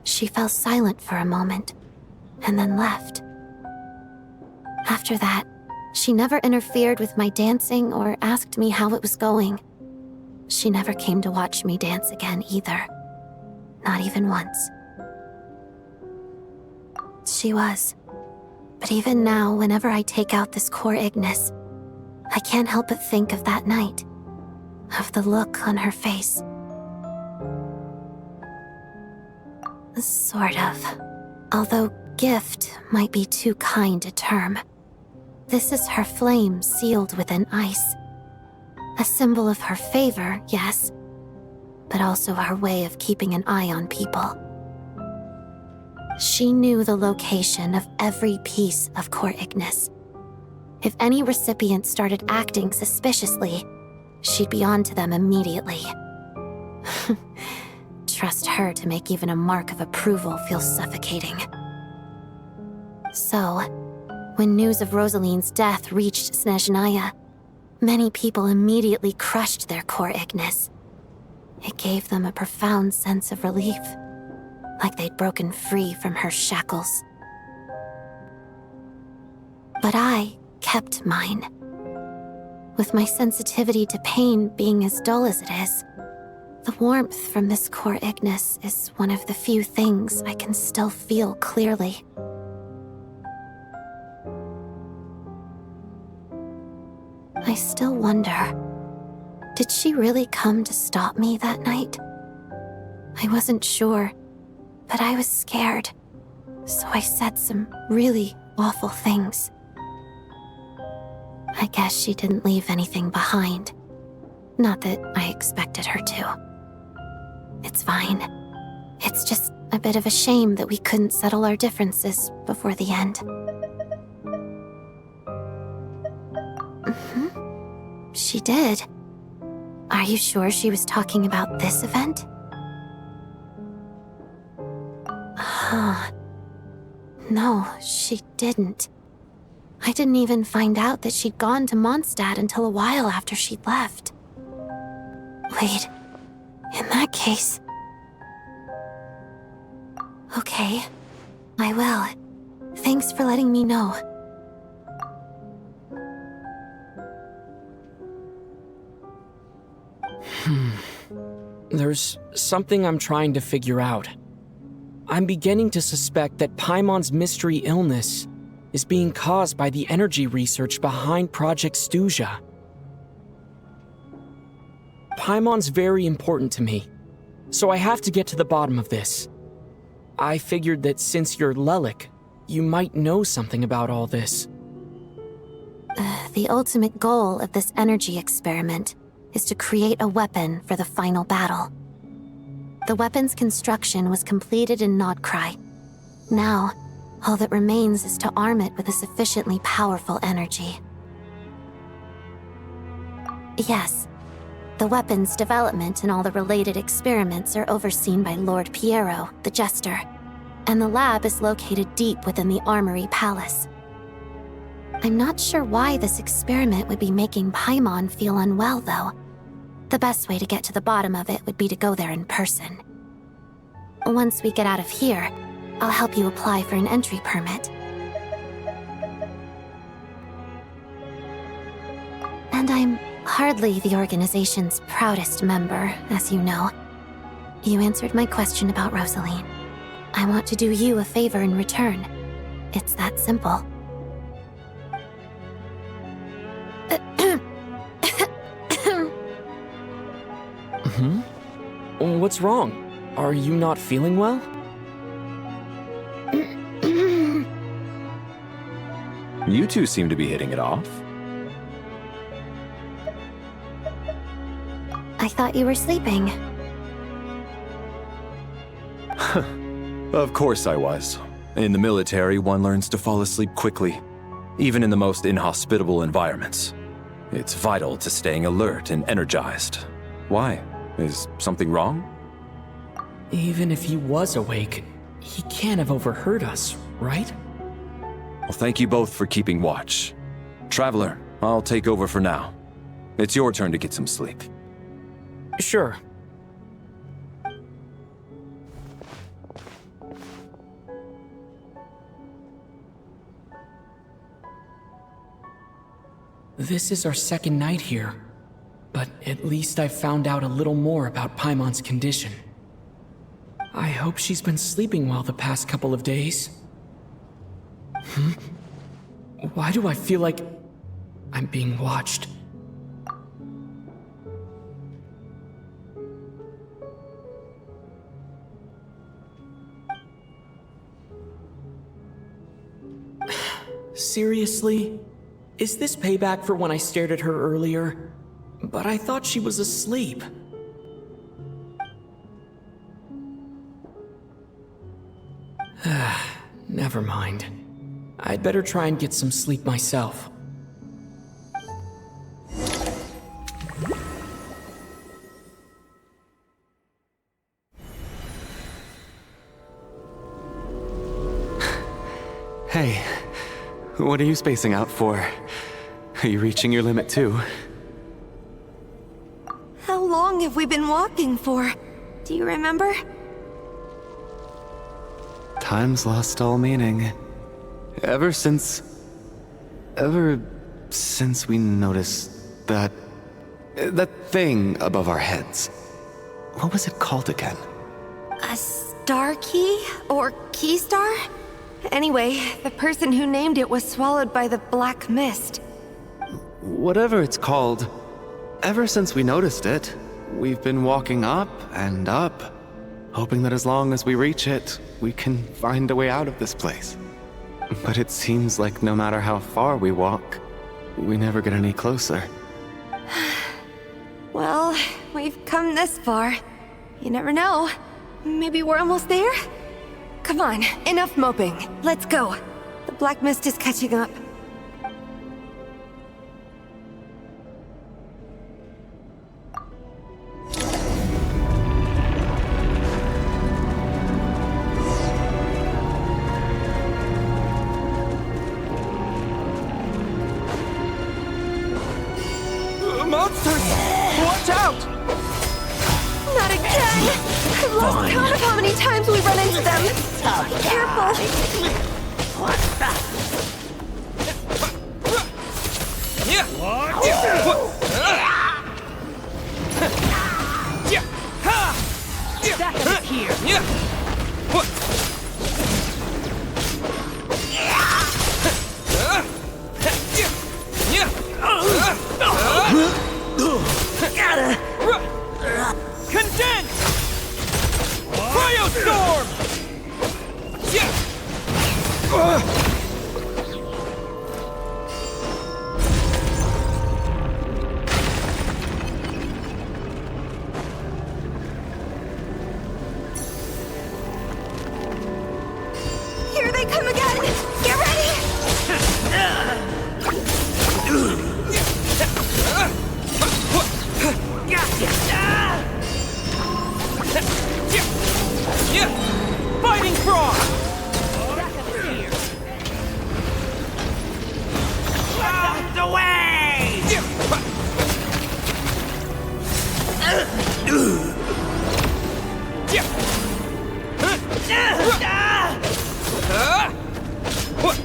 she fell silent for a moment, and then left. After that, she never interfered with my dancing or asked me how it was going. She never came to watch me dance again either. Not even once. She was. But even now, whenever I take out this core Ignis, I can't help but think of that night. Of the look on her face. Sort of. Although gift might be too kind a term. This is her flame sealed within ice. A symbol of her favor, yes, but also her way of keeping an eye on people. She knew the location of every piece of core Ignis. If any recipient started acting suspiciously, she'd be on to them immediately. Trust her to make even a mark of approval feel suffocating. So, When news of Rosalyne's death reached Snezhnaya, many people immediately crushed their core Ignis. It gave them a profound sense of relief, like they'd broken free from her shackles. But I kept mine. With my sensitivity to pain being as dull as it is, the warmth from this core Ignis is one of the few things I can still feel clearly. I still wonder, did she really come to stop me that night? I wasn't sure, but I was scared, so I said some really awful things. I guess she didn't leave anything behind. Not that I expected her to. It's fine. It's just a bit of a shame that we couldn't settle our differences before the end. She did. Are you sure she was talking about this event? No, she didn't. I didn't even find out that she'd gone to Mondstadt until a while after she'd left. Wait, in that case... Okay, I will. Thanks for letting me know. There's something I'm trying to figure out. I'm beginning to suspect that Paimon's mystery illness is being caused by the energy research behind Project Stuzha. Paimon's very important to me, so I have to get to the bottom of this. I figured that since you're Lelik, you might know something about all this. The ultimate goal of this energy experiment is to create a weapon for the final battle. The weapon's construction was completed in Nodcry. Now, all that remains is to arm it with a sufficiently powerful energy. Yes, the weapon's development and all the related experiments are overseen by Lord Pierro, the Jester, and the lab is located deep within the Armory Palace. I'm not sure why this experiment would be making Paimon feel unwell, though. The best way to get to the bottom of it would be to go there in person. Once we get out of here, I'll help you apply for an entry permit. And I'm hardly the organization's proudest member, as you know. You answered my question about Rosalyne. I want to do you a favor in return. It's that simple. What's wrong? Are you not feeling well? You two seem to be hitting it off. I thought you were sleeping. Of course I was. In the military, one learns to fall asleep quickly, even in the most inhospitable environments. It's vital to staying alert and energized. Why? Is something wrong? Even if he was awake, he can't have overheard us, right? Well, thank you both for keeping watch. Traveler, I'll take over for now. It's your turn to get some sleep. Sure. This is our second night here, but at least I've found out a little more about Paimon's condition. I hope she's been sleeping well the past couple of days. Why do I feel like I'm being watched? Seriously? Is this payback for when I stared at her earlier? But I thought she was asleep. Never mind. I'd better try and get some sleep myself. Hey, What are you spacing out for? Are you reaching your limit too? How long have we been walking for? Do you remember? Time's lost all meaning. Ever since we noticed that thing above our heads. What was it called again? A star key? Or key star? Anyway, the person who named it was swallowed by the black mist. Whatever it's called, ever since we noticed it, we've been walking up and up, hoping that as long as we reach it, we can find a way out of this place. But it seems like no matter how far we walk, we never get any closer. Well, we've come this far. You never know. Maybe we're almost there? Come on, enough moping. Let's go. The black mist is catching up. Monsters! Watch out! Not again! I've lost count of how many times we run into them. Careful! What the? Back here. Condense! Cryostorm! Here they come again! Get ready! Fighting frog! Out the way! What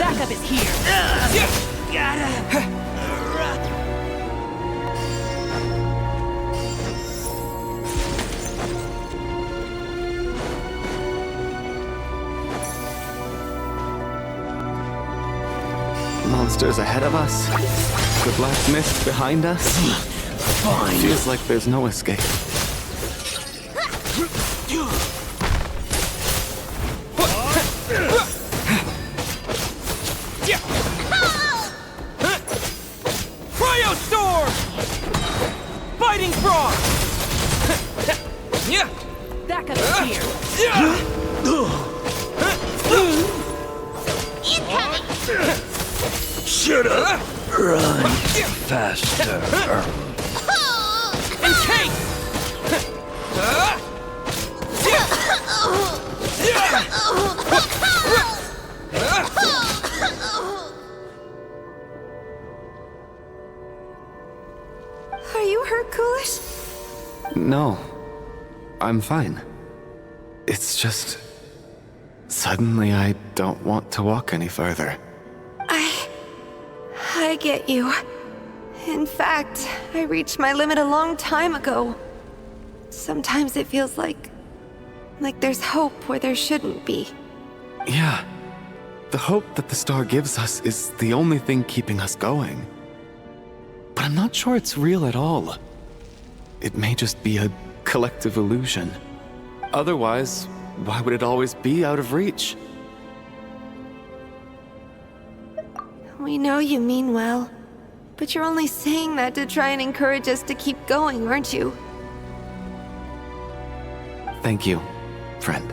Backup is here. Monsters ahead of us. The black mist behind us. Fine. Feels like there's no escape. Cryostorm! Fighting frog! Backup is here. Should've run faster. Encase! Are you hurt, Coolish? No. I'm fine. It's just... Suddenly I don't want to walk any further. I get you. In fact, I reached my limit a long time ago. Sometimes it feels like there's hope where there shouldn't be. Yeah. The hope that the star gives us is the only thing keeping us going. But I'm not sure it's real at all. It may just be a collective illusion. Otherwise, why would it always be out of reach? We know you mean well, but you're only saying that to try and encourage us to keep going, aren't you? Thank you, friend.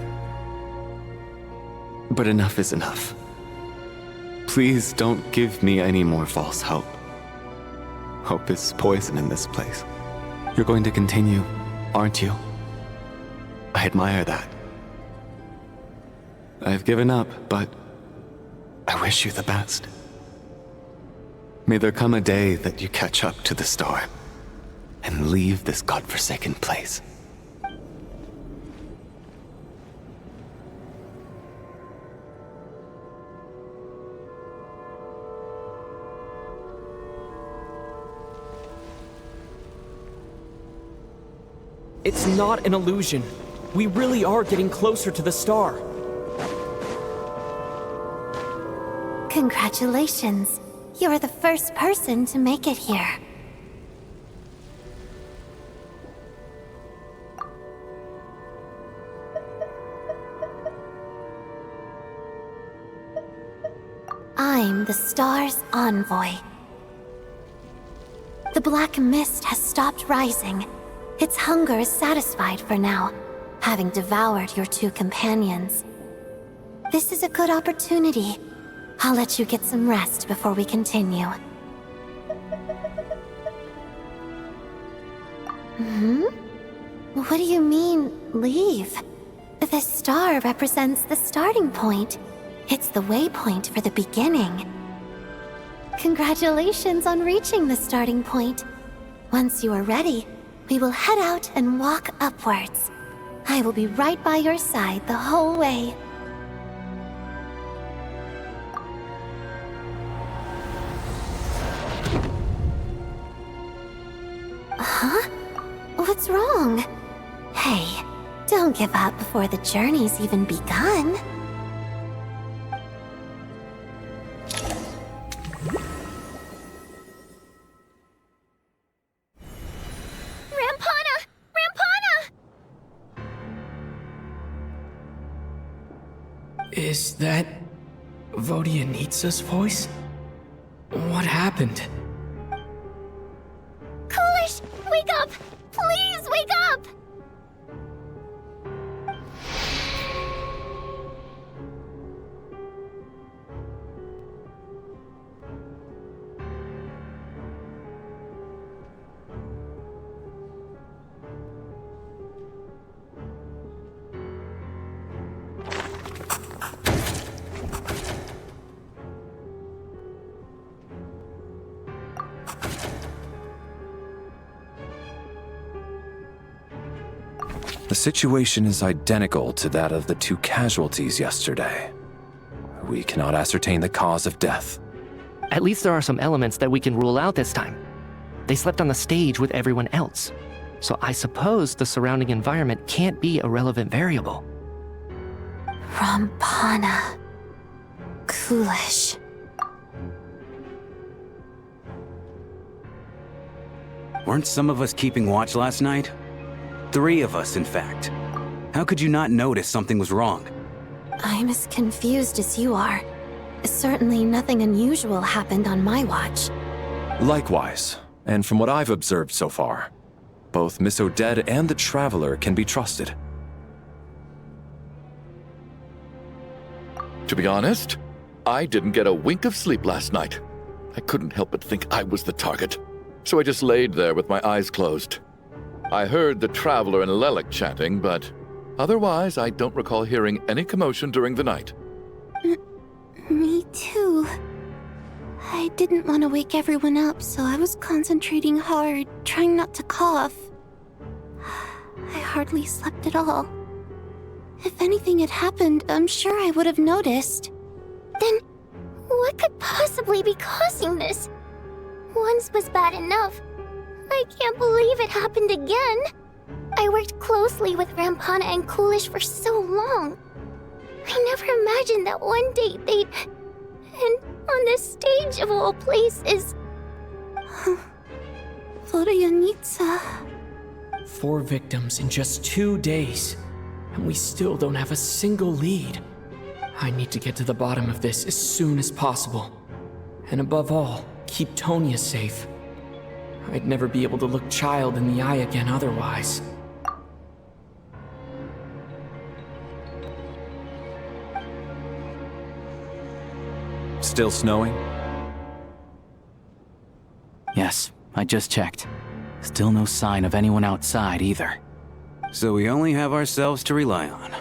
But enough is enough. Please don't give me any more false hope. Hope is poison in this place. You're going to continue, aren't you? I admire that. I've given up, but I wish you the best. May there come a day that you catch up to the storm and leave this godforsaken place. It's not an illusion. We really are getting closer to the star. Congratulations. You are the first person to make it here. I'm the star's envoy. The black mist has stopped rising. Its hunger is satisfied for now, having devoured your two companions. This is a good opportunity. I'll let you get some rest before we continue. What do you mean, leave? The star represents the starting point. It's the waypoint for the beginning. Congratulations on reaching the starting point. Once you are ready, we will head out and walk upwards. I will be right by your side the whole way. Huh? What's wrong? Hey, don't give up before the journey's even begun. Is that Vodyanitsa's voice? What happened? Coolish, wake up! Please wake up! The situation is identical to that of the two casualties yesterday. We cannot ascertain the cause of death. At least there are some elements that we can rule out this time. They slept on the stage with everyone else, so I suppose the surrounding environment can't be a relevant variable. Rampana. Coolish. Weren't some of us keeping watch last night? 3 of us, in fact. How could you not notice something was wrong? I'm as confused as you are. Certainly nothing unusual happened on my watch. Likewise, and from what I've observed so far, both Miss Odette and the Traveler can be trusted. To be honest, I didn't get a wink of sleep last night. I couldn't help but think I was the target, so I just laid there with my eyes closed. I heard the Traveler and Lelek chatting, but otherwise I don't recall hearing any commotion during the night. Me too. I didn't want to wake everyone up, so I was concentrating hard, trying not to cough. I hardly slept at all. If anything had happened, I'm sure I would have noticed. Then, what could possibly be causing this? Once was bad enough. I can't believe it happened again. I worked closely with Rampana and Coolish for so long. I never imagined that one day they'd... And on the stage of all places... Vodyanitsa... 4 victims in just 2 days, and we still don't have a single lead. I need to get to the bottom of this as soon as possible. And above all, keep Tonya safe. I'd never be able to look Childe in the eye again otherwise. Still snowing? Yes, I just checked. Still no sign of anyone outside either. So we only have ourselves to rely on.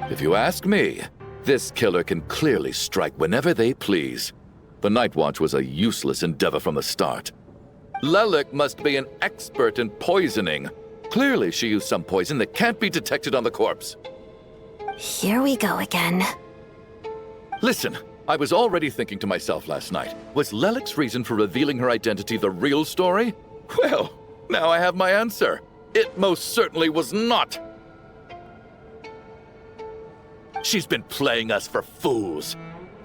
If you ask me, this killer can clearly strike whenever they please. The Night Watch was a useless endeavor from the start. Lelik must be an expert in poisoning. Clearly she used some poison that can't be detected on the corpse. Here we go again. Listen, I was already thinking to myself last night, was Lelik's reason for revealing her identity the real story? Well, now I have my answer. It most certainly was not. She's been playing us for fools.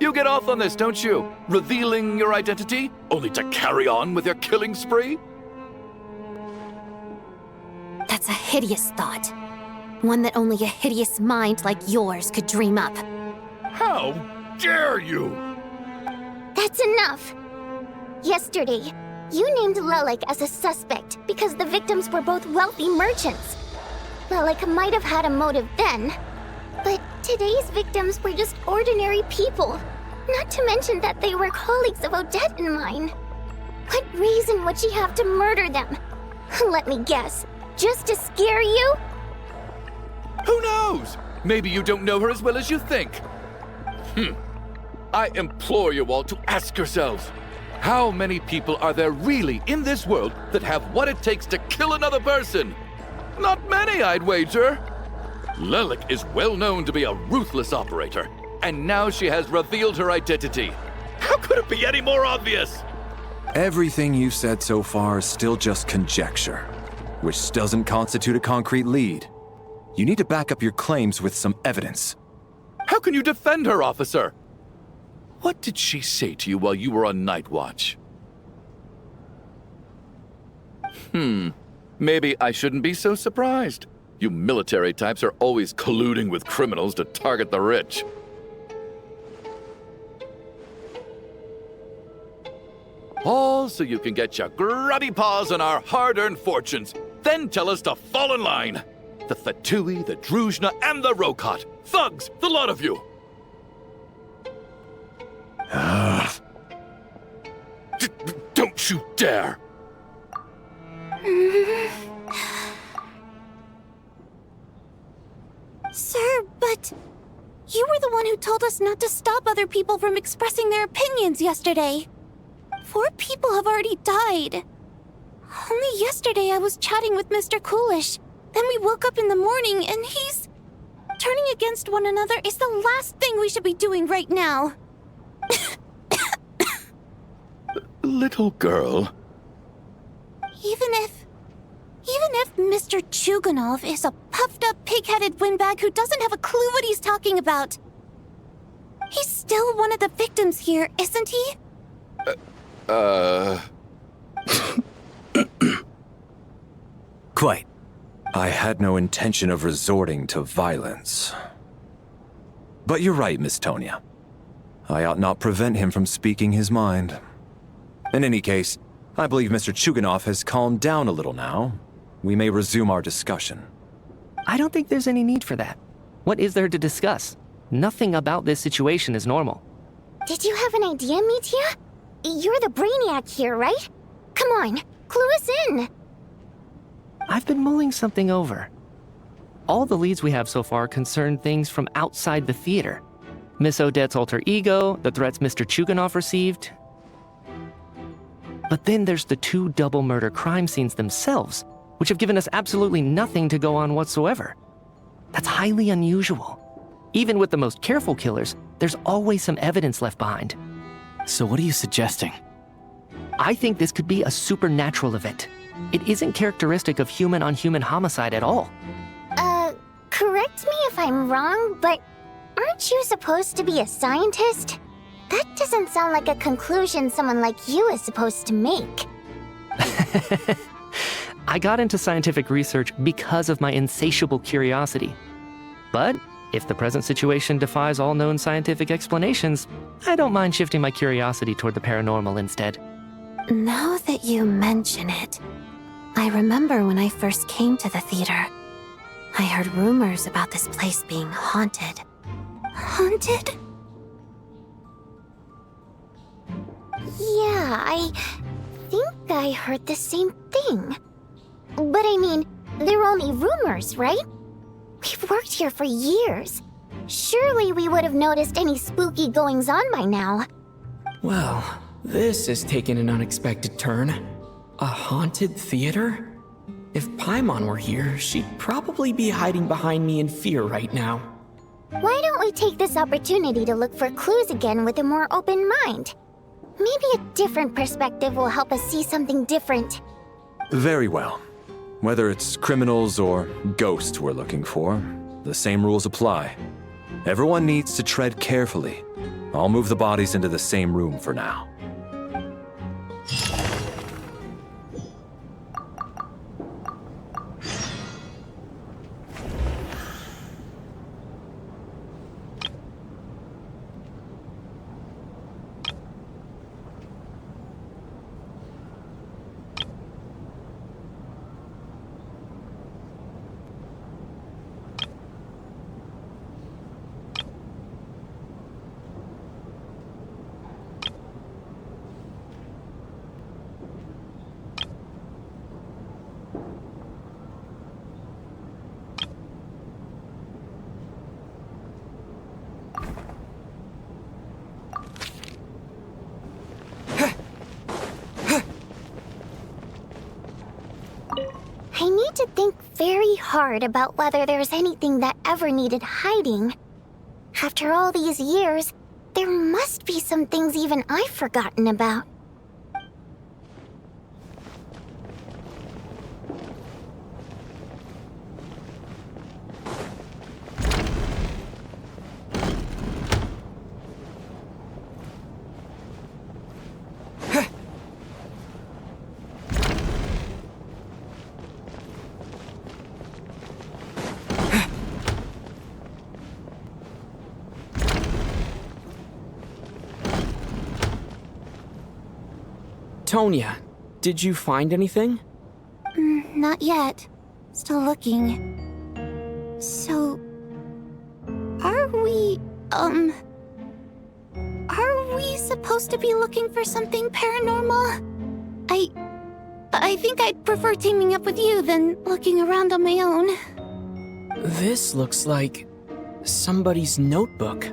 You get off on this, don't you? Revealing your identity, only to carry on with your killing spree? That's a hideous thought. One that only a hideous mind like yours could dream up. How dare you? That's enough. Yesterday, you named Lelik as a suspect because the victims were both wealthy merchants. Lelik might have had a motive then, but today's victims were just ordinary people. Not to mention that they were colleagues of Odette and mine. What reason would she have to murder them? Let me guess, just to scare you? Who knows? Maybe you don't know her as well as you think. I implore you all to ask yourselves, how many people are there really in this world that have what it takes to kill another person? Not many, I'd wager. Lelik is well known to be a ruthless operator, and now she has revealed her identity. How could it be any more obvious? Everything you've said so far is still just conjecture, which doesn't constitute a concrete lead. You need to back up your claims with some evidence. How can you defend her, officer? What did she say to you while you were on Night Watch? Maybe I shouldn't be so surprised. You military types are always colluding with criminals to target the rich. All so you can get your grubby paws on our hard-earned fortunes, then tell us to fall in line. The Fatui, the Druzhna, and the Rokot. Thugs, the lot of you! Don't you dare! Sir, but you were the one who told us not to stop other people from expressing their opinions yesterday. 4 people have already died. Only yesterday I was chatting with Mr. Coolish. Then we woke up in the morning and he's... Turning against one another is the last thing we should be doing right now. Little girl. Even if Mr. Chuganov is a puffed-up, pig-headed windbag who doesn't have a clue what he's talking about, he's still one of the victims here, isn't he? Quite. I had no intention of resorting to violence. But you're right, Miss Tonia. I ought not prevent him from speaking his mind. In any case, I believe Mr. Chuganov has calmed down a little now. We may resume our discussion. I don't think there's any need for that. What is there to discuss? Nothing about this situation is normal. Did you have an idea, Mitya? You're the brainiac here, right? Come on, clue us in. I've been mulling something over. All the leads we have so far concern things from outside the theater. Miss Odette's alter ego, the threats Mr. Chuganov received. But then there's the 2 double murder crime scenes themselves, which have given us absolutely nothing to go on whatsoever. That's highly unusual. Even with the most careful killers, there's always some evidence left behind. So what are you suggesting? I think this could be a supernatural event. It isn't characteristic of human-on-human homicide at all. Correct me if I'm wrong, but aren't you supposed to be a scientist? That doesn't sound like a conclusion someone like you is supposed to make. I got into scientific research because of my insatiable curiosity. But if the present situation defies all known scientific explanations, I don't mind shifting my curiosity toward the paranormal instead. Now that you mention it, I remember when I first came to the theater. I heard rumors about this place being haunted. Haunted? I think I heard the same thing. But I mean, they're only rumors, right? We've worked here for years. Surely we would have noticed any spooky goings-on by now. Well, this has taken an unexpected turn. A haunted theater? If Paimon were here, she'd probably be hiding behind me in fear right now. Why don't we take this opportunity to look for clues again with a more open mind? Maybe a different perspective will help us see something different. Very well. Whether it's criminals or ghosts we're looking for, the same rules apply. Everyone needs to tread carefully. I'll move the bodies into the same room for now. I need to think very hard about whether there's anything that ever needed hiding. After all these years, there must be some things even I've forgotten about. Tonya, did you find anything? Not yet. Still looking. So... Are we supposed to be looking for something paranormal? I think I'd prefer teaming up with you than looking around on my own. This looks like somebody's notebook.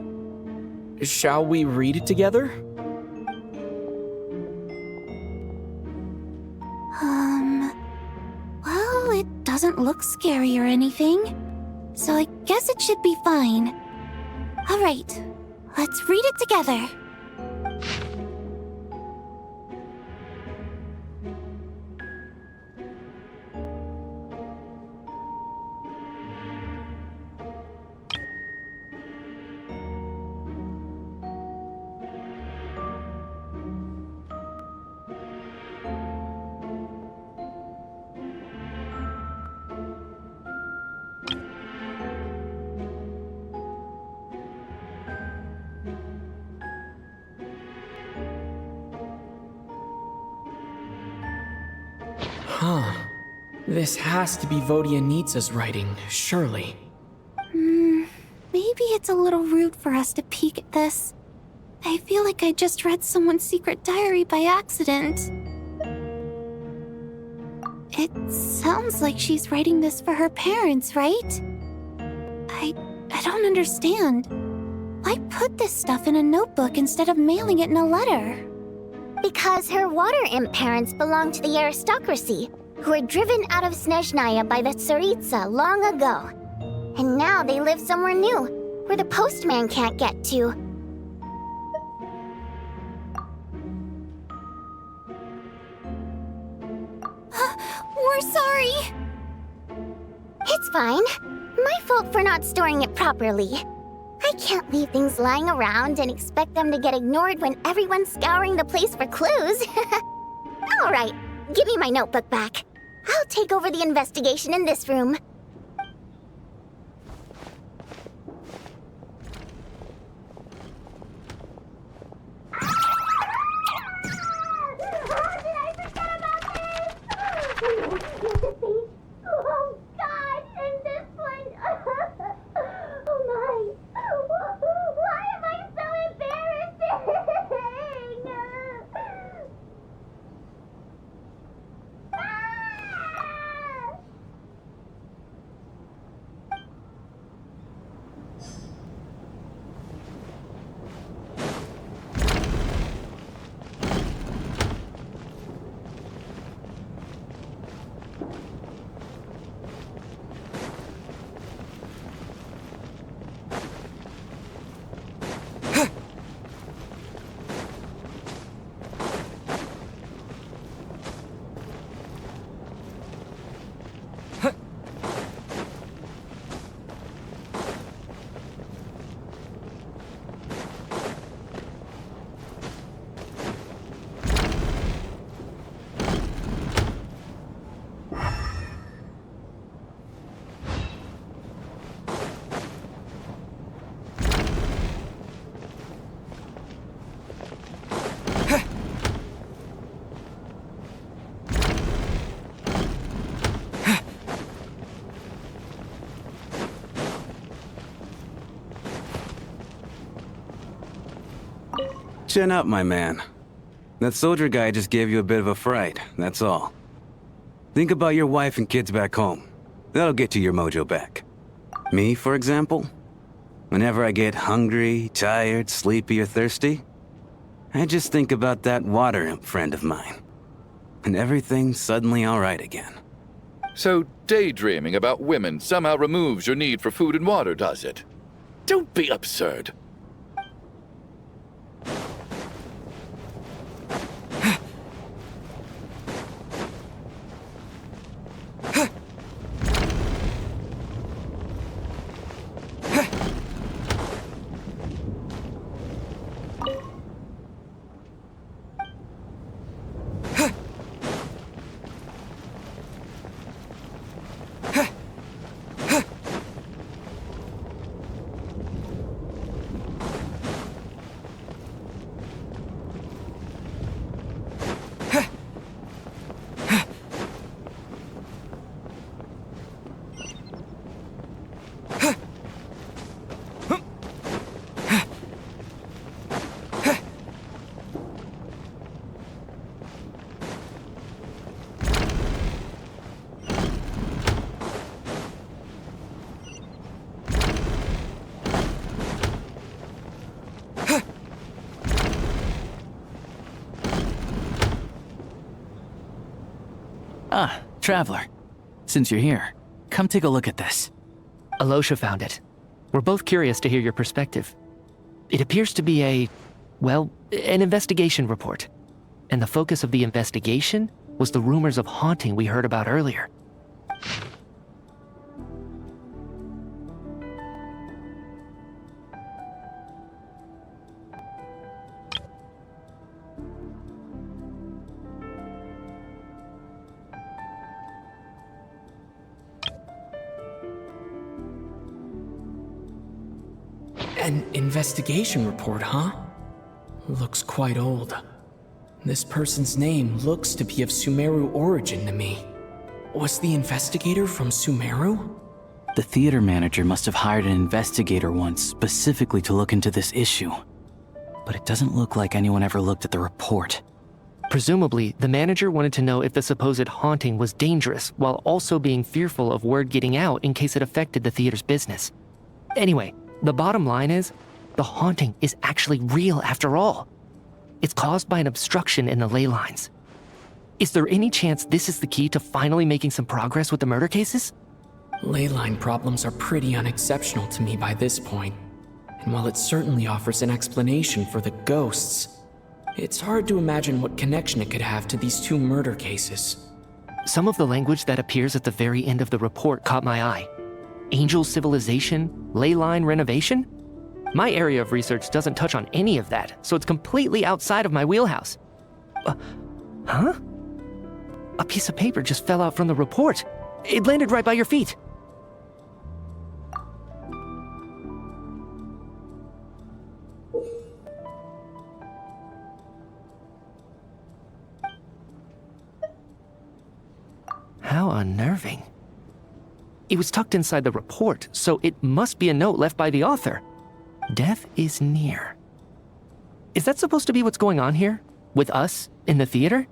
Shall we read it together? Well, it doesn't look scary or anything, so I guess it should be fine. Alright, let's read it together. Huh. This has to be Vodyanitsa's writing, surely. Maybe it's a little rude for us to peek at this. I feel like I just read someone's secret diary by accident. It sounds like she's writing this for her parents, right? I don't understand. Why put this stuff in a notebook instead of mailing it in a letter? Because her water imp parents belonged to the aristocracy, who were driven out of Snezhnaya by the Tsaritsa long ago. And now they live somewhere new, where the postman can't get to. We're sorry! It's fine. My fault for not storing it properly. I can't leave things lying around and expect them to get ignored when everyone's scouring the place for clues. All right, give me my notebook back. I'll take over the investigation in this room. Oh God, and this one. Oh my. Why am I so embarrassing? Chin up, my man. That soldier guy just gave you a bit of a fright, that's all. Think about your wife and kids back home. That'll get you your mojo back. Me, for example? Whenever I get hungry, tired, sleepy, or thirsty, I just think about that water imp friend of mine. And everything's suddenly alright again. So daydreaming about women somehow removes your need for food and water, does it? Don't be absurd. Ah, Traveler. Since you're here, come take a look at this. Alyosha found it. We're both curious to hear your perspective. It appears to be an investigation report. And the focus of the investigation was the rumors of haunting we heard about earlier. An investigation report, huh? Looks quite old. This person's name looks to be of Sumeru origin to me. Was the investigator from Sumeru? The theater manager must have hired an investigator once specifically to look into this issue. But it doesn't look like anyone ever looked at the report. Presumably, the manager wanted to know if the supposed haunting was dangerous while also being fearful of word getting out in case it affected the theater's business. Anyway, the bottom line is, the haunting is actually real after all. It's caused by an obstruction in the ley lines. Is there any chance this is the key to finally making some progress with the murder cases? Ley line problems are pretty unexceptional to me by this point. And while it certainly offers an explanation for the ghosts, it's hard to imagine what connection it could have to these two murder cases. Some of the language that appears at the very end of the report caught my eye. Angel civilization, ley line renovation? My area of research doesn't touch on any of that, so it's completely outside of my wheelhouse. Huh? A piece of paper just fell out from the report. It landed right by your feet. How unnerving. It was tucked inside the report, so it must be a note left by the author. Death is near. Is that supposed to be what's going on here? With us, in the theater?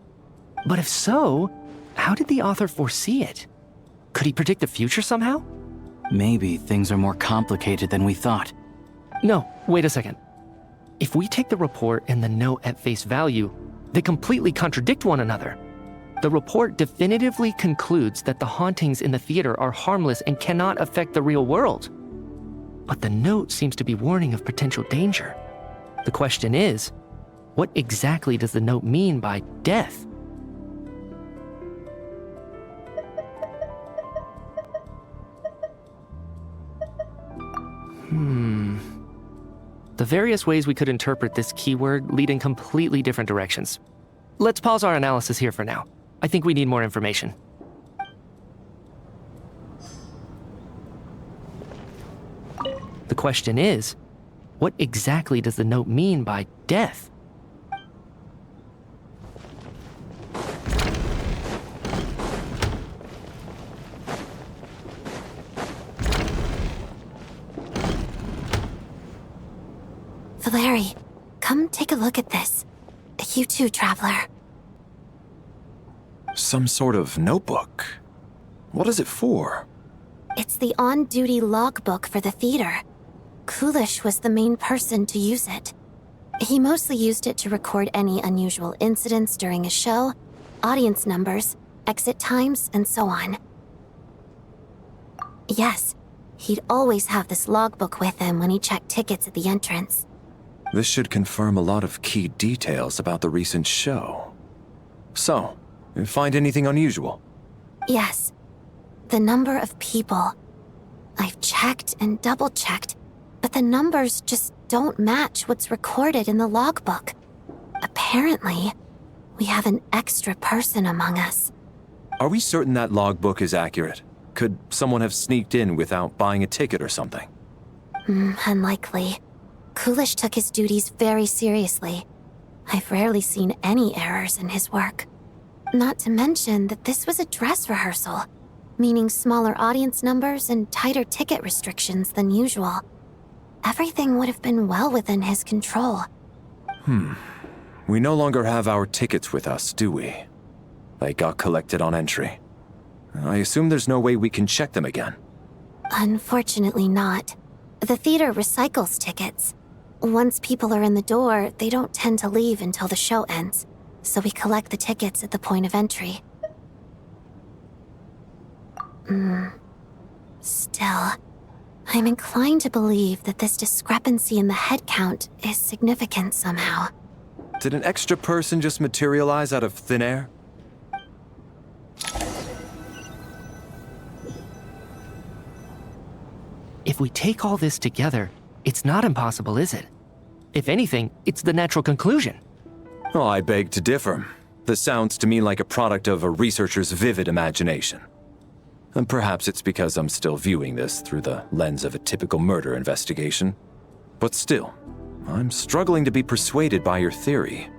But if so, how did the author foresee it? Could he predict the future somehow? Maybe things are more complicated than we thought. No, wait a second. If we take the report and the note at face value, they completely contradict one another. The report definitively concludes that the hauntings in the theater are harmless and cannot affect the real world. But the note seems to be warning of potential danger. The question is, what exactly does the note mean by death? The various ways we could interpret this keyword lead in completely different directions. Let's pause our analysis here for now. I think we need more information. The question is, what exactly does the note mean by death? Come take a look at this. You too, Traveler. Some sort of notebook. What is it for? It's the on-duty logbook for the theater. Kulish was the main person to use it. He mostly used it to record any unusual incidents during a show, audience numbers, exit times, and so on. Yes, he'd always have this logbook with him when he checked tickets at the entrance. This should confirm a lot of key details about the recent show. So, you find anything unusual? Yes. The number of people. I've checked and double-checked, but the numbers just don't match what's recorded in the logbook. Apparently, we have an extra person among us. Are we certain that logbook is accurate? Could someone have sneaked in without buying a ticket or something? Unlikely. Kulish took his duties very seriously. I've rarely seen any errors in his work. Not to mention that this was a dress rehearsal, meaning smaller audience numbers and tighter ticket restrictions than usual. Everything would have been well within his control. We no longer have our tickets with us, do we? They got collected on entry. I assume there's no way we can check them again. Unfortunately not. The theater recycles tickets. Once people are in the door, they don't tend to leave until the show ends, so we collect the tickets at the point of entry. Still, I'm inclined to believe that this discrepancy in the head count is significant somehow. Did an extra person just materialize out of thin air? If we take all this together, it's not impossible, is it? If anything, it's the natural conclusion. Oh, I beg to differ. This sounds to me like a product of a researcher's vivid imagination. And perhaps it's because I'm still viewing this through the lens of a typical murder investigation. But still, I'm struggling to be persuaded by your theory.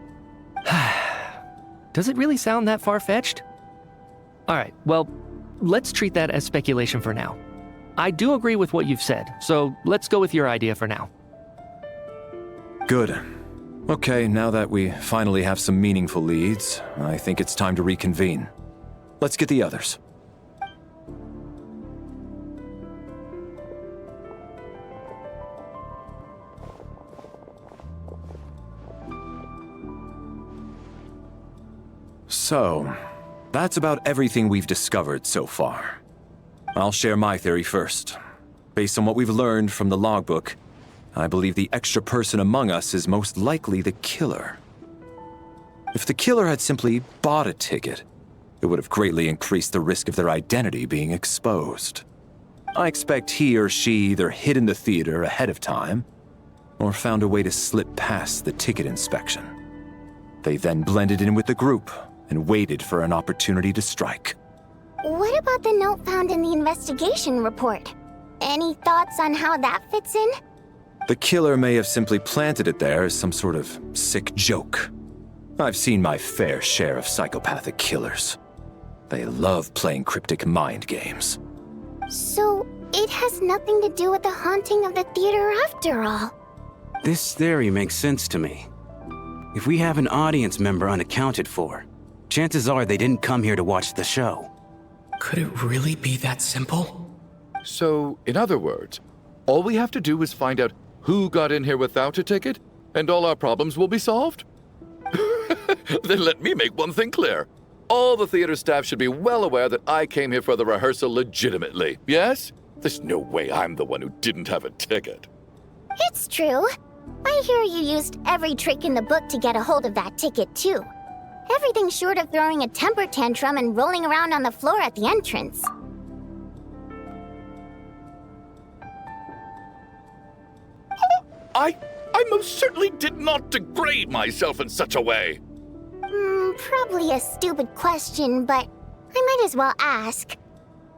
Does it really sound that far-fetched? Alright, well, let's treat that as speculation for now. I do agree with what you've said, so let's go with your idea for now. Good. Okay, now that we finally have some meaningful leads, I think it's time to reconvene. Let's get the others. So, that's about everything we've discovered so far. I'll share my theory first. Based on what we've learned from the logbook, I believe the extra person among us is most likely the killer. If the killer had simply bought a ticket, it would have greatly increased the risk of their identity being exposed. I expect he or she either hid in the theater ahead of time, or found a way to slip past the ticket inspection. They then blended in with the group and waited for an opportunity to strike. What about the note found in the investigation report? Any thoughts on how that fits in? The killer may have simply planted it there as some sort of sick joke. I've seen my fair share of psychopathic killers. They love playing cryptic mind games. So, it has nothing to do with the haunting of the theater after all. This theory makes sense to me. If we have an audience member unaccounted for, chances are they didn't come here to watch the show. Could it really be that simple? So, in other words, all we have to do is find out who got in here without a ticket, and all our problems will be solved? Then let me make one thing clear. All the theater staff should be well aware that I came here for the rehearsal legitimately, yes? There's no way I'm the one who didn't have a ticket. It's true. I hear you used every trick in the book to get a hold of that ticket, too. Everything short of throwing a temper tantrum and rolling around on the floor at the entrance. I most certainly did not degrade myself in such a way. Probably a stupid question, but I might as well ask.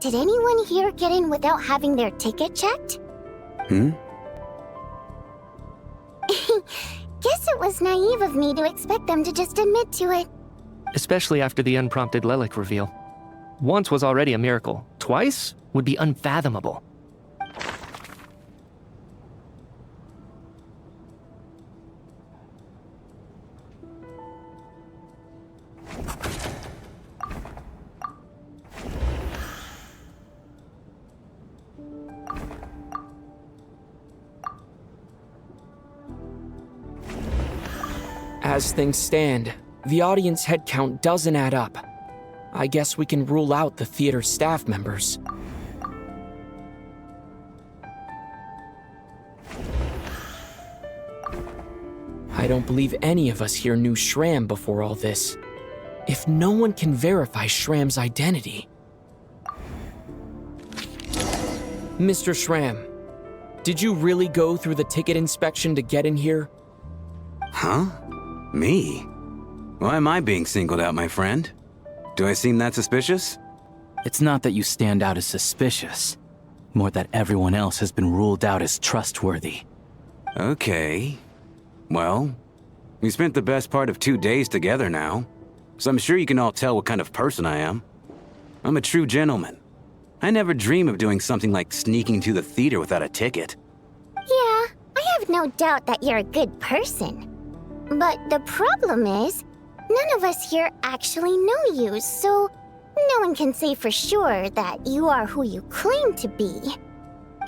Did anyone here get in without having their ticket checked? Hmm? Guess it was naive of me to expect them to just admit to it. Especially after the unprompted Lelic reveal. Once was already a miracle. Twice would be unfathomable. As things stand, the audience head count doesn't add up. I guess we can rule out the theater staff members. I don't believe any of us here knew Shram before all this. If no one can verify Shram's identity... Mr. Shram, did you really go through the ticket inspection to get in here? Huh? Me? Why am I being singled out, my friend? Do I seem that suspicious? It's not that you stand out as suspicious, more that everyone else has been ruled out as trustworthy. Okay. Well, we spent the best part of 2 days together now, so I'm sure you can all tell what kind of person I am. I'm a true gentleman. I never dream of doing something like sneaking to the theater without a ticket. Yeah, I have no doubt that you're a good person. But the problem is, none of us here actually know you, so no one can say for sure that you are who you claim to be.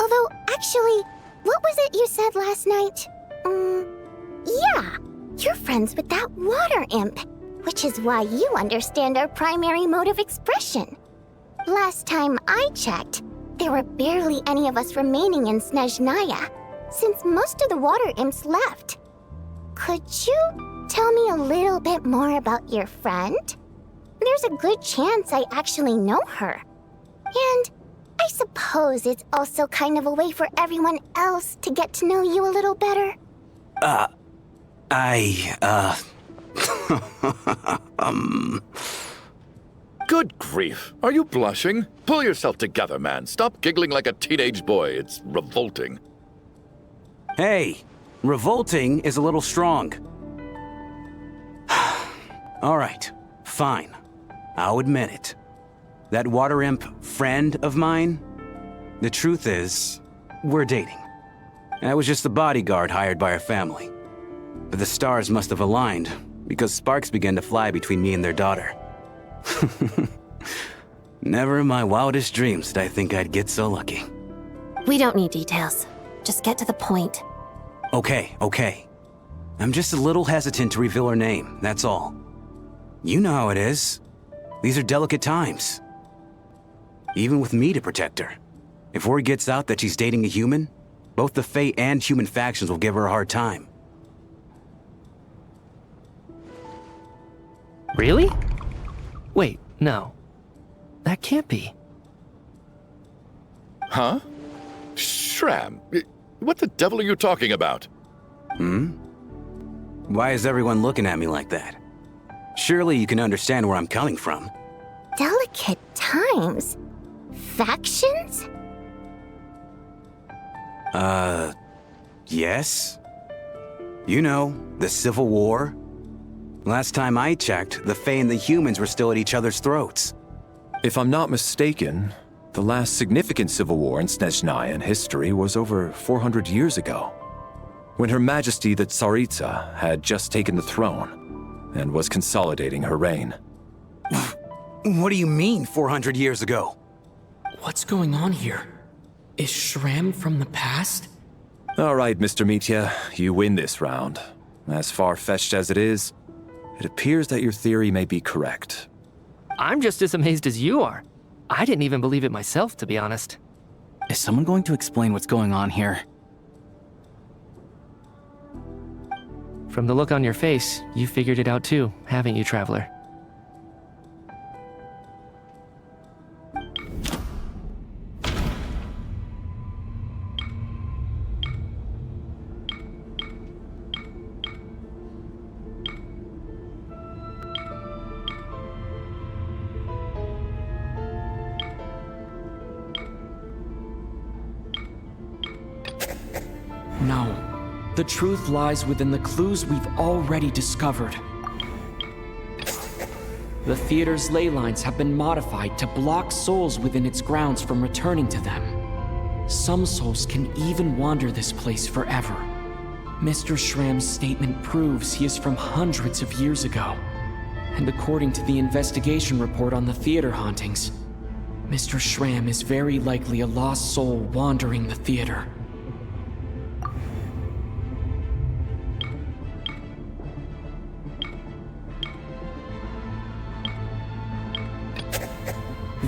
Although, actually, what was it you said last night? Yeah, you're friends with that water imp, which is why you understand our primary mode of expression. Last time I checked, there were barely any of us remaining in Snezhnaya, since most of the water imps left. Could you tell me a little bit more about your friend? There's a good chance I actually know her. And I suppose it's also kind of a way for everyone else to get to know you a little better. Good grief. Are you blushing? Pull yourself together, man. Stop giggling like a teenage boy. It's revolting. Hey, revolting is a little strong. All right, fine. I'll admit it. That water imp friend of mine, the truth is, we're dating. I was just the bodyguard hired by our family. But the stars must have aligned, because sparks began to fly between me and their daughter. Never in my wildest dreams did I think I'd get so lucky. We don't need details. Just get to the point. Okay. I'm just a little hesitant to reveal her name, that's all. You know how it is. These are delicate times. Even with me to protect her. If word gets out that she's dating a human, both the Fae and human factions will give her a hard time. Really? Wait, no. That can't be. Huh? Shram, what the devil are you talking about? Why is everyone looking at me like that? Surely you can understand where I'm coming from. Delicate times? Factions? Yes? You know, the Civil War? Last time I checked, the Fae and the humans were still at each other's throats. If I'm not mistaken, the last significant civil war in Snezhnayan history was over 400 years ago, when Her Majesty the Tsaritsa had just taken the throne and was consolidating her reign. What do you mean, 400 years ago? What's going on here? Is Shram from the past? All right, Mr. Mitya, you win this round. As far-fetched as it is, it appears that your theory may be correct. I'm just as amazed as you are. I didn't even believe it myself, to be honest. Is someone going to explain what's going on here? From the look on your face, you figured it out too, haven't you, Traveler? No. The truth lies within the clues we've already discovered. The theater's ley lines have been modified to block souls within its grounds from returning to them. Some souls can even wander this place forever. Mr. Shram's statement proves he is from hundreds of years ago. And according to the investigation report on the theater hauntings, Mr. Shram is very likely a lost soul wandering the theater.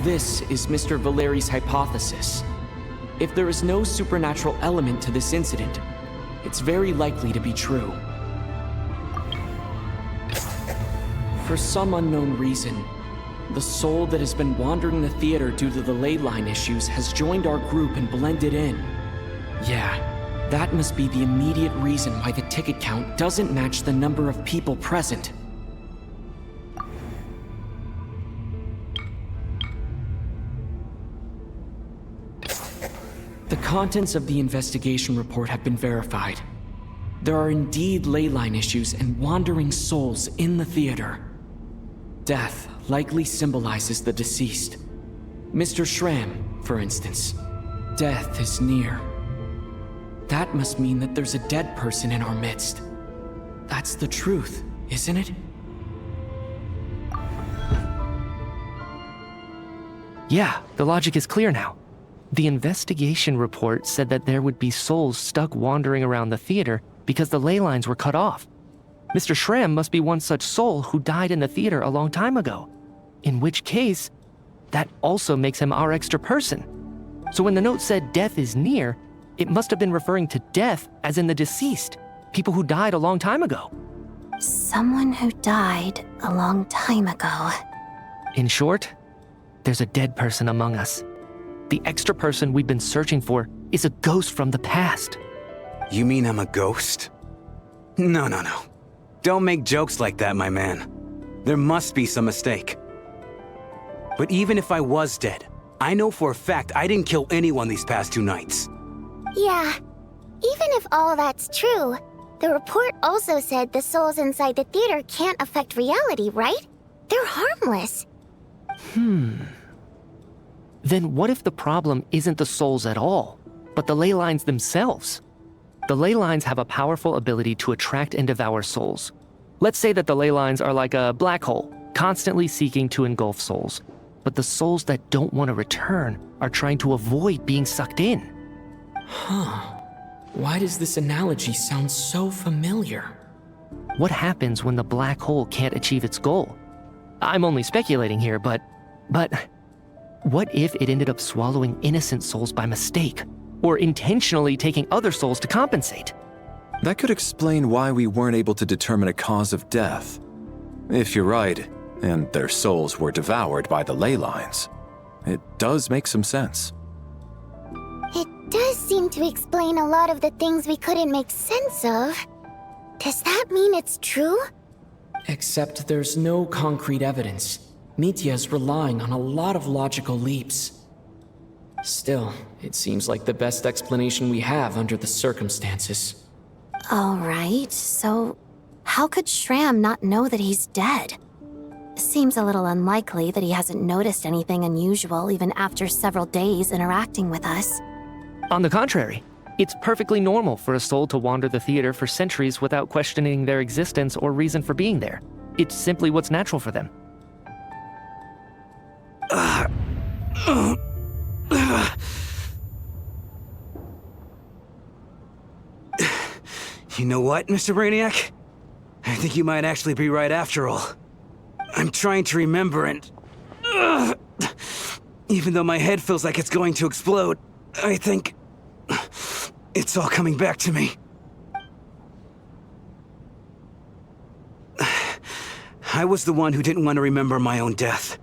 This is Mr. Valeri's hypothesis. If there is no supernatural element to this incident, it's very likely to be true. For some unknown reason, the soul that has been wandering the theater due to the ley line issues has joined our group and blended in. Yeah, that must be the immediate reason why the ticket count doesn't match the number of people present. The contents of the investigation report have been verified. There are indeed ley line issues and wandering souls in the theater. Death likely symbolizes the deceased. Mr. Schramm, for instance. Death is near. That must mean that there's a dead person in our midst. That's the truth, isn't it? Yeah, the logic is clear now. The investigation report said that there would be souls stuck wandering around the theater because the ley lines were cut off. Mr. Schramm must be one such soul who died in the theater a long time ago. In which case, that also makes him our extra person. So when the note said death is near, it must have been referring to death as in the deceased, people who died a long time ago. Someone who died a long time ago. In short, there's a dead person among us. The extra person we've been searching for is a ghost from the past. You mean I'm a ghost? No. Don't make jokes like that, my man. There must be some mistake. But even if I was dead, I know for a fact I didn't kill anyone these past 2 nights. Yeah, even if all that's true, the report also said the souls inside the theater can't affect reality, right? They're harmless. Then what if the problem isn't the souls at all, but the ley lines themselves? The ley lines have a powerful ability to attract and devour souls. Let's say that the ley lines are like a black hole, constantly seeking to engulf souls. But the souls that don't want to return are trying to avoid being sucked in. Why does this analogy sound so familiar? What happens when the black hole can't achieve its goal? I'm only speculating here, but what if it ended up swallowing innocent souls by mistake, or intentionally taking other souls to compensate? That could explain why we weren't able to determine a cause of death. If you're right, and their souls were devoured by the ley lines, it does make some sense. It does seem to explain a lot of the things we couldn't make sense of. Does that mean it's true? Except there's no concrete evidence. Mitya is relying on a lot of logical leaps. Still, it seems like the best explanation we have under the circumstances. Alright, so how could Schramm not know that he's dead? Seems a little unlikely that he hasn't noticed anything unusual even after several days interacting with us. On the contrary, it's perfectly normal for a soul to wander the theater for centuries without questioning their existence or reason for being there. It's simply what's natural for them. You know what, Mr. Brainiac? I think you might actually be right after all. I'm trying to remember and... even though my head feels like it's going to explode, I think... it's all coming back to me. I was the one who didn't want to remember my own death,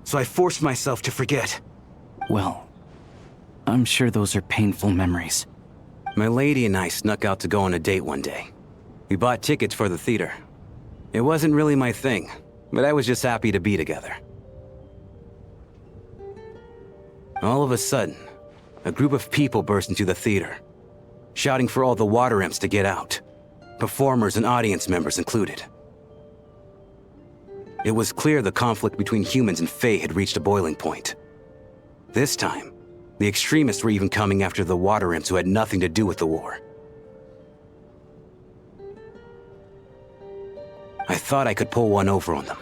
so I forced myself to forget. Well, I'm sure those are painful memories. My lady and I snuck out to go on a date one day. We bought tickets for the theater. It wasn't really my thing, but I was just happy to be together. All of a sudden, a group of people burst into the theater, shouting for all the water imps to get out, performers and audience members included. It was clear the conflict between humans and Fae had reached a boiling point. This time, the extremists were even coming after the water imps who had nothing to do with the war. I thought I could pull one over on them,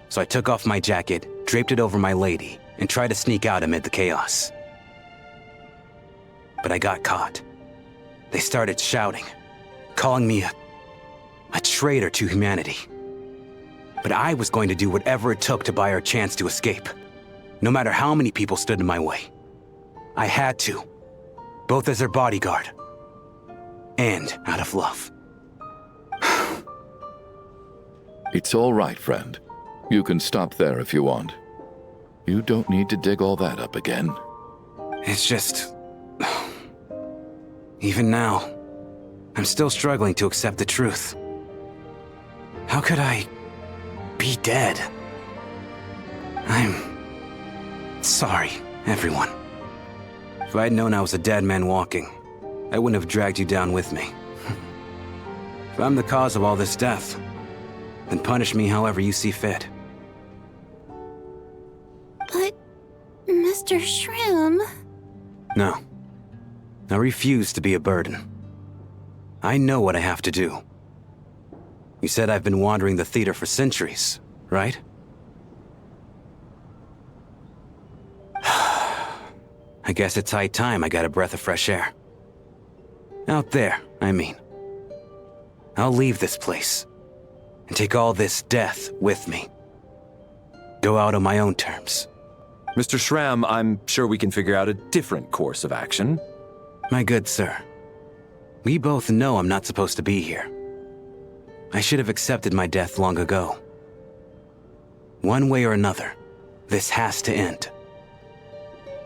so I took off my jacket, draped it over my lady, and tried to sneak out amid the chaos. But I got caught. They started shouting, calling me a traitor to humanity. But I was going to do whatever it took to buy our chance to escape. no matter how many people stood in my way. I had to, both as her bodyguard and out of love. It's all right, friend. You can stop there if you want. You don't need to dig all that up again. It's just... Even now, I'm still struggling to accept the truth. How could I be dead? I'm sorry, everyone. If I'd known I was a dead man walking, I wouldn't have dragged you down with me. If I'm the cause of all this death, then punish me however you see fit. But, Mr. Shram... No. I refuse to be a burden. I know what I have to do. You said I've been wandering the theater for centuries, right? I guess it's high time I got a breath of fresh air. Out there, I mean. I'll leave this place and take all this death with me. Go out on my own terms. Mr. Shram, I'm sure we can figure out a different course of action. My good sir, we both know I'm not supposed to be here. I should have accepted my death long ago. One way or another, this has to end.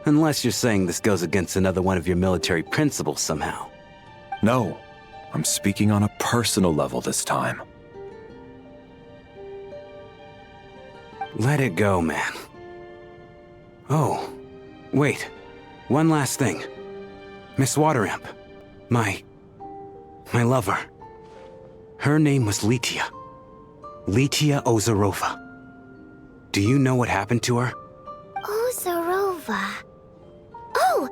Unless you're saying this goes against another one of your military principles somehow. No, I'm speaking on a personal level this time. Let it go, man. Oh, wait. One last thing. Miss Wateramp. My lover. Her name was Mitya. Mitya Ozarova. Do you know what happened to her? Ozarova. Oh,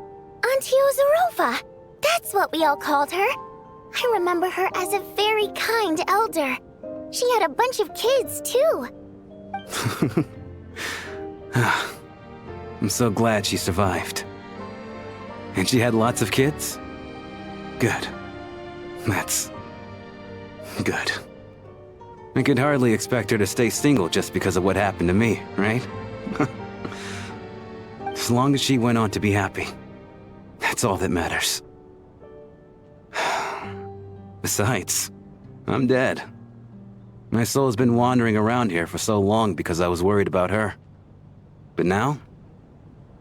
Auntie Ozarova. That's what we all called her. I remember her as a very kind elder. She had a bunch of kids, too. I'm so glad she survived. And she had lots of kids? Good. That's... good. I could hardly expect her to stay single just because of what happened to me, right? As long as she went on to be happy, that's all that matters. Besides, I'm dead. My soul's been wandering around here for so long because I was worried about her. But now,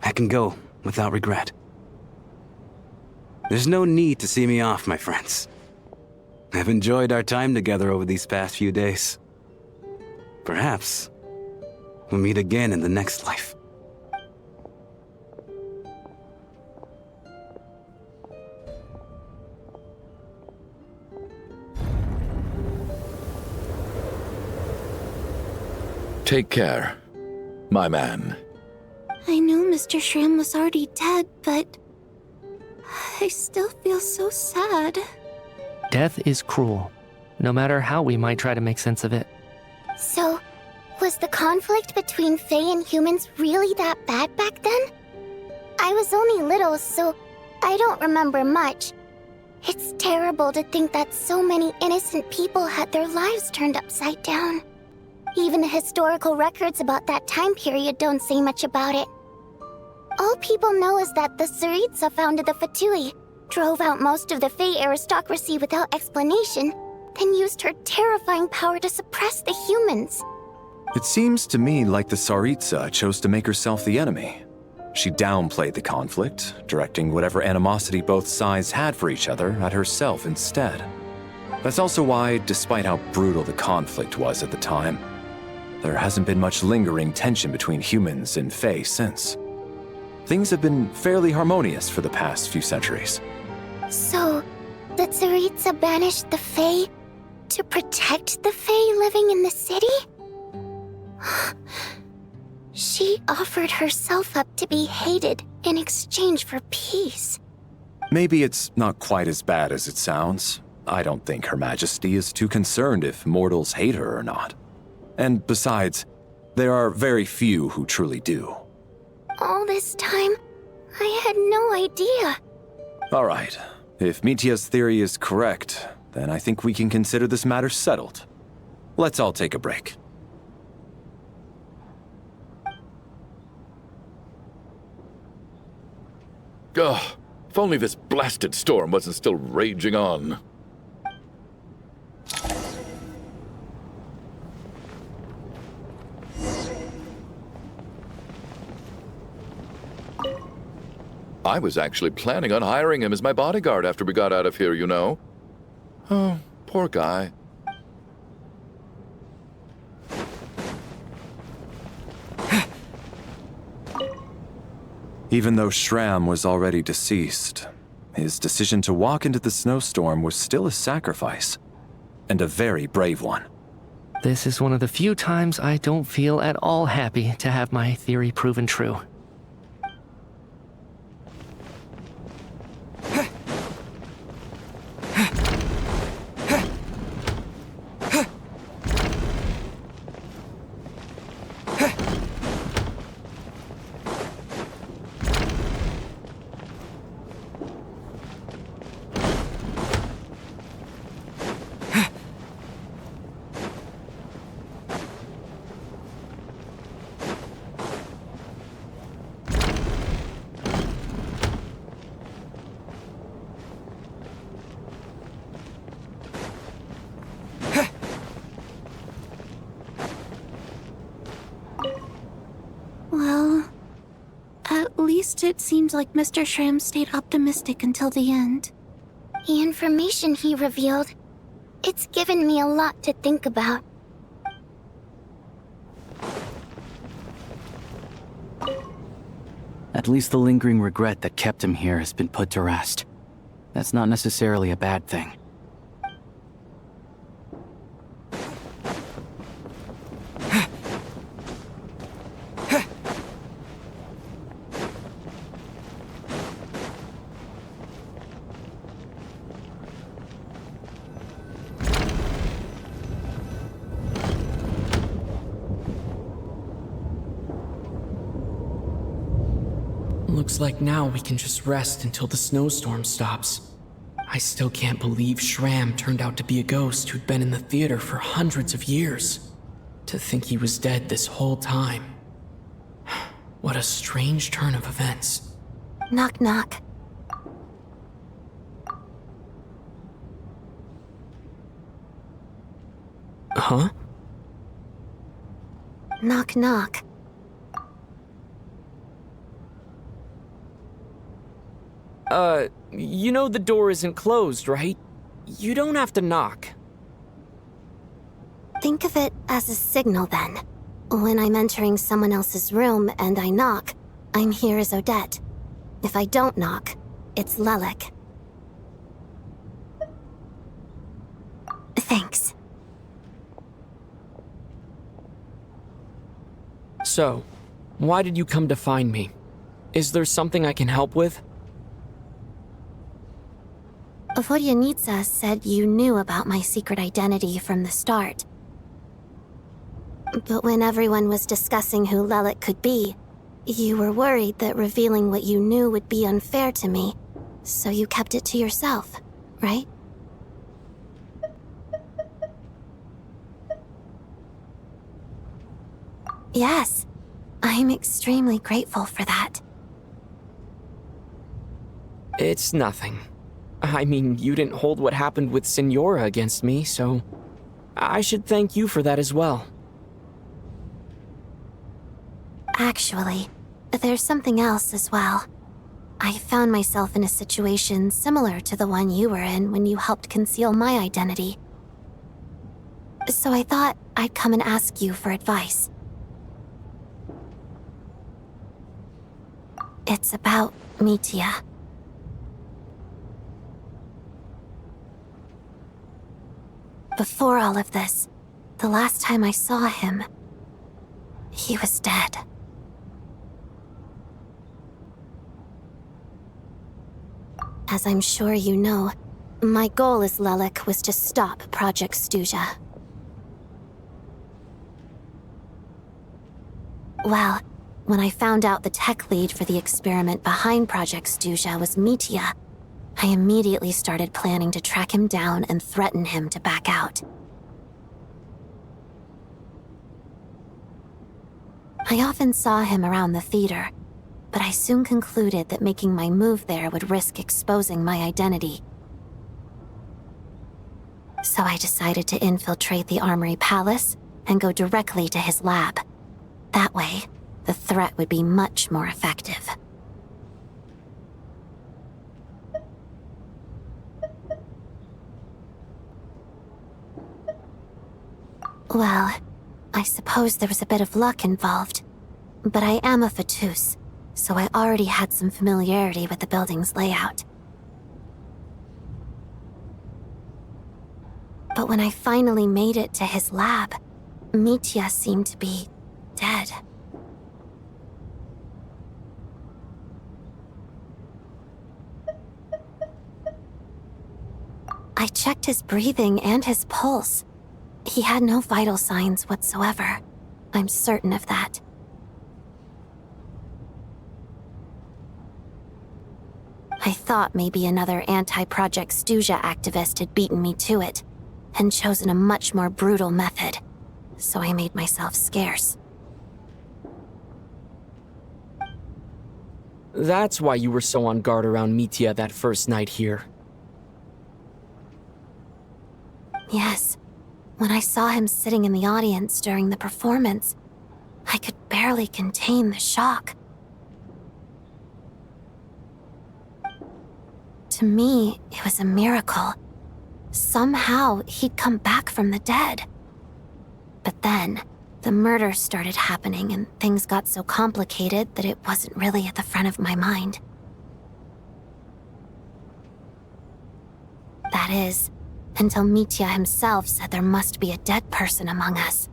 I can go without regret. There's no need to see me off, my friends. I've enjoyed our time together over these past few days. Perhaps we'll meet again in the next life. Take care, my man. I know Mr. Shram was already dead, but... I still feel so sad. Death is cruel, no matter how we might try to make sense of it. So, was the conflict between Fae and humans really that bad back then? I was only little, so I don't remember much. It's terrible to think that so many innocent people had their lives turned upside down. Even the historical records about that time period don't say much about it. All people know is that the Tsaritsa founded the Fatui, drove out most of the Fae aristocracy without explanation, then used her terrifying power to suppress the humans. It seems to me like the Tsaritsa chose to make herself the enemy. She downplayed the conflict, directing whatever animosity both sides had for each other at herself instead. That's also why, despite how brutal the conflict was at the time, there hasn't been much lingering tension between humans and Fae since. Things have been fairly harmonious for the past few centuries. So, the Tsaritsa banished the Fae to protect the Fae living in the city? She offered herself up to be hated in exchange for peace. Maybe it's not quite as bad as it sounds. I don't think Her Majesty is too concerned if mortals hate her or not. And besides, there are very few who truly do. All this time, I had no idea. All right. If Mitya's theory is correct, then I think we can consider this matter settled. Let's all take a break. Ugh, if only this blasted storm wasn't still raging on. I was actually planning on hiring him as my bodyguard after we got out of here, you know. Oh, poor guy. Even though Shram was already deceased, his decision to walk into the snowstorm was still a sacrifice, and a very brave one. This is one of the few times I don't feel at all happy to have my theory proven true. Well, at least it seems like Mr. Shram stayed optimistic until the end. The information he revealed, it's given me a lot to think about. At least the lingering regret that kept him here has been put to rest. That's not necessarily a bad thing. Looks like now we can just rest until the snowstorm stops. I still can't believe Shram turned out to be a ghost who'd been in the theater for hundreds of years. To think he was dead this whole time. What a strange turn of events. Knock knock. Huh? Knock knock. You know the door isn't closed, right? You don't have to knock. Think of it as a signal then. When I'm entering someone else's room and I knock, I'm here as Odette. If I don't knock, it's Lelek. Thanks. So, why did you come to find me? Is there something I can help with? Vodyanitsa said you knew about my secret identity from the start. But when everyone was discussing who Lelek could be, you were worried that revealing what you knew would be unfair to me, so you kept it to yourself, right? Yes, I'm extremely grateful for that. It's nothing. I mean, you didn't hold what happened with Signora against me, so I should thank you for that as well. Actually, there's something else as well. I found myself in a situation similar to the one you were in when you helped conceal my identity. So I thought I'd come and ask you for advice. It's about Mitya. Before all of this, the last time I saw him, he was dead. As I'm sure you know, my goal as Lelek was to stop Project Stuzha. Well, when I found out the tech lead for the experiment behind Project Stuzha was Mitya, I immediately started planning to track him down and threaten him to back out. I often saw him around the theater, but I soon concluded that making my move there would risk exposing my identity. So I decided to infiltrate the Armory Palace and go directly to his lab. That way, the threat would be much more effective. Well, I suppose there was a bit of luck involved, but I am a Fatui, so I already had some familiarity with the building's layout. But when I finally made it to his lab, Mitya seemed to be dead. I checked his breathing and his pulse. He had no vital signs whatsoever. I'm certain of that. I thought maybe another anti-Project Stuzha activist had beaten me to it, and chosen a much more brutal method, so I made myself scarce. That's why you were so on guard around Mitya that first night here. Yes. When I saw him sitting in the audience during the performance, I could barely contain the shock. To me, it was a miracle. Somehow, he'd come back from the dead. But then, the murders started happening and things got so complicated that it wasn't really at the front of my mind. That is, until Mitya himself said there must be a dead person among us.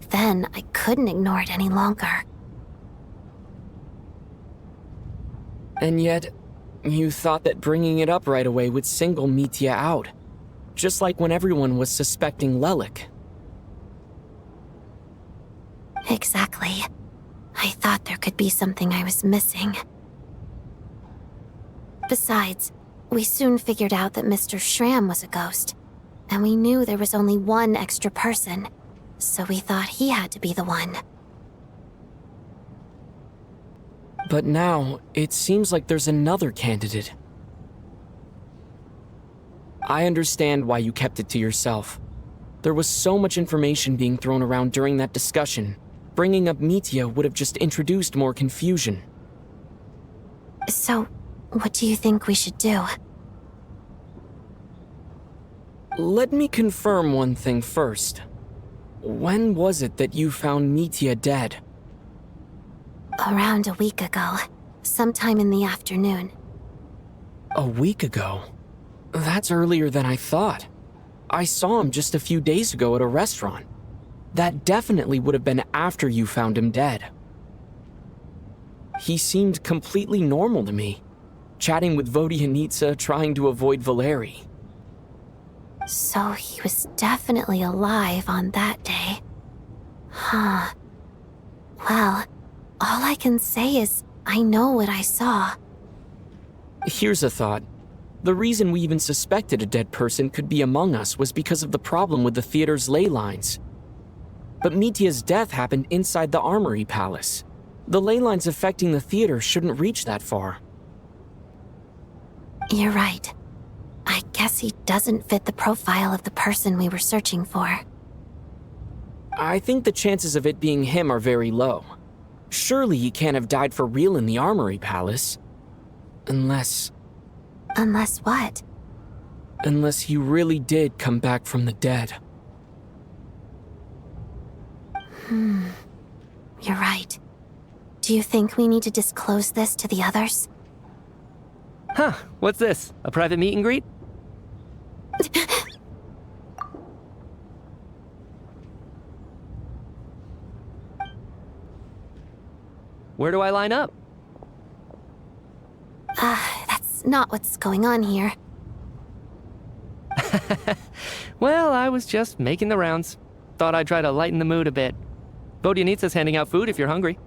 Then I couldn't ignore it any longer. And yet, you thought that bringing it up right away would single Mitya out. Just like when everyone was suspecting Lelik. Exactly. I thought there could be something I was missing. Besides, we soon figured out that Mr. Schramm was a ghost, and we knew there was only one extra person, so we thought he had to be the one. But now, it seems like there's another candidate. I understand why you kept it to yourself. There was so much information being thrown around during that discussion. Bringing up Mitya would have just introduced more confusion. So, what do you think we should do? Let me confirm one thing first. When was it that you found Mitya dead? Around a week ago, sometime in the afternoon. A week ago? That's earlier than I thought. I saw him just a few days ago at a restaurant. That definitely would have been after you found him dead. He seemed completely normal to me, chatting with Vodyanitsa, trying to avoid Valeri. So he was definitely alive on that day. Huh. Well, all I can say is I know what I saw. Here's a thought. The reason we even suspected a dead person could be among us was because of the problem with the theater's ley lines. But Mitya's death happened inside the Armory Palace. The ley lines affecting the theater shouldn't reach that far. You're right. I guess he doesn't fit the profile of the person we were searching for. I think the chances of it being him are very low. Surely he can't have died for real in the Armory Palace. Unless... Unless what? Unless he really did come back from the dead. You're right. Do you think we need to disclose this to the others? Huh, what's this? A private meet and greet? Where do I line up? That's not what's going on here. Well, I was just making the rounds. Thought I'd try to lighten the mood a bit. Vodyanitsa's handing out food if you're hungry.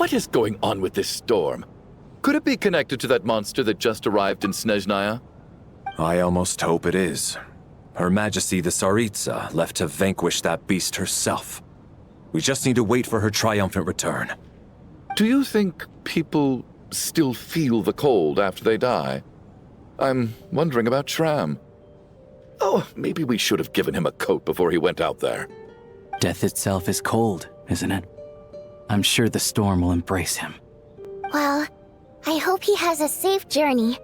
What is going on with this storm? Could it be connected to that monster that just arrived in Snezhnaya? I almost hope it is. Her Majesty the Tsaritsa left to vanquish that beast herself. We just need to wait for her triumphant return. Do you think people still feel the cold after they die? I'm wondering about Shram. Oh, maybe we should have given him a coat before he went out there. Death itself is cold, isn't it? I'm sure the storm will embrace him. Well, I hope he has a safe journey.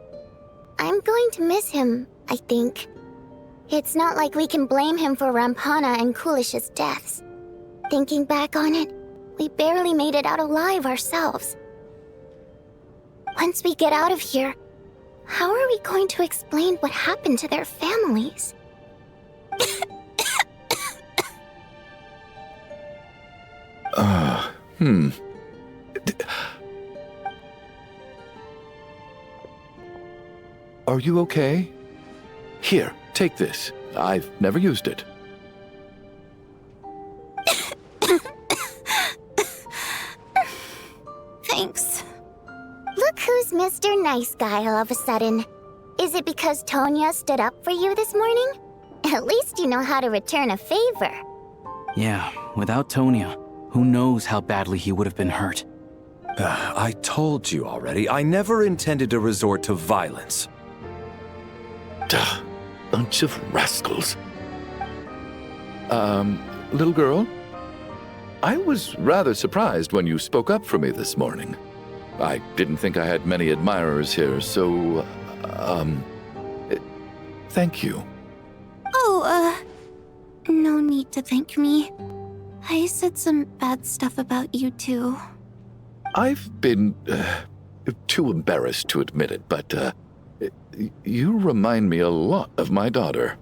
I'm going to miss him, I think. It's not like we can blame him for Rampana and Kulish's deaths. Thinking back on it, we barely made it out alive ourselves. Once we get out of here, how are we going to explain what happened to their families? Are you okay? Here, take this. I've never used it. Thanks. Look who's Mr. Nice Guy all of a sudden. Is it because Tonya stood up for you this morning? At least you know how to return a favor. Yeah, without Tonya, who knows how badly he would have been hurt. I told you already, I never intended to resort to violence. Duh, bunch of rascals. Little girl? I was rather surprised when you spoke up for me this morning. I didn't think I had many admirers here, so, thank you. Oh, no need to thank me. I said some bad stuff about you too. I've been, too embarrassed to admit it, but, you remind me a lot of my daughter.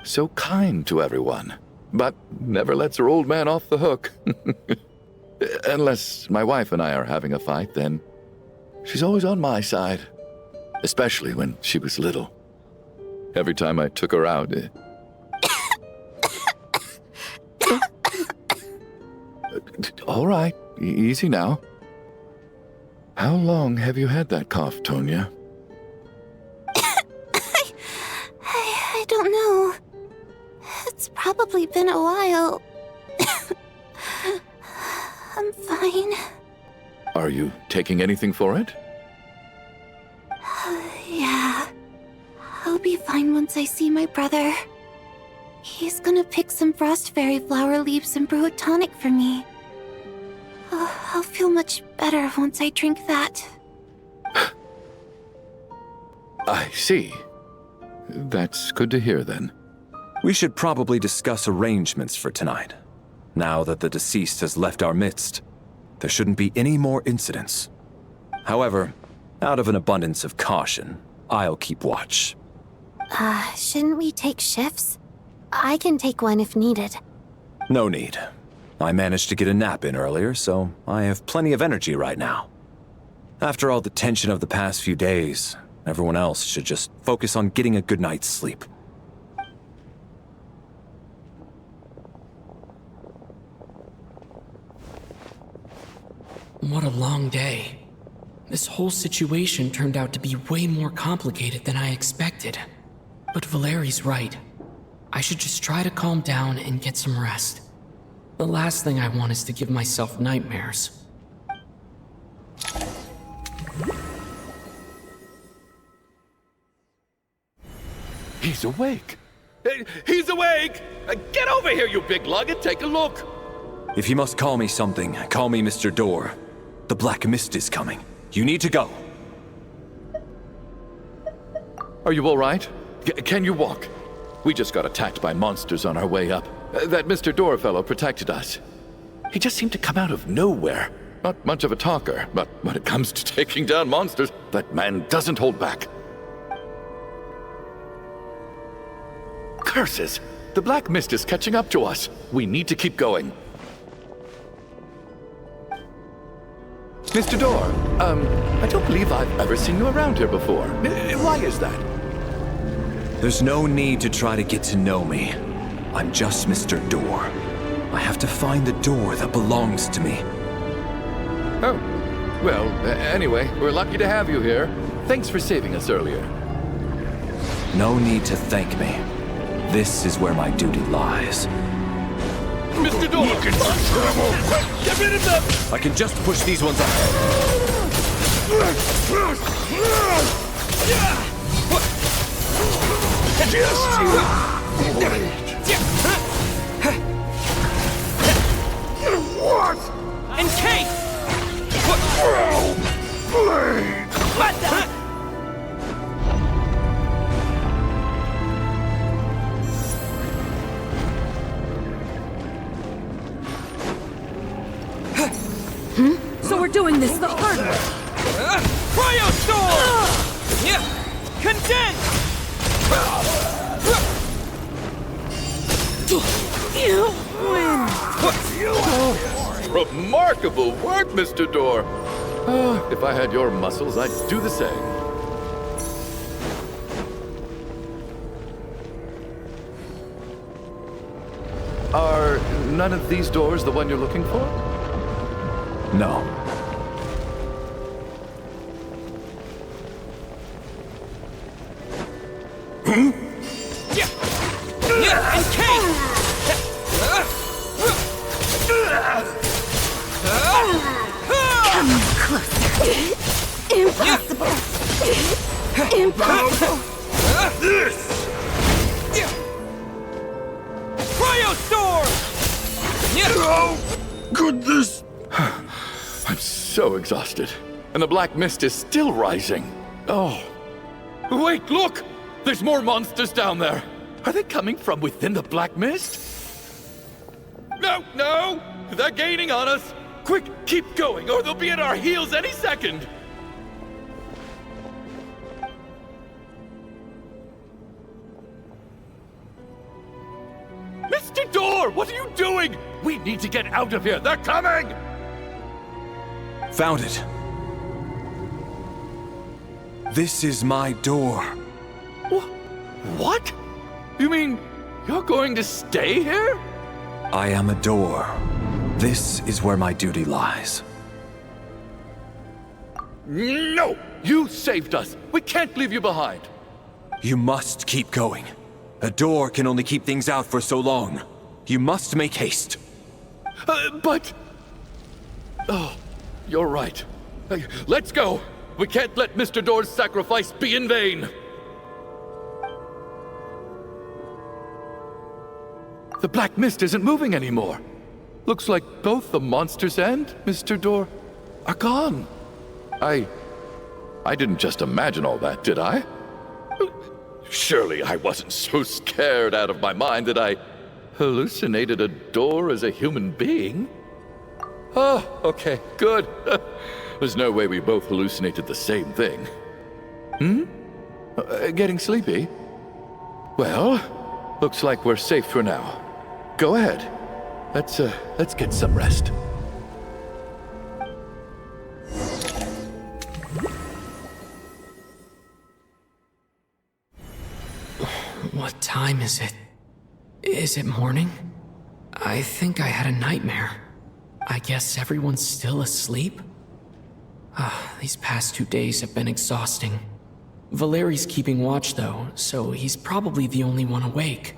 So kind to everyone, but never lets her old man off the hook. Unless my wife and I are having a fight, then she's always on my side. Especially when she was little. Every time I took her out... All right, easy now. How long have you had that cough, Tonya? I don't know. It's probably been a while. I'm fine. Are you taking anything for it? Yeah. I'll be fine once I see my brother. He's gonna pick some frost fairy flower leaves and brew a tonic for me. I'll feel much better once I drink that. I see. That's good to hear then. We should probably discuss arrangements for tonight. Now that the deceased has left our midst, there shouldn't be any more incidents. However, out of an abundance of caution, I'll keep watch. Shouldn't we take shifts? I can take one if needed. No need. I managed to get a nap in earlier, so I have plenty of energy right now. After all the tension of the past few days, everyone else should just focus on getting a good night's sleep. What a long day. This whole situation turned out to be way more complicated than I expected. But Valeri's right. I should just try to calm down and get some rest. The last thing I want is to give myself nightmares. He's awake! He's awake! Get over here, you big lug, and take a look! If you must call me something, call me Mr. Door. The Black Mist is coming. You need to go. Are you all right? Can you walk? We just got attacked by monsters on our way up. That Mr. Door fellow protected us. He just seemed to come out of nowhere. Not much of a talker, but when it comes to taking down monsters, that man doesn't hold back. Curses! The Black Mist is catching up to us. We need to keep going. Mr. Door, I don't believe I've ever seen you around here before. Why is that? There's no need to try to get to know me. I'm just Mr. Door. I have to find the door that belongs to me. Oh, well, anyway, we're lucky to have you here. Thanks for saving us earlier. No need to thank me. This is where my duty lies. Mr. Door! Looking for trouble! Get rid of them! I can just push these ones up. Just you wait. What? Encase! Blade! What the? So we're doing this the hard way. Cryostorm! Condense! You win. Remarkable work, Mr. Door. If I had your muscles, I'd do the same. Are none of these doors the one you're looking for? No. Impossible! Impossible! This! Cryostorm! Oh, goodness! I'm so exhausted. And the black mist is still rising. Oh. Wait, look! There's more monsters down there. Are they coming from within the black mist? No! They're gaining on us! Quick, keep going, or they'll be at our heels any second! Mr. Door, what are you doing? We need to get out of here. They're coming! Found it. This is my door. What? You mean you're going to stay here? I am a door. This is where my duty lies. No! You saved us. We can't leave you behind. You must keep going. A door can only keep things out for so long. You must make haste. But... Oh, you're right. Let's go. We can't let Mr. Door's sacrifice be in vain. The black mist isn't moving anymore. Looks like both the monsters and Mr. Door are gone. I didn't just imagine all that, did I? Surely I wasn't so scared out of my mind that I hallucinated a door as a human being. Oh, okay, good. There's no way we both hallucinated the same thing. Getting sleepy? Well, looks like we're safe for now. Go ahead. Let's get some rest. What time is it? Is it morning? I think I had a nightmare. I guess everyone's still asleep? These past 2 days have been exhausting. Valeri's keeping watch though, so he's probably the only one awake.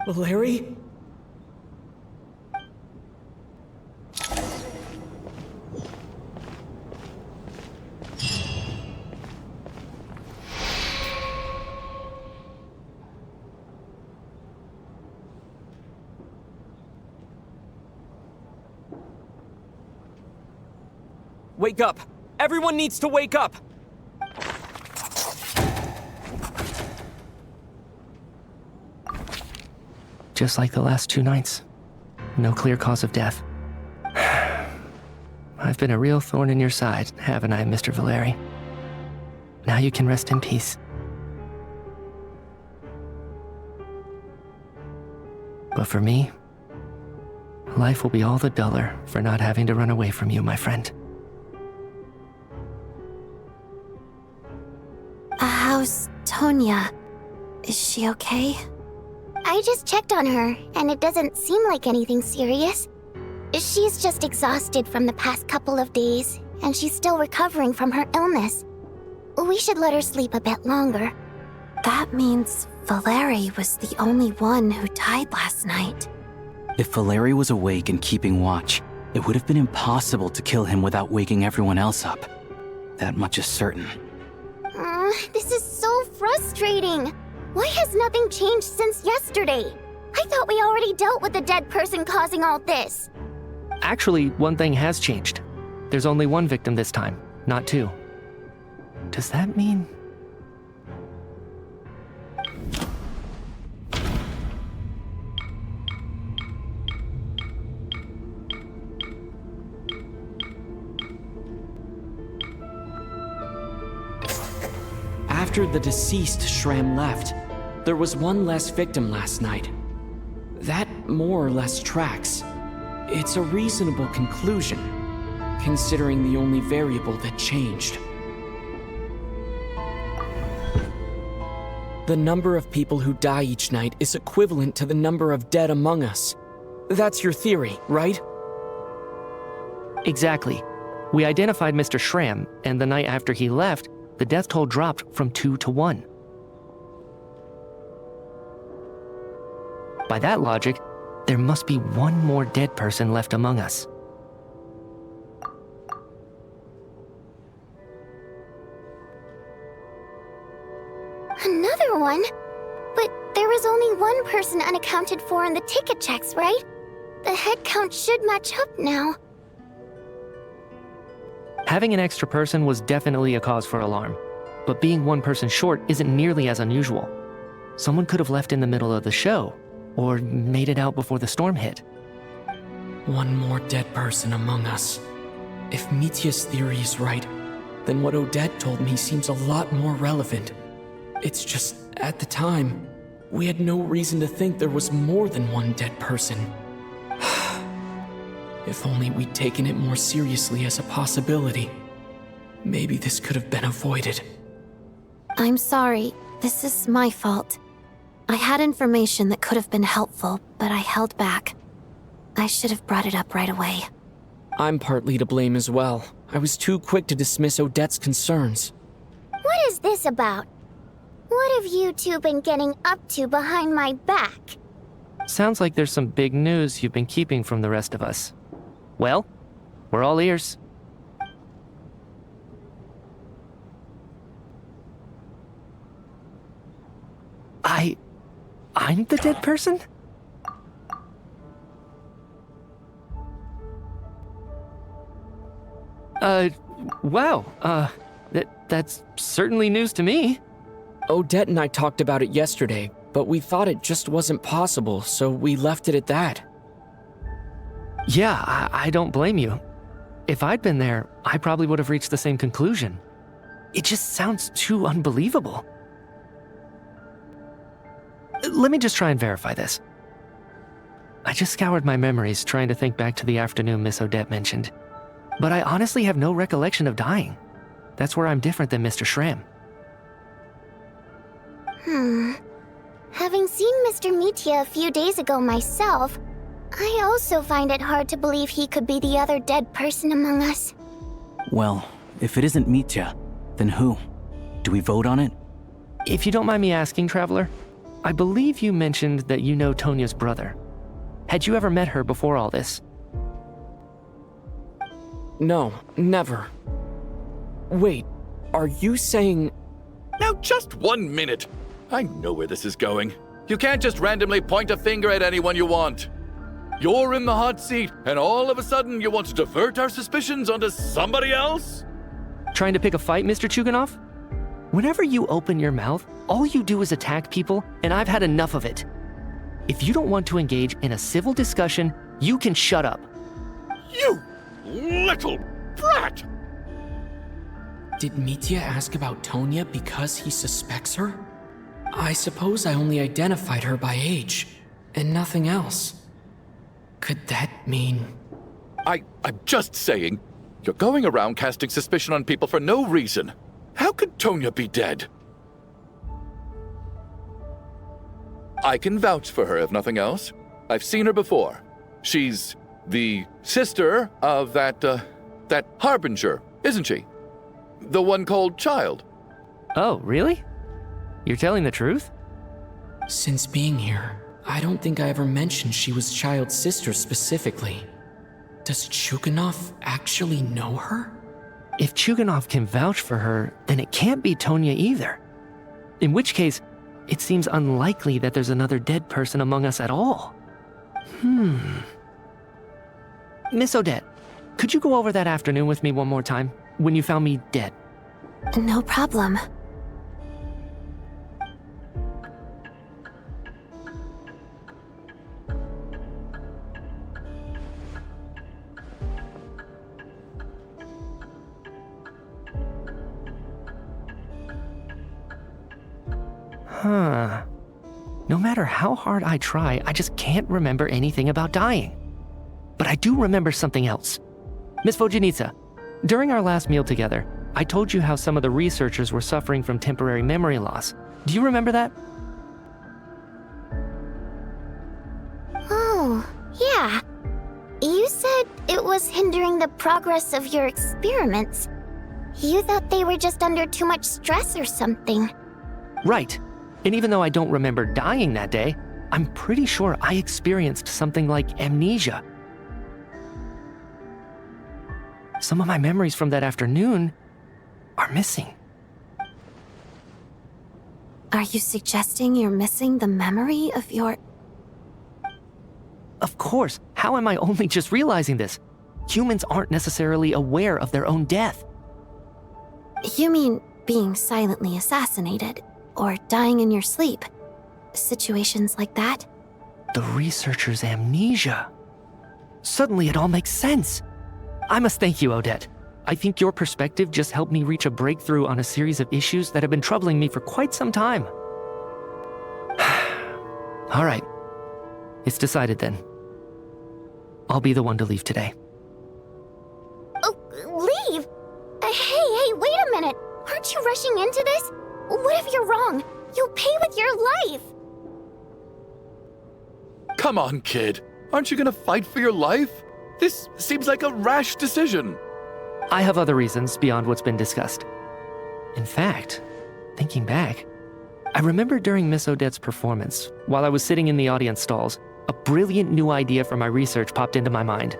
Valeri? Wake up! Everyone needs to wake up! Just like the last 2 nights. No clear cause of death. I've been a real thorn in your side, haven't I, Mr. Valeri? Now you can rest in peace. But for me, life will be all the duller for not having to run away from you, my friend. How's Tonya? Is she okay? I just checked on her, and it doesn't seem like anything serious. She's just exhausted from the past couple of days, and she's still recovering from her illness. We should let her sleep a bit longer. That means Valeri was the only one who died last night. If Valeri was awake and keeping watch, it would have been impossible to kill him without waking everyone else up. That much is certain. This is so frustrating. Why has nothing changed since yesterday? I thought we already dealt with the dead person causing all this. Actually, one thing has changed. There's only one victim this time, not two. Does that mean... After the deceased Shram left, there was one less victim last night. That more or less tracks. It's a reasonable conclusion, considering the only variable that changed. The number of people who die each night is equivalent to the number of dead among us. That's your theory, right? Exactly. We identified Mr. Shram, and the night after he left, the death toll dropped from 2 to 1. By that logic, there must be one more dead person left among us. Another one? But there was only one person unaccounted for in the ticket checks, right? The head count should match up now. Having an extra person was definitely a cause for alarm, but being one person short isn't nearly as unusual. Someone could have left in the middle of the show, or made it out before the storm hit. One more dead person among us. If Mitya's theory is right, then what Odette told me seems a lot more relevant. It's just, at the time, we had no reason to think there was more than one dead person. If only we'd taken it more seriously as a possibility. Maybe this could have been avoided. I'm sorry. This is my fault. I had information that could have been helpful, but I held back. I should have brought it up right away. I'm partly to blame as well. I was too quick to dismiss Odette's concerns. What is this about? What have you two been getting up to behind my back? Sounds like there's some big news you've been keeping from the rest of us. Well, we're all ears. I'm the dead person? Wow, that's certainly news to me. Odette and I talked about it yesterday, but we thought it just wasn't possible, so we left it at that. Yeah, I don't blame you. If I'd been there, I probably would have reached the same conclusion. It just sounds too unbelievable. Let me just try and verify this. I just scoured my memories trying to think back to the afternoon Miss Odette mentioned. But I honestly have no recollection of dying. That's where I'm different than Mr. Shram. Having seen Mr. Mitya a few days ago myself, I also find it hard to believe he could be the other dead person among us. Well, if it isn't Mitya, then who? Do we vote on it? If you don't mind me asking, Traveler, I believe you mentioned that you know Tonya's brother. Had you ever met her before all this? No, never. Wait, are you saying... Now just 1 minute. I know where this is going. You can't just randomly point a finger at anyone you want. You're in the hot seat, and all of a sudden you want to divert our suspicions onto somebody else? Trying to pick a fight, Mr. Chuganov? Whenever you open your mouth, all you do is attack people, and I've had enough of it. If you don't want to engage in a civil discussion, you can shut up. You little brat! Did Mitya ask about Tonya because he suspects her? I suppose I only identified her by age, and nothing else. Could that mean... I'm just saying, you're going around casting suspicion on people for no reason. How could Tonya be dead? I can vouch for her if nothing else. I've seen her before. She's The sister of that Harbinger, isn't she? The one called Childe. Oh, really? You're telling the truth? Since being here, I don't think I ever mentioned she was Childe's sister specifically. Does Chuganov actually know her? If Chuganov can vouch for her, then it can't be Tonya either. In which case, it seems unlikely that there's another dead person among us at all. Miss Odette, could you go over that afternoon with me one more time, when you found me dead? No problem. No matter how hard I try, I just can't remember anything about dying. But I do remember something else. Miss Vodyanitsa, during our last meal together, I told you how some of the researchers were suffering from temporary memory loss. Do you remember that? Oh, yeah. You said it was hindering the progress of your experiments. You thought they were just under too much stress or something. Right. And even though I don't remember dying that day, I'm pretty sure I experienced something like amnesia. Some of my memories from that afternoon are missing. Are you suggesting you're missing the memory of your... Of course. How am I only just realizing this? Humans aren't necessarily aware of their own death. You mean being silently assassinated, or dying in your sleep? Situations like that? The researcher's amnesia. Suddenly it all makes sense. I must thank you, Odette. I think your perspective just helped me reach a breakthrough on a series of issues that have been troubling me for quite some time. All right. It's decided then. I'll be the one to leave today. Oh, leave? Hey, wait a minute. Aren't you rushing into this? What if you're wrong? You'll pay with your life. Come on, kid. Aren't you gonna fight for your life? This seems like a rash decision. I have other reasons beyond what's been discussed. In fact, thinking back, I remember during Miss Odette's performance, while I was sitting in the audience stalls, a brilliant new idea for my research popped into my mind.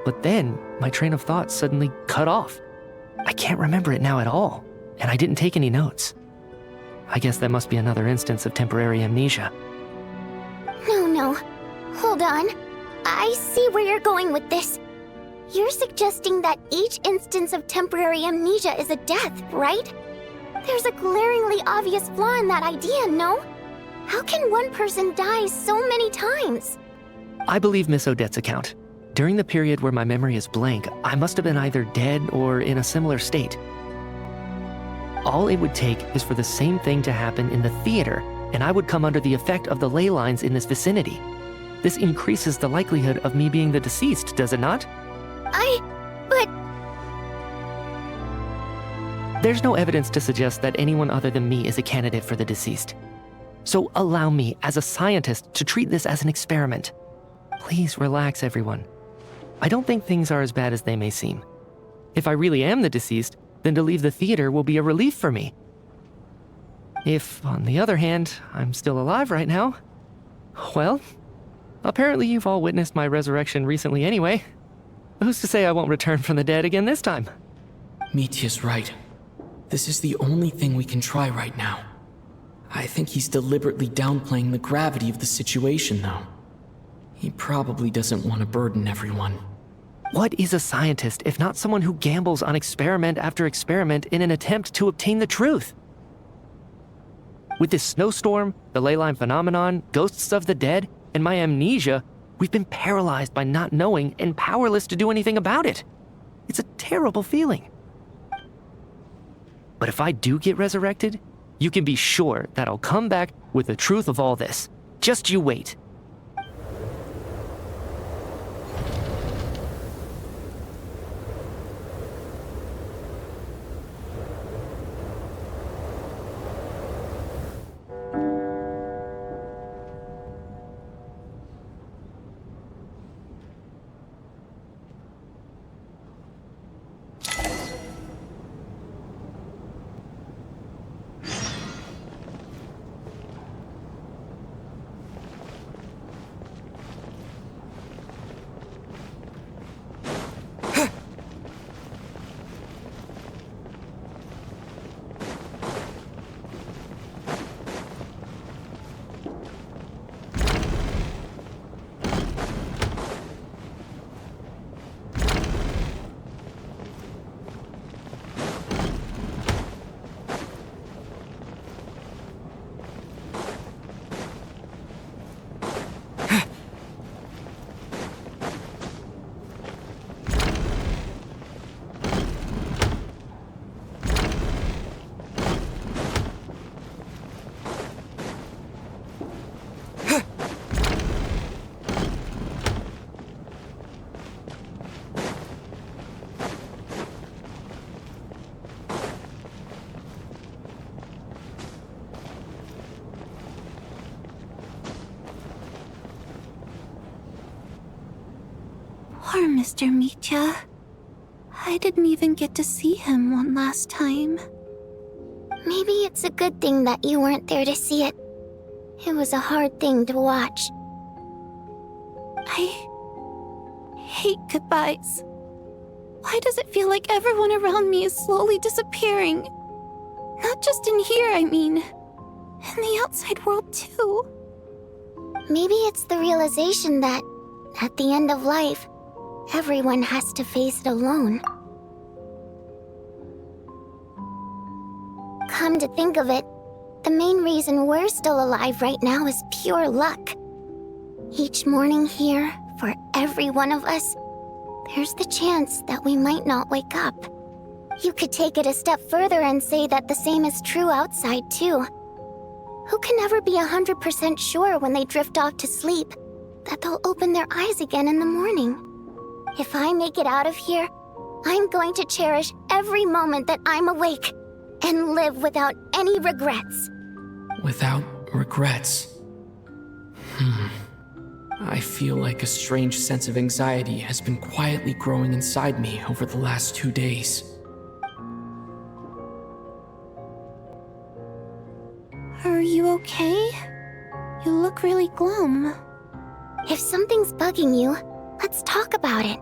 But then, my train of thought suddenly cut off. I can't remember it now at all, and I didn't take any notes. I guess that must be another instance of temporary amnesia. No. Hold on. I see where you're going with this. You're suggesting that each instance of temporary amnesia is a death, right? There's a glaringly obvious flaw in that idea, no? How can one person die so many times? I believe Miss Odette's account. During the period where my memory is blank, I must have been either dead or in a similar state. All it would take is for the same thing to happen in the theater, and I would come under the effect of the ley lines in this vicinity. This increases the likelihood of me being the deceased, does it not? But... There's no evidence to suggest that anyone other than me is a candidate for the deceased. So allow me, as a scientist, to treat this as an experiment. Please relax, everyone. I don't think things are as bad as they may seem. If I really am the deceased, then to leave the theater will be a relief for me. If, on the other hand, I'm still alive right now, well, apparently you've all witnessed my resurrection recently anyway. Who's to say I won't return from the dead again this time? Mitya's right. This is the only thing we can try right now. I think he's deliberately downplaying the gravity of the situation, though. He probably doesn't want to burden everyone. What is a scientist if not someone who gambles on experiment after experiment in an attempt to obtain the truth? With this snowstorm, the ley line phenomenon, ghosts of the dead, and my amnesia, we've been paralyzed by not knowing and powerless to do anything about it. It's a terrible feeling. But if I do get resurrected, you can be sure that I'll come back with the truth of all this. Just you wait. Mr. Mitya. I didn't even get to see him one last time. Maybe it's a good thing that you weren't there to see it. It was a hard thing to watch. I hate goodbyes. Why does it feel like everyone around me is slowly disappearing? Not just in here, I mean. In the outside world, too. Maybe it's the realization that, at the end of life, everyone has to face it alone. Come to think of it, the main reason we're still alive right now is pure luck. Each morning here, for every one of us, there's the chance that we might not wake up. You could take it a step further and say that the same is true outside, too. Who can ever be 100% sure when they drift off to sleep that they'll open their eyes again in the morning? If I make it out of here, I'm going to cherish every moment that I'm awake and live without any regrets. Without regrets. I feel like a strange sense of anxiety has been quietly growing inside me over the last 2 days. Are you okay? You look really glum. If something's bugging you, let's talk about it.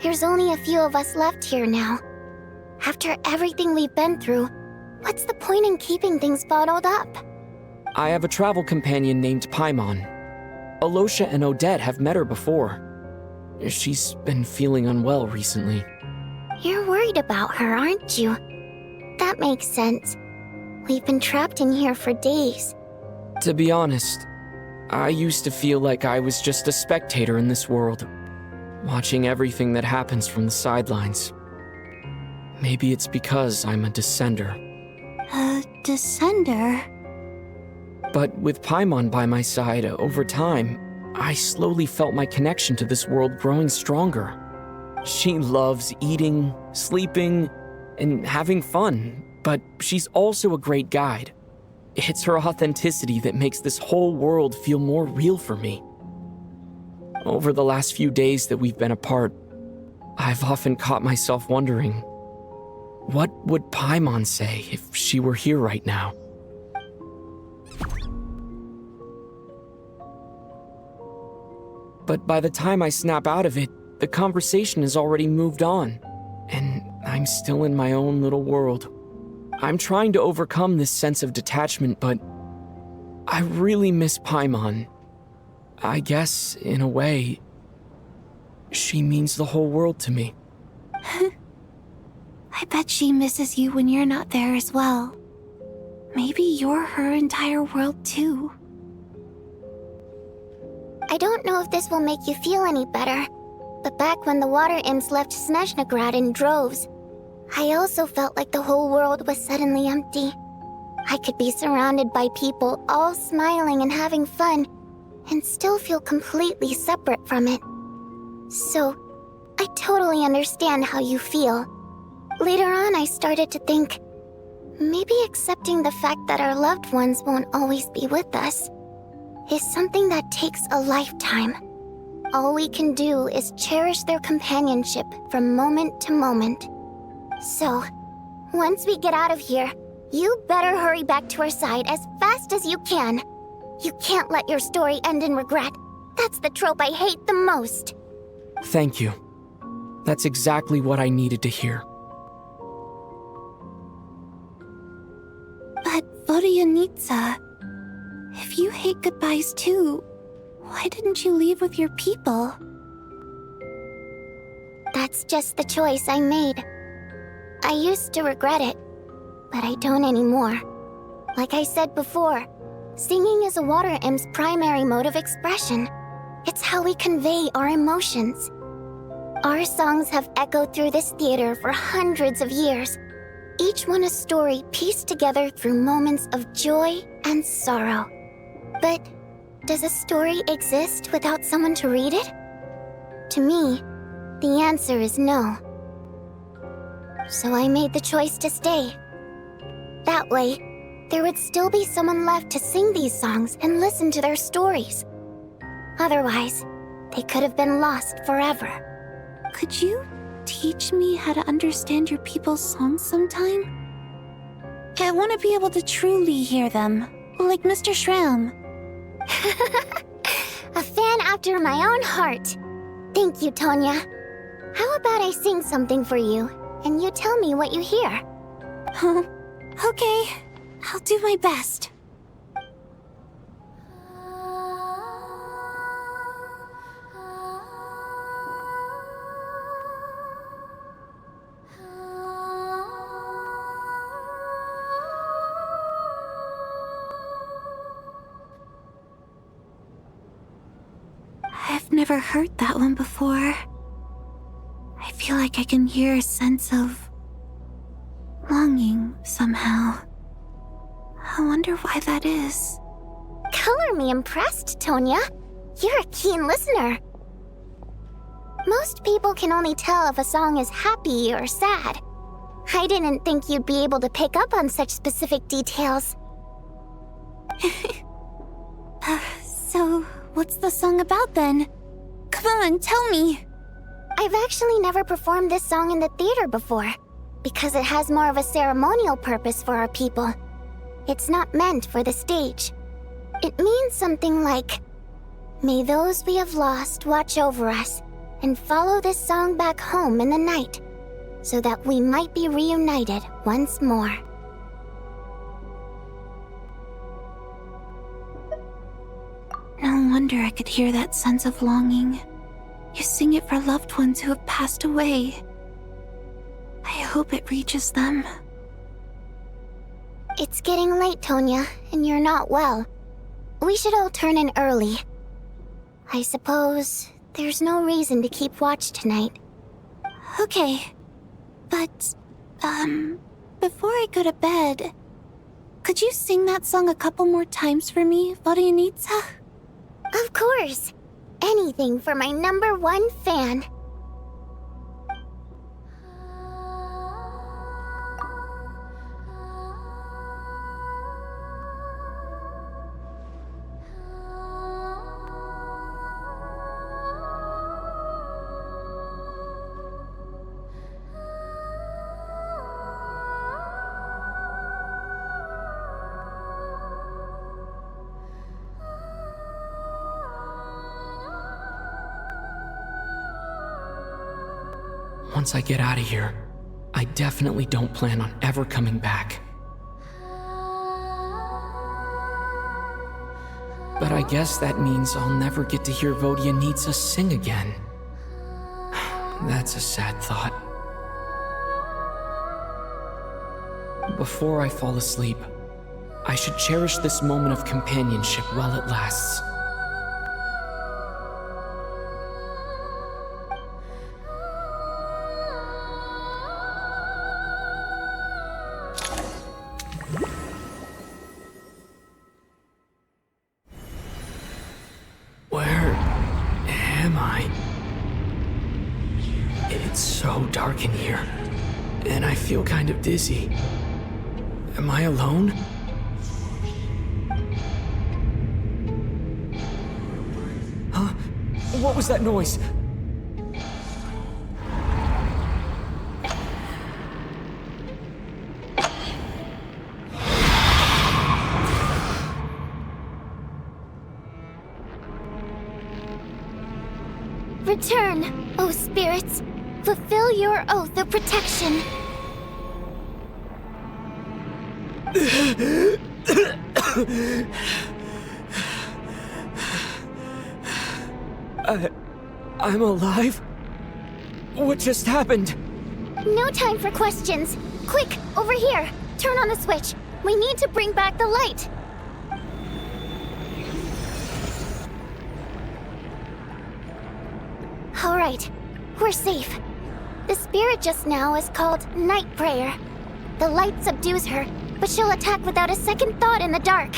There's only a few of us left here now. After everything we've been through, what's the point in keeping things bottled up? I have a travel companion named Paimon. Alyosha and Odette have met her before. She's been feeling unwell recently. You're worried about her, aren't you? That makes sense. We've been trapped in here for days. To be honest, I used to feel like I was just a spectator in this world, watching everything that happens from the sidelines. Maybe it's because I'm a descender. A descender? But with Paimon by my side, over time, I slowly felt my connection to this world growing stronger. She loves eating, sleeping, and having fun, but she's also a great guide. It's her authenticity that makes this whole world feel more real for me. Over the last few days that we've been apart, I've often caught myself wondering, what would Paimon say if she were here right now? But by the time I snap out of it, the conversation has already moved on, and I'm still in my own little world. I'm trying to overcome this sense of detachment, but I really miss Paimon. I guess, in a way, she means the whole world to me. I bet she misses you when you're not there as well. Maybe you're her entire world too. I don't know if this will make you feel any better, but back when the water imps left Snezhnaya in droves, I also felt like the whole world was suddenly empty. I could be surrounded by people all smiling and having fun, and still feel completely separate from it. So, I totally understand how you feel. Later on, I started to think, maybe accepting the fact that our loved ones won't always be with us is something that takes a lifetime. All we can do is cherish their companionship from moment to moment. So, once we get out of here, you better hurry back to our side as fast as you can. You can't let your story end in regret. That's the trope I hate the most. Thank you. That's exactly what I needed to hear. But Vodyanitsa, if you hate goodbyes too, why didn't you leave with your people? That's just the choice I made. I used to regret it, but I don't anymore. Like I said before, singing is a water imp's primary mode of expression. It's how we convey our emotions. Our songs have echoed through this theater for hundreds of years, each one a story pieced together through moments of joy and sorrow. But does a story exist without someone to read it? To me, the answer is no. So I made the choice to stay. That way, there would still be someone left to sing these songs and listen to their stories. Otherwise, they could have been lost forever. Could you teach me how to understand your people's songs sometime? I want to be able to truly hear them, like Mr. Shram. A fan after my own heart. Thank you, Tonya. How about I sing something for you, and you tell me what you hear? Okay, I'll do my best. I've never heard that one before. I feel like I can hear a sense of longing somehow. I wonder why that is. Color me impressed, Tonya. You're a keen listener. Most people can only tell if a song is happy or sad. I didn't think you'd be able to pick up on such specific details. So, what's the song about then? Come on, tell me! I've actually never performed this song in the theater before, because it has more of a ceremonial purpose for our people. It's not meant for the stage. It means something like, "May those we have lost watch over us, and follow this song back home in the night, so that we might be reunited once more." No wonder I could hear that sense of longing. You sing it for loved ones who have passed away. I hope it reaches them. It's getting late, Tonya, and you're not well. We should all turn in early. I suppose there's no reason to keep watch tonight. Okay, but, before I go to bed, could you sing that song a couple more times for me, Vodyanitsa? Of course. Anything for my #1 fan. Once I get out of here, I definitely don't plan on ever coming back. But I guess that means I'll never get to hear Vodyanitsa sing again. That's a sad thought. Before I fall asleep, I should cherish this moment of companionship while it lasts. Dark in here, and I feel kind of dizzy. Am I alone? Huh? What was that noise? Return, O spirits. Fulfill your oath of protection. I'm alive? What just happened? No time for questions. Quick, over here. Turn on the switch. We need to bring back the light. All right, we're safe. The spirit just now is called Night Prayer. The light subdues her, but she'll attack without a second thought in the dark.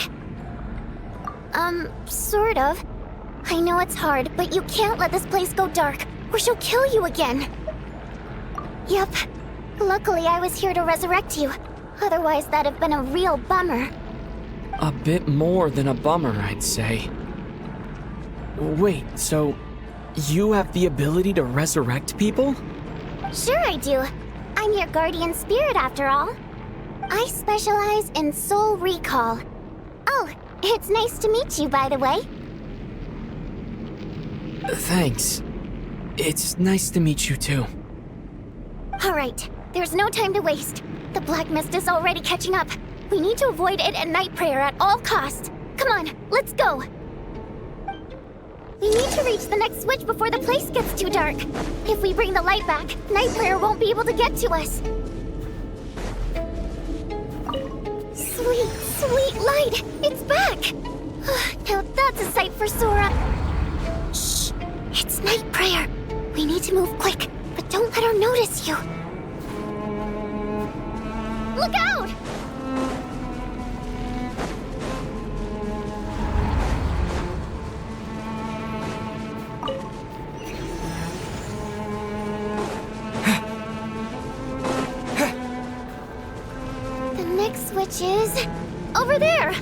Sort of. I know it's hard, but you can't let this place go dark, or she'll kill you again. Yep. Luckily, I was here to resurrect you. Otherwise, that'd have been a real bummer. A bit more than a bummer, I'd say. Wait, so You have the ability to resurrect people? Sure I do. I'm your guardian spirit after all. I specialize in soul recall. Oh, it's nice to meet you, by the way. Thanks. It's nice to meet you too. Alright, there's no time to waste. The black mist is already catching up. We need to avoid it and Night Prayer at all costs. Come on, let's go. We need to reach the next switch before the place gets too dark. If we bring the light back, Night Prayer won't be able to get to us. Sweet, sweet light! It's back! Now that's a sight for Sora. Shh! It's Night Prayer. We need to move quick, but don't let her notice you. Look out! The next switch is over there.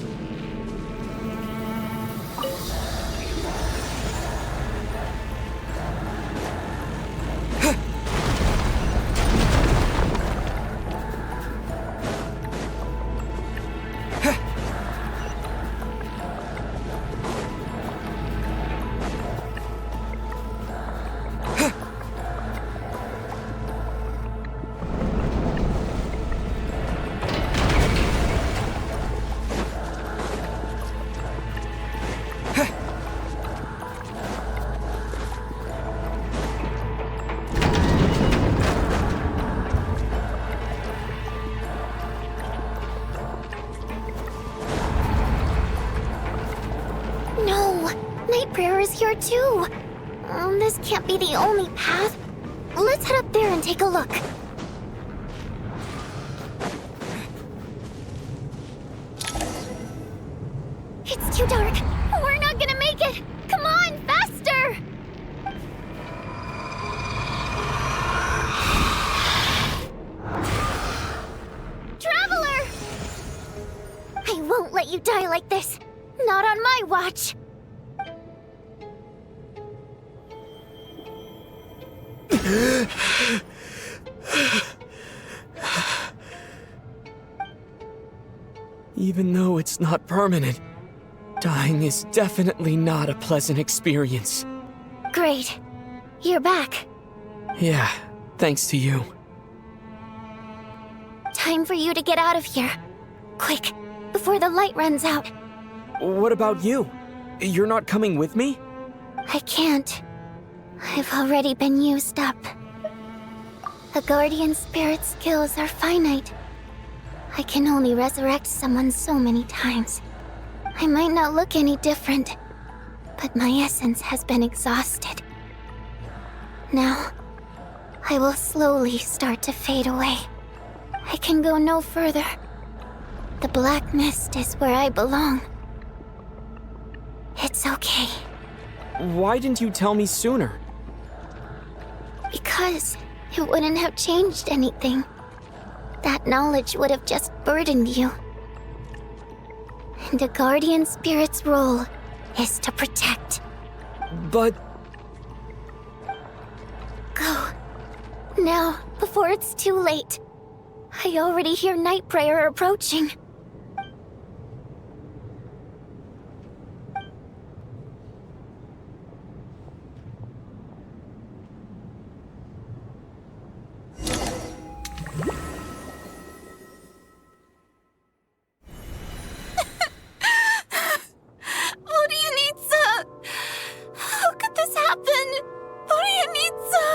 Here too. This can't be the only path. Let's head up there and take a look. It's too dark. We're not gonna make it. Come on, faster! Traveler! I won't let you die like this. Not on my watch. Even though it's not permanent, dying is definitely not a pleasant experience. Great. You're back. Yeah, thanks to you. Time for you to get out of here. Quick, before the light runs out. What about you? You're not coming with me? I can't. I've already been used up. A guardian spirit's skills are finite. I can only resurrect someone so many times. I might not look any different, but my essence has been exhausted. Now, I will slowly start to fade away. I can go no further. The black mist is where I belong. It's okay. Why didn't you tell me sooner? Because it wouldn't have changed anything. That knowledge would have just burdened you. And a guardian spirit's role is to protect. But... Go. Now, before it's too late. I already hear Night Prayer approaching. Vodyanitsa! How could this happen? Vodyanitsa!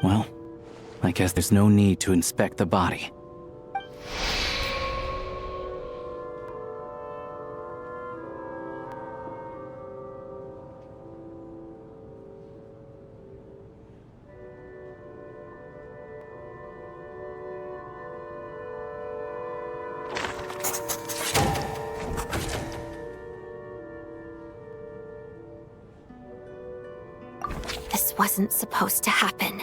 Well, I guess there's no need to inspect the body. This wasn't supposed to happen.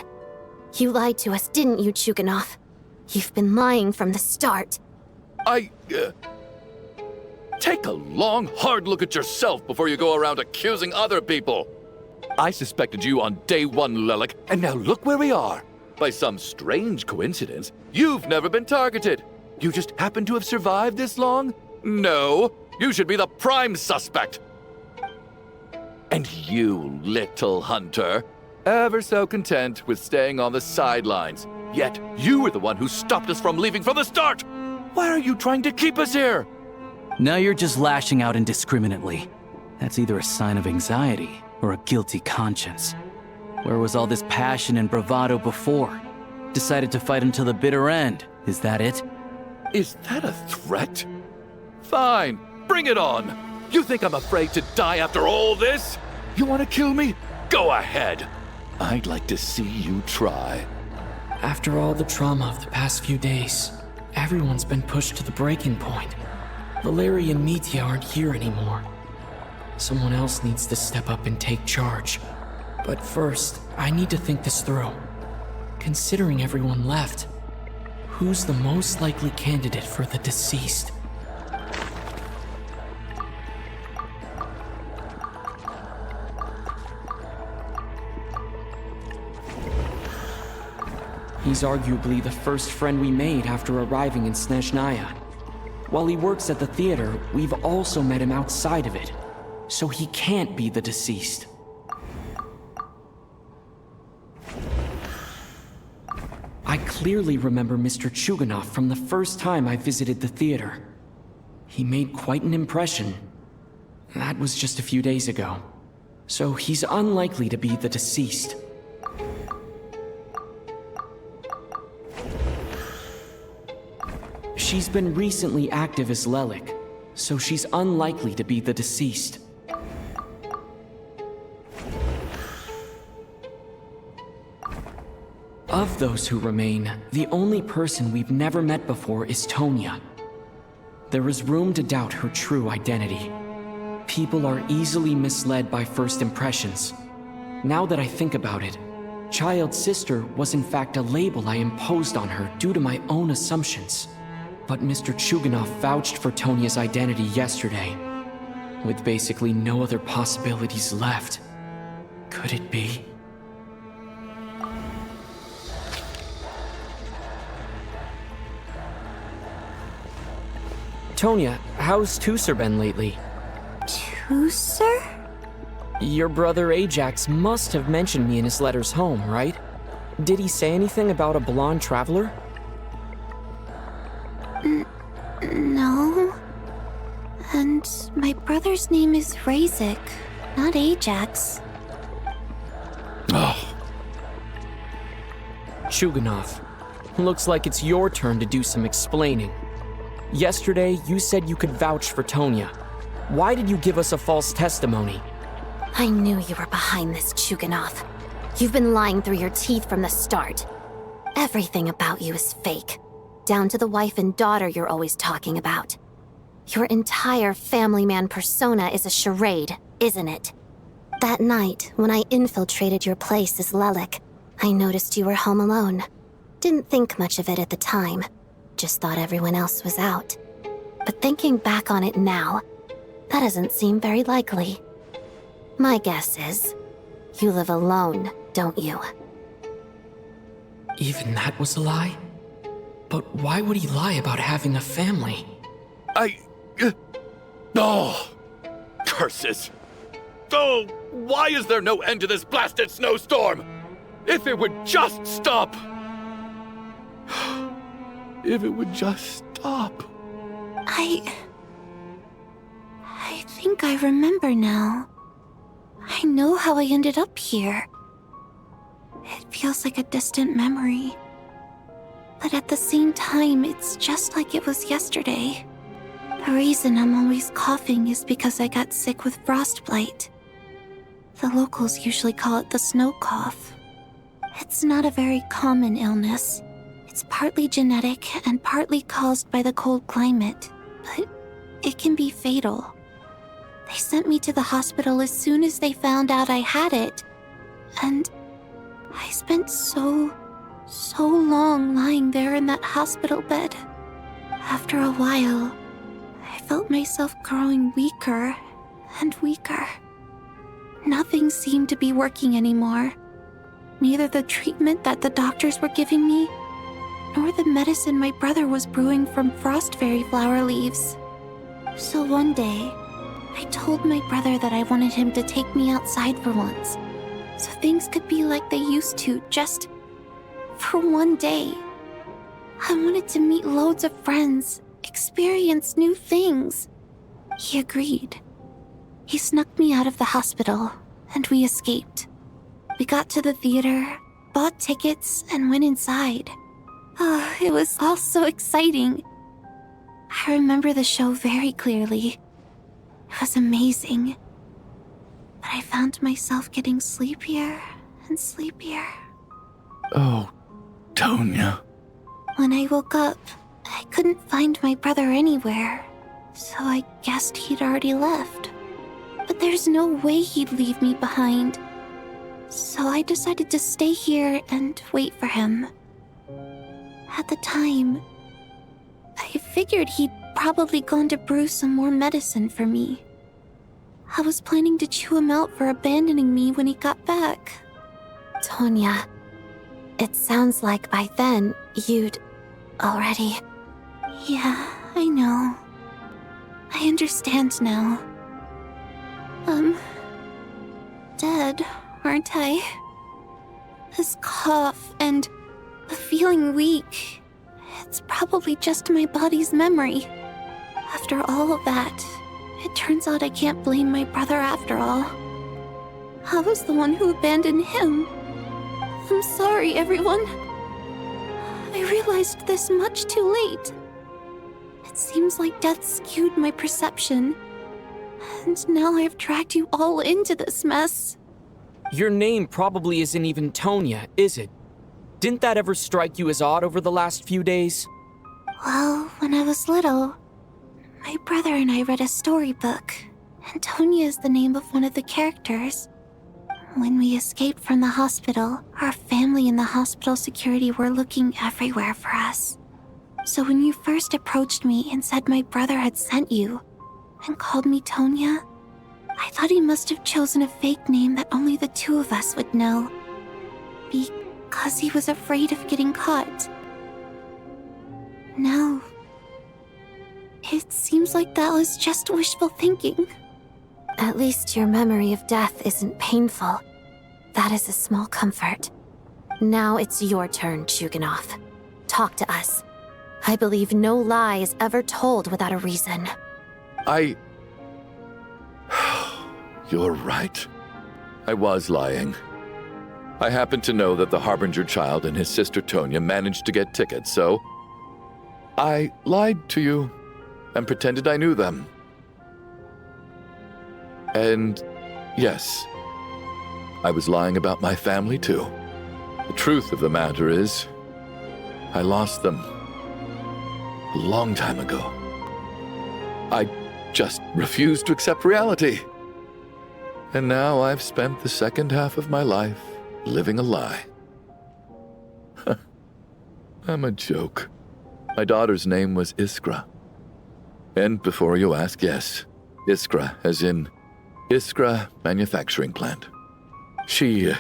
You lied to us, didn't you, Chuganov? You've been lying from the start. Tell Take a long, hard look at yourself before you go around accusing other people. I suspected you on day one, Lelic, and now look where we are. By some strange coincidence, you've never been targeted. You just happen to have survived this long? No, you should be the prime suspect. And you, little hunter, ever so content with staying on the sidelines. Yet, you were the one who stopped us from leaving from the start! Why are you trying to keep us here? Now you're just lashing out indiscriminately. That's either a sign of anxiety or a guilty conscience. Where was all this passion and bravado before? Decided to fight until the bitter end. Is that it? Is that a threat? Fine, bring it on. You think I'm afraid to die after all this? You want to kill me? Go ahead. I'd like to see you try. After all the trauma of the past few days, everyone's been pushed to the breaking point. Valeri and Mitya aren't here anymore. Someone else needs to step up and take charge. But first, I need to think this through. Considering everyone left, who's the most likely candidate for the deceased? He's arguably the first friend we made after arriving in Snezhnaya. While he works at the theater, we've also met him outside of it. So he can't be the deceased. I clearly remember Mr. Chuganov from the first time I visited the theater. He made quite an impression. That was just a few days ago. So he's unlikely to be the deceased. She's been recently active as Lelic, so she's unlikely to be the deceased. Of those who remain, the only person we've never met before is Tonya. There is room to doubt her true identity. People are easily misled by first impressions. Now that I think about it, Childe's sister was in fact a label I imposed on her due to my own assumptions. But Mr. Chuganov vouched for Tonya's identity yesterday, with basically no other possibilities left. Could it be? Tonya, how's Tusser been lately? Tusser? Your brother Ajax must have mentioned me in his letters home, right? Did he say anything about a blonde traveler? No. And my brother's name is Razik, not Ajax. Chuganov, looks like it's your turn to do some explaining. Yesterday, you said you could vouch for Tonya. Why did you give us a false testimony? I knew you were behind this, Chuganov. You've been lying through your teeth from the start. Everything about you is fake. Down to the wife and daughter you're always talking about. Your entire family man persona is a charade, isn't it? That night, when I infiltrated your place as Lelic, I noticed you were home alone. Didn't think much of it at the time. Just thought everyone else was out. But thinking back on it now, that doesn't seem very likely. My guess is, you live alone, don't you? Even that was a lie? But why would he lie about having a family? Oh! Curses! Oh, why is there no end to this blasted snowstorm? If it would just stop! If it would just stop. I think I remember now. I know how I ended up here. It feels like a distant memory. But at the same time, it's just like it was yesterday. The reason I'm always coughing is because I got sick with frostbite. The locals usually call it the snow cough. It's not a very common illness. It's partly genetic and partly caused by the cold climate, but it can be fatal. They sent me to the hospital as soon as they found out I had it. And I spent so long lying there in that hospital bed. After a while, I felt myself growing weaker and weaker. Nothing seemed to be working anymore. Neither the treatment that the doctors were giving me, nor the medicine my brother was brewing from frost fairy flower leaves. So one day, I told my brother that I wanted him to take me outside for once, so things could be like they used to, just for one day. I wanted to meet loads of friends, experience new things. He agreed. He snuck me out of the hospital, and we escaped. We got to the theater, bought tickets, and went inside. Oh, it was all so exciting. I remember the show very clearly. It was amazing. But I found myself getting sleepier and sleepier. Oh, Tonya. When I woke up, I couldn't find my brother anywhere, so I guessed he'd already left. But there's no way he'd leave me behind. So I decided to stay here and wait for him. At the time, I figured he'd probably gone to brew some more medicine for me. I was planning to chew him out for abandoning me when he got back. Tonya, it sounds like by then you'd already... Yeah, I know. I understand now. Dead, aren't I? This cough and the feeling weak, it's probably just my body's memory. After all of that, it turns out I can't blame my brother after all. I was the one who abandoned him. I'm sorry, everyone. I realized this much too late. It seems like death skewed my perception. And now I've dragged you all into this mess. Your name probably isn't even Tonya, is it? Didn't that ever strike you as odd over the last few days? Well, when I was little, my brother and I read a storybook, and Tonya is the name of one of the characters. When we escaped from the hospital, our family and the hospital security were looking everywhere for us. So when you first approached me and said my brother had sent you, and called me Tonya, I thought he must have chosen a fake name that only the two of us would know. Because he was afraid of getting caught. Now, it seems like that was just wishful thinking. At least your memory of death isn't painful. That is a small comfort. Now it's your turn, Chuganov. Talk to us. I believe no lie is ever told without a reason. You're right. I was lying. I happened to know that the Harbinger child and his sister Tonya managed to get tickets, so I lied to you and pretended I knew them. And yes, I was lying about my family too. The truth of the matter is, I lost them a long time ago. I just refused to accept reality. And now I've spent the second half of my life living a lie. I'm a joke. My daughter's name was Iskra. And before you ask, yes, Iskra, as in Iskra Manufacturing Plant. She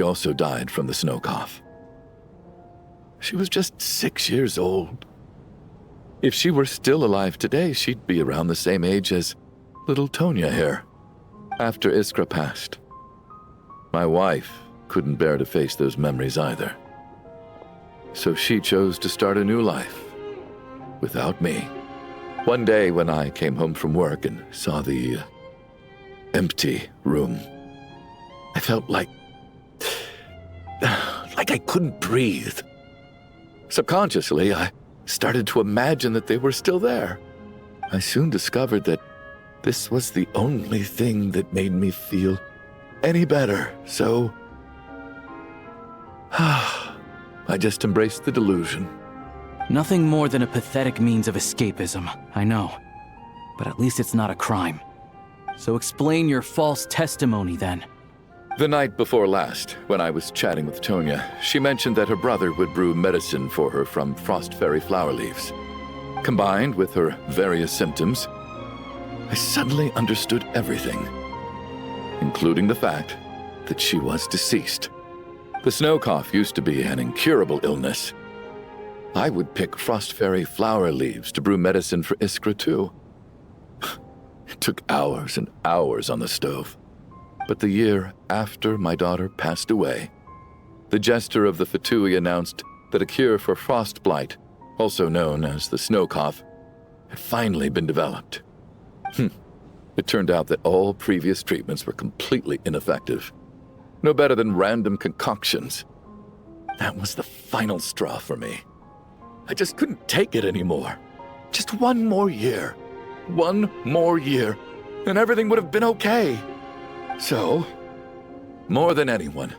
also died from the snow cough. She was just 6 years old. If she were still alive today, she'd be around the same age as little Tonya here. After Iskra passed, my wife couldn't bear to face those memories either. So she chose to start a new life without me. One day when I came home from work and saw the empty room, I felt like I couldn't breathe. Subconsciously, I started to imagine that they were still there. I soon discovered that this was the only thing that made me feel any better, so I just embraced the delusion. Nothing more than a pathetic means of escapism, I know. But at least it's not a crime. So explain your false testimony then. The night before last, when I was chatting with Tonya, she mentioned that her brother would brew medicine for her from frost fairy flower leaves. Combined with her various symptoms, I suddenly understood everything, including the fact that she was deceased. The snow cough used to be an incurable illness. I would pick frost fairy flower leaves to brew medicine for Iskra too. It took hours and hours on the stove. But the year after my daughter passed away, the Jester of the Fatui announced that a cure for frost blight, also known as the snow cough, had finally been developed. It turned out that all previous treatments were completely ineffective. No better than random concoctions. That was the final straw for me. I just couldn't take it anymore. Just one more year. One more year, and everything would have been okay. So, more than anyone,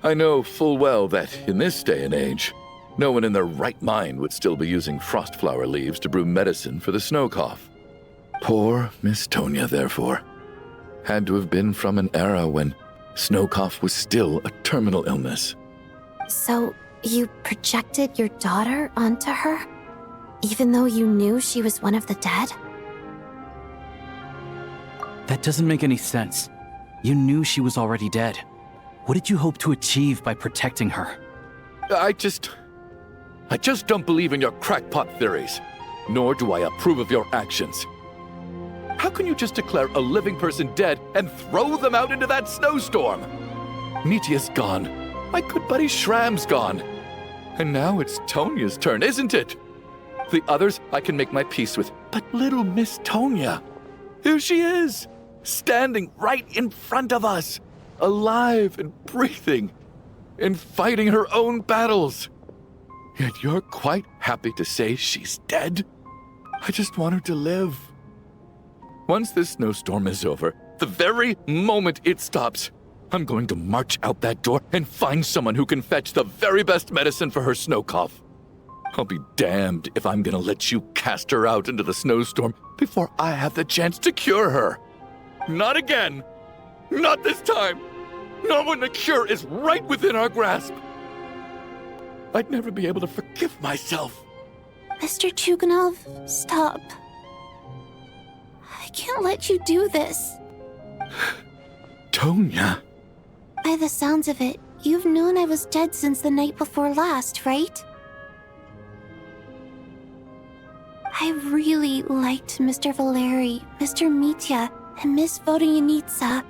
I know full well that in this day and age, no one in their right mind would still be using frost flower leaves to brew medicine for the snow cough. Poor Miss Tonya, therefore, had to have been from an era when snow cough was still a terminal illness. So, you projected your daughter onto her? Even though you knew she was one of the dead? That doesn't make any sense. You knew she was already dead. What did you hope to achieve by protecting her? I just don't believe in your crackpot theories, nor do I approve of your actions. How can you just declare a living person dead and throw them out into that snowstorm? Mitya's gone. My good buddy Shram's gone. And now it's Tonya's turn, isn't it? The others I can make my peace with, but little Miss Tonya, here she is, standing right in front of us, alive and breathing, and fighting her own battles. Yet you're quite happy to say she's dead? I just want her to live. Once this snowstorm is over, the very moment it stops, I'm going to march out that door and find someone who can fetch the very best medicine for her snow cough. I'll be damned if I'm gonna let you cast her out into the snowstorm before I have the chance to cure her. Not again. Not this time. Not when the cure is right within our grasp. I'd never be able to forgive myself. Mr. Chuganov, stop. I can't let you do this. Tonya. By the sounds of it, you've known I was dead since the night before last, right? I really liked Mr. Valeri, Mr. Mitya, and Miss Vodyanitsa.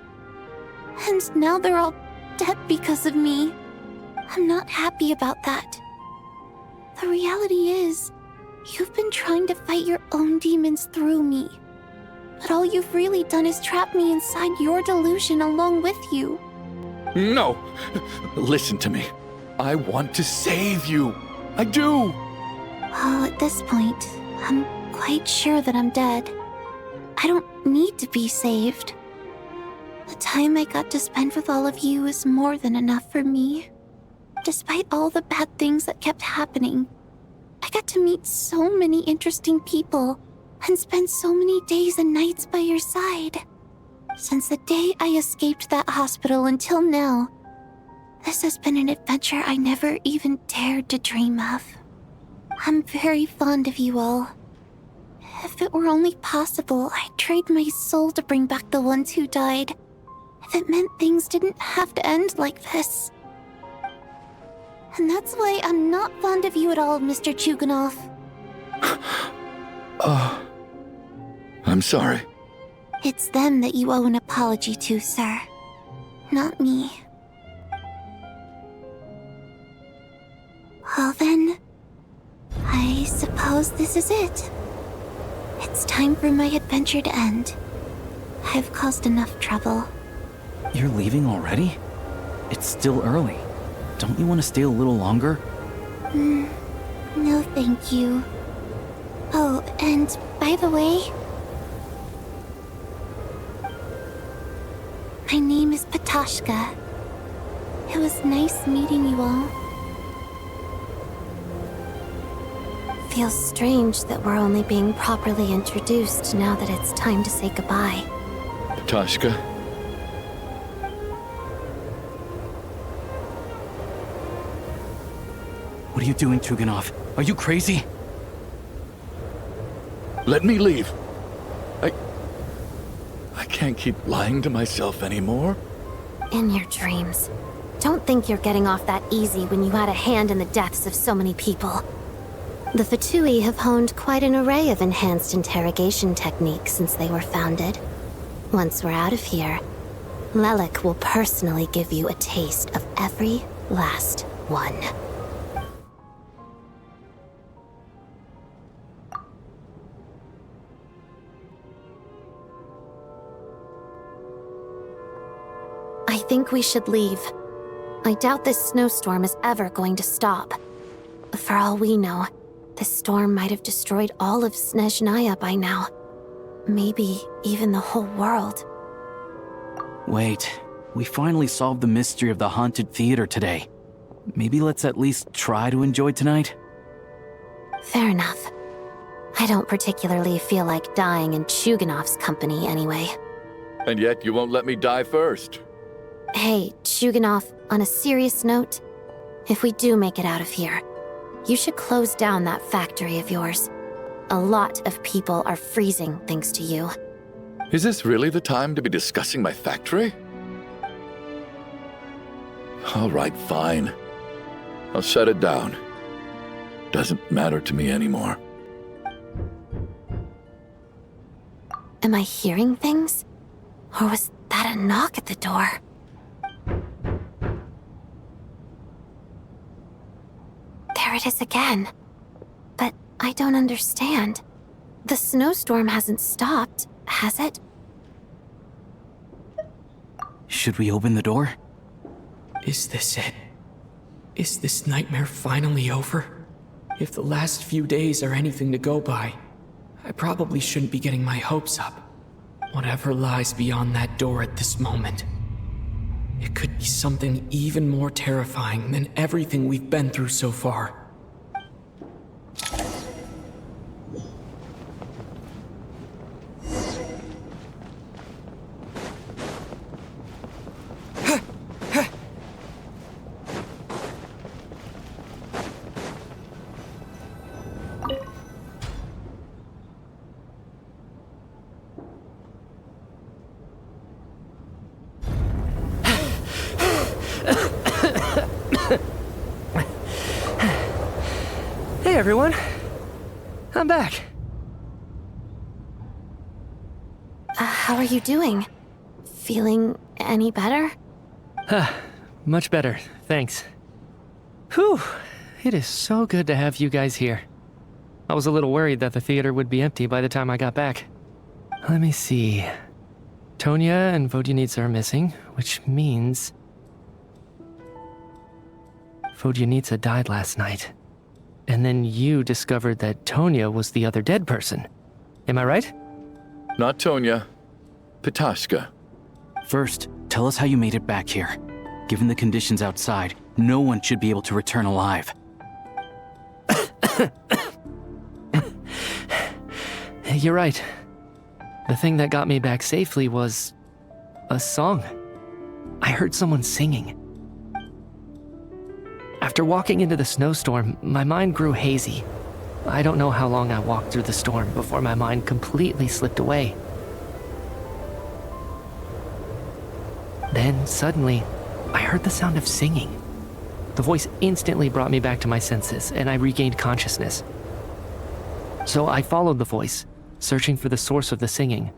And now they're all dead because of me. I'm not happy about that. The reality is, you've been trying to fight your own demons through me. But all you've really done is trap me inside your delusion along with you. No! Listen to me. I want to save you. I do! Well, at this point, I'm quite sure that I'm dead. I don't need to be saved. The time I got to spend with all of you is more than enough for me. Despite all the bad things that kept happening, I got to meet so many interesting people and spend so many days and nights by your side. Since the day I escaped that hospital until now, this has been an adventure I never even dared to dream of. I'm very fond of you all. If it were only possible, I'd trade my soul to bring back the ones who died. If it meant things didn't have to end like this. And that's why I'm not fond of you at all, Mr. Chuganov. I'm sorry. It's them that you owe an apology to, sir. Not me. Well then, I suppose this is it. It's time for my adventure to end. I've caused enough trouble. You're leaving already? It's still early. Don't you want to stay a little longer? No thank you. Oh, and by the way, my name is Patashka. It was nice meeting you all. Feels strange that we're only being properly introduced now that it's time to say goodbye. Patashka? What are you doing, Chuganov? Are you crazy? Let me leave. I can't keep lying to myself anymore. In your dreams. Don't think you're getting off that easy when you had a hand in the deaths of so many people. The Fatui have honed quite an array of enhanced interrogation techniques since they were founded. Once we're out of here, Lelek will personally give you a taste of every last one. I think we should leave. I doubt this snowstorm is ever going to stop. For all we know, this storm might have destroyed all of Snezhnaya by now. Maybe even the whole world. Wait, we finally solved the mystery of the haunted theater today. Maybe let's at least try to enjoy tonight? Fair enough. I don't particularly feel like dying in Chuganov's company anyway. And yet you won't let me die first. Hey, Chuganov, on a serious note, if we do make it out of here, you should close down that factory of yours. A lot of people are freezing thanks to you. Is this really the time to be discussing my factory? All right, fine. I'll shut it down. Doesn't matter to me anymore. Am I hearing things? Or was that a knock at the door? There it is again. But I don't understand. The snowstorm hasn't stopped, has it? Should we open the door? Is this it? Is this nightmare finally over? If the last few days are anything to go by, I probably shouldn't be getting my hopes up. Whatever lies beyond that door at this moment, it could be something even more terrifying than everything we've been through so far. Hey everyone, I'm back. How are you doing? Feeling any better? Much better, thanks. Whew, it is so good to have you guys here. I was a little worried that the theater would be empty by the time I got back. Let me see. Tonya and Vodyanitsa are missing, which means Vodyanitsa died last night. And then you discovered that Tonya was the other dead person. Am I right? Not Tonya. Pitashka. First, tell us how you made it back here. Given the conditions outside, no one should be able to return alive. You're right. The thing that got me back safely was a song. I heard someone singing. After walking into the snowstorm, my mind grew hazy. I don't know how long I walked through the storm before my mind completely slipped away. Then, suddenly, I heard the sound of singing. The voice instantly brought me back to my senses, and I regained consciousness. So I followed the voice, searching for the source of the singing.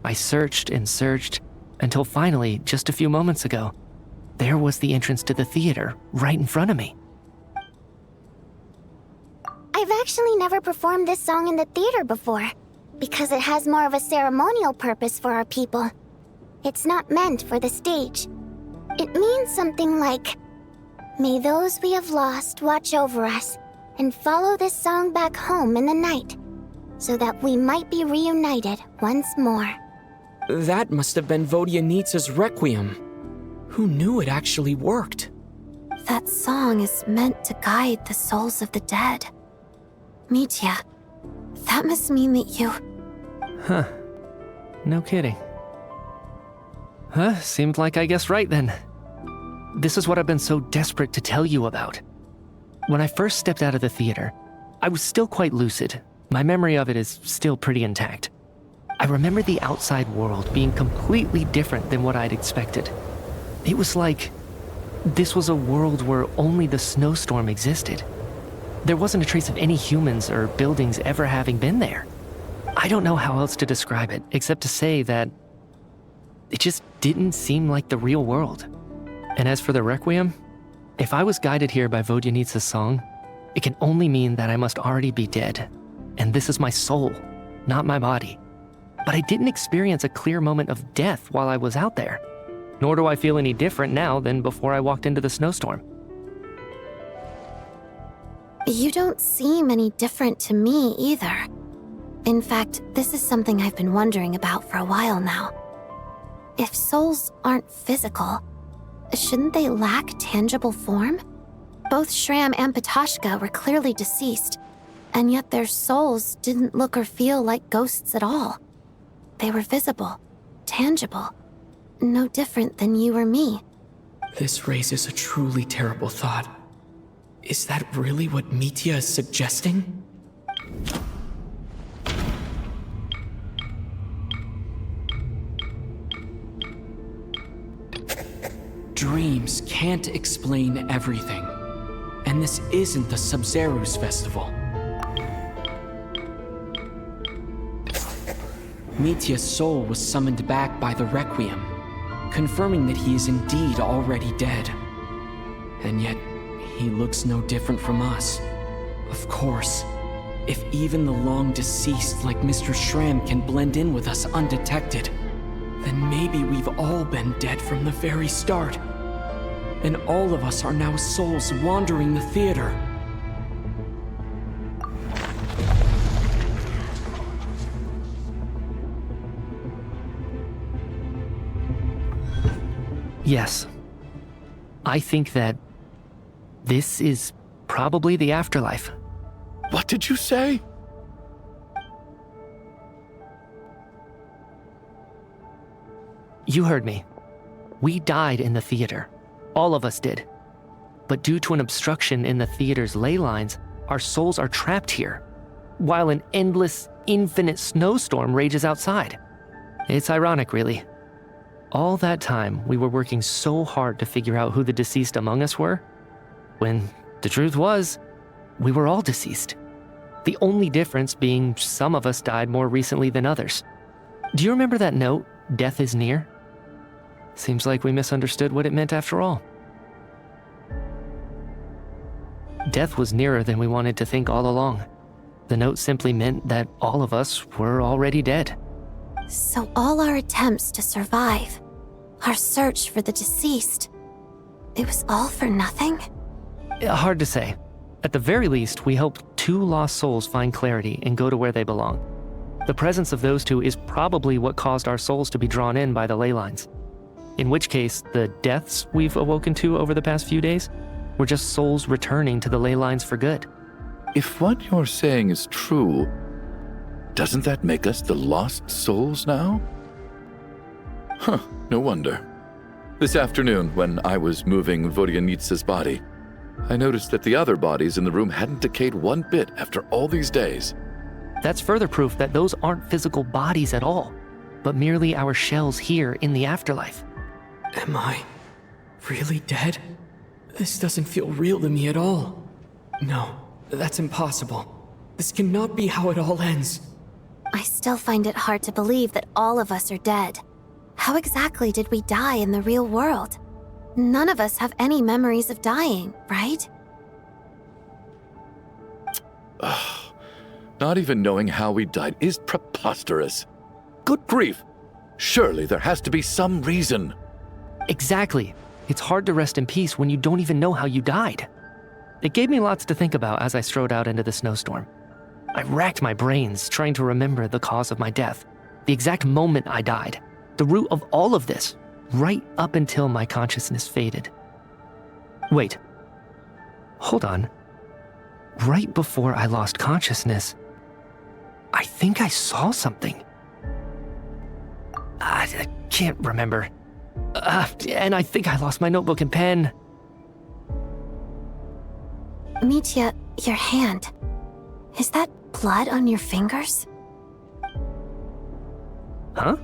I searched and searched, until finally, just a few moments ago, there was the entrance to the theater, right in front of me. I've actually never performed this song in the theater before, because it has more of a ceremonial purpose for our people. It's not meant for the stage. It means something like, "May those we have lost watch over us, and follow this song back home in the night, so that we might be reunited once more." That must have been Vodyanitsa's Requiem. Who knew it actually worked? That song is meant to guide the souls of the dead. Mitya, that must mean that you... Huh. No kidding. Seemed like I guessed right then. This is what I've been so desperate to tell you about. When I first stepped out of the theater, I was still quite lucid. My memory of it is still pretty intact. I remember the outside world being completely different than what I'd expected. It was like this was a world where only the snowstorm existed. There wasn't a trace of any humans or buildings ever having been there. I don't know how else to describe it, except to say that it just didn't seem like the real world. And as for the Requiem, if I was guided here by Vodyanitsa's song, it can only mean that I must already be dead. And this is my soul, not my body. But I didn't experience a clear moment of death while I was out there. Nor do I feel any different now than before I walked into the snowstorm. You don't seem any different to me either. In fact, this is something I've been wondering about for a while now. If souls aren't physical, shouldn't they lack tangible form? Both Shram and Patoshka were clearly deceased, and yet their souls didn't look or feel like ghosts at all. They were visible, tangible, no different than you or me. This raises a truly terrible thought. Is that really what Mitya is suggesting? Dreams can't explain everything. And this isn't the Sub-Zeru's festival. Mitya's soul was summoned back by the Requiem, confirming that he is indeed already dead. And yet, he looks no different from us. Of course, if even the long-deceased like Mr. Shram can blend in with us undetected, then maybe we've all been dead from the very start. And all of us are now souls wandering the theater. Yes. I think that this is probably the afterlife. What did you say? You heard me. We died in the theater. All of us did. But due to an obstruction in the theater's ley lines, our souls are trapped here, while an endless, infinite snowstorm rages outside. It's ironic, really. All that time, we were working so hard to figure out who the deceased among us were, when the truth was, we were all deceased. The only difference being some of us died more recently than others. Do you remember that note, "Death is near"? Seems like we misunderstood what it meant after all. Death was nearer than we wanted to think all along. The note simply meant that all of us were already dead. So all our attempts to survive, our search for the deceased, it was all for nothing? Hard to say. At the very least, we helped 2 lost souls find clarity and go to where they belong. The presence of those 2 is probably what caused our souls to be drawn in by the ley lines. In which case, the deaths we've awoken to over the past few days were just souls returning to the ley lines for good. If what you're saying is true, doesn't that make us the lost souls now? Huh, no wonder. This afternoon, when I was moving Vodyanitsa's body, I noticed that the other bodies in the room hadn't decayed one bit after all these days. That's further proof that those aren't physical bodies at all, but merely our shells here in the afterlife. Am I really dead? This doesn't feel real to me at all. No, that's impossible. This cannot be how it all ends. I still find it hard to believe that all of us are dead. How exactly did we die in the real world? None of us have any memories of dying, right? Not even knowing how we died is preposterous. Good grief! Surely there has to be some reason. Exactly. It's hard to rest in peace when you don't even know how you died. It gave me lots to think about as I strode out into the snowstorm. I racked my brains trying to remember the cause of my death, the exact moment I died, the root of all of this, right up until my consciousness faded. Wait. Hold on. Right before I lost consciousness, I think I saw something. I can't remember. And I think I lost my notebook and pen. Mitya, your hand. Is that Blood on your fingers? Huh?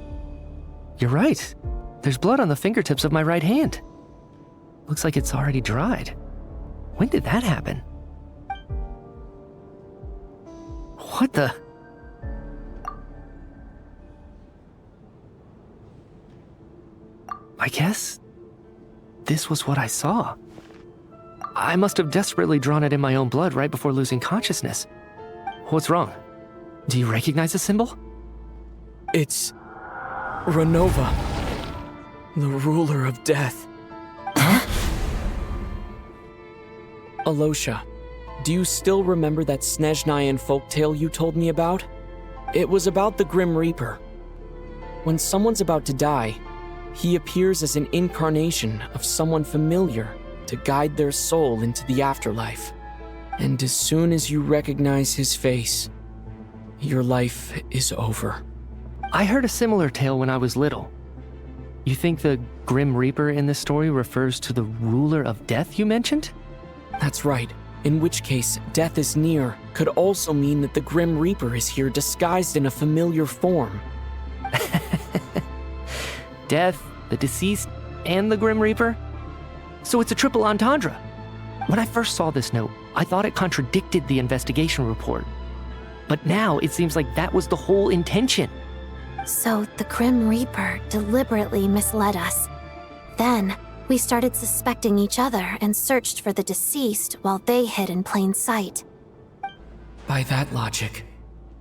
You're right. There's blood on the fingertips of my right hand. Looks like it's already dried. When did that happen? What the? I guess this was what I saw. I must have desperately drawn it in my own blood right before losing consciousness. What's wrong? Do you recognize the symbol? It's Ronova, the ruler of death. Alyosha, do you still remember that Snezhnayan folktale you told me about? It was about the Grim Reaper. When someone's about to die, he appears as an incarnation of someone familiar to guide their soul into the afterlife. And as soon as you recognize his face, your life is over. I heard a similar tale when I was little. You think the Grim Reaper in this story refers to the ruler of death you mentioned? That's right. In which case, death is near could also mean that the Grim Reaper is here disguised in a familiar form. Death, the deceased, and the Grim Reaper? So it's a triple entendre. When I first saw this note, I thought it contradicted the investigation report. But now it seems like that was the whole intention. So the Grim Reaper deliberately misled us. Then, we started suspecting each other and searched for the deceased while they hid in plain sight. By that logic,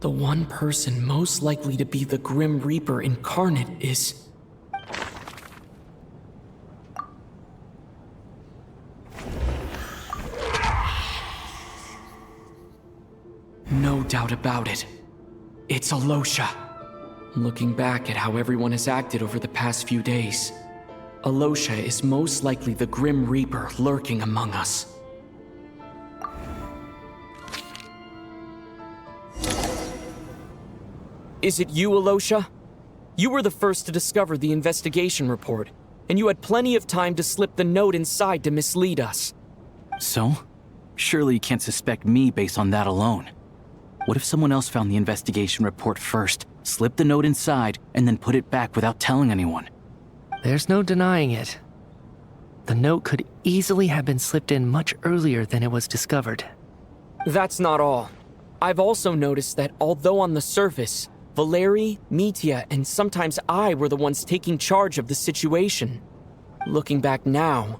the one person most likely to be the Grim Reaper incarnate is... No doubt about it. It's Alyosha. Looking back at how everyone has acted over the past few days, Alyosha is most likely the Grim Reaper lurking among us. Is it you, Alyosha? You were the first to discover the investigation report, and you had plenty of time to slip the note inside to mislead us. So? Surely you can't suspect me based on that alone. What if someone else found the investigation report first, slipped the note inside, and then put it back without telling anyone? There's no denying it. The note could easily have been slipped in much earlier than it was discovered. That's not all. I've also noticed that although on the surface, Valeri, Mitya, and sometimes I were the ones taking charge of the situation, looking back now,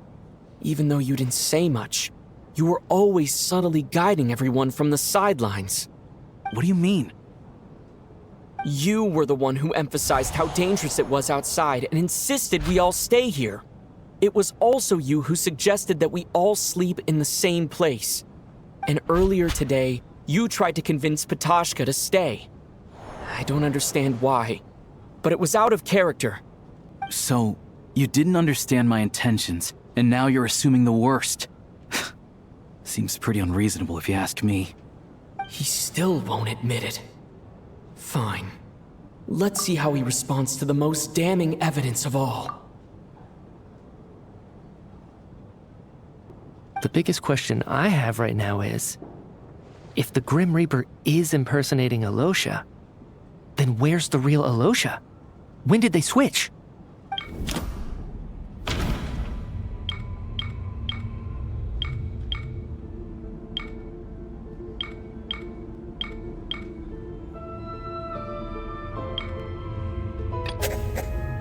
even though you didn't say much, you were always subtly guiding everyone from the sidelines. What do you mean? You were the one who emphasized how dangerous it was outside and insisted we all stay here. It was also you who suggested that we all sleep in the same place. And earlier today, you tried to convince Patashka to stay. I don't understand why, but it was out of character. So, you didn't understand my intentions, and now you're assuming the worst. Seems pretty unreasonable if you ask me. He still won't admit it. Fine. Let's see how he responds to the most damning evidence of all. The biggest question I have right now is, if the Grim Reaper is impersonating Alyosha, then where's the real Alyosha? When did they switch?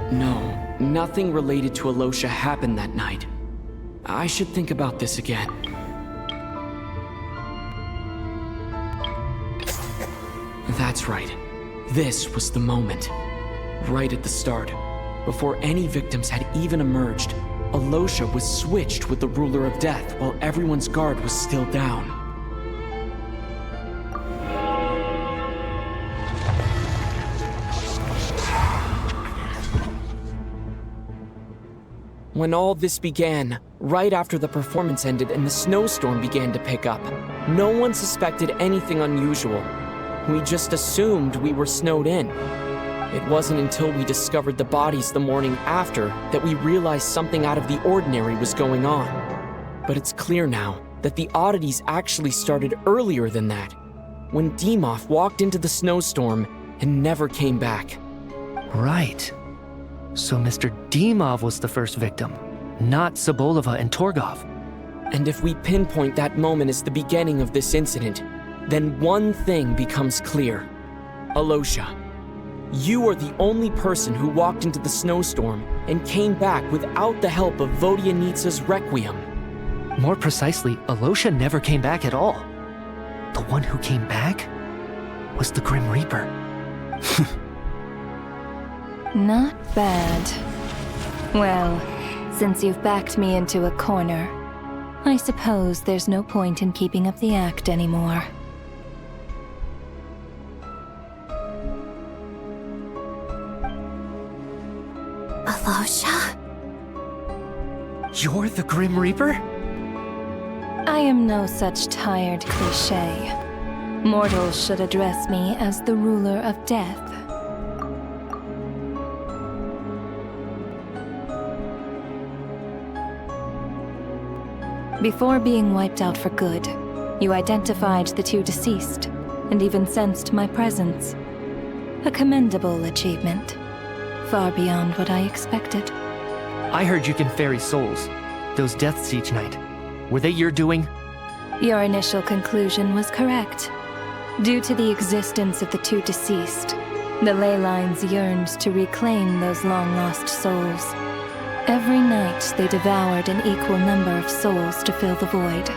No, nothing related to Alyosha happened that night. I should think about this again. That's right. This was the moment. Right at the start. Before any victims had even emerged, Alyosha was switched with the Ruler of Death while everyone's guard was still down. When all this began, right after the performance ended and the snowstorm began to pick up, no one suspected anything unusual. We just assumed we were snowed in. It wasn't until we discovered the bodies the morning after that we realized something out of the ordinary was going on. But it's clear now that the oddities actually started earlier than that. when Demoth walked into the snowstorm and never came back. Right. So Mr. Demoth was the first victim, not Sobolova and Torgov. And if we pinpoint that moment as the beginning of this incident, then one thing becomes clear. Alyosha, you are the only person who walked into the snowstorm and came back without the help of Vodyanitsa's Requiem. More precisely, Alyosha never came back at all. The one who came back was the Grim Reaper. Not bad. Well, since you've backed me into a corner, I suppose there's no point in keeping up the act anymore. Alyosha? You're the Grim Reaper? I am no such tired cliché. Mortals should address me as the ruler of death. Before being wiped out for good, you identified the two deceased, and even sensed my presence. A commendable achievement. Far beyond what I expected. I heard you can ferry souls. Those deaths each night. Were they your doing? Your initial conclusion was correct. Due to the existence of the two deceased, the ley lines yearned to reclaim those long-lost souls. Every night they devoured an equal number of souls to fill the void.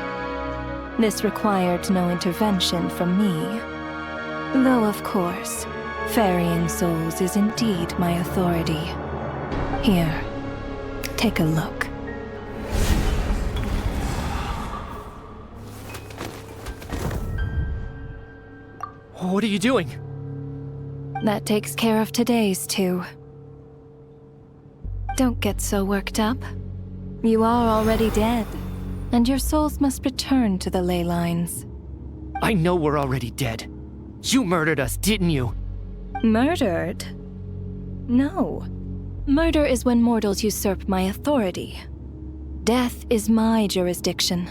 This required no intervention from me. Though, of course, ferrying souls is indeed my authority. Here, take a look. What are you doing? That takes care of today's too. Don't get so worked up. You are already dead, and your souls must return to the ley lines. I know we're already dead. You murdered us, didn't you? Murdered? No. Murder is when mortals usurp my authority. Death is my jurisdiction.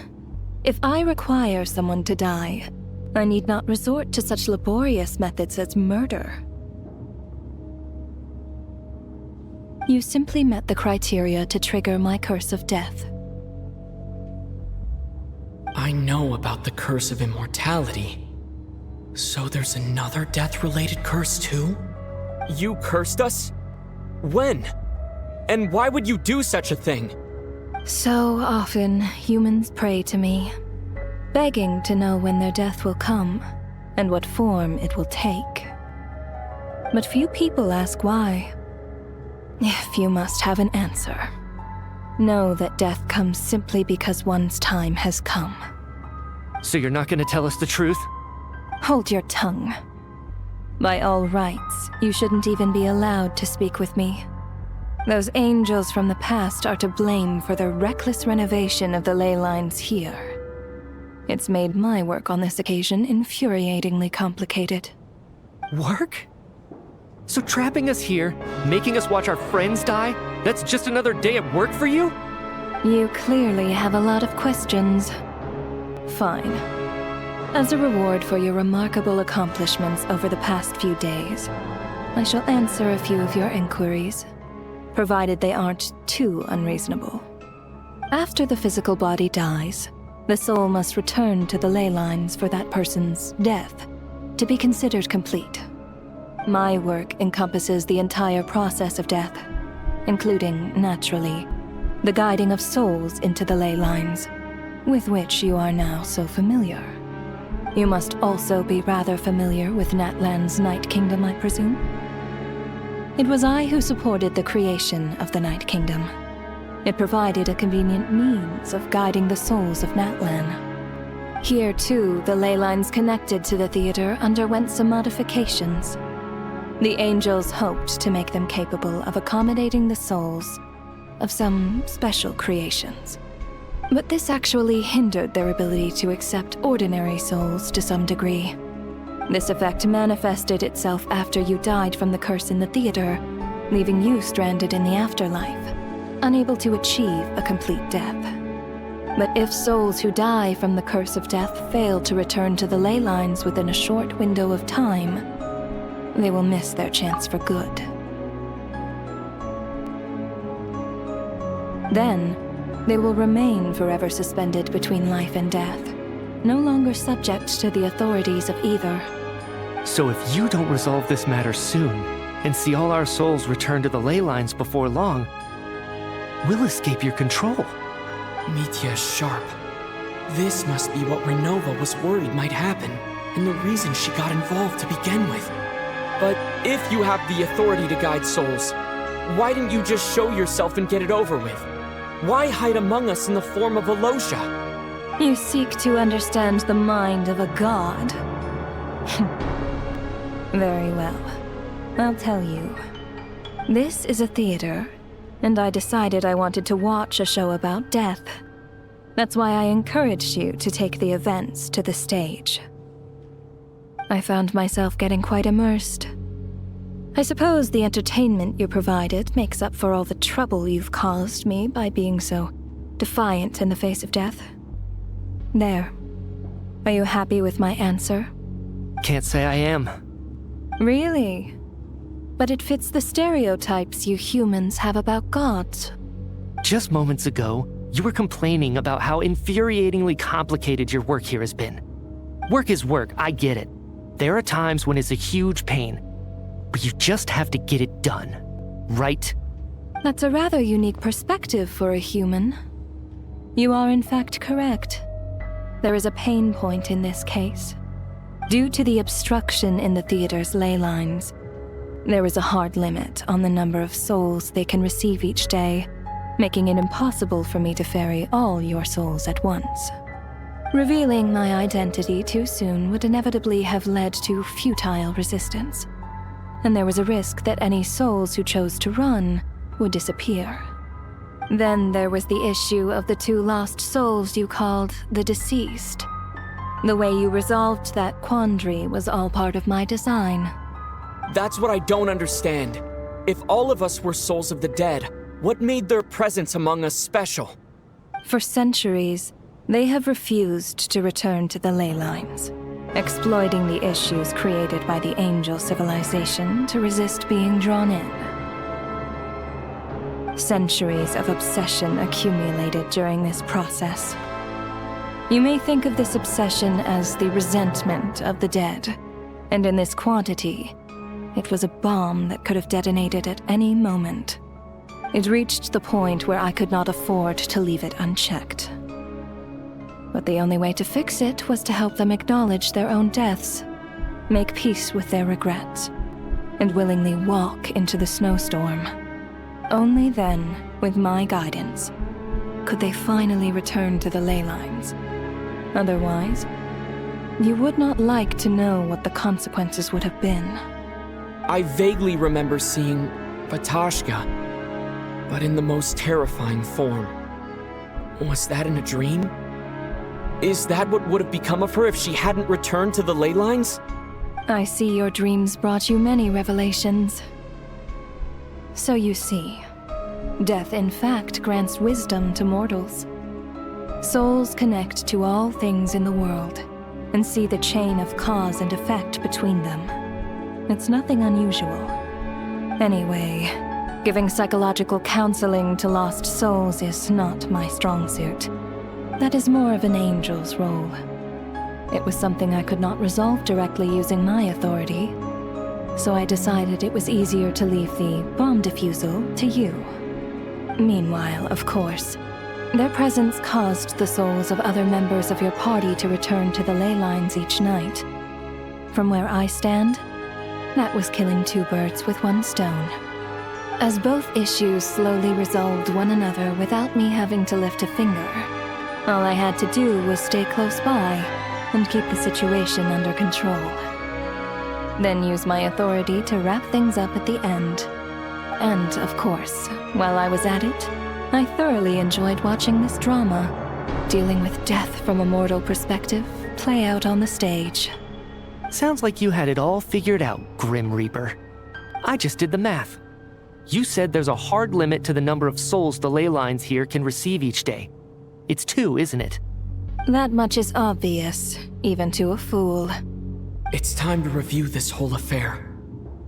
If I require someone to die, I need not resort to such laborious methods as murder. You simply met the criteria to trigger my curse of death. I know about the curse of immortality. So there's another death-related curse too? You cursed us? When? And why would you do such a thing? So often, humans pray to me, begging to know when their death will come, and what form it will take. But few people ask why. If you must have an answer, know that death comes simply because one's time has come. So you're not gonna tell us the truth? Hold your tongue. By all rights, you shouldn't even be allowed to speak with me. Those angels from the past are to blame for the reckless renovation of the ley lines here. It's made my work on this occasion infuriatingly complicated. Work? So trapping us here, making us watch our friends die, that's just another day at work for you? You clearly have a lot of questions. Fine. As a reward for your remarkable accomplishments over the past few days, I shall answer a few of your inquiries, provided they aren't too unreasonable. After the physical body dies, the soul must return to the ley lines for that person's death to be considered complete. My work encompasses the entire process of death, including, naturally, the guiding of souls into the ley lines, with which you are now so familiar. You must also be rather familiar with Natlan's Night Kingdom, I presume? It was I who supported the creation of the Night Kingdom. It provided a convenient means of guiding the souls of Natlan. Here, too, the ley lines connected to the theater underwent some modifications. The angels hoped to make them capable of accommodating the souls of some special creations. But this actually hindered their ability to accept ordinary souls to some degree. This effect manifested itself after you died from the curse in the theater, leaving you stranded in the afterlife, unable to achieve a complete death. But if souls who die from the curse of death fail to return to the ley lines within a short window of time, they will miss their chance for good. Then, they will remain forever suspended between life and death, no longer subject to the authorities of either. So if you don't resolve this matter soon, and see all our souls return to the ley lines before long, we'll escape your control. Mitya is sharp. This must be what Ronova was worried might happen, and the reason she got involved to begin with. But if you have the authority to guide souls, why didn't you just show yourself and get it over with? Why hide among us in the form of Alyosha? You seek to understand the mind of a god. Very well. I'll tell you. This is a theater, and I decided I wanted to watch a show about death. That's why I encouraged you to take the events to the stage. I found myself getting quite immersed. I suppose the entertainment you provided makes up for all the trouble you've caused me by being so defiant in the face of death. There. Are you happy with my answer? Can't say I am. Really? But it fits the stereotypes you humans have about gods. Just moments ago, you were complaining about how infuriatingly complicated your work here has been. Work is work, I get it. There are times when it's a huge pain, but you just have to get it done, right? That's a rather unique perspective for a human. You are in fact correct. There is a pain point in this case. Due to the obstruction in the theater's ley lines, there is a hard limit on the number of souls they can receive each day, making it impossible for me to ferry all your souls at once. Revealing my identity too soon would inevitably have led to futile resistance, and there was a risk that any souls who chose to run would disappear. Then there was the issue of the 2 lost souls you called the deceased. The way you resolved that quandary was all part of my design. That's what I don't understand. If all of us were souls of the dead, what made their presence among us special? For centuries, they have refused to return to the ley lines, exploiting the issues created by the angel civilization to resist being drawn in. Centuries of obsession accumulated during this process. You may think of this obsession as the resentment of the dead, and in this quantity, it was a bomb that could have detonated at any moment. It reached the point where I could not afford to leave it unchecked. But the only way to fix it was to help them acknowledge their own deaths, make peace with their regrets, and willingly walk into the snowstorm. Only then, with my guidance, could they finally return to the ley lines. Otherwise, you would not like to know what the consequences would have been. I vaguely remember seeing Vatashka, but in the most terrifying form. Was that in a dream? Is that what would have become of her if she hadn't returned to the ley lines? I see your dreams brought you many revelations. So you see, death in fact grants wisdom to mortals. Souls connect to all things in the world and see the chain of cause and effect between them. It's nothing unusual. Anyway, giving psychological counseling to lost souls is not my strong suit. That is more of an angel's role. It was something I could not resolve directly using my authority, so I decided it was easier to leave the bomb defusal to you. Meanwhile, of course, their presence caused the souls of other members of your party to return to the ley lines each night. From where I stand, that was killing 2 birds with 1 stone. As both issues slowly resolved one another without me having to lift a finger, all I had to do was stay close by and keep the situation under control. Then use my authority to wrap things up at the end. And, of course, while I was at it, I thoroughly enjoyed watching this drama, dealing with death from a mortal perspective, play out on the stage. Sounds like you had it all figured out, Grim Reaper. I just did the math. You said there's a hard limit to the number of souls the ley lines here can receive each day. It's 2, isn't it? That much is obvious, even to a fool. It's time to review this whole affair.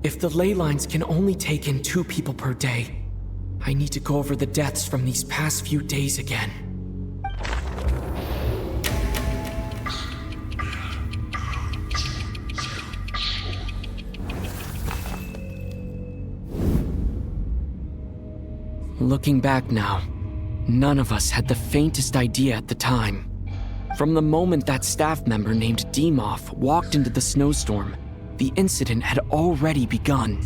If the ley lines can only take in 2 people per day, I need to go over the deaths from these past few days again. Looking back now, none of us had the faintest idea at the time. From the moment that staff member named Demoff walked into the snowstorm, the incident had already begun.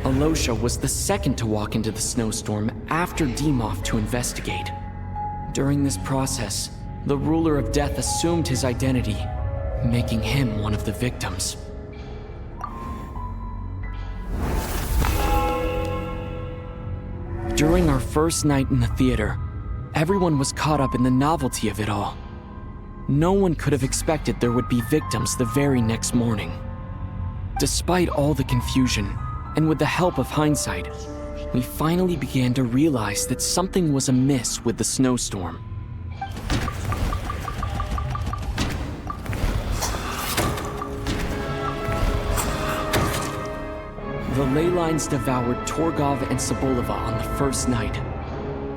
Alyosha was the second to walk into the snowstorm after Demoff to investigate. During this process, the ruler of death assumed his identity, making him one of the victims. During our first night in the theater, everyone was caught up in the novelty of it all. No one could have expected there would be victims the very next morning. Despite all the confusion, and with the help of hindsight, we finally began to realize that something was amiss with the snowstorm. The ley lines devoured Torgov and Sobolova on the first night.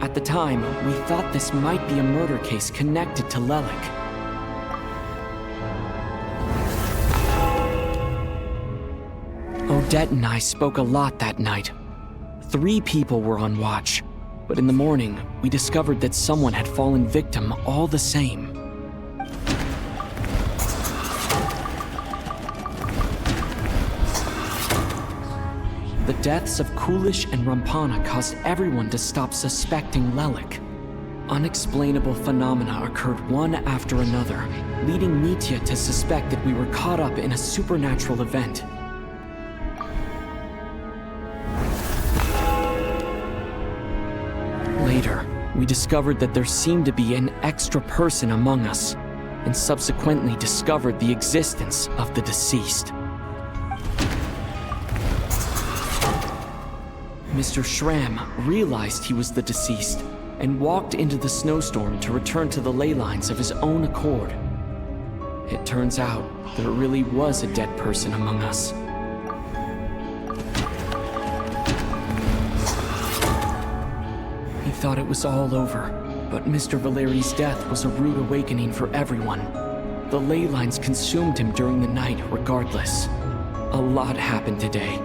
At the time, we thought this might be a murder case connected to Lelik. Odette and I spoke a lot that night. 3 people were on watch, but in the morning, we discovered that someone had fallen victim all the same. The deaths of Kulish and Rampana caused everyone to stop suspecting Lelik. Unexplainable phenomena occurred one after another, leading Mitya to suspect that we were caught up in a supernatural event. Later, we discovered that there seemed to be an extra person among us, and subsequently discovered the existence of the deceased. Mr. Schramm realized he was the deceased and walked into the snowstorm to return to the ley lines of his own accord. It turns out there really was a dead person among us. He thought it was all over, but Mr. Valeri's death was a rude awakening for everyone. The ley lines consumed him during the night regardless. A lot happened today.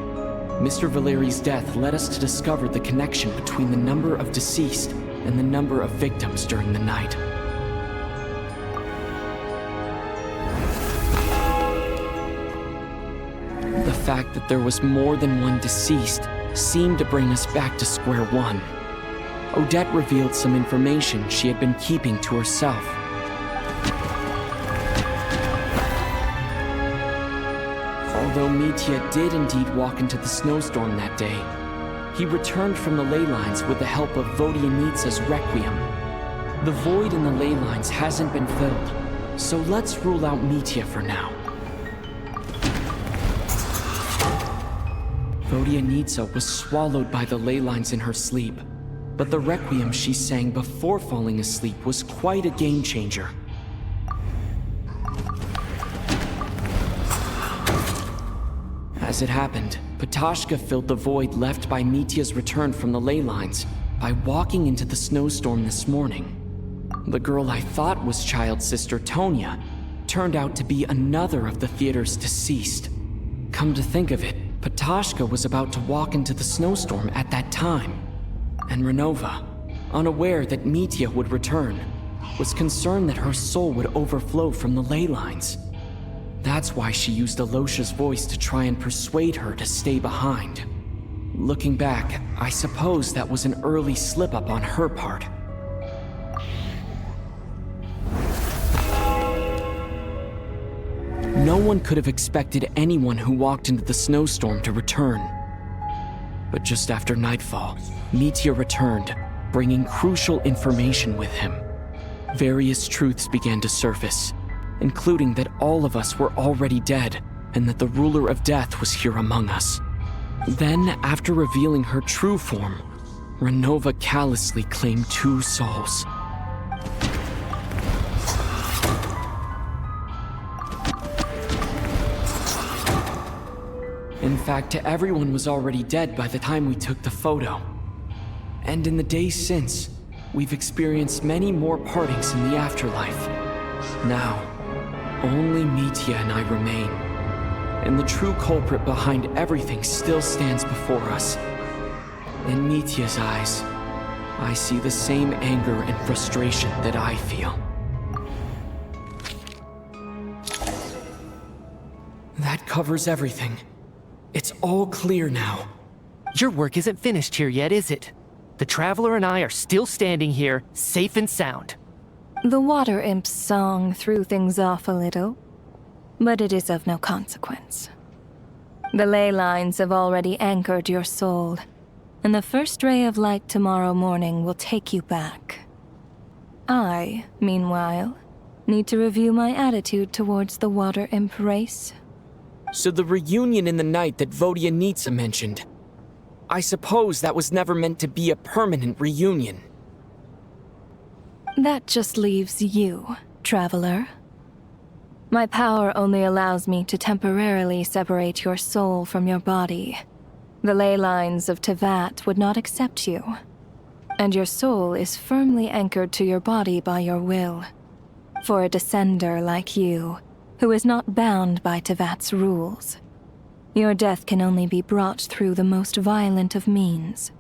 Mr. Valeri's death led us to discover the connection between the number of deceased and the number of victims during the night. The fact that there was more than one deceased seemed to bring us back to square one. Odette revealed some information she had been keeping to herself. Although Mitya did indeed walk into the snowstorm that day, he returned from the ley lines with the help of Vodyanitsa's Requiem. The void in the ley lines hasn't been filled, so let's rule out Mitya for now. Vodyanitsa was swallowed by the ley lines in her sleep, but the Requiem she sang before falling asleep was quite a game changer. As it happened, Patashka filled the void left by Mitya's return from the ley lines by walking into the snowstorm this morning. The girl I thought was Childe's sister Tonya turned out to be another of the theater's deceased. Come to think of it, Patashka was about to walk into the snowstorm at that time. And Ronova, unaware that Mitya would return, was concerned that her soul would overflow from the ley lines. That's why she used Alyosha's voice to try and persuade her to stay behind. Looking back, I suppose that was an early slip-up on her part. No one could have expected anyone who walked into the snowstorm to return. But just after nightfall, Mitya returned, bringing crucial information with him. Various truths began to surface, including that all of us were already dead, and that the ruler of death was here among us. Then, after revealing her true form, Ronova callously claimed 2 souls. In fact, everyone was already dead by the time we took the photo. And in the days since, we've experienced many more partings in the afterlife. Now, only Mitya and I remain. And the true culprit behind everything still stands before us. In Mitya's eyes, I see the same anger and frustration that I feel. That covers everything. It's all clear now. Your work isn't finished here yet, is it? The Traveler and I are still standing here, safe and sound. The water imp's song threw things off a little, but it is of no consequence. The ley lines have already anchored your soul, and the first ray of light tomorrow morning will take you back. I, meanwhile, need to review my attitude towards the water imp race. So the reunion in the night that Vodyanitsa mentioned, I suppose that was never meant to be a permanent reunion. That just leaves you, Traveler. My power only allows me to temporarily separate your soul from your body. The ley lines of Teyvat would not accept you, and your soul is firmly anchored to your body by your will. For a descender like you, who is not bound by Teyvat's rules, your death can only be brought through the most violent of means,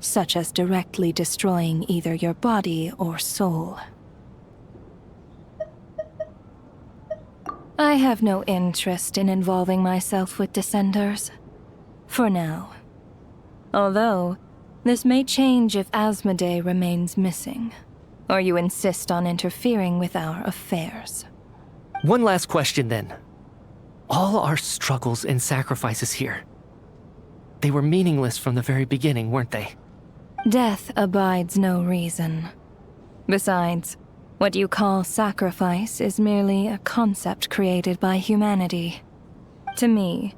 such as directly destroying either your body or soul. I have no interest in involving myself with Descenders, for now. Although, this may change if Asmodee remains missing, or you insist on interfering with our affairs. One last question then. All our struggles and sacrifices here, they were meaningless from the very beginning, weren't they? Death abides no reason. Besides, what you call sacrifice is merely a concept created by humanity. To me,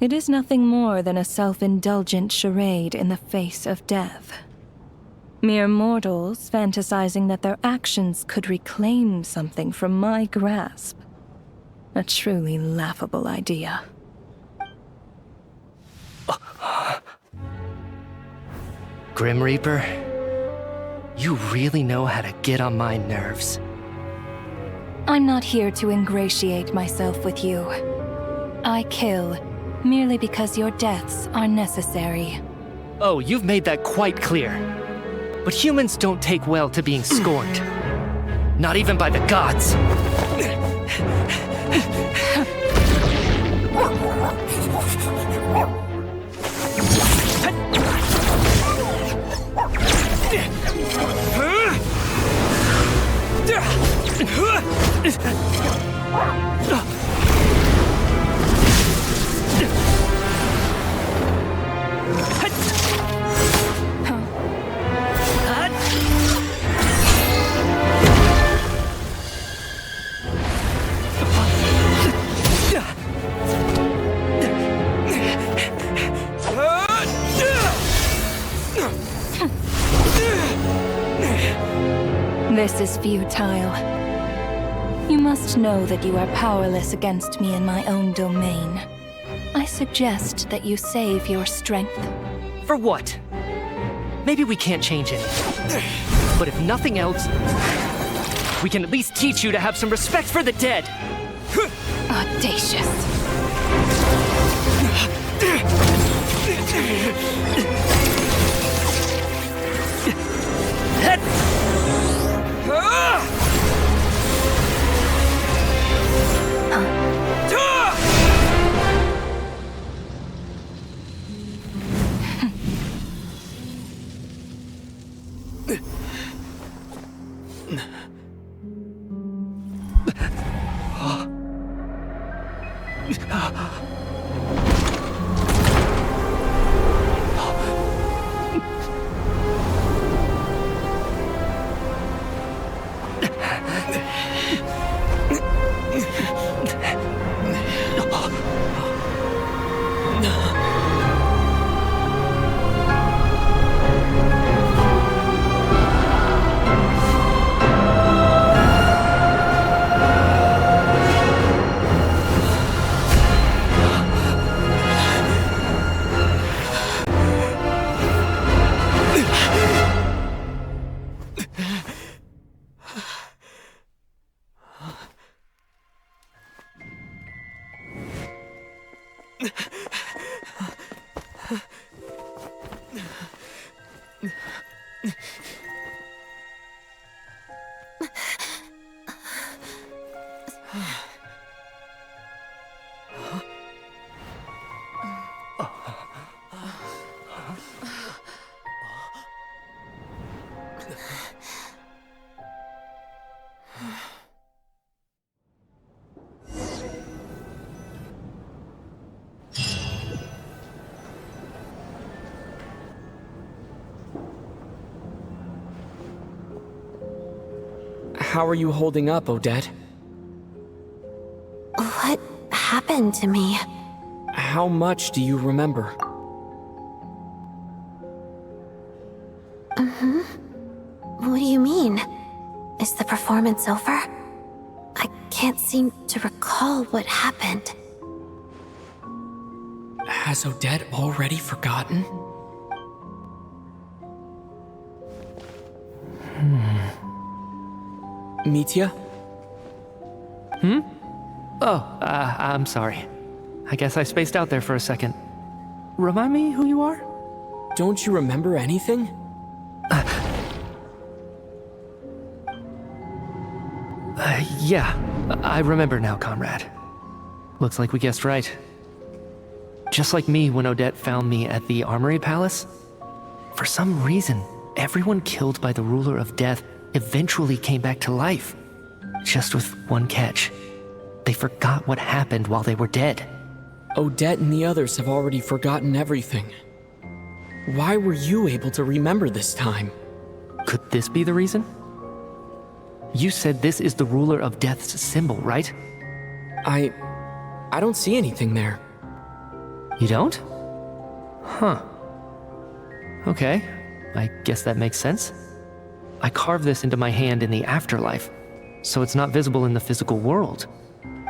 it is nothing more than a self-indulgent charade in the face of death. Mere mortals fantasizing that their actions could reclaim something from my grasp. A truly laughable idea. Grim Reaper, you really know how to get on my nerves. I'm not here to ingratiate myself with you. I kill merely because your deaths are necessary. Oh, you've made that quite clear. But humans don't take well to being scorned. Not even by the gods. This is futile. You must know that you are powerless against me in my own domain. I suggest that you save your strength. For what? Maybe we can't change it. But if nothing else, we can at least teach you to have some respect for the dead. Audacious. How are you holding up, Odette? What happened to me? How much do you remember? What do you mean? Is the performance over? I can't seem to recall what happened. Has Odette already forgotten? Mitya? Oh, I'm sorry. I guess I spaced out there for a second. Remind me who you are? Don't you remember anything? Yeah, I remember now, comrade. Looks like we guessed right. Just like me when Odette found me at the Armory Palace. For some reason, everyone killed by the Ruler of Death eventually came back to life. Just with one catch. They forgot what happened while they were dead. Odette and the others have already forgotten everything. Why were you able to remember this time? Could this be the reason? You said this is the Ruler of Death's symbol, right? I don't see anything there. You don't? Huh. Okay, I guess that makes sense. I carved this into my hand in the afterlife, so it's not visible in the physical world.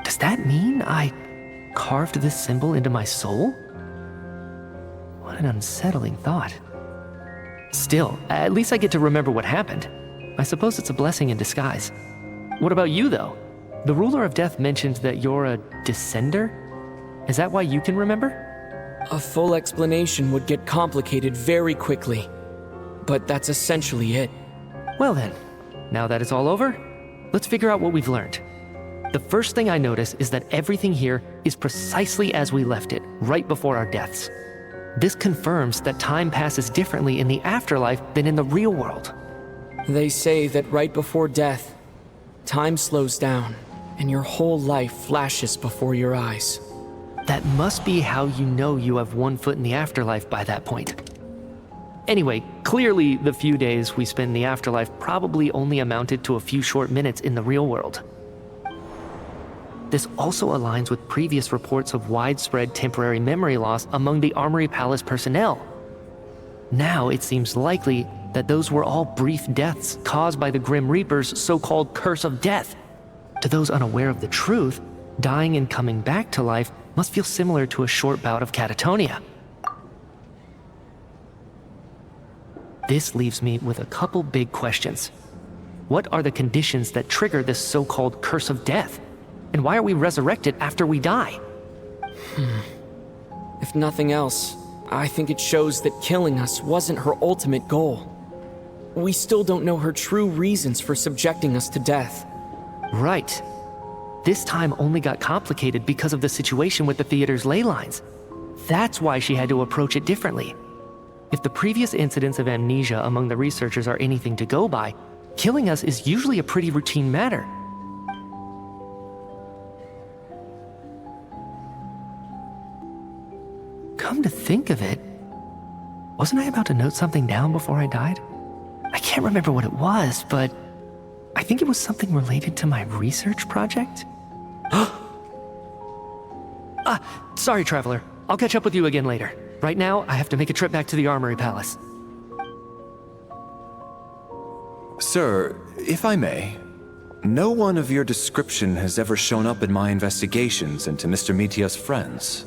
Does that mean I carved this symbol into my soul? What an unsettling thought. Still, at least I get to remember what happened. I suppose it's a blessing in disguise. What about you, though? The Ruler of Death mentioned that you're a descender? Is that why you can remember? A full explanation would get complicated very quickly, but that's essentially it. Well then, now that it's all over, let's figure out what we've learned. The first thing I notice is that everything here is precisely as we left it, right before our deaths. This confirms that time passes differently in the afterlife than in the real world. They say that right before death, time slows down, and your whole life flashes before your eyes. That must be how you know you have one foot in the afterlife by that point. Anyway, clearly the few days we spend in the afterlife probably only amounted to a few short minutes in the real world. This also aligns with previous reports of widespread temporary memory loss among the Armory Palace personnel. Now it seems likely that those were all brief deaths caused by the Grim Reaper's so-called curse of death. To those unaware of the truth, dying and coming back to life must feel similar to a short bout of catatonia. This leaves me with a couple big questions. What are the conditions that trigger this so-called curse of death? And why are we resurrected after we die? If nothing else, I think it shows that killing us wasn't her ultimate goal. We still don't know her true reasons for subjecting us to death. Right. This time only got complicated because of the situation with the theater's ley lines. That's why she had to approach it differently. If the previous incidents of amnesia among the researchers are anything to go by, killing us is usually a pretty routine matter. Come to think of it, wasn't I about to note something down before I died? I can't remember what it was, but I think it was something related to my research project. Sorry, Traveler. I'll catch up with you again later. Right now, I have to make a trip back to the Armory Palace. Sir, if I may, no one of your description has ever shown up in my investigations into Mr. Mitya's friends.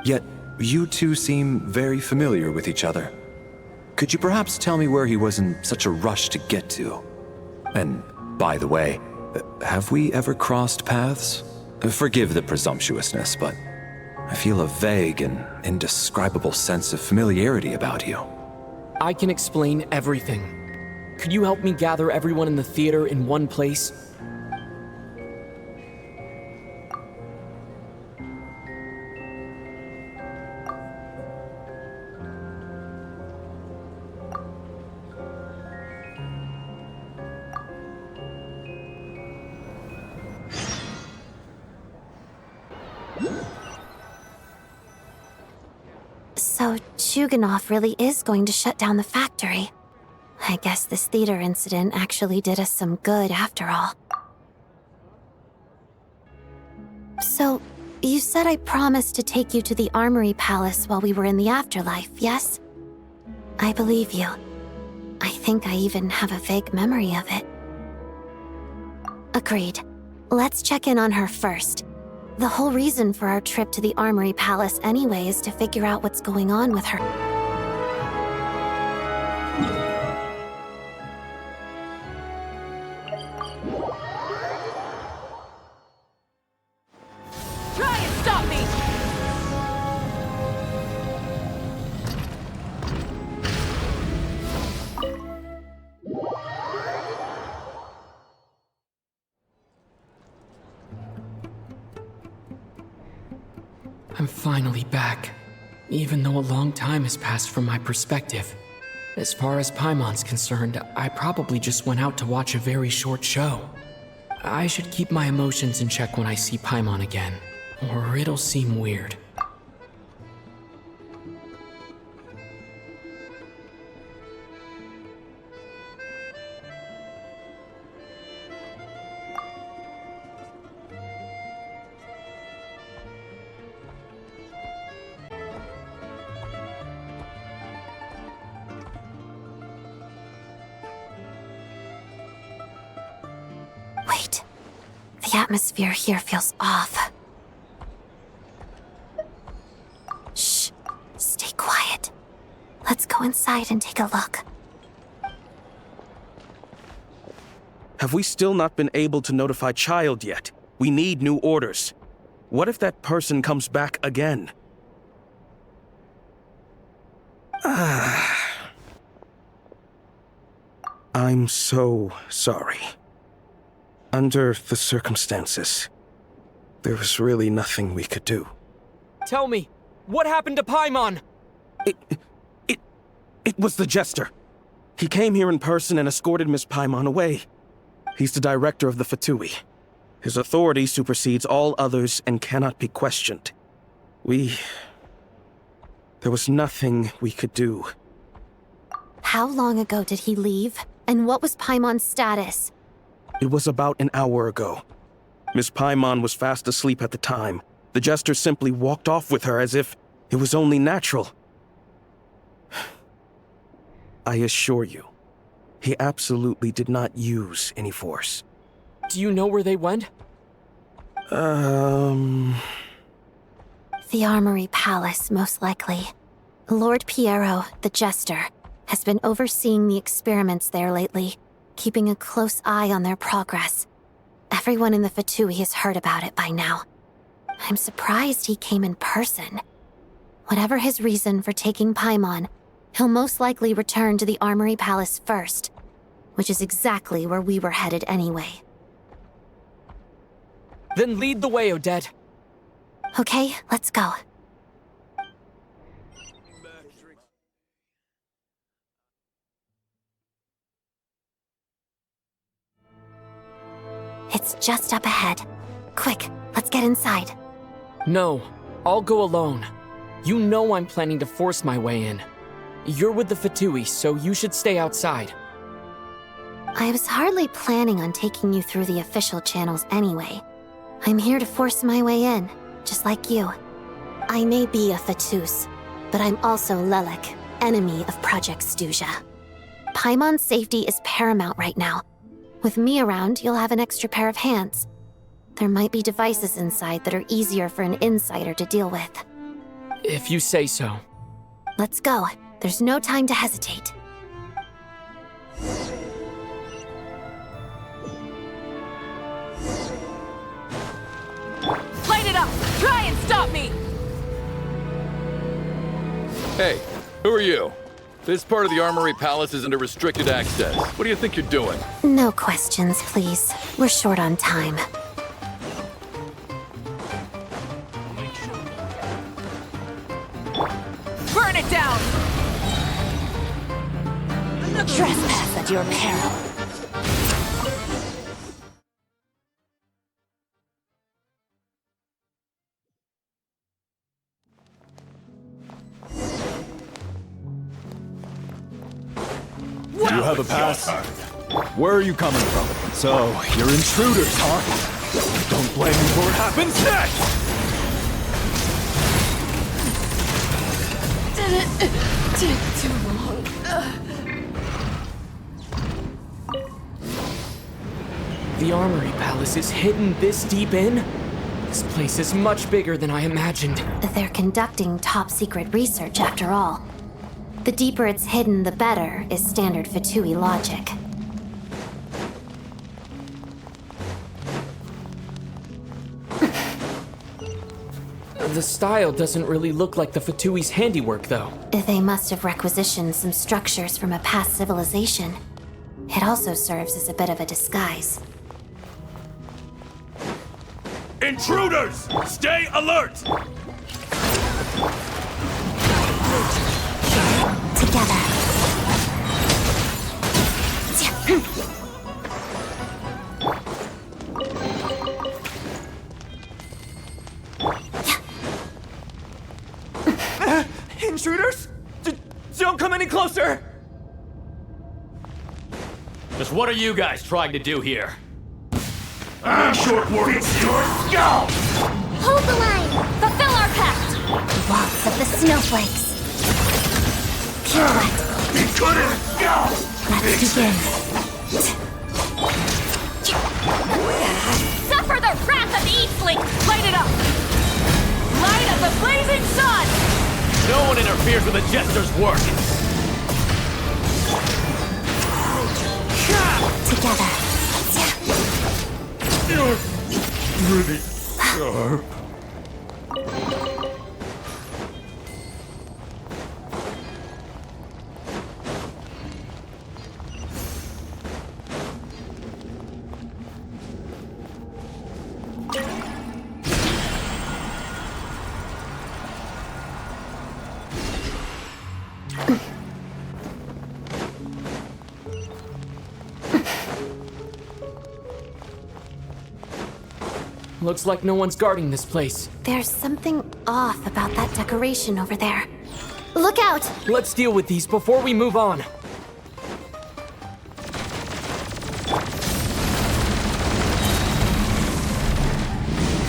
Yet, you two seem very familiar with each other. Could you perhaps tell me where he was in such a rush to get to? And, by the way, have we ever crossed paths? Forgive the presumptuousness, but I feel a vague and indescribable sense of familiarity about you. I can explain everything. Could you help me gather everyone in the theater in one place? So, Chuganov really is going to shut down the factory. I guess this theater incident actually did us some good after all. So, you said I promised to take you to the Armory Palace while we were in the afterlife, yes? I believe you. I think I even have a vague memory of it. Agreed. Let's check in on her first. The whole reason for our trip to the Armory Palace anyway is to figure out what's going on with her. Try and stop me! I'm finally back, even though a long time has passed from my perspective. As far as Paimon's concerned, I probably just went out to watch a very short show. I should keep my emotions in check when I see Paimon again, or it'll seem weird. Wait. The atmosphere here feels off. Shh. Stay quiet. Let's go inside and take a look. Have we still not been able to notify Childe yet? We need new orders. What if that person comes back again? I'm so sorry. Under the circumstances, there was really nothing we could do. Tell me, what happened to Paimon? It was the Jester. He came here in person and escorted Miss Paimon away. He's the director of the Fatui. His authority supersedes all others and cannot be questioned. There was nothing we could do. How long ago did he leave? And what was Paimon's status? It was about an hour ago. Miss Paimon was fast asleep at the time. The Jester simply walked off with her as if it was only natural. I assure you, he absolutely did not use any force. Do you know where they went? The Armory Palace, most likely. Lord Pierro, the Jester, has been overseeing the experiments there lately, keeping a close eye on their progress. Everyone in the Fatui has heard about it by now. I'm surprised he came in person. Whatever his reason for taking Paimon, he'll most likely return to the Armory Palace first, which is exactly where we were headed anyway. Then lead the way, Odette. Okay, let's go. It's just up ahead. Quick, let's get inside. No, I'll go alone. You know I'm planning to force my way in. You're with the Fatui, so you should stay outside. I was hardly planning on taking you through the official channels anyway. I'm here to force my way in, just like you. I may be a Fatus, but I'm also Lelek, enemy of Project Stuzha. Paimon's safety is paramount right now. With me around, you'll have an extra pair of hands. There might be devices inside that are easier for an insider to deal with. If you say so. Let's go. There's no time to hesitate. Light it up! Try and stop me! Hey, who are you? This part of the Armory Palace is under restricted access. What do you think you're doing? No questions, please. We're short on time. Burn it down! Trespass at your peril. You have a pass? Where are you coming from? So, you're intruders, huh? Don't blame me for what happens next! Did it take too long? The Armory Palace is hidden this deep in? This place is much bigger than I imagined. They're conducting top-secret research, after all. The deeper it's hidden, the better, is standard Fatui logic. The style doesn't really look like the Fatui's handiwork, though. They must have requisitioned some structures from a past civilization. It also serves as a bit of a disguise. Intruders! Stay alert! Together. Intruders? Don't come any closer! Just what are you guys trying to do here? I'm short work. It's your skull! Hold the line! Fulfill our pact! Waltz of the snowflakes. Pirouette. He couldn't go! Let's begin. Suffer the wrath of the Eastlink! Light it up! Light of the blazing sun! No one interferes with the Jester's work! Together. You're pretty sharp. Looks like no one's guarding this place. There's something off about that decoration over there. Look out! Let's deal with these before we move on.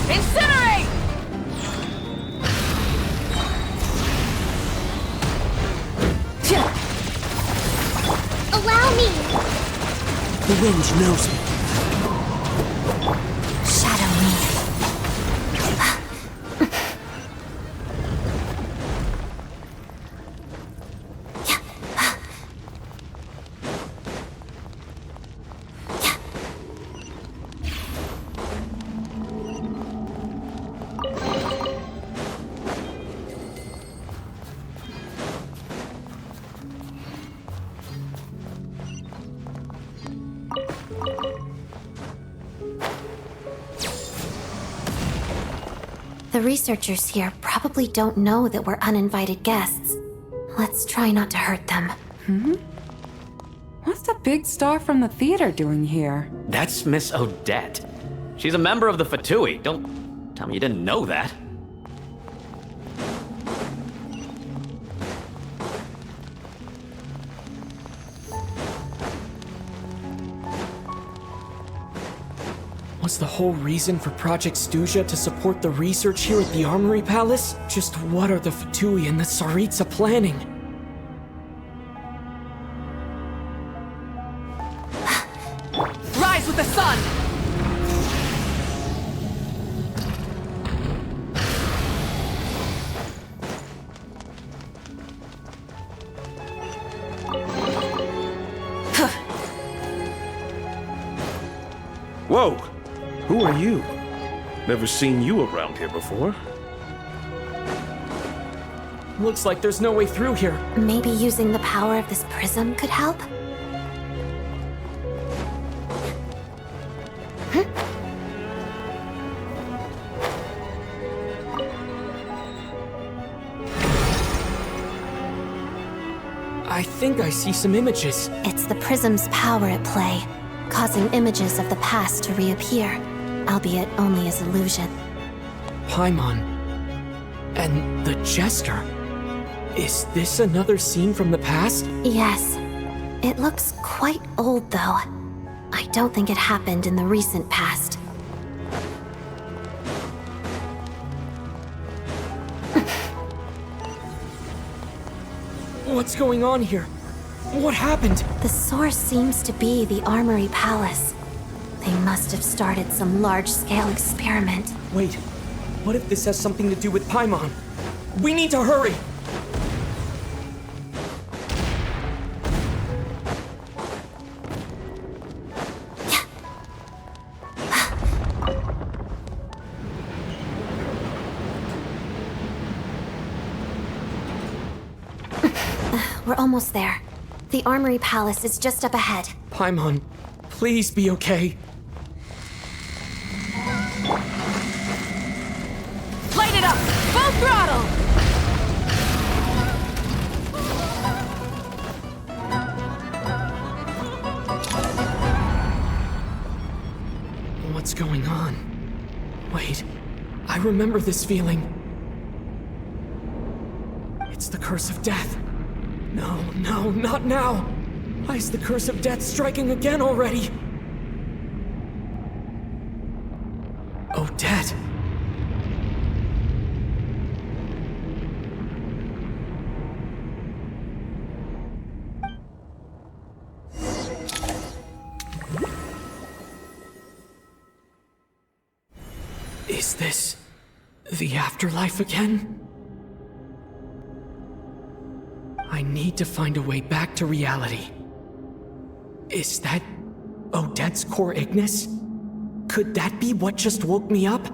Incinerate! Allow me! The wind knows me. Shadow me. The researchers here probably don't know that we're uninvited guests. Let's try not to hurt them. What's the big star from the theater doing here? That's Miss Odette. She's a member of the Fatui. Don't tell me you didn't know that. Was the whole reason for Project Stuja to support the research here at the Armory Palace? Just what are the Fatui and the Tsaritsa planning? Rise with the sun! Whoa! Who are you? Never seen you around here before. Looks like there's no way through here. Maybe using the power of this prism could help? I think I see some images. It's the prism's power at play, causing images of the past to reappear, albeit only as illusion. Paimon. And the Jester. Is this another scene from the past? Yes. It looks quite old, though. I don't think it happened in the recent past. What's going on here? What happened? The source seems to be the Armory Palace. They must have started some large-scale experiment. Wait, what if this has something to do with Paimon? We need to hurry! We're almost there. The Armory Palace is just up ahead. Paimon, please be okay. Light it up! Full throttle! What's going on? Wait, I remember this feeling. It's the curse of death. No, no, not now! Why is the curse of death striking again already? Odette! Is this the afterlife again? I need to find a way back to reality. Is that Odette's core Ignis? Could that be what just woke me up?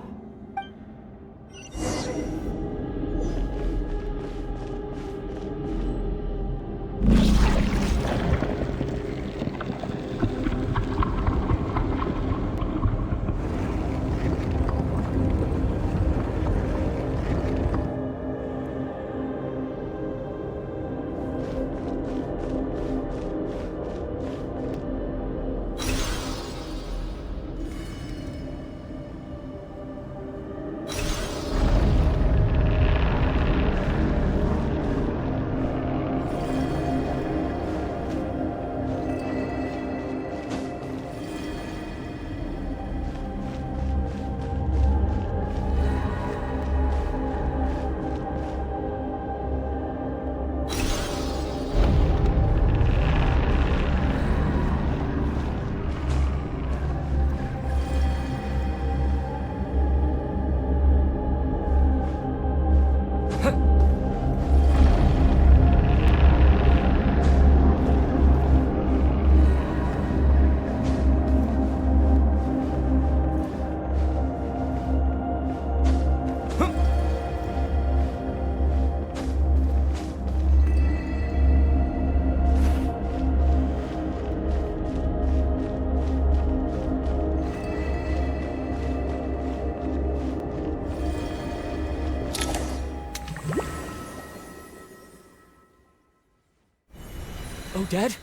Odette?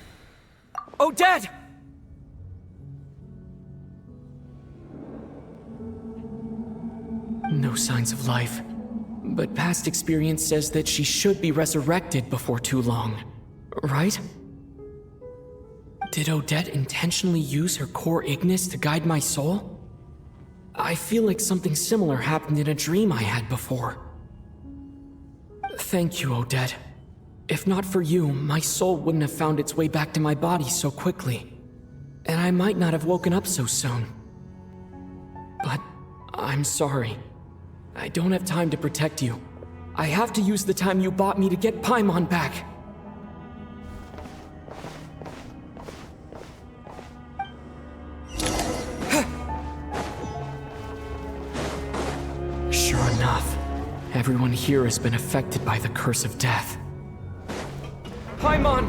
Odette! No signs of life. But past experience says that she should be resurrected before too long. Right? Did Odette intentionally use her core Ignis to guide my soul? I feel like something similar happened in a dream I had before. Thank you, Odette. If not for you, my soul wouldn't have found its way back to my body so quickly. And I might not have woken up so soon. But I'm sorry. I don't have time to protect you. I have to use the time you bought me to get Paimon back. Sure enough, everyone here has been affected by the curse of death. Paimon!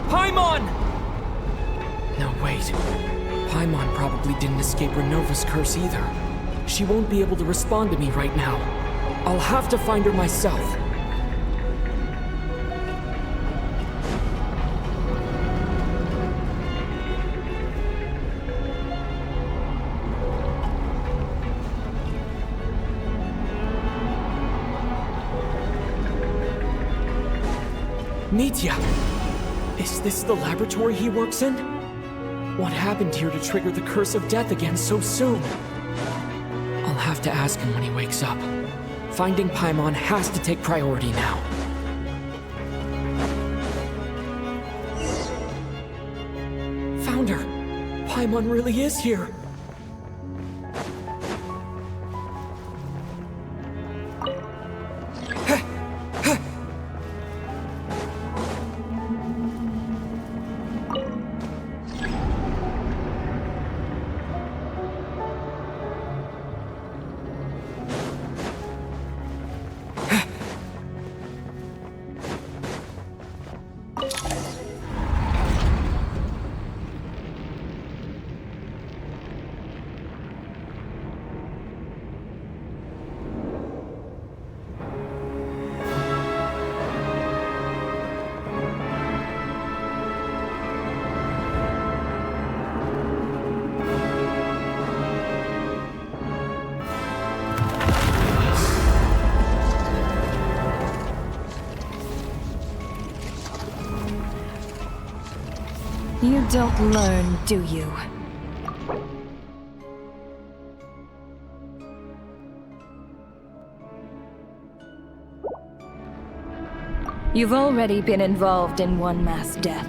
Paimon! No, wait. Paimon probably didn't escape Ronova's curse either. She won't be able to respond to me right now. I'll have to find her myself. Mitya! Is this the laboratory he works in? What happened here to trigger the curse of death again so soon? I'll have to ask him when he wakes up. Finding Paimon has to take priority now. Found her! Paimon really is here! You don't learn, do you? You've already been involved in one mass death,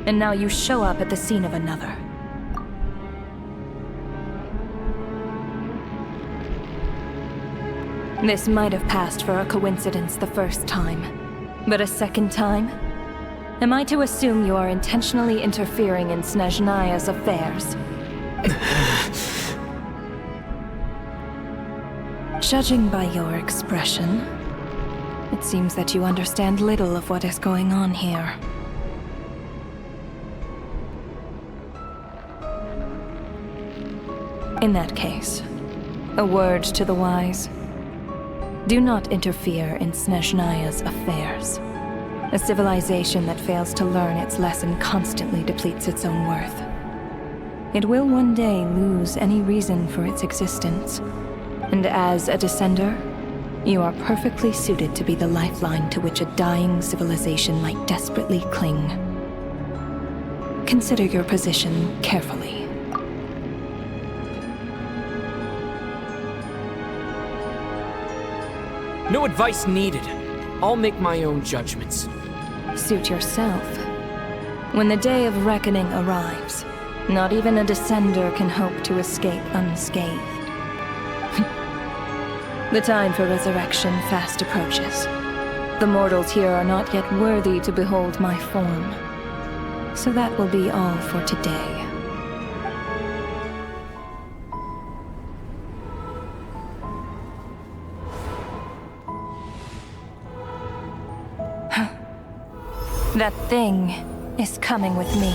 and now you show up at the scene of another. This might have passed for a coincidence the first time, but a second time? Am I to assume you are intentionally interfering in Snezhnaya's affairs? Judging by your expression, it seems that you understand little of what is going on here. In that case, a word to the wise. Do not interfere in Snezhnaya's affairs. A civilization that fails to learn its lesson constantly depletes its own worth. It will one day lose any reason for its existence. And as a descender, you are perfectly suited to be the lifeline to which a dying civilization might desperately cling. Consider your position carefully. No advice needed. I'll make my own judgments. Suit yourself. When the day of reckoning arrives, not even a descender can hope to escape unscathed. The time for resurrection fast approaches. The mortals here are not yet worthy to behold my form. So that will be all for today. That thing is coming with me.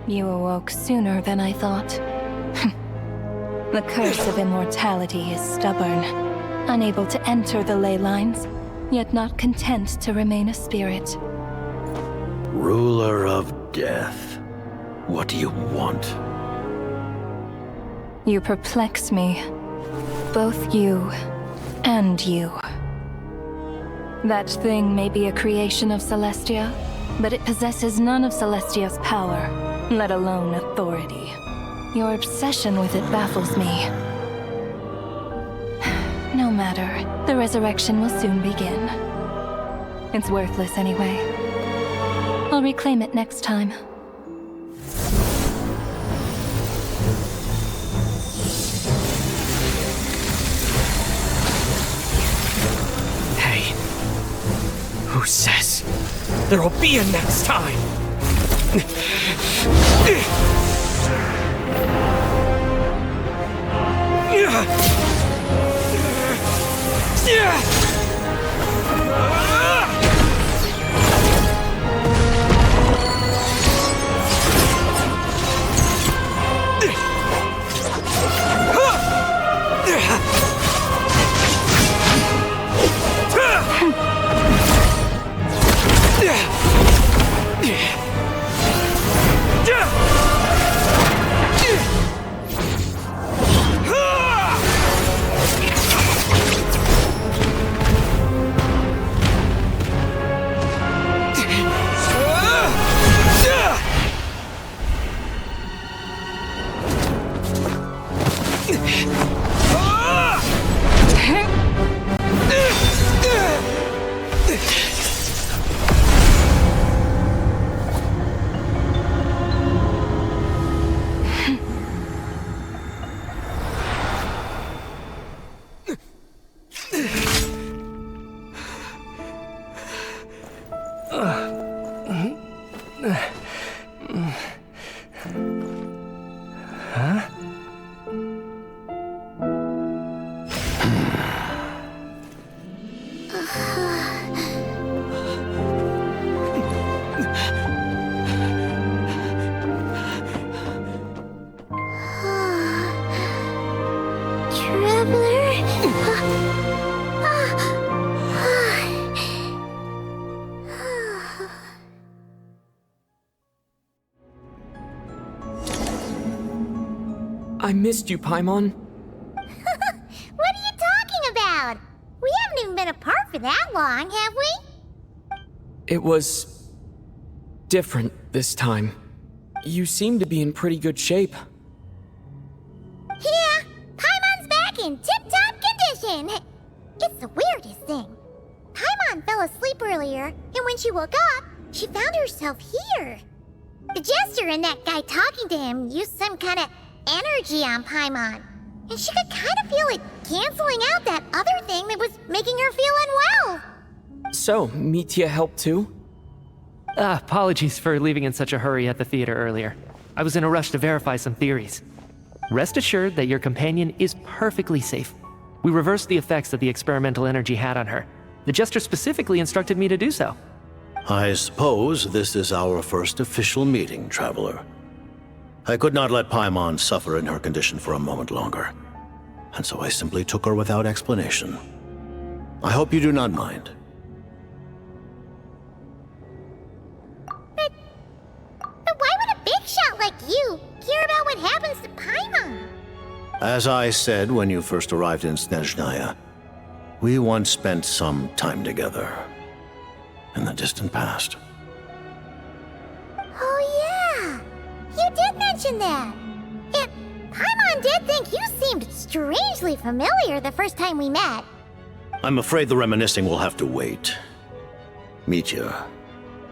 You awoke sooner than I thought. The curse of immortality is stubborn, unable to enter the ley lines, yet not content to remain a spirit. Ruler of death, what do you want? You perplex me. Both you and you. That thing may be a creation of Celestia, but it possesses none of Celestia's power, let alone authority. Your obsession with it baffles me. No matter, the resurrection will soon begin. It's worthless anyway. I'll reclaim it next time. says there'll be a next time? I missed you, Paimon. What are you talking about? We haven't even been apart for that long, have we? It was different this time. You seem to be in pretty good shape. Yeah, Paimon's back in tip-top condition. It's the weirdest thing. Paimon fell asleep earlier, and when she woke up, she found herself here. The Jester and that guy talking to him used some kind of energy on Paimon, and she could kind of feel it canceling out that other thing that was making her feel unwell. So, Mitya helped too? Apologies for leaving in such a hurry at the theater earlier. I was in a rush to verify some theories. Rest assured that your companion is perfectly safe. We reversed the effects that the experimental energy had on her. The Jester specifically instructed me to do so. I suppose this is our first official meeting, Traveler. I could not let Paimon suffer in her condition for a moment longer, and so I simply took her without explanation. I hope you do not mind. But why would a big shot like you care about what happens to Paimon? As I said when you first arrived in Snezhnaya, we once spent some time together in the distant past. Oh yeah, you did mention that. Yet, Paimon did think you seemed strangely familiar the first time we met. I'm afraid the reminiscing will have to wait. Mitya,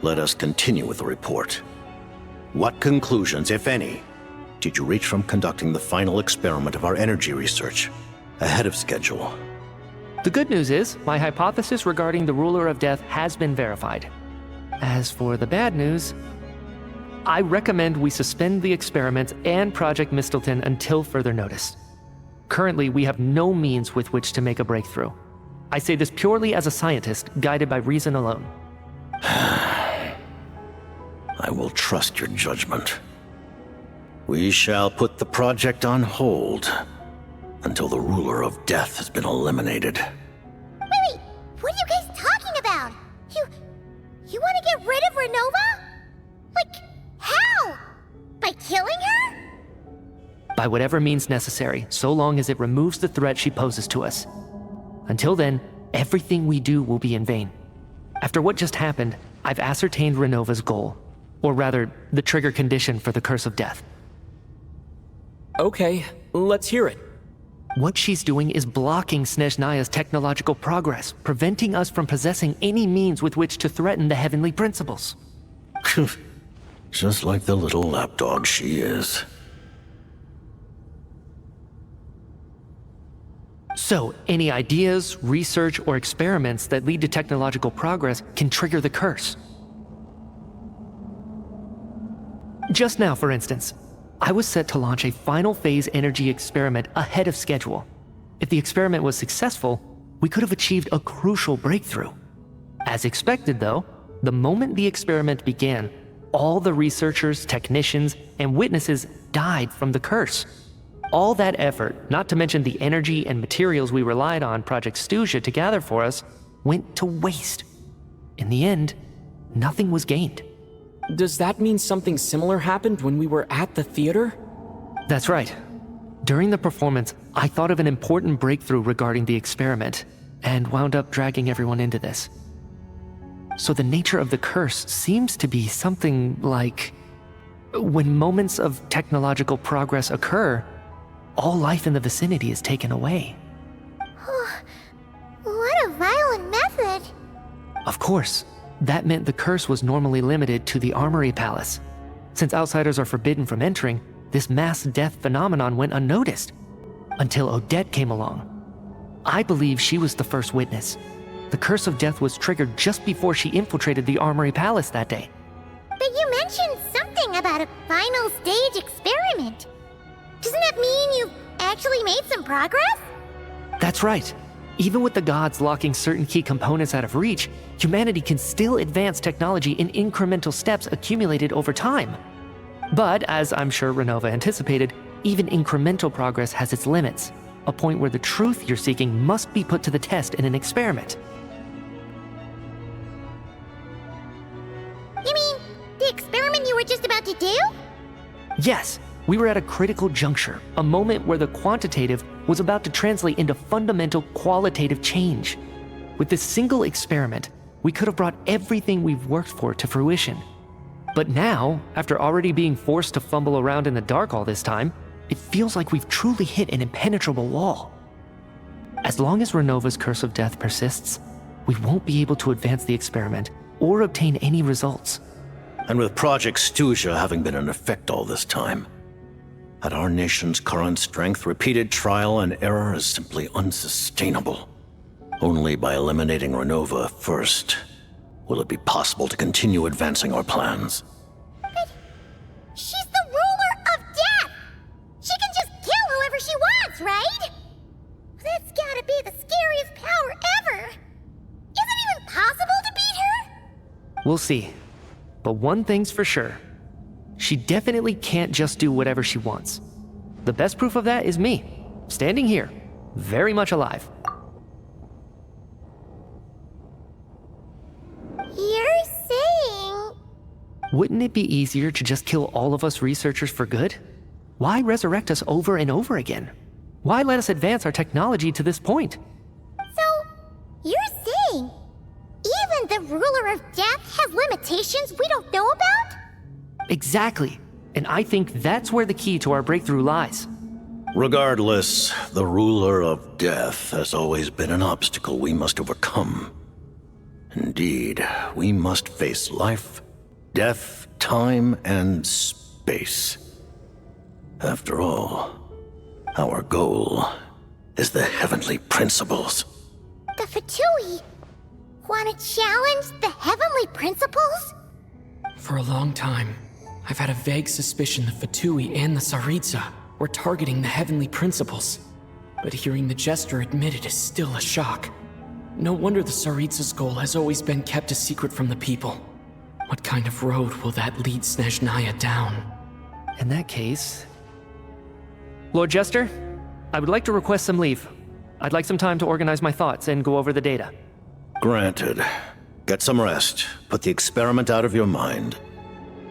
let us continue with the report. What conclusions, if any, did you reach from conducting the final experiment of our energy research ahead of schedule? The good news is, my hypothesis regarding the Ruler of Death has been verified. As for the bad news, I recommend we suspend the experiments and Project Mistelton until further notice. Currently, we have no means with which to make a breakthrough. I say this purely as a scientist, guided by reason alone. I will trust your judgment. We shall put the project on hold until the Ruler of Death has been eliminated. Wait, what are you guys talking about? You want to get rid of Ronova? Like, how? By killing her? By whatever means necessary, so long as it removes the threat she poses to us. Until then, everything we do will be in vain. After what just happened, I've ascertained Ronova's goal. Or rather, the trigger condition for the Curse of Death. Okay, let's hear it. What she's doing is blocking Snezhnaya's technological progress, preventing us from possessing any means with which to threaten the heavenly principles. Just like the little lapdog she is. So, any ideas, research, or experiments that lead to technological progress can trigger the curse. Just now, for instance, I was set to launch a final phase energy experiment ahead of schedule. If the experiment was successful, we could have achieved a crucial breakthrough. As expected, though, the moment the experiment began, all the researchers, technicians, and witnesses died from the curse. All that effort, not to mention the energy and materials we relied on Project Stuzha to gather for us, went to waste. In the end, nothing was gained. Does that mean something similar happened when we were at the theater? That's right. During the performance, I thought of an important breakthrough regarding the experiment, and wound up dragging everyone into this. So the nature of the curse seems to be something like, when moments of technological progress occur, all life in the vicinity is taken away. What a violent method. Of course, that meant the curse was normally limited to the Armory Palace. Since outsiders are forbidden from entering, this mass death phenomenon went unnoticed, until Odette came along. I believe she was the first witness. The curse of death was triggered just before she infiltrated the Armory Palace that day. But you mentioned something about a final stage experiment. Doesn't that mean you've actually made some progress? That's right. Even with the gods locking certain key components out of reach, humanity can still advance technology in incremental steps accumulated over time. But, as I'm sure Ronova anticipated, even incremental progress has its limits, a point where the truth you're seeking must be put to the test in an experiment. You mean, the experiment you were just about to do? Yes, we were at a critical juncture, a moment where the quantitative was about to translate into fundamental qualitative change. With this single experiment, we could have brought everything we've worked for to fruition. But now, after already being forced to fumble around in the dark all this time, it feels like we've truly hit an impenetrable wall. As long as Ronova's curse of death persists, we won't be able to advance the experiment or obtain any results. And with Project Stuzha having been in effect all this time, at our nation's current strength, repeated trial and error is simply unsustainable. Only by eliminating Ronova first will it be possible to continue advancing our plans. But she's the ruler of death! She can just kill whoever she wants, right? That's gotta be the scariest power ever! Is it even possible to beat her? We'll see. But one thing's for sure. She definitely can't just do whatever she wants. The best proof of that is me, standing here, very much alive. You're saying... Wouldn't it be easier to just kill all of us researchers for good? Why resurrect us over and over again? Why let us advance our technology to this point? So, you're saying even the ruler of death has limitations we don't know about? Exactly. And I think that's where the key to our breakthrough lies. Regardless, the ruler of death has always been an obstacle we must overcome. Indeed, we must face life, death, time, and space. After all, our goal is the heavenly principles. The Fatui want to challenge the heavenly principles? For a long time, I've had a vague suspicion the Fatui and the Tsaritsa were targeting the heavenly principles. But hearing the Jester admit it is still a shock. No wonder the Tsaritsa's goal has always been kept a secret from the people. What kind of road will that lead Snezhnaya down? In that case... Lord Jester, I would like to request some leave. I'd like some time to organize my thoughts and go over the data. Granted. Get some rest, put the experiment out of your mind,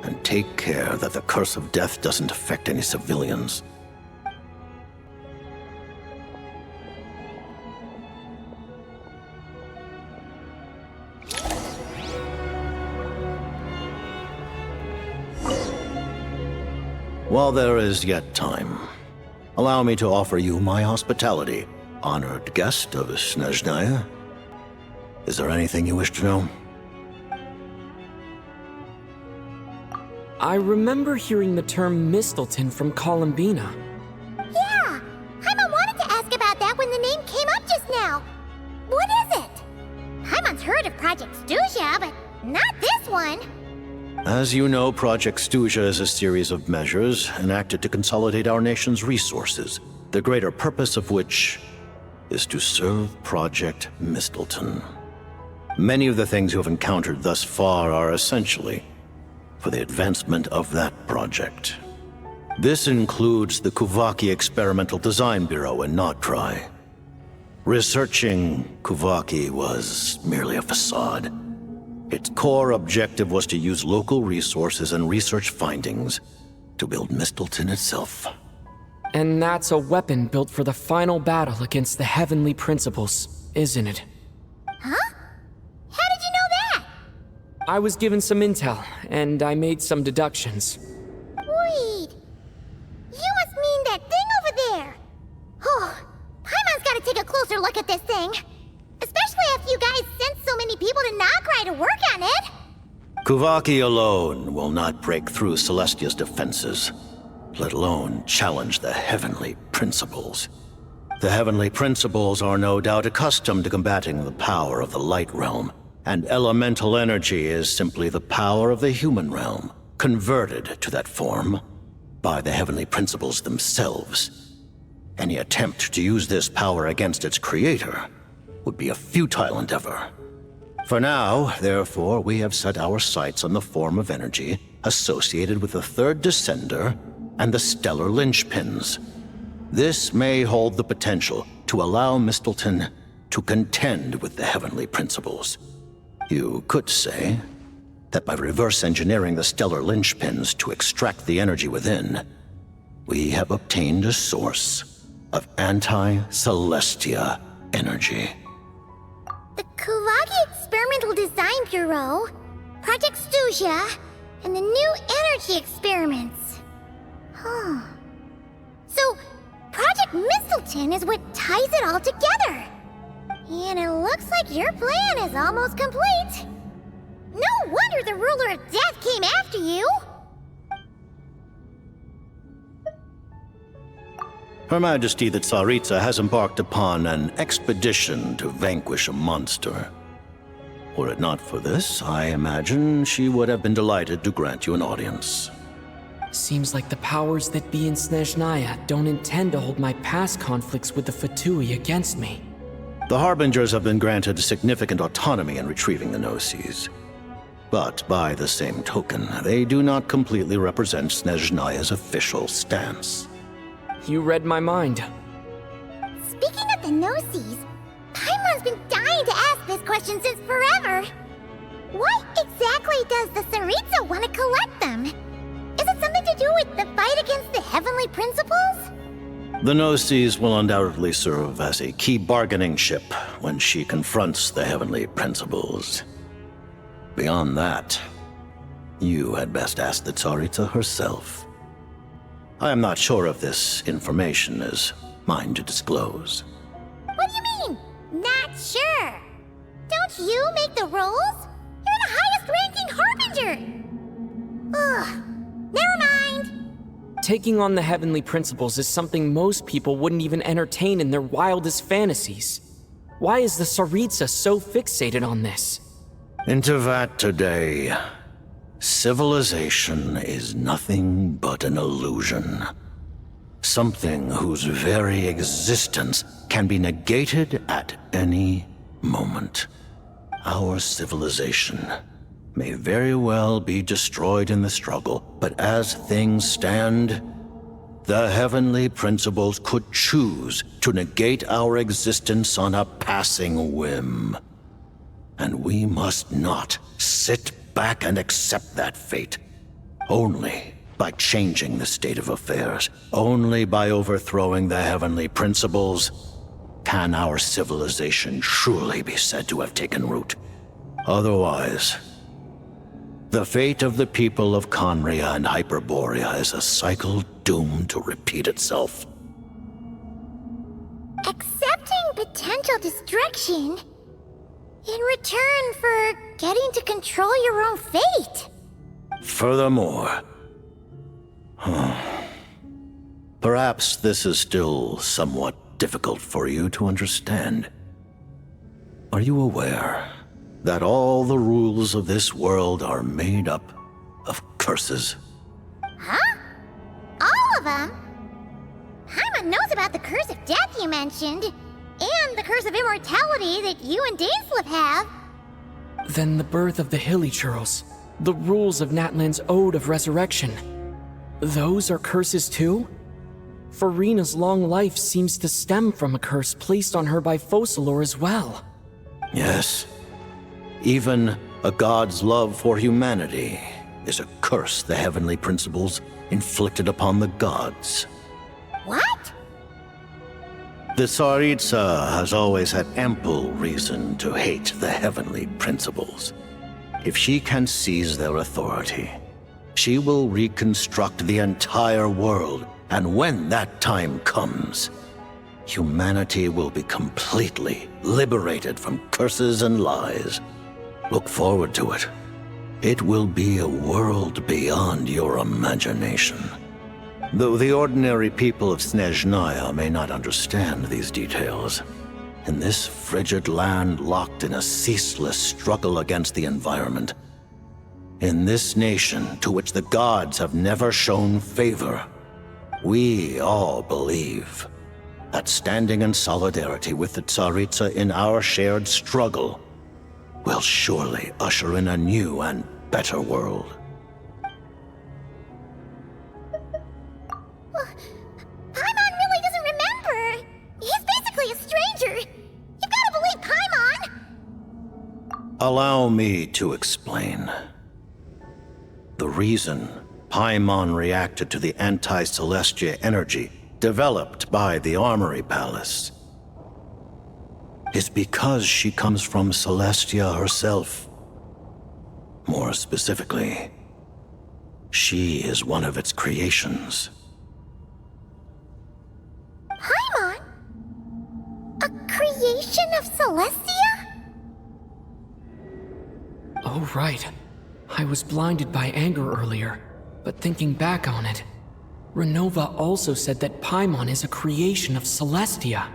and take care that the curse of death doesn't affect any civilians. While there is yet time, allow me to offer you my hospitality, honored guest of Snezhnaya. Is there anything you wish to know? I remember hearing the term Mistelton from Columbina. Yeah! Paimon wanted to ask about that when the name came Paimons heard of Project Snezhnaya, but not this one. As you know, Project Snezhnaya is a series of measures enacted to consolidate our nation's resources, the greater purpose of which is to serve Project Mistleton. Many of the things you have encountered thus far are essentially for the advancement of that project. This includes the Kuvaki Experimental Design Bureau in Notri. Researching Kuvaki was merely a facade. Its core objective was to use local resources and research findings to build Mistleton itself. And that's a weapon built for the final battle against the Heavenly Principles, isn't it? Huh? How did you know that? I was given some intel, and I made some deductions. Wait. You must mean that thing over there. Oh, Paimon's gotta take a closer look at this thing. Especially after you guys sent so many people to Nagrai to work on it. Kuvaki alone will not break through Celestia's defenses, let alone challenge the Heavenly Principles. The Heavenly Principles are no doubt accustomed to combating the power of the Light Realm, and elemental energy is simply the power of the human realm, converted to that form by the Heavenly Principles themselves. Any attempt to use this power against its creator would be a futile endeavor. For now, therefore, we have set our sights on the form of energy associated with the Third Descender and the stellar linchpins. This may hold the potential to allow Mistleton to contend with the Heavenly Principles. You could say that by reverse engineering the stellar linchpins to extract the energy within, we have obtained a source of anti-Celestia energy. The Kuvaki Experimental Design Bureau, Project Snezhnaya, and the new energy experiments. Huh. So, Project Mistleton is what ties it all together. And it looks like your plan is almost complete. No wonder the ruler of death came after you. Her Majesty the Tsaritsa has embarked upon an expedition to vanquish a monster. Were it not for this, I imagine she would have been delighted to grant you an audience. Seems like the powers that be in Snezhnaya don't intend to hold my past conflicts with the Fatui against me. The Harbingers have been granted significant autonomy in retrieving the Gnosis. But by the same token, they do not completely represent Snezhnaya's official stance. You read my mind. Speaking of the Gnosis, Paimon's been dying to ask this question since forever. Why exactly does the Tsaritsa want to collect them? Is it something to do with the fight against the Heavenly Principles? The Gnosis will undoubtedly serve as a key bargaining chip when she confronts the Heavenly Principles. Beyond that, you had best ask the Tsaritsa herself. I am not sure if this information is mine to disclose. What do you mean, not sure? Don't you make the rolls? You're the highest-ranking Harbinger! Ugh, never mind. Taking on the Heavenly Principles is something most people wouldn't even entertain in their wildest fantasies. Why is the Tsaritsa so fixated on this? In Teyvat today, civilization is nothing but an illusion. Something whose very existence can be negated at any moment. Our civilization may very well be destroyed in the struggle, but as things stand, the Heavenly Principles could choose to negate our existence on a passing whim. And we must not sit back and accept that fate. Only by changing the state of affairs, only by overthrowing the Heavenly Principles, can our civilization truly be said to have taken root. Otherwise, the fate of the people of Conria and Hyperborea is a cycle doomed to repeat itself. Accepting potential destruction in return for getting to control your own fate. Furthermore, perhaps this is still somewhat difficult for you to understand. Are you aware that all the rules of this world are made up of curses. Huh? All of them? Paimon knows about the curse of death you mentioned, and the curse of immortality that you and Dainsleif have. Then the birth of the Hilichurls, the rules of Natlan's Ode of Resurrection. Those are curses too? Farina's long life seems to stem from a curse placed on her by Focalor as well. Yes. Even a god's love for humanity is a curse the heavenly principles inflicted upon the gods. What? The Tsaritsa has always had ample reason to hate the heavenly principles. If she can seize their authority, she will reconstruct the entire world, and when that time comes, humanity will be completely liberated from curses and lies. Look forward to it. It will be a world beyond your imagination. Though the ordinary people of Snezhnaya may not understand these details, in this frigid land locked in a ceaseless struggle against the environment, in this nation to which the gods have never shown favor, we all believe that standing in solidarity with the Tsaritsa in our shared struggle will surely usher in a new and better world. Paimon really doesn't remember! He's basically a stranger! You've gotta believe Paimon! Allow me to explain. The reason Paimon reacted to the anti-Celestia energy developed by the Armory Palace is because she comes from Celestia herself. More specifically, she is one of its creations. Paimon? A creation of Celestia? Oh, right. I was blinded by anger earlier, but thinking back on it, Ronova also said that Paimon is a creation of Celestia.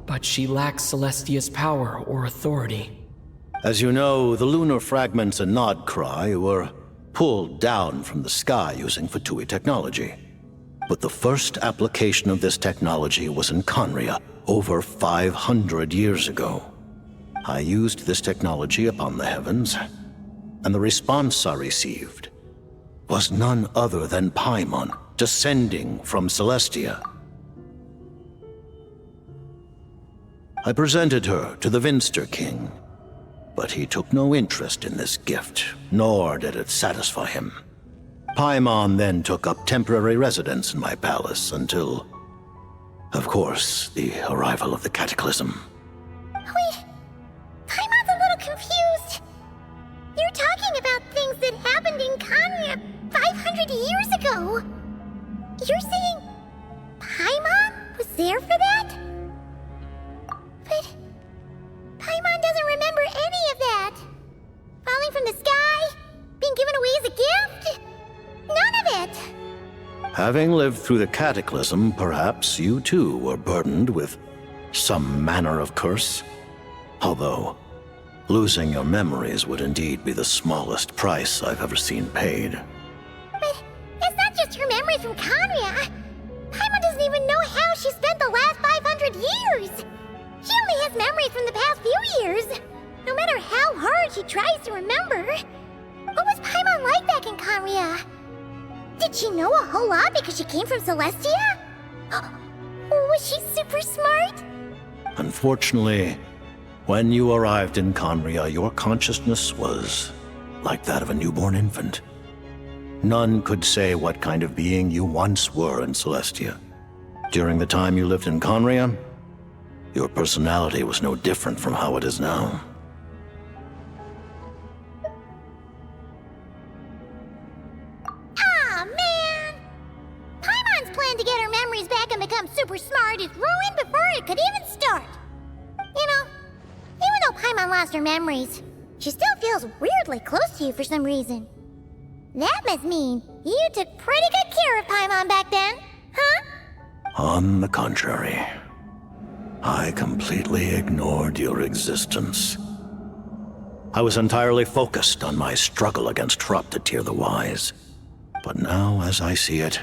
But she lacks Celestia's power or authority. As you know, the lunar fragments in Eye Graeae were pulled down from the sky using Fatui technology. But the first application of this technology was in Khanria over 500 years ago. I used this technology upon the heavens, and the response I received was none other than Paimon descending from Celestia. I presented her to the Vinster King, but he took no interest in this gift, nor did it satisfy him. Paimon then took up temporary residence in my palace until, of course, the arrival of the Cataclysm. Wait, Paimon's a little confused. You're talking about things that happened in Khanria 500 years ago. You're saying Paimon was there for that? But Paimon doesn't remember any of that. Falling from the sky? Being given away as a gift? None of it! Having lived through the Cataclysm, perhaps you too were burdened with some manner of curse. Although, losing your memories would indeed be the smallest price I've ever seen paid. But it's not just her memories from Khanria. Paimon doesn't even know how she spent the last 500 years. She only has memories from the past few years. No matter how hard she tries to remember. What was Paimon like back in Khanria? Did she know a whole lot because she came from Celestia? Was she super smart? Unfortunately, when you arrived in Khanria, your consciousness was like that of a newborn infant. None could say what kind of being you once were in Celestia. During the time you lived in Khanria, your personality was no different from how it is now. Aw, man! Paimon's plan to get her memories back and become super smart is ruined before it could even start. You know, even though Paimon lost her memories, she still feels weirdly close to you for some reason. That must mean you took pretty good care of Paimon back then, huh? On the contrary, I completely ignored your existence. I was entirely focused on my struggle against Troptatir the Wise. But now, as I see it,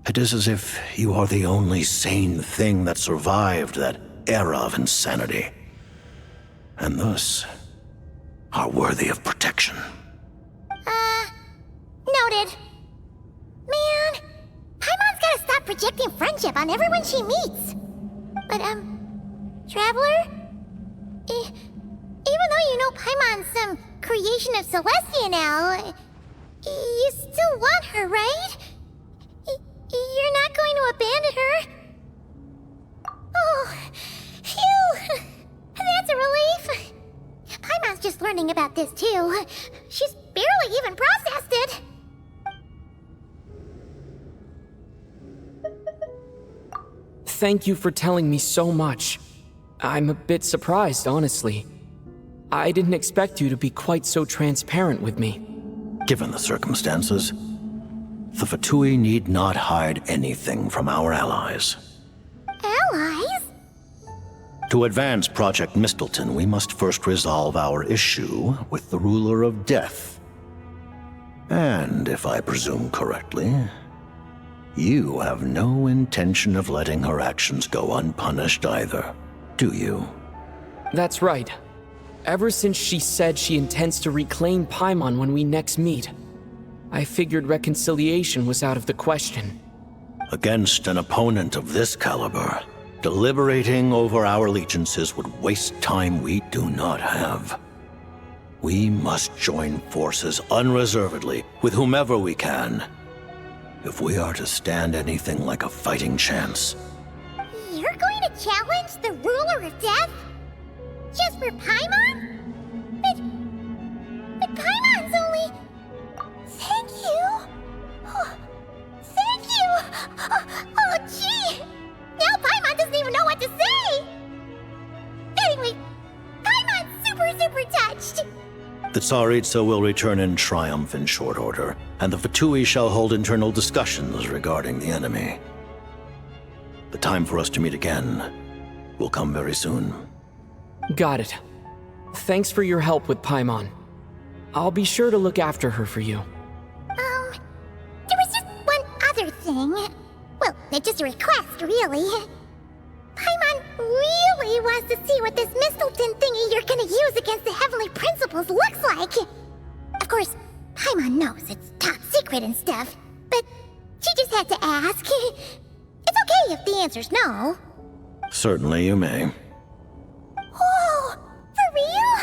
it is as if you are the only sane thing that survived that era of insanity. And thus, are worthy of protection. Noted. Man, Paimon's gotta stop projecting friendship on everyone she meets. But, Traveler? Even though you know Paimon's some creation of Celestia now, you still want her, right? You're not going to abandon her? Oh, phew! That's a relief. Paimon's just learning about this too. She's barely even processed it. Thank you for telling me so much. I'm a bit surprised, honestly. I didn't expect you to be quite so transparent with me. Given the circumstances, the Fatui need not hide anything from our allies. Allies? To advance Project Mistleton, we must first resolve our issue with the Ruler of Death. And, if I presume correctly, you have no intention of letting her actions go unpunished either, do you? That's right. Ever since she said she intends to reclaim Paimon when we next meet, I figured reconciliation was out of the question. Against an opponent of this caliber, deliberating over our allegiances would waste time we do not have. We must join forces unreservedly with whomever we can, if we are to stand anything like a fighting chance. You're going to challenge the Ruler of Death? Just for Paimon? But Paimon's only... Thank you. Oh, thank you. Oh, gee. Now Paimon doesn't even know what to say. Anyway, Paimon's super touched. The Tsaritsa will return in triumph in short order, and the Fatui shall hold internal discussions regarding the enemy. The time for us to meet again will come very soon. Got it. Thanks for your help with Paimon. I'll be sure to look after her for you. There was just one other thing. Well, it's just a request, really. Paimon really wants to see what this Mistleton thingy you're gonna use against the Heavenly Principles looks like. Of course, Paimon knows it's top secret and stuff, but she just had to ask. It's okay if the answer's no. Certainly you may. Whoa, for real?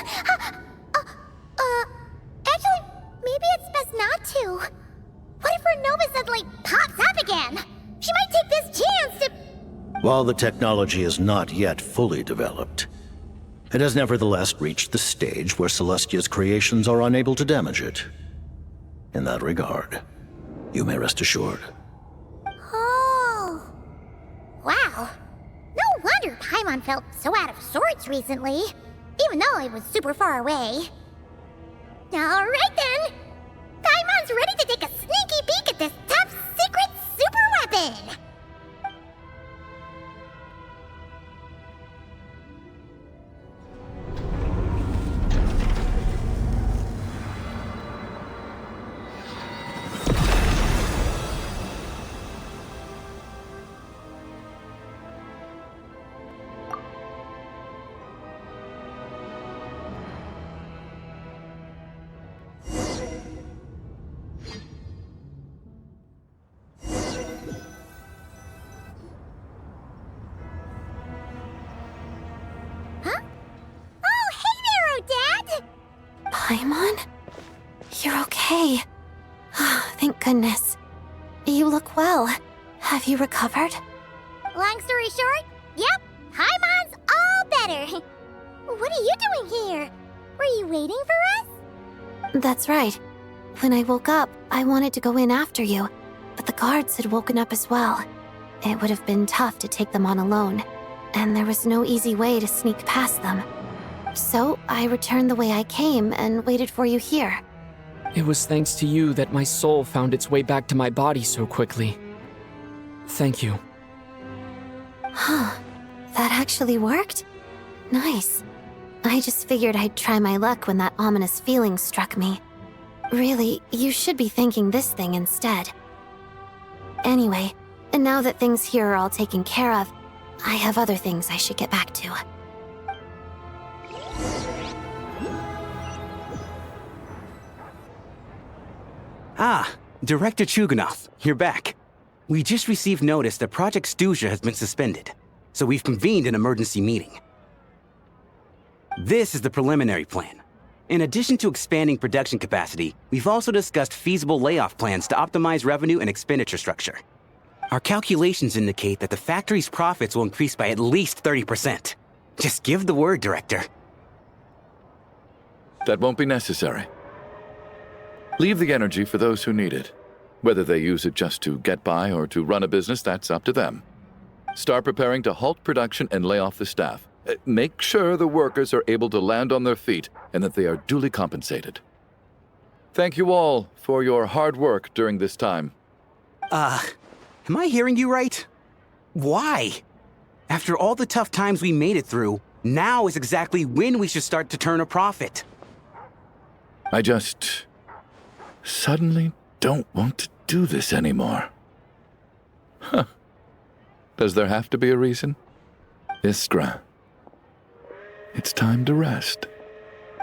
Actually, maybe it's best not to. What if Ronova suddenly pops up again? She might take this chance to... While the technology is not yet fully developed, it has nevertheless reached the stage where Celestia's creations are unable to damage it. In that regard, you may rest assured. Oh. Wow. No wonder Paimon felt so out of sorts recently, even though it was super far away. Alright then! Paimon's ready to take a sneaky peek at this top secret super weapon! Paimon? You're okay. Thank goodness. You look well. Have you recovered? Long story short, yep, Paimon's all better. What are you doing here? Were you waiting for us? That's right. When I woke up, I wanted to go in after you, but the guards had woken up as well. It would have been tough to take them on alone, and there was no easy way to sneak past them. So I returned the way I came and waited for you here. It was thanks to you that my soul found its way back to my body so quickly. Thank you. Huh. That actually worked? Nice. I just figured I'd try my luck when that ominous feeling struck me. Really, you should be thanking this thing instead. Anyway, and now that things here are all taken care of, I have other things I should get back to. Ah, Director Chuganov, you're back. We just received notice that Project Stuzha has been suspended, so we've convened an emergency meeting. This is the preliminary plan. In addition to expanding production capacity, we've also discussed feasible layoff plans to optimize revenue and expenditure structure. Our calculations indicate that the factory's profits will increase by at least 30%. Just give the word, Director. That won't be necessary. Leave the energy for those who need it. Whether they use it just to get by or to run a business, that's up to them. Start preparing to halt production and lay off the staff. Make sure the workers are able to land on their feet and that they are duly compensated. Thank you all for your hard work during this time. Am I hearing you right? Why? After all the tough times we made it through, now is exactly when we should start to turn a profit. I just suddenly don't want to do this anymore. Huh. Does there have to be a reason? Iskra. It's time to rest.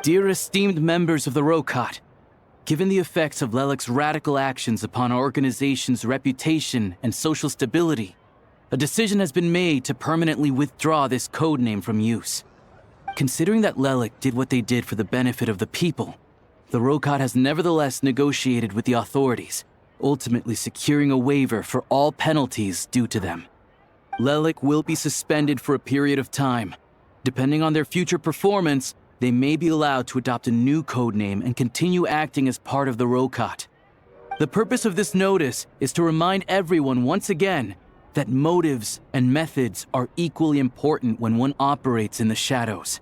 Dear esteemed members of the Rokot, given the effects of Lelik's radical actions upon our organization's reputation and social stability, a decision has been made to permanently withdraw this codename from use. Considering that Lelik did what they did for the benefit of the people, the Rokot has nevertheless negotiated with the authorities, ultimately securing a waiver for all penalties due to them. Lelik will be suspended for a period of time. Depending on their future performance, they may be allowed to adopt a new codename and continue acting as part of the Rokot. The purpose of this notice is to remind everyone once again that motives and methods are equally important when one operates in the shadows.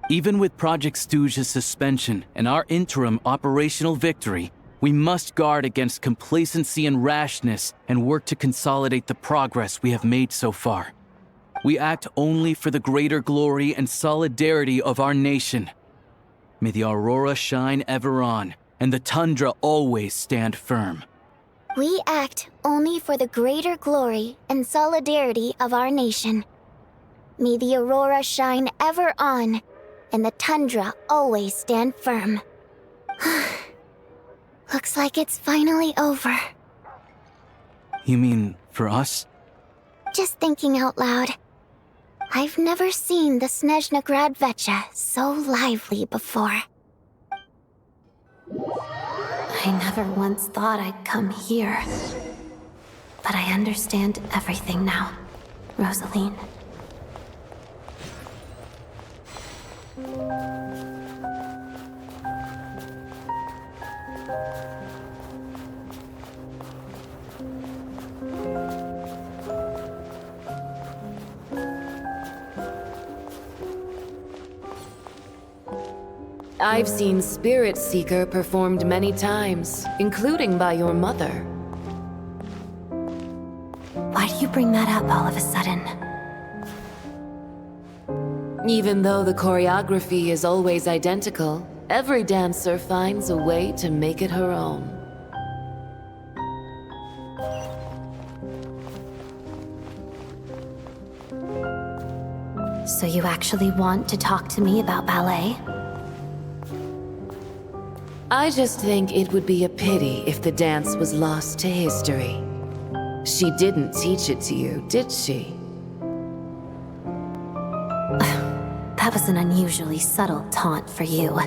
Even with Project Stuzha's suspension and our interim operational victory, we must guard against complacency and rashness and work to consolidate the progress we have made so far. We act only for the greater glory and solidarity of our nation. May the aurora shine ever on, and the tundra always stand firm. We act only for the greater glory and solidarity of our nation. May the aurora shine ever on, and the tundra always stand firm. Looks like it's finally over. You mean for us? Just thinking out loud. I've never seen the Snezhnaya Border so lively before. I never once thought I'd come here. But I understand everything now, Rosalyne. I've seen Spirit Seeker performed many times, including by your mother. Why do you bring that up all of a sudden? Even though the choreography is always identical, every dancer finds a way to make it her own. So you actually want to talk to me about ballet? I just think it would be a pity if the dance was lost to history. She didn't teach it to you, did she? That was an unusually subtle taunt for you.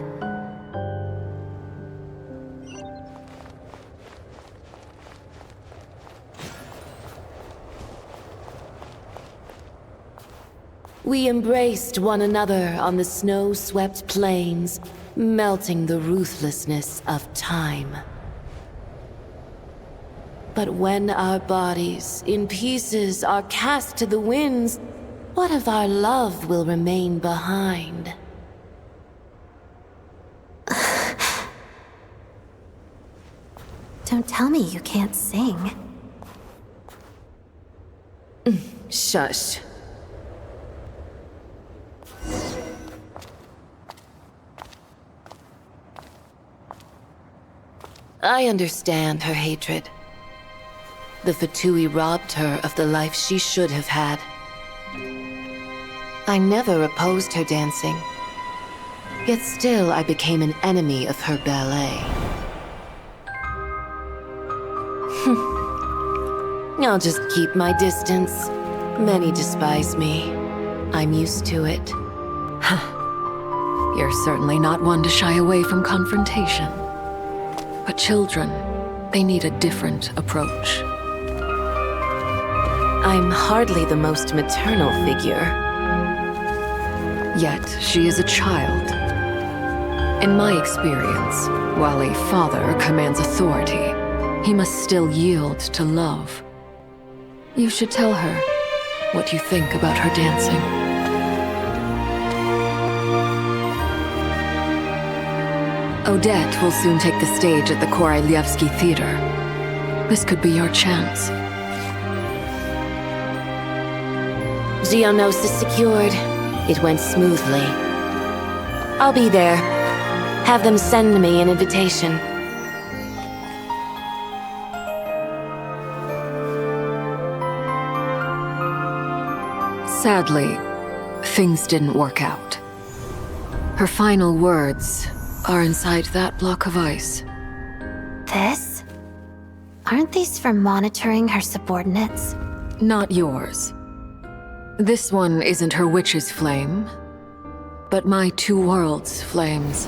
We embraced one another on the snow-swept plains, melting the ruthlessness of time. But when our bodies, in pieces, are cast to the winds, what of our love will remain behind? Don't tell me you can't sing. Shush. I understand her hatred. The Fatui robbed her of the life she should have had. I never opposed her dancing. Yet still I became an enemy of her ballet. I'll just keep my distance. Many despise me. I'm used to it. You're certainly not one to shy away from confrontation. But children, they need a different approach. I'm hardly the most maternal figure. Yet she is a child. In my experience, while a father commands authority, he must still yield to love. You should tell her what you think about her dancing. Odette will soon take the stage at the Korylevsky Theater. This could be your chance. Geonosis secured. It went smoothly. I'll be there. Have them send me an invitation. Sadly, things didn't work out. Her final words are inside that block of ice. This? Aren't these for monitoring her subordinates? Not yours. This one isn't her witch's flame, but my two worlds' flames.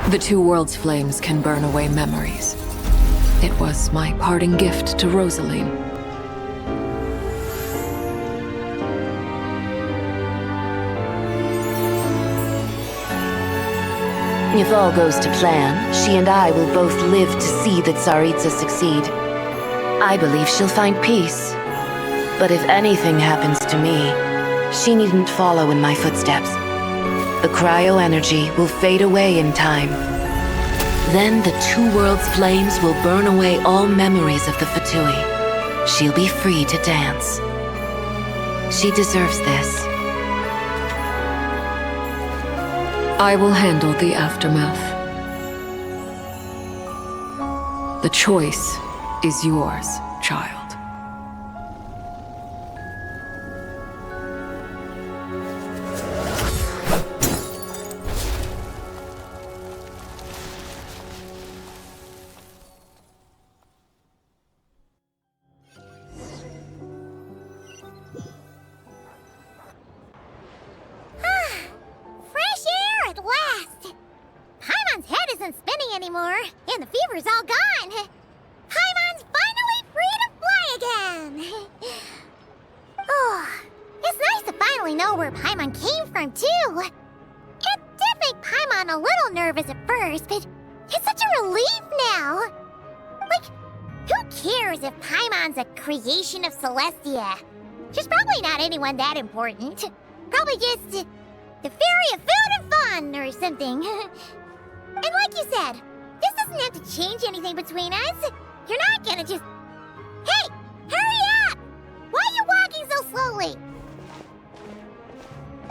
The two worlds' flames can burn away memories. It was my parting gift to Rosalyne. If all goes to plan, she and I will both live to see the Tsaritsa succeed. I believe she'll find peace. But if anything happens to me, she needn't follow in my footsteps. The cryo-energy will fade away in time. Then the two worlds' flames will burn away all memories of the Fatui. She'll be free to dance. She deserves this. I will handle the aftermath. The choice is yours, child. Fresh air at last! Paimon's head isn't spinning anymore, and the fever's all gone. Paimon's finally free to fly again! Oh, it's nice to finally know where Paimon came from, too. It did make Paimon a little nervous at first, but it's such a relief now. Like, who cares if Paimon's a creation of Celestia? She's probably not anyone that important. Probably just the fairy of food and fun or something. And like you said, this doesn't have to change anything between us. You're not gonna just... Hey! Hurry up! Why are you walking so slowly?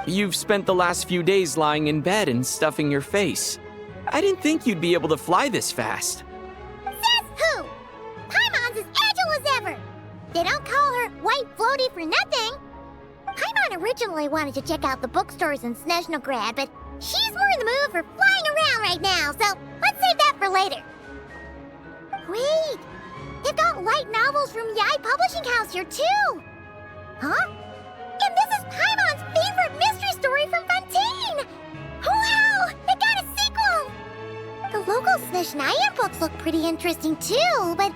You've spent the last few days lying in bed and stuffing your face. I didn't think you'd be able to fly this fast. Says who? Paimon's as agile as ever. They don't call her White Floaty for nothing. Paimon originally wanted to check out the bookstores in Snezhnaya, but she's more in the mood for flying around right now, so let's save that for later. Wait, they've got light novels from the Eye Publishing House here too. Huh? And this is Paimon's favorite mystery story from Fontaine! Wow! It got a sequel! The local Snezhnaya books look pretty interesting too, but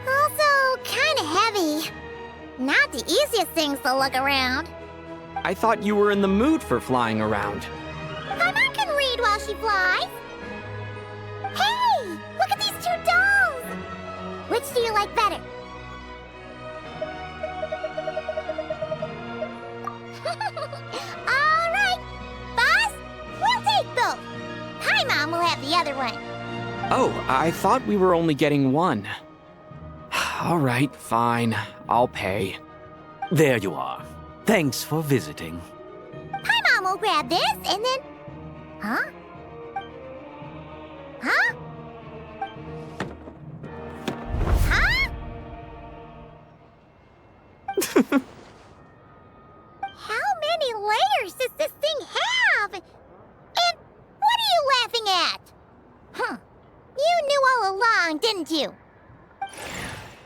also kinda heavy. Not the easiest things to look around. I thought you were in the mood for flying around. Paimon can read while she flies. Hey! Look at these two dolls! Which do you like better? Alright! Boss, we'll take both. Paimon will have the other one. Oh, I thought we were only getting one. All right, fine. I'll pay. There you are. Thanks for visiting. Paimon will grab this and then... Huh? Huh? How many layers does this thing have? And what are you laughing at? Huh. You knew all along, didn't you?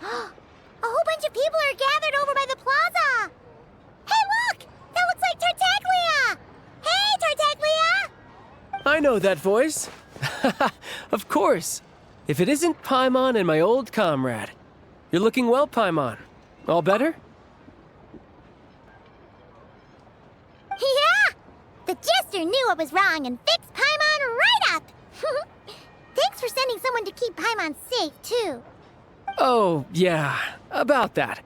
A whole bunch of people are gathered over by the plaza. Hey, look! That looks like Tartaglia! Hey, Tartaglia! I know that voice. Of course. If it isn't Paimon and my old comrade. You're looking well, Paimon. All better? Yeah! The Jester knew I was wrong and fixed Paimon right up! Thanks for sending someone to keep Paimon safe, too. Oh, yeah. About that.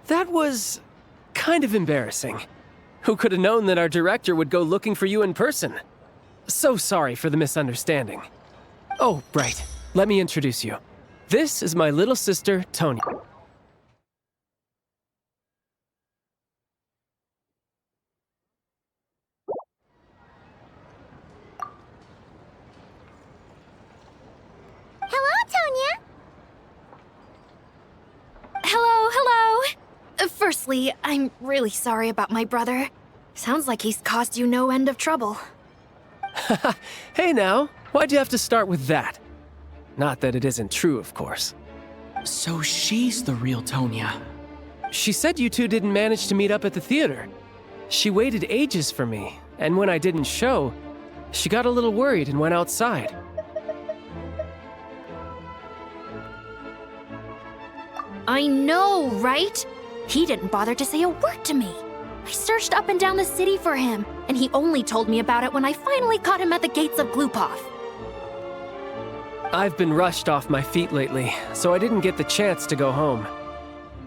That was kind of embarrassing. Who could have known that our director would go looking for you in person? So sorry for the misunderstanding. Oh, right. Let me introduce you. This is my little sister, Tonya. Hello, Tonya! Hello. Firstly, I'm really sorry about my brother. Sounds like he's caused you no end of trouble. Hey now, why'd you have to start with that? Not that it isn't true, of course. So she's the real Tonya. She said you two didn't manage to meet up at the theater. She waited ages for me, and when I didn't show, she got a little worried and went outside. I know, right? He didn't bother to say a word to me. I searched up and down the city for him, and he only told me about it when I finally caught him at the gates of Glupov. I've been rushed off my feet lately, so I didn't get the chance to go home.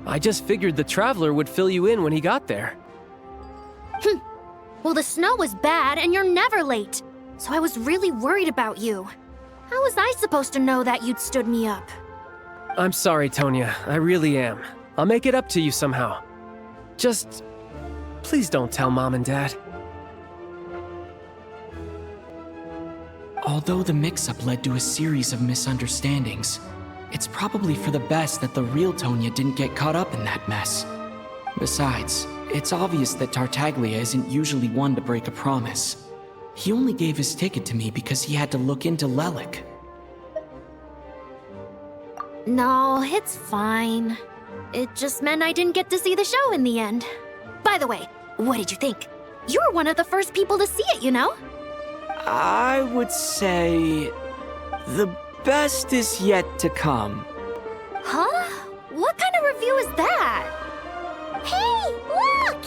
I just figured the Traveler would fill you in when he got there. Well, the snow was bad, and you're never late. So I was really worried about you. How was I supposed to know that you'd stood me up? I'm sorry, Tonya. I really am. I'll make it up to you somehow. Just... please don't tell Mom and Dad. Although the mix-up led to a series of misunderstandings, it's probably for the best that the real Tonya didn't get caught up in that mess. Besides, it's obvious that Tartaglia isn't usually one to break a promise. He only gave his ticket to me because he had to look into Lelik. No, it's fine. It just meant I didn't get to see the show in the end. By the way, what did you think? You were one of the first people to see it, you know? I would say... the best is yet to come. Huh? What kind of review is that? Hey, look!